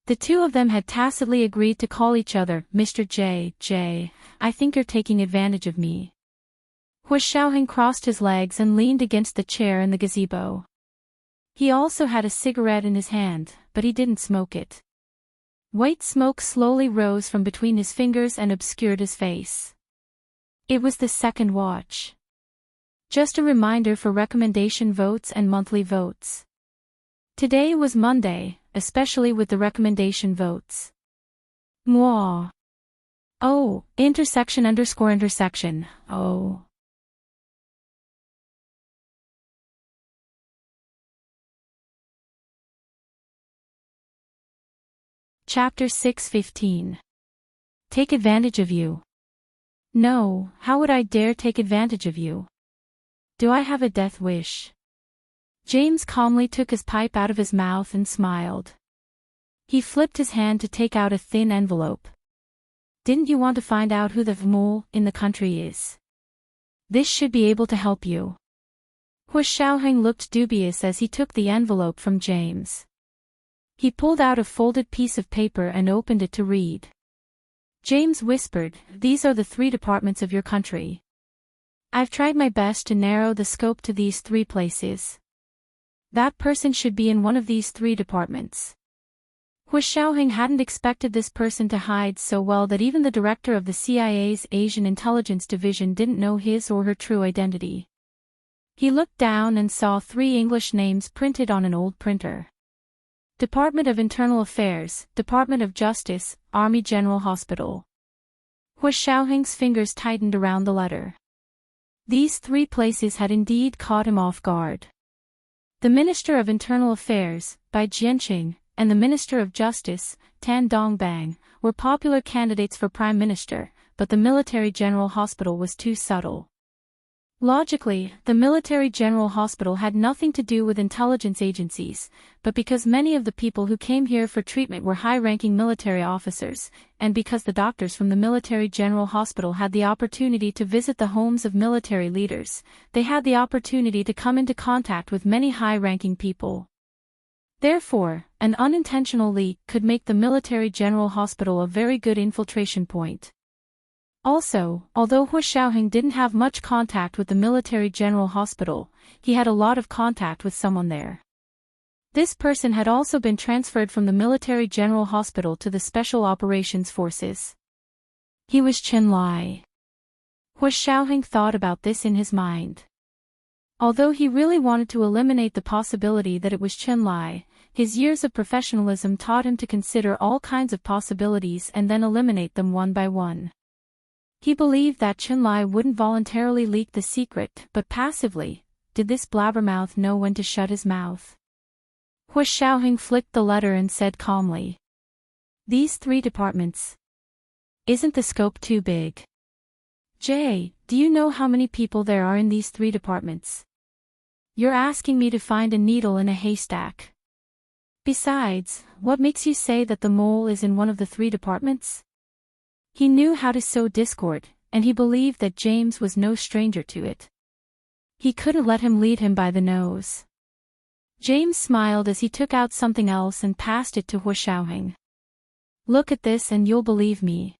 The two of them had tacitly agreed to call each other Mr. J. I think you're taking advantage of me. Hu Xiaoheng crossed his legs and leaned against the chair in the gazebo. He also had a cigarette in his hand, but he didn't smoke it. White smoke slowly rose from between his fingers and obscured his face. It was the second watch. Just a reminder for recommendation votes and monthly votes. Today was Monday, especially with the recommendation votes. Mwah. Oh, __. Oh. Chapter 6:15. Take advantage of you. No, how would I dare take advantage of you? Do I have a death wish? James calmly took his pipe out of his mouth and smiled. He flipped his hand to take out a thin envelope. Didn't you want to find out who the mole in the country is? This should be able to help you. Hu Xiaoheng looked dubious as he took the envelope from James. He pulled out a folded piece of paper and opened it to read. James whispered, "These are the 3 departments of your country. I've tried my best to narrow the scope to these 3 places. That person should be in one of these 3 departments." Hu Xiaoheng hadn't expected this person to hide so well that even the director of the CIA's Asian Intelligence Division didn't know his or her true identity. He looked down and saw 3 English names printed on an old printer. Department of Internal Affairs, Department of Justice, Army General Hospital. Hu Xiaoheng's fingers tightened around the letter. These 3 places had indeed caught him off guard. The Minister of Internal Affairs, Bai Jianqing, and the Minister of Justice, Tan Dongbang, were popular candidates for Prime Minister, but the Military General Hospital was too subtle. Logically, the Military General Hospital had nothing to do with intelligence agencies, but because many of the people who came here for treatment were high-ranking military officers, and because the doctors from the Military General Hospital had the opportunity to visit the homes of military leaders, they had the opportunity to come into contact with many high-ranking people. Therefore, an unintentional leak could make the Military General Hospital a very good infiltration point. Also, although Hu Xiaoheng didn't have much contact with the Military General Hospital, he had a lot of contact with someone there. This person had also been transferred from the Military General Hospital to the Special Operations Forces. He was Chen Lai. Hu Xiaoheng thought about this in his mind. Although he really wanted to eliminate the possibility that it was Chen Lai, his years of professionalism taught him to consider all kinds of possibilities and then eliminate them one by one. He believed that Chen Lai wouldn't voluntarily leak the secret, but passively, did this blabbermouth know when to shut his mouth? Hu Xiaoheng flicked the letter and said calmly. These 3 departments. Isn't the scope too big? Jay, do you know how many people there are in these 3 departments? You're asking me to find a needle in a haystack. Besides, what makes you say that the mole is in one of the 3 departments? He knew how to sow discord, and he believed that James was no stranger to it. He couldn't let him lead him by the nose. James smiled as he took out something else and passed it to Hu Xiaoheng. Look at this and you'll believe me.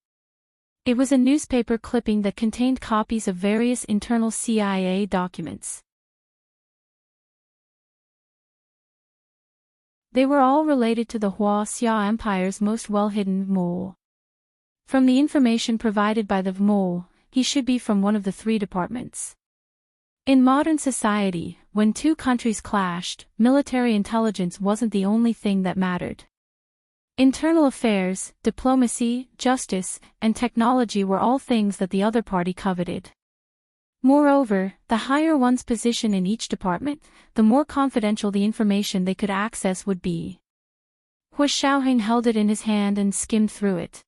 It was a newspaper clipping that contained copies of various internal CIA documents. They were all related to the Xia Empire's most well-hidden mole. From the information provided by the mole, he should be from one of the 3 departments. In modern society, when 2 countries clashed, military intelligence wasn't the only thing that mattered. Internal affairs, diplomacy, justice, and technology were all things that the other party coveted. Moreover, the higher one's position in each department, the more confidential the information they could access would be. Hu Xiaoheng held it in his hand and skimmed through it.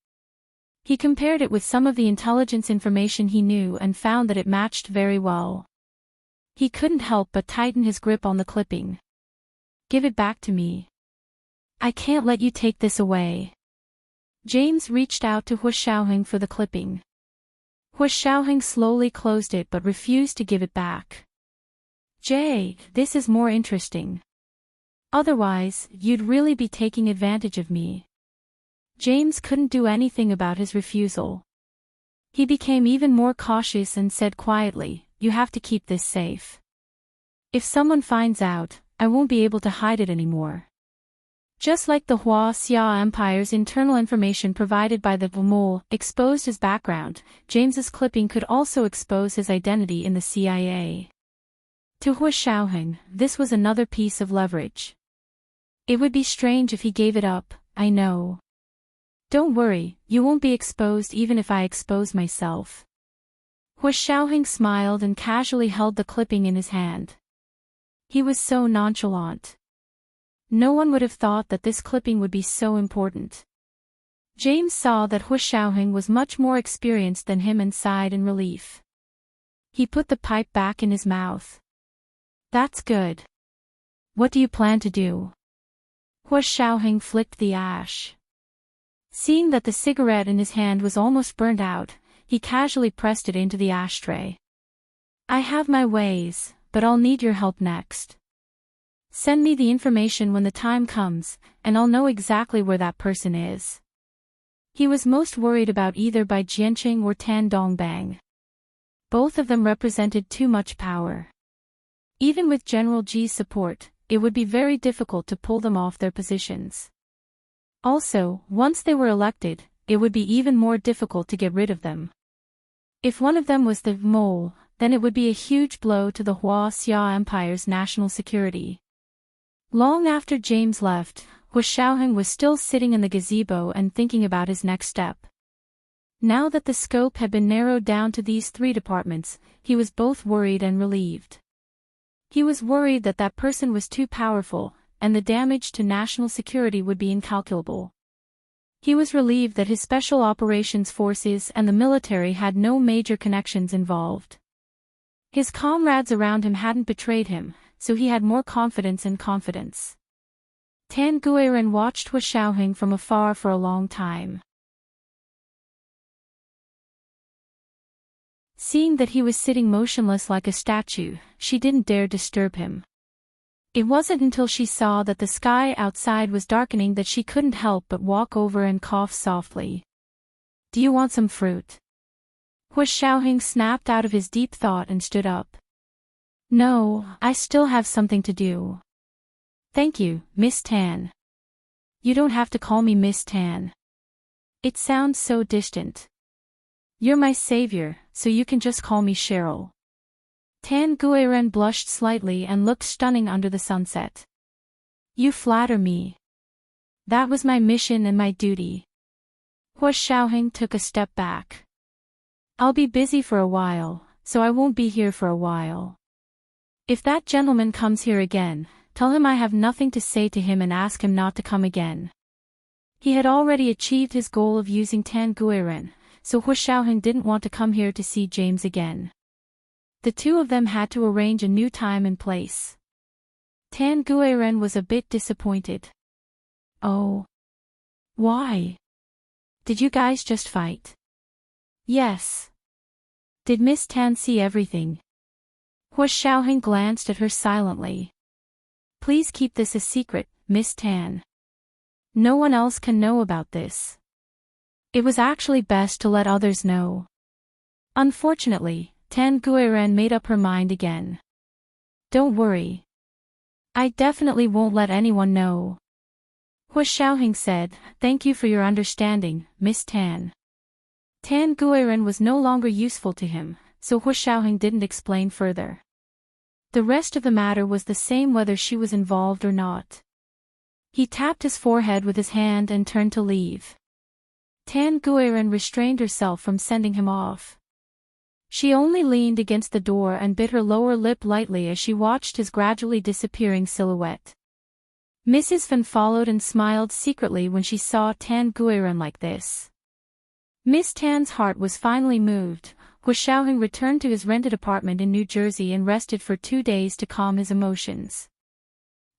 He compared it with some of the intelligence information he knew and found that it matched very well. He couldn't help but tighten his grip on the clipping. Give it back to me. I can't let you take this away. James reached out to Hu Xiaoheng for the clipping. Hu Xiaoheng slowly closed it but refused to give it back. Jay, this is more interesting. Otherwise, you'd really be taking advantage of me. James couldn't do anything about his refusal. He became even more cautious and said quietly, You have to keep this safe. If someone finds out, I won't be able to hide it anymore. Just like the Xia Empire's internal information provided by the mole exposed his background, James's clipping could also expose his identity in the CIA. To Hu Xiaoheng, this was another piece of leverage. It would be strange if he gave it up, I know. Don't worry, you won't be exposed even if I expose myself. Hu Xiaoheng smiled and casually held the clipping in his hand. He was so nonchalant. No one would have thought that this clipping would be so important. James saw that Hu Xiaoheng was much more experienced than him and sighed in relief. He put the pipe back in his mouth. That's good. What do you plan to do? Hu Xiaoheng flicked the ash. Seeing that the cigarette in his hand was almost burnt out, he casually pressed it into the ashtray. I have my ways, but I'll need your help next. Send me the information when the time comes, and I'll know exactly where that person is. He was most worried about either Bai Jianqing or Tan Dongbang. Both of them represented too much power. Even with General Ji's support, it would be very difficult to pull them off their positions. Also, once they were elected, it would be even more difficult to get rid of them. If one of them was the mole, then it would be a huge blow to the Xia Empire's national security. Long after James left, Hu Xiaoheng was still sitting in the gazebo and thinking about his next step. Now that the scope had been narrowed down to these 3 departments, he was both worried and relieved. He was worried that that person was too powerful, and the damage to national security would be incalculable. He was relieved that his special operations forces and the military had no major connections involved. His comrades around him hadn't betrayed him, so he had more confidence and confidence. Tan Guiren watched Hu Xiaoheng from afar for a long time. Seeing that he was sitting motionless like a statue, she didn't dare disturb him. It wasn't until she saw that the sky outside was darkening that she couldn't help but walk over and cough softly. Do you want some fruit? Hu Xiaoheng snapped out of his deep thought and stood up. No, I still have something to do. Thank you, Miss Tan. You don't have to call me Miss Tan. It sounds so distant. You're my savior, so you can just call me Cheryl. Tan Guiren blushed slightly and looked stunning under the sunset. You flatter me. That was my mission and my duty. Hu Xiaoheng took a step back. I'll be busy for a while, so I won't be here for a while. If that gentleman comes here again, tell him I have nothing to say to him and ask him not to come again. He had already achieved his goal of using Tan Guiren, so Hu Xiaoheng didn't want to come here to see James again. The 2 of them had to arrange a new time and place. Tan Guiren was a bit disappointed. Oh. Why? Did you guys just fight? Yes. Did Miss Tan see everything? Hu Xiaoheng glanced at her silently. Please keep this a secret, Miss Tan. No one else can know about this. It was actually best to let others know. Unfortunately, Tan Guiren made up her mind again. Don't worry. I definitely won't let anyone know. Hu Xiaoheng said, Thank you for your understanding, Miss Tan. Tan Guiren was no longer useful to him, so Hu Xiaoheng didn't explain further. The rest of the matter was the same whether she was involved or not. He tapped his forehead with his hand and turned to leave. Tan Guiren restrained herself from sending him off. She only leaned against the door and bit her lower lip lightly as she watched his gradually disappearing silhouette. Mrs. Fan followed and smiled secretly when she saw Tan Guiren like this. Miss Tan's heart was finally moved. Hu Xiaoheng returned to his rented apartment in New Jersey and rested for 2 days to calm his emotions.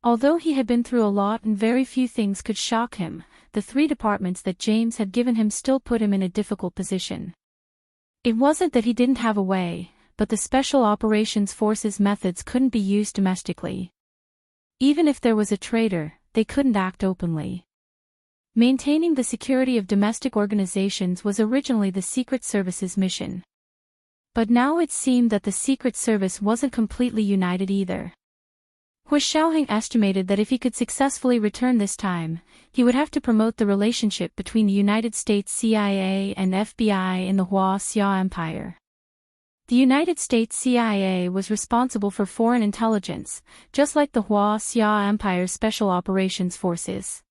Although he had been through a lot and very few things could shock him, the 3 departments that James had given him still put him in a difficult position. It wasn't that he didn't have a way, but the Special Operations Force's methods couldn't be used domestically. Even if there was a traitor, they couldn't act openly. Maintaining the security of domestic organizations was originally the Secret Service's mission. But now it seemed that the Secret Service wasn't completely united either. Hu Xiaoheng estimated that if he could successfully return this time, he would have to promote the relationship between the United States CIA and FBI in the Xia Empire. The United States CIA was responsible for foreign intelligence, just like the Xia Empire's Special Operations Forces.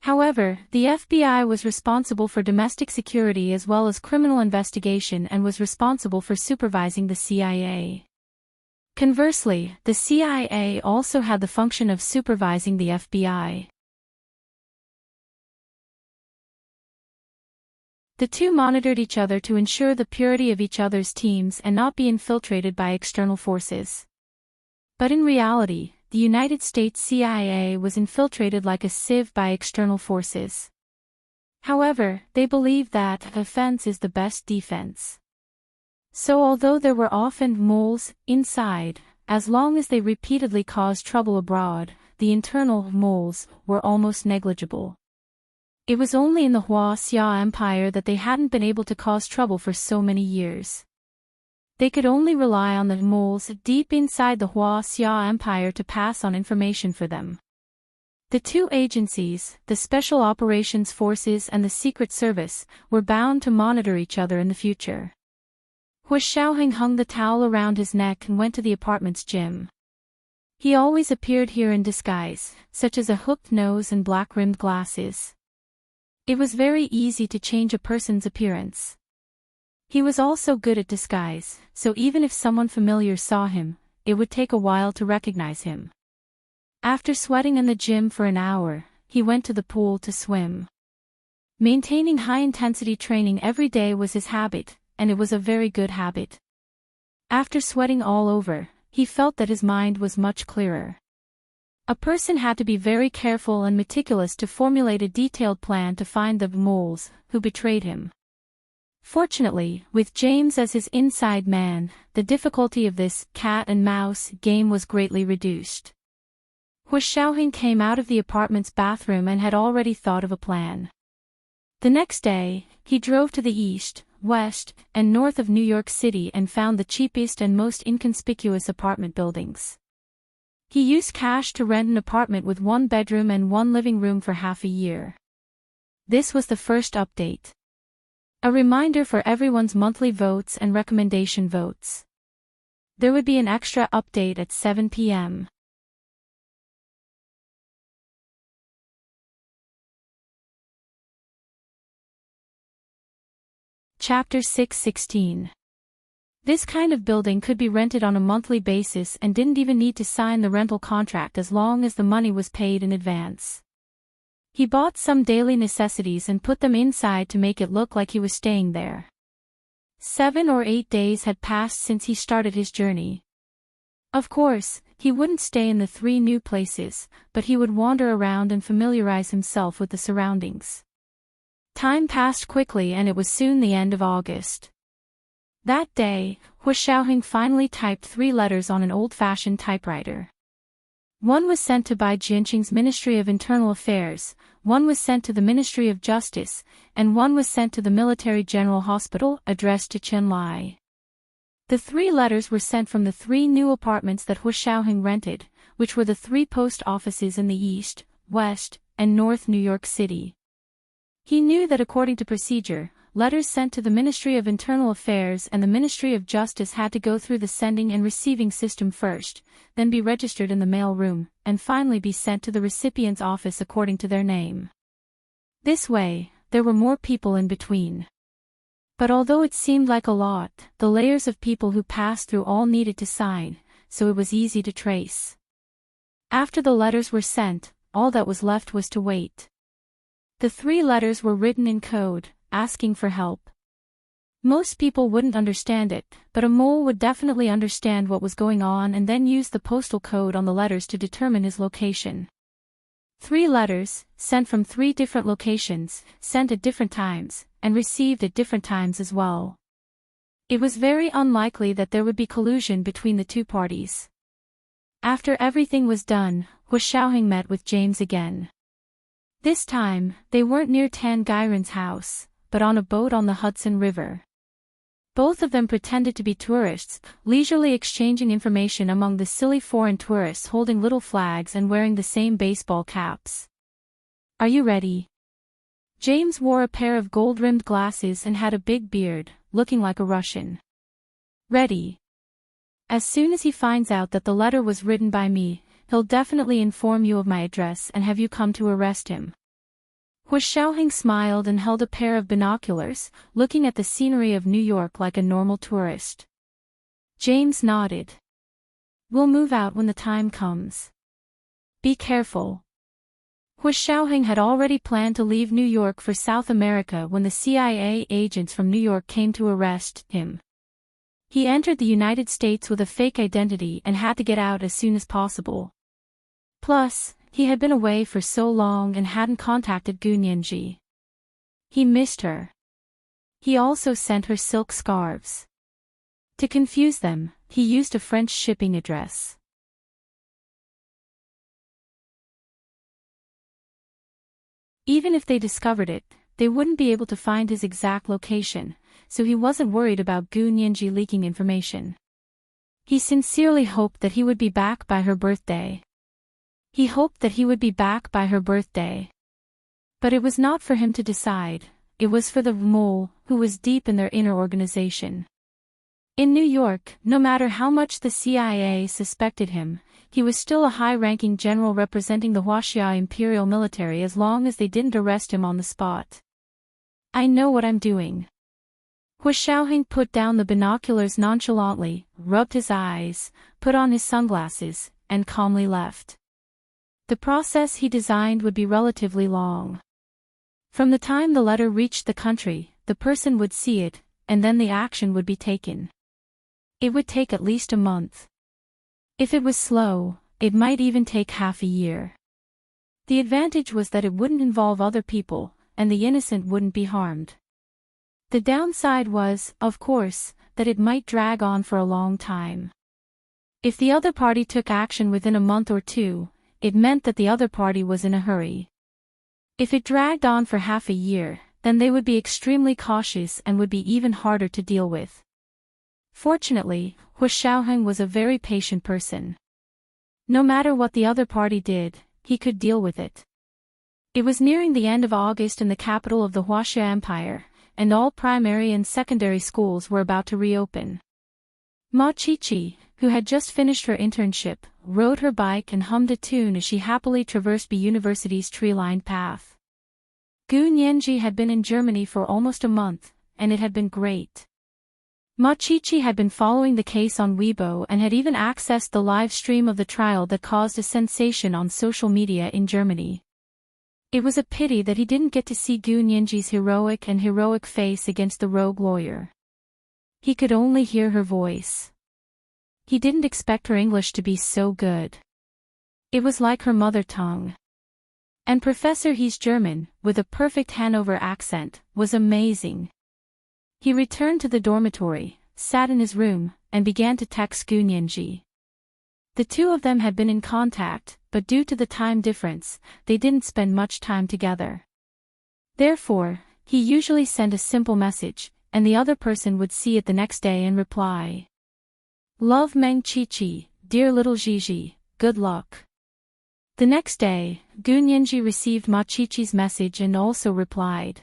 However, the FBI was responsible for domestic security as well as criminal investigation and was responsible for supervising the CIA. Conversely, the CIA also had the function of supervising the FBI. The two monitored each other to ensure the purity of each other's teams and not be infiltrated by external forces. But in reality, the United States CIA was infiltrated like a sieve by external forces. However, they believed that offense is the best defense. So although there were often moles inside, as long as they repeatedly caused trouble abroad, the internal moles were almost negligible. It was only in the Xia Empire that they hadn't been able to cause trouble for so many years. They could only rely on the moles deep inside the Xia Empire to pass on information for them. The two agencies, the Special Operations Forces and the Secret Service, were bound to monitor each other in the future. Hu Xiaoheng hung the towel around his neck and went to the apartment's gym. He always appeared here in disguise, such as a hooked nose and black-rimmed glasses. It was very easy to change a person's appearance. He was also good at disguise, so even if someone familiar saw him, it would take a while to recognize him. After sweating in the gym for an hour, he went to the pool to swim. Maintaining high-intensity training every day was his habit, and it was a very good habit. After sweating all over, he felt that his mind was much clearer. A person had to be very careful and meticulous to formulate a detailed plan to find the moles who betrayed him. Fortunately, with James as his inside man, the difficulty of this cat and mouse game was greatly reduced. Hu Xiaoheng came out of the apartment's bathroom and had already thought of a plan. The next day, he drove to the east, west, and north of New York City and found the cheapest and most inconspicuous apartment buildings. He used cash to rent an apartment with 1 bedroom and 1 living room for half a year. This was the first update. A reminder for everyone's monthly votes and recommendation votes. There would be an extra update at 7 p.m. Chapter 6:16. This kind of building could be rented on a monthly basis and didn't even need to sign the rental contract as long as the money was paid in advance. He bought some daily necessities and put them inside to make it look like he was staying there. 7 or 8 days had passed since he started his journey. Of course, he wouldn't stay in the 3 new places, but he would wander around and familiarize himself with the surroundings. Time passed quickly and it was soon the end of August. That day, Hu Xiaoheng finally typed 3 letters on an old-fashioned typewriter. One was sent to Bai Jianqing's Ministry of Internal Affairs, one was sent to the Ministry of Justice, and one was sent to the Military General Hospital addressed to Chen Lai. The 3 letters were sent from the 3 new apartments that Hu Xiaoheng rented, which were the 3 post offices in the east, west, and north New York City. He knew that according to procedure, letters sent to the Ministry of Internal Affairs and the Ministry of Justice had to go through the sending and receiving system first, then be registered in the mail room, and finally be sent to the recipient's office according to their name. This way, there were more people in between. But although it seemed like a lot, the layers of people who passed through all needed to sign, so it was easy to trace. After the letters were sent, all that was left was to wait. The 3 letters were written in code, asking for help. Most people wouldn't understand it, but a mole would definitely understand what was going on and then use the postal code on the letters to determine his location. 3 letters, sent from 3 different locations, sent at different times, and received at different times as well. It was very unlikely that there would be collusion between the 2 parties. After everything was done, Hu Xiaoheng met with James again. This time, they weren't near Tan Gairen's house, but on a boat on the Hudson River. Both of them pretended to be tourists, leisurely exchanging information among the silly foreign tourists holding little flags and wearing the same baseball caps. "Are you ready?" James wore a pair of gold-rimmed glasses and had a big beard, looking like a Russian. "Ready. As soon as he finds out that the letter was written by me, he'll definitely inform you of my address and have you come to arrest him." Hu Xiaoheng smiled and held a pair of binoculars, looking at the scenery of New York like a normal tourist. James nodded. "We'll move out when the time comes. Be careful." Hu Xiaoheng had already planned to leave New York for South America when the CIA agents from New York came to arrest him. He entered the United States with a fake identity and had to get out as soon as possible. Plus, he had been away for so long and hadn't contacted Gu Nianji. He missed her. He also sent her silk scarves. To confuse them, he used a French shipping address. Even if they discovered it, they wouldn't be able to find his exact location, so he wasn't worried about Gu Nianji leaking information. He sincerely hoped that he would be back by her birthday. But it was not for him to decide, it was for the mole, who was deep in their inner organization. In New York, no matter how much the CIA suspected him, he was still a high-ranking general representing the Huaxia Imperial Military as long as they didn't arrest him on the spot. I know what I'm doing. Hu Xiaoheng put down the binoculars nonchalantly, rubbed his eyes, put on his sunglasses, and calmly left. The process he designed would be relatively long. From the time the letter reached the country, the person would see it, and then the action would be taken. It would take at least a month. If it was slow, it might even take half a year. The advantage was that it wouldn't involve other people, and the innocent wouldn't be harmed. The downside was, of course, that it might drag on for a long time. If the other party took action within a month or two, it meant that the other party was in a hurry. If it dragged on for half a year, then they would be extremely cautious and would be even harder to deal with. Fortunately, Hu Xiaoheng was a very patient person. No matter what the other party did, he could deal with it. It was nearing the end of August in the capital of the Huaxia Empire, and all primary and secondary schools were about to reopen. Ma Qiqi, who had just finished her internship, rode her bike and hummed a tune as she happily traversed the university's tree-lined path. Gu Nianji had been in Germany for almost a month, and it had been great. Ma Qiqi had been following the case on Weibo and had even accessed the live stream of the trial that caused a sensation on social media in Germany. It was a pity that he didn't get to see Gu Nianji's heroic face against the rogue lawyer. He could only hear her voice. He didn't expect her English to be so good. It was like her mother tongue. And Professor He's German, with a perfect Hanover accent, was amazing. He returned to the dormitory, sat in his room, and began to text Gu Nianji. The two of them had been in contact, but due to the time difference, they didn't spend much time together. Therefore, he usually sent a simple message, and the other person would see it the next day and reply. Love Meng Qiqi, dear little Gigi, good luck. The next day, Gu Nianji received Ma Qiqi's message and also replied.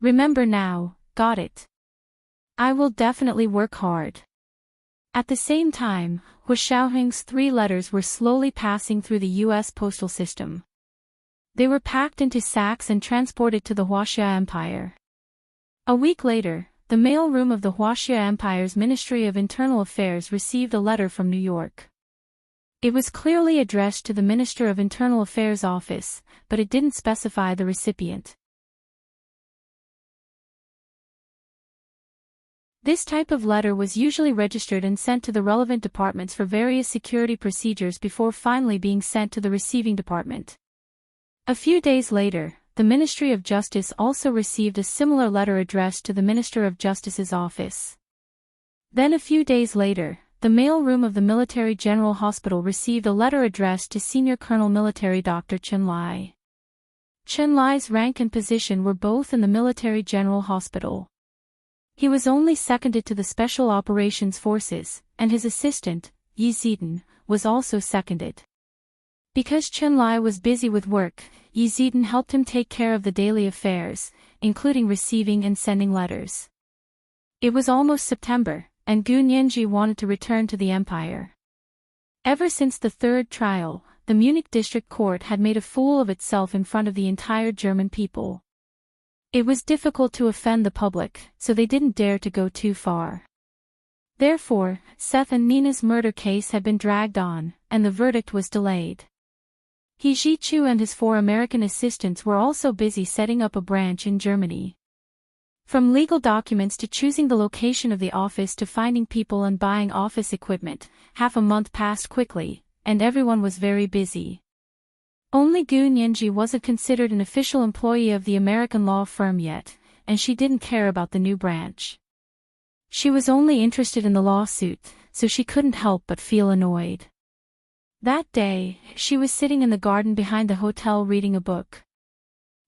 Remember now, got it. I will definitely work hard. At the same time, Hu Xiaoheng's 3 letters were slowly passing through the U.S. postal system. They were packed into sacks and transported to the Huaxia Empire. A week later, the mailroom of the Huaxia Empire's Ministry of Internal Affairs received a letter from New York. It was clearly addressed to the Minister of Internal Affairs office, but it didn't specify the recipient. This type of letter was usually registered and sent to the relevant departments for various security procedures before finally being sent to the receiving department. A few days later, the Ministry of Justice also received a similar letter addressed to the Minister of Justice's office. Then a few days later, the mailroom of the Military General Hospital received a letter addressed to Senior Colonel Military Dr. Chen Lai. Chen Lai's rank and position were both in the Military General Hospital. He was only seconded to the Special Operations Forces, and his assistant, Yi Ziden, was also seconded. Because Chen Lai was busy with work, Yi Ziden helped him take care of the daily affairs, including receiving and sending letters. It was almost September, and Gu Nianji wanted to return to the empire. Ever since the third trial, the Munich District Court had made a fool of itself in front of the entire German people. It was difficult to offend the public, so they didn't dare to go too far. Therefore, Seth and Nina's murder case had been dragged on, and the verdict was delayed. He Jichu and his 4 American assistants were also busy setting up a branch in Germany. From legal documents to choosing the location of the office to finding people and buying office equipment, half a month passed quickly, and everyone was very busy. Only Gu Nianji wasn't considered an official employee of the American law firm yet, and she didn't care about the new branch. She was only interested in the lawsuit, so she couldn't help but feel annoyed. That day, she was sitting in the garden behind the hotel reading a book.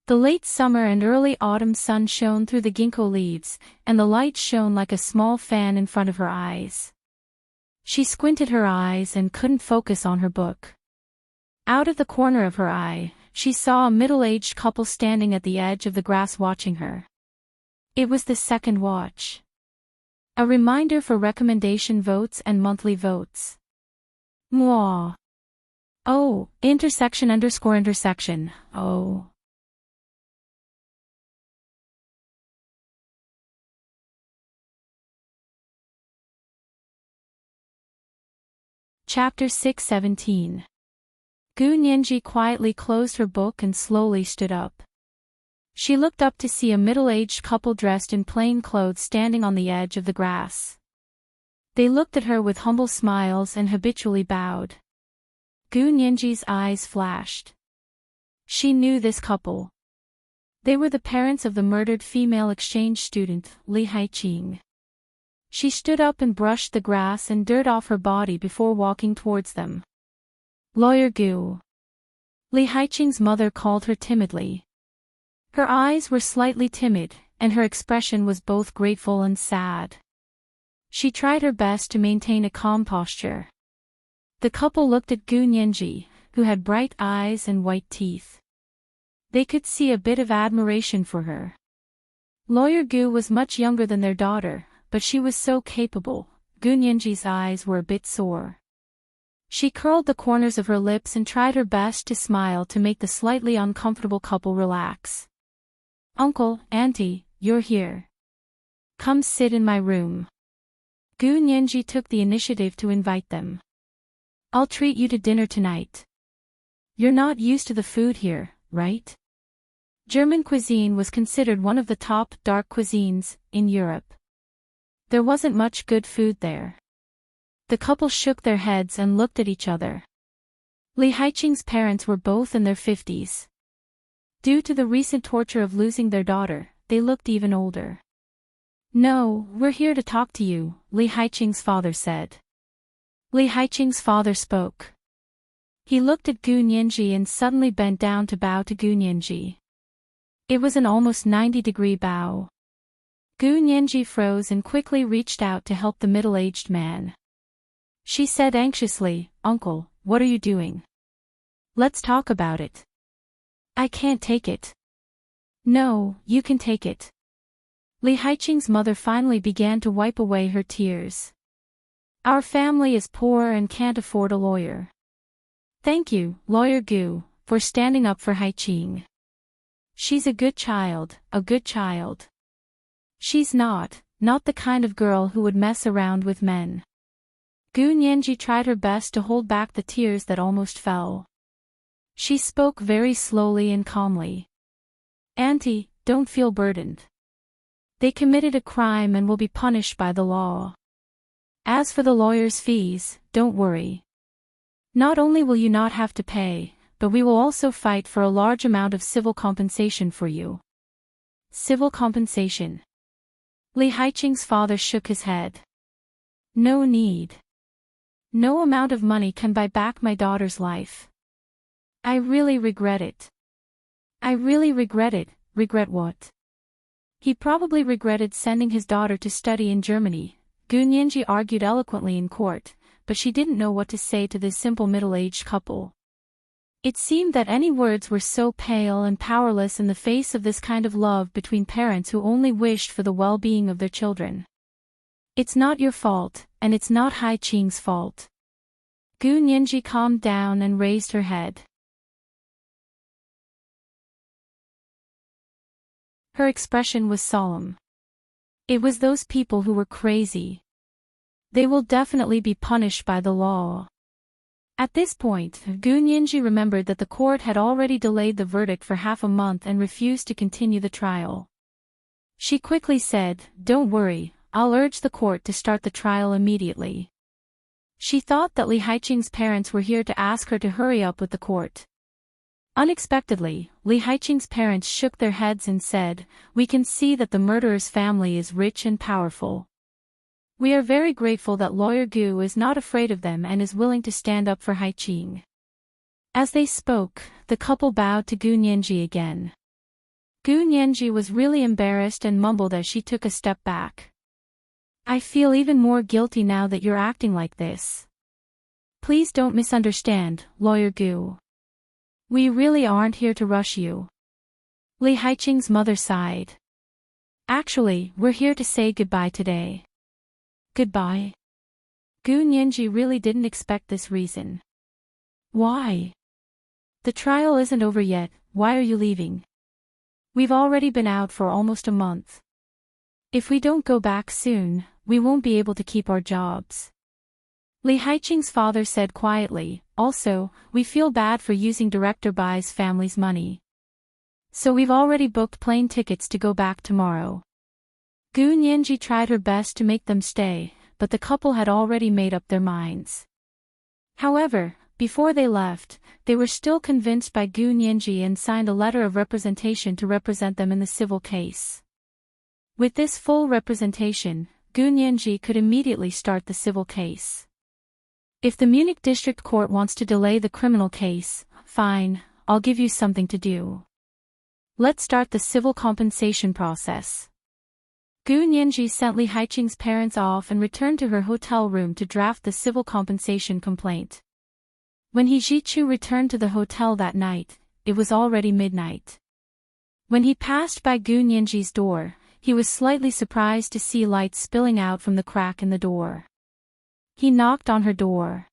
The late summer and early autumn sun shone through the ginkgo leaves, and the light shone like a small fan in front of her eyes. She squinted her eyes and couldn't focus on her book. Out of the corner of her eye, she saw a middle-aged couple standing at the edge of the grass watching her. It was the second watch. A reminder for recommendation votes and monthly votes. Mwah. Oh, intersection. Oh. Chapter 6:17. Gu Nianji quietly closed her book and slowly stood up. She looked up to see a middle-aged couple dressed in plain clothes standing on the edge of the grass. They looked at her with humble smiles and habitually bowed. Gu Nianji's eyes flashed. She knew this couple. They were the parents of the murdered female exchange student, Li Haiqing. She stood up and brushed the grass and dirt off her body before walking towards them. Lawyer Gu. Li Haiqing's mother called her timidly. Her eyes were slightly timid, and her expression was both grateful and sad. She tried her best to maintain a calm posture. The couple looked at Gu Nianji, who had bright eyes and white teeth. They could see a bit of admiration for her. Lawyer Gu was much younger than their daughter, but she was so capable. Gu Nianji's eyes were a bit sore. She curled the corners of her lips and tried her best to smile to make the slightly uncomfortable couple relax. Uncle, Auntie, you're here. Come sit in my room. Gu Nianji took the initiative to invite them. I'll treat you to dinner tonight. You're not used to the food here, right? German cuisine was considered one of the top dark cuisines in Europe. There wasn't much good food there. The couple shook their heads and looked at each other. Li Haiqing's parents were both in their 50s. Due to the recent torture of losing their daughter, they looked even older. No, we're here to talk to you, Li Haiqing's father said. Li Haiqing's father spoke. He looked at Gu Nianji and suddenly bent down to bow to Gu Nianji. It was an almost 90-degree bow. Gu Nianji froze and quickly reached out to help the middle-aged man. She said anxiously, Uncle, what are you doing? Let's talk about it. I can't take it. No, you can take it. Li Haiqing's mother finally began to wipe away her tears. Our family is poor and can't afford a lawyer. Thank you, Lawyer Gu, for standing up for Haiqing. She's a good child, a good child. She's not the kind of girl who would mess around with men. Gu Nianji tried her best to hold back the tears that almost fell. She spoke very slowly and calmly. Auntie, don't feel burdened. They committed a crime and will be punished by the law. As for the lawyer's fees, don't worry. Not only will you not have to pay, but we will also fight for a large amount of civil compensation for you. Civil compensation. Li Haiqing's father shook his head. No need. No amount of money can buy back my daughter's life. I really regret it. I really regret it. Regret what? He probably regretted sending his daughter to study in Germany. Gu Nianji argued eloquently in court, but she didn't know what to say to this simple middle-aged couple. It seemed that any words were so pale and powerless in the face of this kind of love between parents who only wished for the well-being of their children. It's not your fault, and it's not Haiqing's fault. Gu Nianji calmed down and raised her head. Her expression was solemn. It was those people who were crazy. They will definitely be punished by the law. At this point, Gu Nianji remembered that the court had already delayed the verdict for half a month and refused to continue the trial. She quickly said, "Don't worry, I'll urge the court to start the trial immediately." She thought that Li Haiqing's parents were here to ask her to hurry up with the court. Unexpectedly, Li Haiqing's parents shook their heads and said, "We can see that the murderer's family is rich and powerful. We are very grateful that Lawyer Gu is not afraid of them and is willing to stand up for Haiqing." As they spoke, the couple bowed to Gu Nianji again. Gu Nianji was really embarrassed and mumbled as she took a step back. "I feel even more guilty now that you're acting like this. Please don't misunderstand, Lawyer Gu. We really aren't here to rush you." Li Haiqing's mother sighed. "Actually, we're here to say goodbye today." "Goodbye?" Gu Nianji really didn't expect this reason. "Why? The trial isn't over yet, why are you leaving? We've already been out for almost a month. If we don't go back soon, we won't be able to keep our jobs." Li Haiqing's father said quietly, "Also, we feel bad for using Director Bai's family's money. So we've already booked plane tickets to go back tomorrow." Gu Nianji tried her best to make them stay, but the couple had already made up their minds. However, before they left, they were still convinced by Gu Nianji and signed a letter of representation to represent them in the civil case. With this full representation, Gu Nianji could immediately start the civil case. If the Munich District Court wants to delay the criminal case, fine, I'll give you something to do. Let's start the civil compensation process. Gu Nianji sent Li Haiqing's parents off and returned to her hotel room to draft the civil compensation complaint. When He Jichu returned to the hotel that night, it was already midnight. When he passed by Gu Nianji's door, he was slightly surprised to see light spilling out from the crack in the door. He knocked on her door.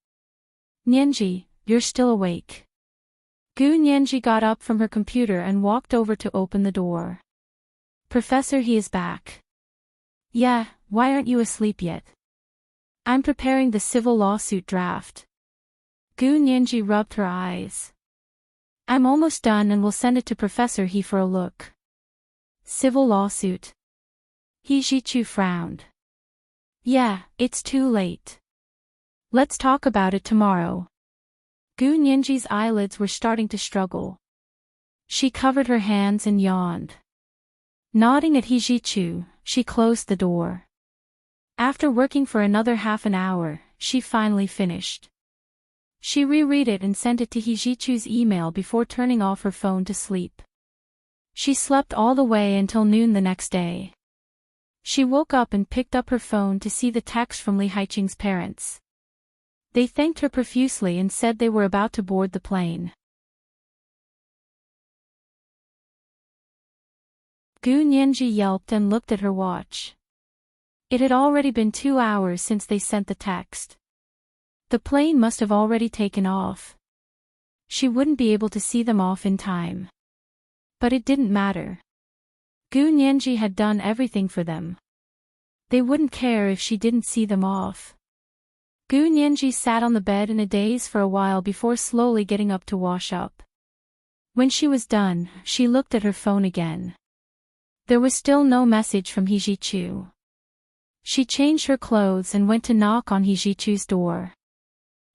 "Nianji, you're still awake." Gu Nianji got up from her computer and walked over to open the door. "Professor, he is back." "Yeah, why aren't you asleep yet?" "I'm preparing the civil lawsuit draft." Gu Nianji rubbed her eyes. "I'm almost done and will send it to Professor He for a look." "Civil lawsuit?" He Jichu frowned. "Yeah, it's too late. Let's talk about it tomorrow." Gu Nianji's eyelids were starting to struggle. She covered her hands and yawned. Nodding at He Jichu, she closed the door. After working for another half an hour, she finally finished. She reread it and sent it to He Jichu's email before turning off her phone to sleep. She slept all the way until noon the next day. She woke up and picked up her phone to see the text from Li Haiqing's parents. They thanked her profusely and said they were about to board the plane. Gu Nianji yelped and looked at her watch. It had already been 2 hours since they sent the text. The plane must have already taken off. She wouldn't be able to see them off in time. But it didn't matter. Gu Nianji had done everything for them. They wouldn't care if she didn't see them off. Gu Nianji sat on the bed in a daze for a while before slowly getting up to wash up. When she was done, she looked at her phone again. There was still no message from He Jichu. She changed her clothes and went to knock on He Jichu's door.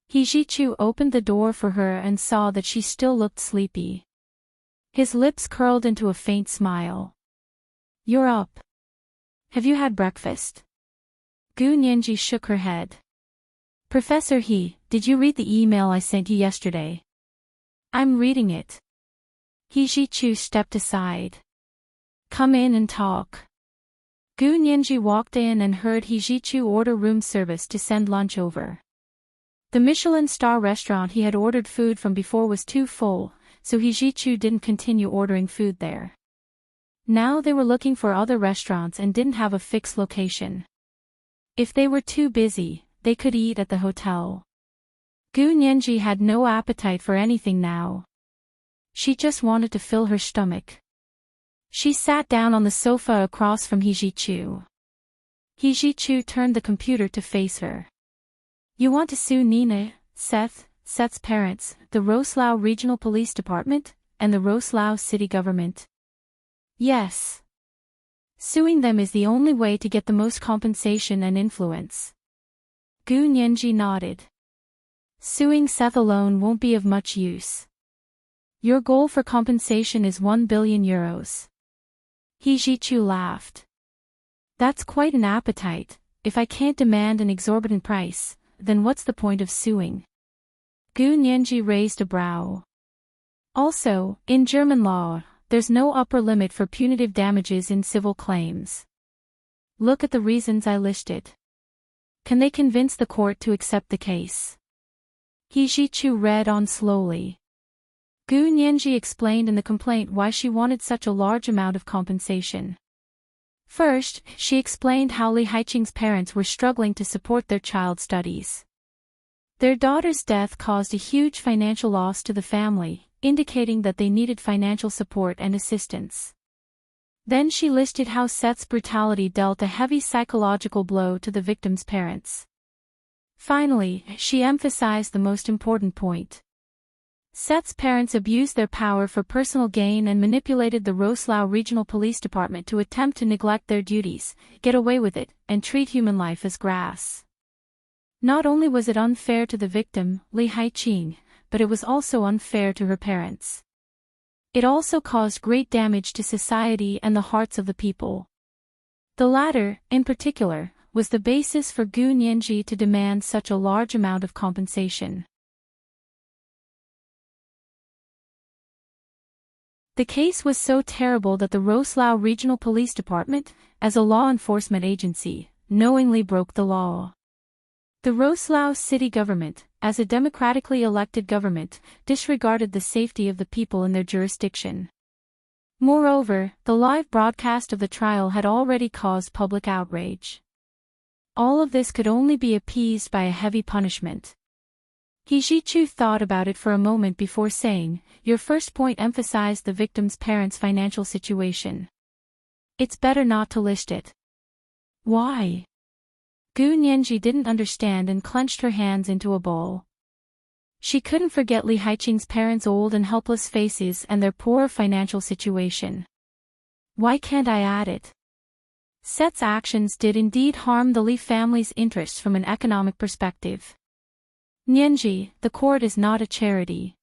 He Jichu opened the door for her and saw that she still looked sleepy. His lips curled into a faint smile. "You're up. Have you had breakfast?" Gu Nianji shook her head. "Professor He, did you read the email I sent you yesterday?" "I'm reading it." He Jichu stepped aside. "Come in and talk." Gu Nianji walked in and heard He Jichu order room service to send lunch over. The Michelin star restaurant he had ordered food from before was too full, so He Jichu didn't continue ordering food there. Now they were looking for other restaurants and didn't have a fixed location. If they were too busy, they could eat at the hotel. Gu Nianji had no appetite for anything now. She just wanted to fill her stomach. She sat down on the sofa across from He Jichu. He Jichu turned the computer to face her. "You want to sue Nina, Seth, Set's parents, the Roslaw Regional Police Department, and the Roslaw city government. Yes. Suing them is the only way to get the most compensation and influence. Gu Nianji nodded. Suing Seth alone won't be of much use. Your goal for compensation is 1 billion euros. He Jichu laughed. That's quite an appetite. If I can't demand an exorbitant price, then what's the point of suing? Gu Nianji raised a brow. Also, in German law, there's no upper limit for punitive damages in civil claims. Look at the reasons I listed. Can they convince the court to accept the case? He Jichu read on slowly. Gu Nianji explained in the complaint why she wanted such a large amount of compensation. First, she explained how Li Haiqing's parents were struggling to support their child's studies. Their daughter's death caused a huge financial loss to the family, indicating that they needed financial support and assistance. Then she listed how Seth's brutality dealt a heavy psychological blow to the victim's parents. Finally, she emphasized the most important point. Seth's parents abused their power for personal gain and manipulated the Roslaw Regional Police Department to attempt to neglect their duties, get away with it, and treat human life as grass. Not only was it unfair to the victim, Li Haiqing, but it was also unfair to her parents. It also caused great damage to society and the hearts of the people. The latter, in particular, was the basis for Gu Nianji to demand such a large amount of compensation. The case was so terrible that the Roslaw Regional Police Department, as a law enforcement agency, knowingly broke the law. The Roslaw city government, as a democratically elected government, disregarded the safety of the people in their jurisdiction. Moreover, the live broadcast of the trial had already caused public outrage. All of this could only be appeased by a heavy punishment. He Jichu thought about it for a moment before saying, "Your first point emphasized the victim's parents' financial situation. It's better not to list it." Why? Gu Nianji didn't understand and clenched her hands into a ball. She couldn't forget Li Haiqing's parents' old and helpless faces and their poor financial situation. Why can't I add it? Seth's actions did indeed harm the Li family's interests from an economic perspective. Nianji, the court is not a charity.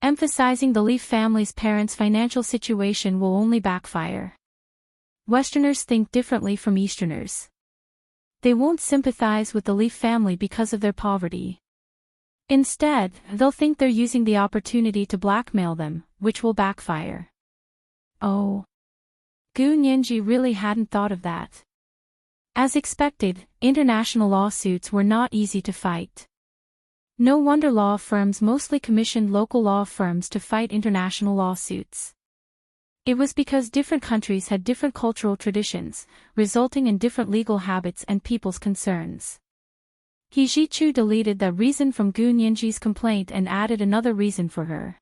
Emphasizing the Li family's parents' financial situation will only backfire. Westerners think differently from Easterners. They won't sympathize with the Li family because of their poverty. Instead, they'll think they're using the opportunity to blackmail them, which will backfire. Oh. Gu Nianji really hadn't thought of that. As expected, international lawsuits were not easy to fight. No wonder law firms mostly commissioned local law firms to fight international lawsuits. It was because different countries had different cultural traditions, resulting in different legal habits and people's concerns. He Jichu deleted that reason from Gu Nianji's complaint and added another reason for her.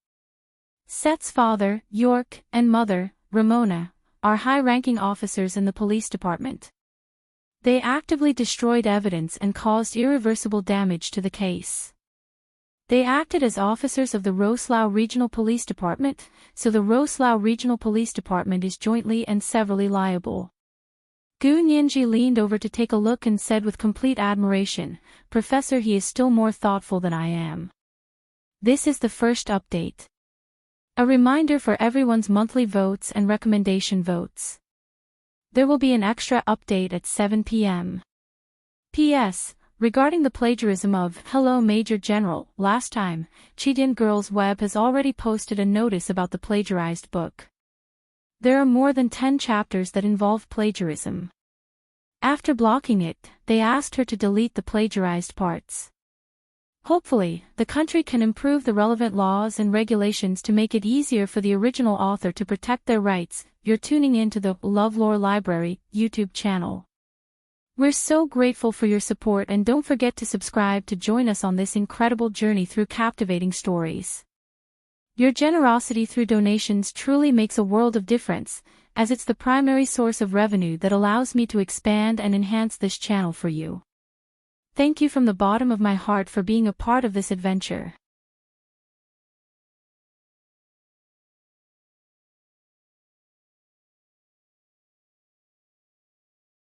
Seth's father, York, and mother, Ramona, are high-ranking officers in the police department. They actively destroyed evidence and caused irreversible damage to the case. They acted as officers of the Roslaw Regional Police Department, so the Roslaw Regional Police Department is jointly and severally liable. Gu Nianji leaned over to take a look and said with complete admiration, "Professor, he is still more thoughtful than I am." This is the first update. A reminder for everyone's monthly votes and recommendation votes. There will be an extra update at 7 p.m. P.S. Regarding the plagiarism of Hello Major General, last time, Chidian Girls Web has already posted a notice about the plagiarized book. There are more than 10 chapters that involve plagiarism. After blocking it, they asked her to delete the plagiarized parts. Hopefully, the country can improve the relevant laws and regulations to make it easier for the original author to protect their rights. You're tuning in to the LoveLore Library YouTube channel. We're so grateful for your support, and don't forget to subscribe to join us on this incredible journey through captivating stories. Your generosity through donations truly makes a world of difference, as it's the primary source of revenue that allows me to expand and enhance this channel for you. Thank you from the bottom of my heart for being a part of this adventure.